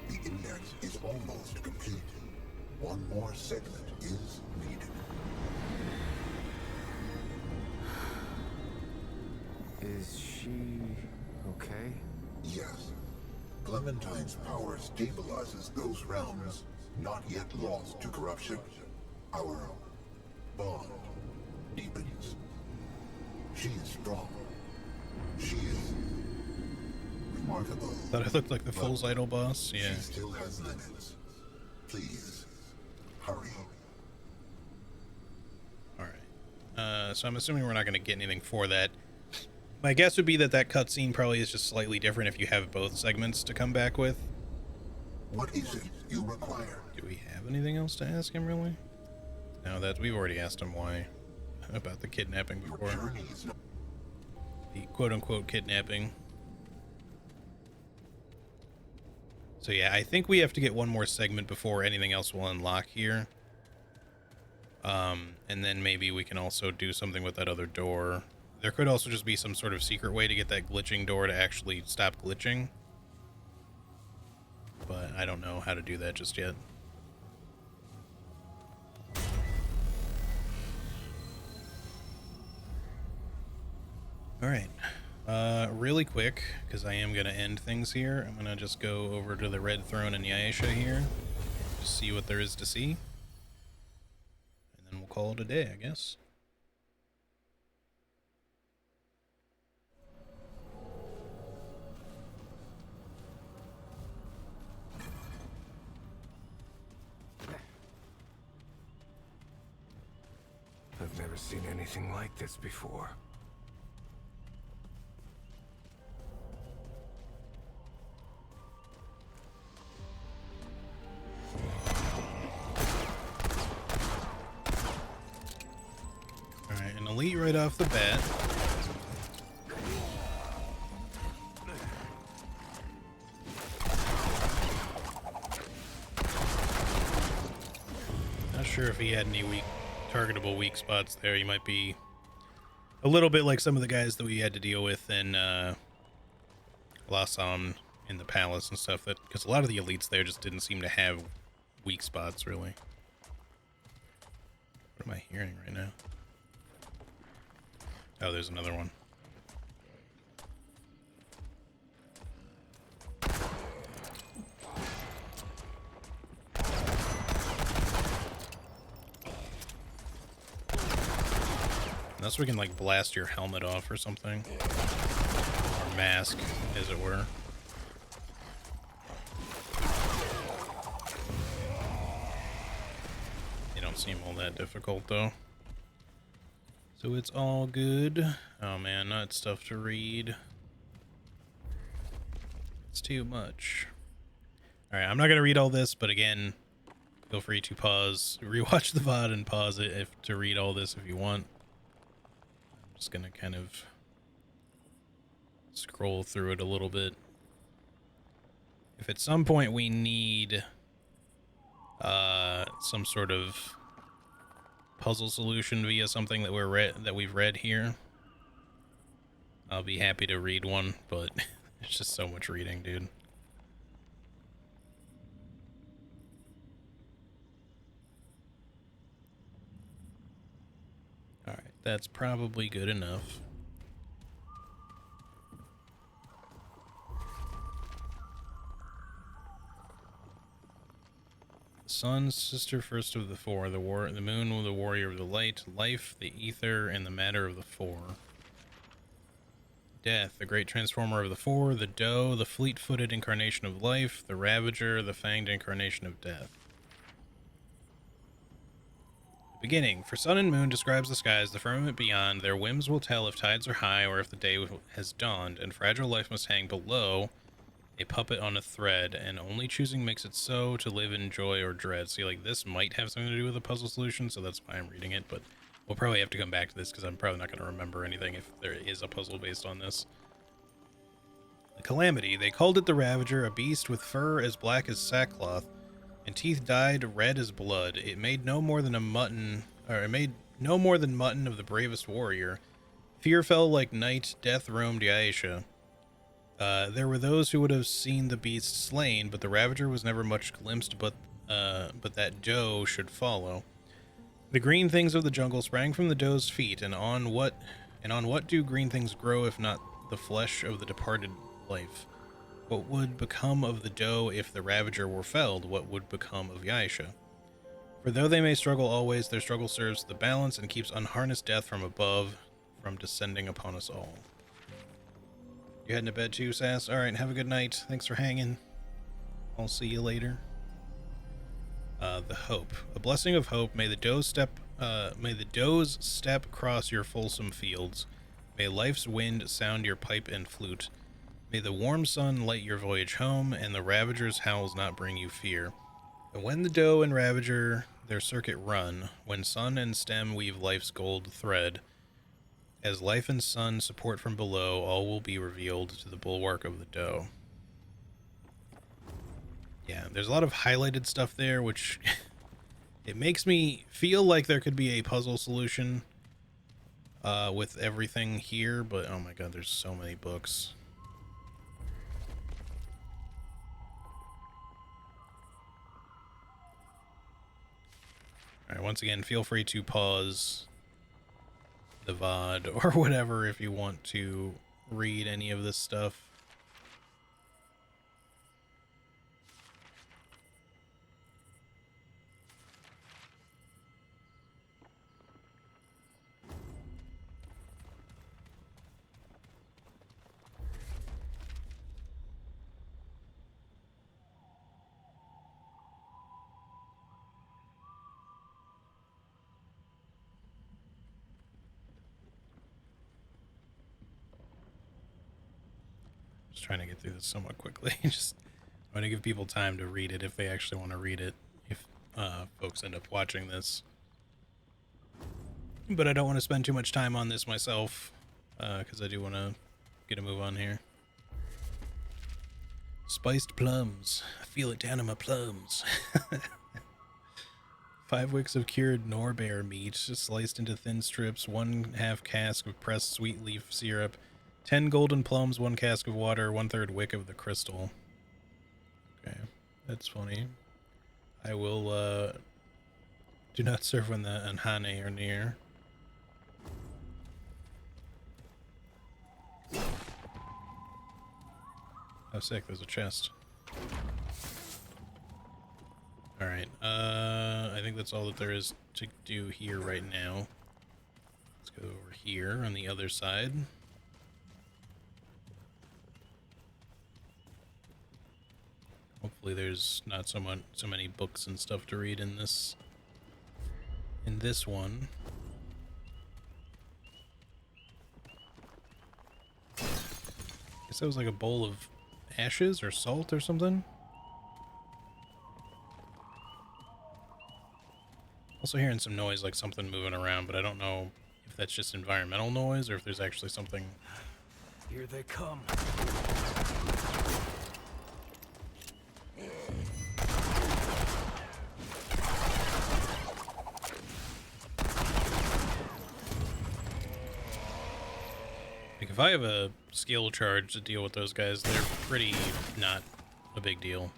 The index is almost complete. One more segment is needed. Is she okay? Yes. Clementine's power stabilizes those realms not yet lost to corruption. Our bond deepens. She is strong. She is remarkable. Thought I looked like the Fool's Idol boss. Yeah. She still has limits. Please, hurry. Alright. So I'm assuming we're not going to get anything for that. My guess would be that cutscene probably is just slightly different if you have both segments to come back with. What is it you require? Do we have anything else to ask him, really? No, we've already asked him why. About the kidnapping before. The quote-unquote kidnapping. So yeah, I think we have to get one more segment before anything else will unlock here. And then maybe we can also do something with that other door. There could also just be some sort of secret way to get that glitching door to actually stop glitching. But I don't know how to do that just yet. Alright. Really quick, because I am going to end things here, I'm going to just go over to the Red Throne in Yaesha here. Just see what there is to see. And then we'll call it a day, I guess. I've never seen anything like this before. Alright, an elite right off the bat. Not sure if he had any targetable weak spots there. He might be a little bit like some of the guys that we had to deal with in Lasam in the palace and stuff, that because a lot of the elites there just didn't seem to have weak spots, really. What am I hearing right now? Oh, there's another one. Unless we can, like, blast your helmet off or something. Or mask, as it were. They don't seem all that difficult, though. So it's all good. Oh man, not stuff to read. It's too much. Alright, I'm not gonna read all this, but again, feel free to pause, rewatch the VOD and pause it to read all this if you want. I'm just gonna kind of scroll through it a little bit. If at some point we need some sort of puzzle solution via something that we've read here, I'll be happy to read one, but it's just so much reading, dude. Alright, that's probably good enough. The sun, sister first of the four, the moon, the warrior of the light, life, the ether, and the matter of the four. Death, the great transformer of the four, the doe, the fleet-footed incarnation of life, the ravager, the fanged incarnation of death. Beginning, for sun and moon describes the skies, the firmament beyond. Their whims will tell if tides are high or if the day has dawned, and fragile life must hang below, a puppet on a thread, and only choosing makes it so to live in joy or dread. See, like, this might have something to do with a puzzle solution, so that's why I'm reading it, but we'll probably have to come back to this because I'm probably not going to remember anything if there is a puzzle based on this. The Calamity. They called it the Ravager, a beast with fur as black as sackcloth, and teeth dyed red as blood. It made no more than mutton of the bravest warrior. Fear fell like night, death roamed Yaisha. There were those who would have seen the beast slain, but the Ravager was never much glimpsed, but that doe should follow. The green things of the jungle sprang from the doe's feet, and on what do green things grow if not the flesh of the departed life? What would become of the doe if the Ravager were felled? What would become of Yaisha? For though they may struggle always, their struggle serves the balance and keeps unharnessed death from above from descending upon us all. You heading to bed too, Sass? Alright, have a good night. Thanks for hanging. I'll see you later. The hope. A blessing of hope. May the doe's step cross your fulsome fields. May life's wind sound your pipe and flute. May the warm sun light your voyage home, and the Ravager's howls not bring you fear. And when the doe and Ravager their circuit run, when sun and stem weave life's gold thread, as life and sun support from below, all will be revealed to the bulwark of the doe. Yeah, there's a lot of highlighted stuff there, which it makes me feel like there could be a puzzle solution with everything here, but oh my god, there's so many books. Alright, once again, feel free to pause the VOD or whatever if you want to read any of this stuff. Just trying to get through this somewhat quickly. Just I want to give people time to read it if they actually want to read it, if folks end up watching this. But I don't want to spend too much time on this myself, because I do want to get a move on here. Spiced plums. I feel it down in my plums. 5 wicks of cured Norbear meat, sliced into thin strips, 1/2 cask of pressed sweet leaf syrup, 10 golden plums, 1 cask of water, 1/3 wick of the crystal. Okay, that's funny. I will, do not serve when the Anhane are near. Oh, sick. There's a chest. Alright. I think that's all that there is to do here right now. Let's go over here on the other side. Hopefully there's not so many books and stuff to read in this one. Guess that was like a bowl of ashes or salt or something. Also hearing some noise, like something moving around, but I don't know if that's just environmental noise or if there's actually something. Here they come. Like, if I have a skill charge to deal with those guys, they're pretty not a big deal.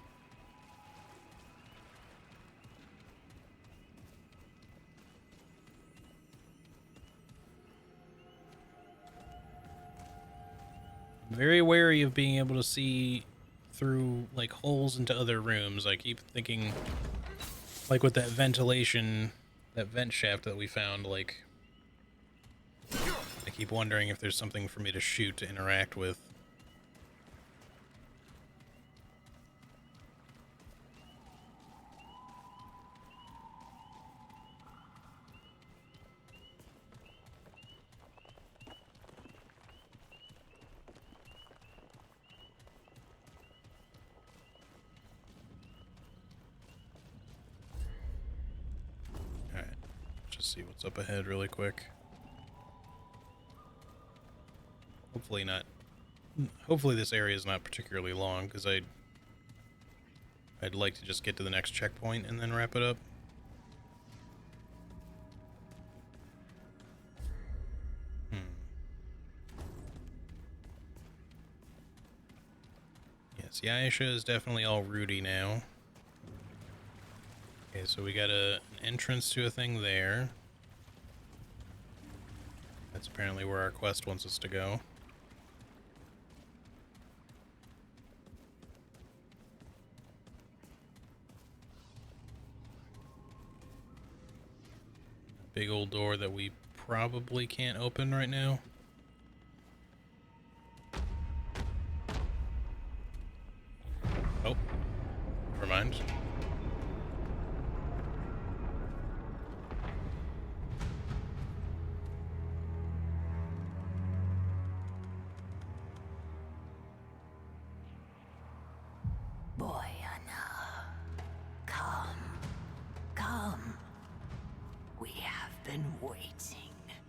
I'm very wary of being able to see through, like, holes into other rooms. I keep thinking, like, with that ventilation, that vent shaft that we found, like, I keep wondering if there's something for me to shoot to interact with. Alright, just see what's up ahead really quick. Hopefully this area is not particularly long, because I'd like to just get to the next checkpoint and then wrap it up. Yes, Yaisha is definitely all Rudy now. Okay, so we got an entrance to a thing there. That's apparently where our quest wants us to go. Big old door that we probably can't open right now. Oh, never mind.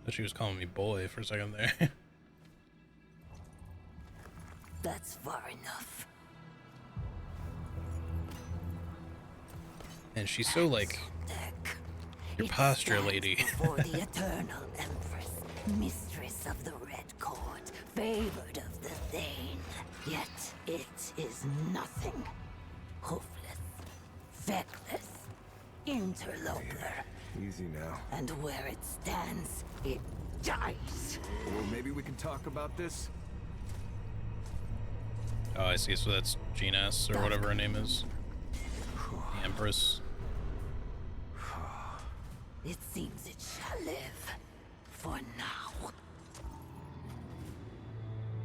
Thought she was calling me boy for a second there. That's far enough. And she's so like your posture lady. For the eternal empress, mistress of the Red Court, favored of the Thane. Yet it is nothing. Hoofless, feckless, interloper. Easy now. And where it stands, it dies. Well, maybe we can talk about this. Oh, I see. So that's Genius or whatever her name is. The Empress. It seems it shall live. For now.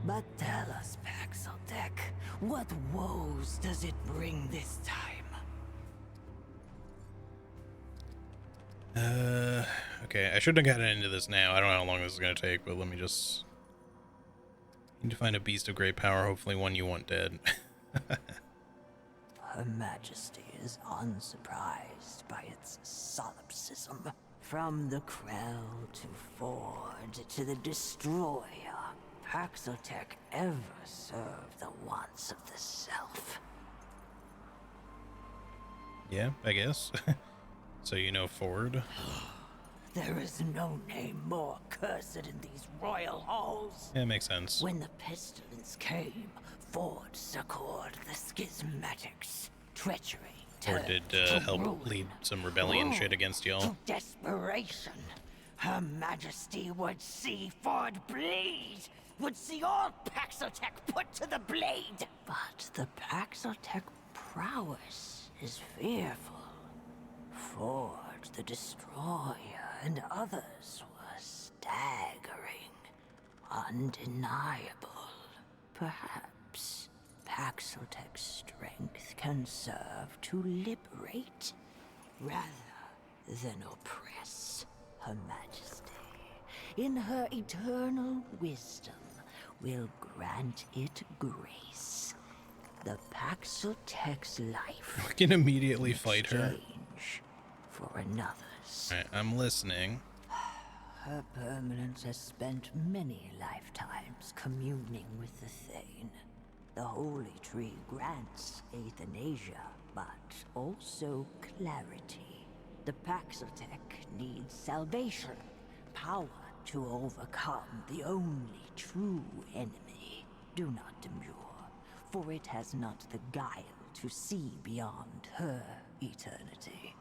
But tell us, Paxeltech, what woes does it bring this time? Okay, I shouldn't have gotten into this now. I don't know how long this is going to take, but let me just... Need to find a beast of great power, hopefully one you want dead. Her Majesty is unsurprised by its solipsism. From the Krell to Ford to the Destroyer, Paxotech ever served the wants of the self. Yeah, I guess. So you know Ford? There is no name more cursed in these royal halls. Yeah, makes sense. When the pestilence came, Ford succored the schismatics. Treachery Or did help lead some rebellion shit against y'all. To desperation. Her Majesty would see Ford bleed. would see all Paxotech put to the blade. But the Paxotech prowess is fearful. Forge the Destroyer and others were staggering, undeniable. Perhaps Paxotech's strength can serve to liberate rather than oppress Her Majesty. In her eternal wisdom, will grant it grace. The Paxotech's life. We can immediately fight her. For another's. Alright, I'm listening. Her permanence has spent many lifetimes communing with the Thane. The Holy Tree grants euthanasia, but also clarity. The Paxotech needs salvation, power to overcome the only true enemy. Do not demur, for it has not the guile to see beyond her eternity.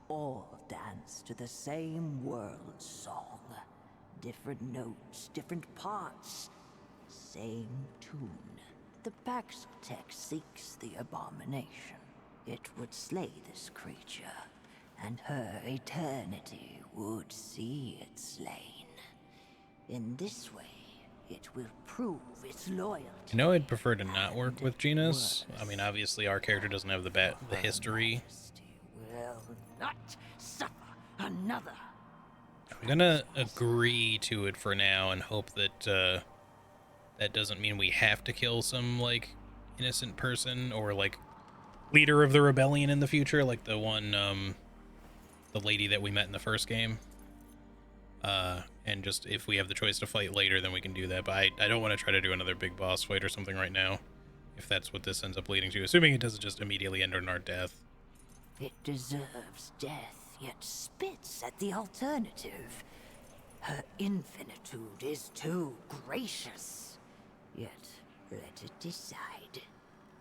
All dance to the same world song. Different notes, different parts, same tune. The Paxotech seeks the abomination. It would slay this creature, and her eternity would see it slain. In this way, it will prove its loyalty. You know, I'd prefer to not work with Genis. I mean, obviously, our character doesn't have the history. Will not suffer another. I'm gonna agree to it for now and hope that that doesn't mean we have to kill some, like, innocent person or, like, leader of the rebellion in the future, like the one, the lady that we met in the first game. And just, if we have the choice to fight later, then we can do that. But I don't want to try to do another big boss fight or something right now, if that's what this ends up leading to, assuming it doesn't just immediately end in our death. It deserves death, yet spits at the alternative. Her infinitude is too gracious. Yet, let it decide.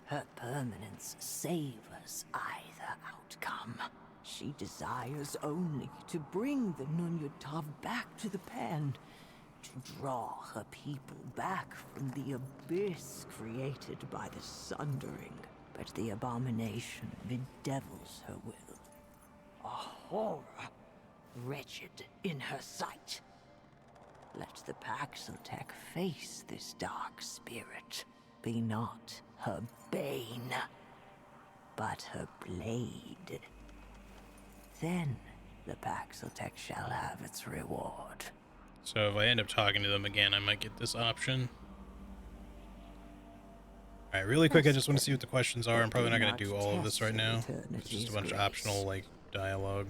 Her permanence savors either outcome. She desires only to bring the Nunyatav back to the pen, to draw her people back from the abyss created by the Sundering. But the abomination bedevils her will. A horror, wretched in her sight. Let the Paxotech face this dark spirit. Be not her bane, but her blade. Then the Paxotech shall have its reward. So if I end up talking to them again, I might get this option. Alright, really quick, I just want to see what the questions are. I'm probably not going to do all of this right now. It's just a bunch of optional, like, dialogue.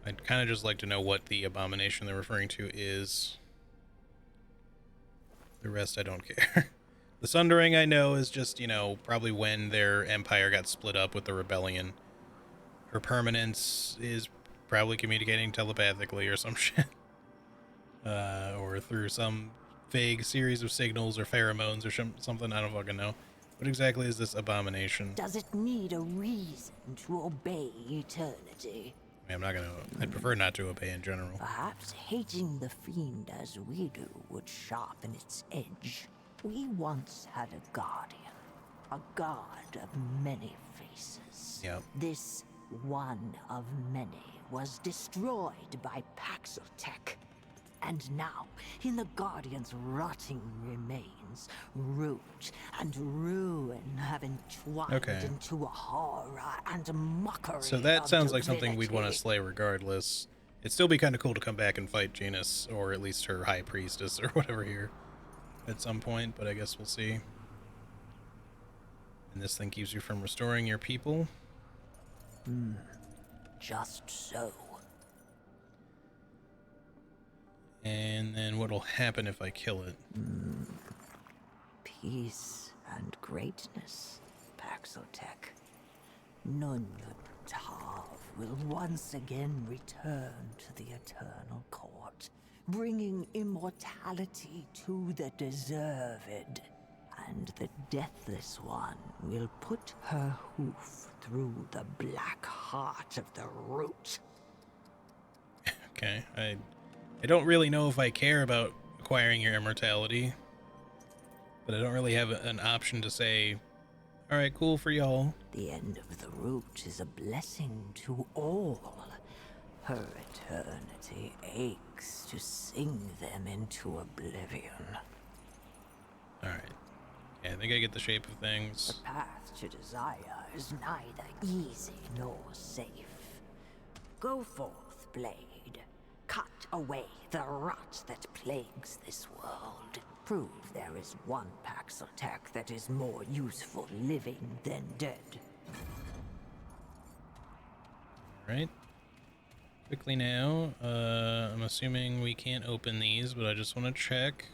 I'd kind of just like to know what the abomination they're referring to is. The rest I don't care. The Sundering I know is just, you know, probably when their empire got split up with the rebellion. Her permanence is probably communicating telepathically or some shit. Or through some vague series of signals or pheromones or something. I don't fucking know. What exactly is this abomination? Does it need a reason to obey eternity? I'm not gonna... I'd prefer not to obey in general. Perhaps hating the fiend as we do would sharpen its edge. We once had a guardian. A god of many faces. Yep. This one of many was destroyed by Paxotech. And now, in the Guardian's rotting remains, root and ruin have entwined into a horror and mockery. So that sounds like something we'd want to slay regardless. It'd still be kind of cool to come back and fight Genis, or at least her high priestess or whatever here at some point, but I guess we'll see. And this thing keeps you from restoring your people? Just so. And then what'll happen if I kill it? Peace and greatness, Paxotech. Nunyatav will once again return to the Eternal Court, bringing immortality to the deserved. And the Deathless One will put her hoof through the black heart of the root. Okay, I don't really know if I care about acquiring your immortality. But I don't really have an option to say, all right, cool for y'all. The end of the route is a blessing to all. Her eternity aches to sing them into oblivion. All right. Yeah, I think I get the shape of The things. path to desire is neither easy nor safe. Go forth, blade. Cut away the rot that plagues this world. Prove there is one Paxotech that is more useful living than dead. Right. Quickly now, I'm assuming we can't open these, but I just want to check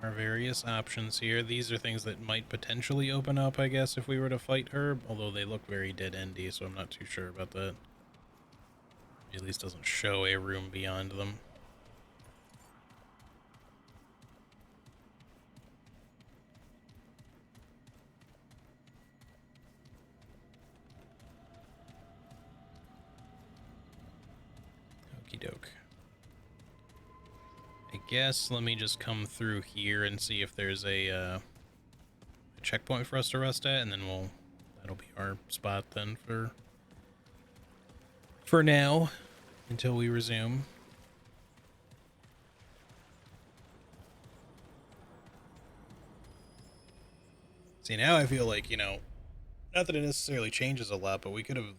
our various options here. These are things that might potentially open up, I guess, if we were to fight her, although they look very dead-endy, so I'm not too sure about that. It at least doesn't show a room beyond them. Okie doke. I guess let me just come through here and see if there's a checkpoint for us to rest at, and then that'll be our spot then for now until we resume. See, now I feel like, not that it necessarily changes a lot, but we could have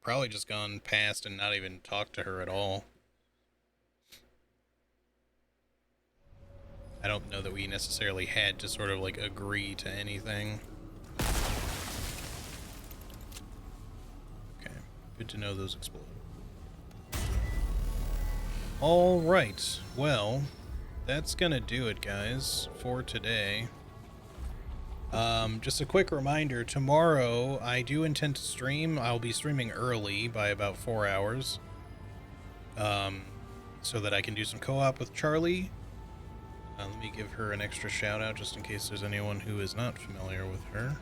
probably just gone past and not even talked to her at all. I don't know that we necessarily had to sort of like agree to anything. Okay, good to know those explode. All right, well, that's gonna do it, guys, for today. Just a quick reminder, tomorrow I do intend to stream. I'll be streaming early by about 4 hours, so that I can do some co-op with Charlie. Let me give her an extra shout out just in case there's anyone who is not familiar with her.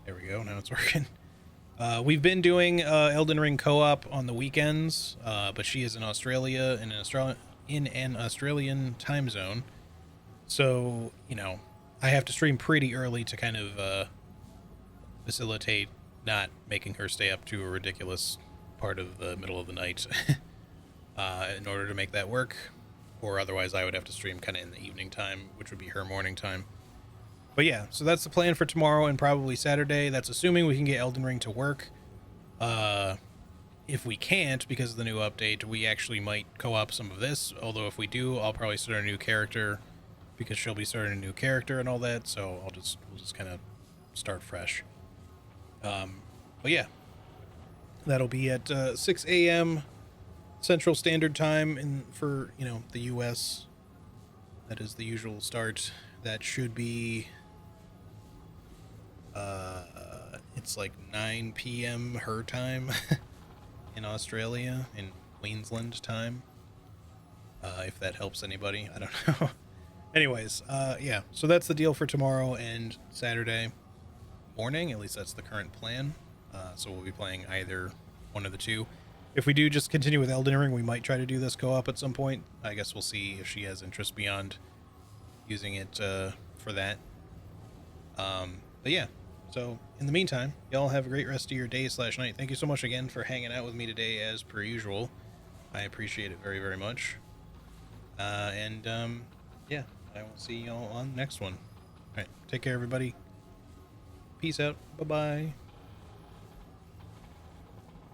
There we go, now it's working. We've been doing Elden Ring co-op on the weekends, but she is in Australia, in an Australian time zone. So, I have to stream pretty early to kind of facilitate not making her stay up to a ridiculous part of the middle of the night in order to make that work. Or otherwise I would have to stream kind of in the evening time, which would be her morning time. But yeah, so that's the plan for tomorrow and probably Saturday. That's assuming we can get Elden Ring to work. If we can't, because of the new update, we actually might co-op some of this. Although if we do, I'll probably start a new character, because she'll be starting a new character and all that. So we'll just kind of start fresh. But yeah, that'll be at 6 a.m. Central Standard Time for the U.S. That is the usual start. That should be it's like 9 p.m. her time in Australia, in Queensland time. If that helps anybody, I don't know. Anyways, yeah, so that's the deal for tomorrow and Saturday morning. At least that's the current plan. So we'll be playing either one of the two. If we do just continue with Elden Ring, we might try to do this co-op at some point. I guess we'll see if she has interest beyond using it for that. But yeah, so in the meantime, y'all have a great rest of your day/night. Thank you so much again for hanging out with me today as per usual. I appreciate it very, very much. Yeah, I will see y'all on the next one. All right, take care, everybody. Peace out. Bye-bye.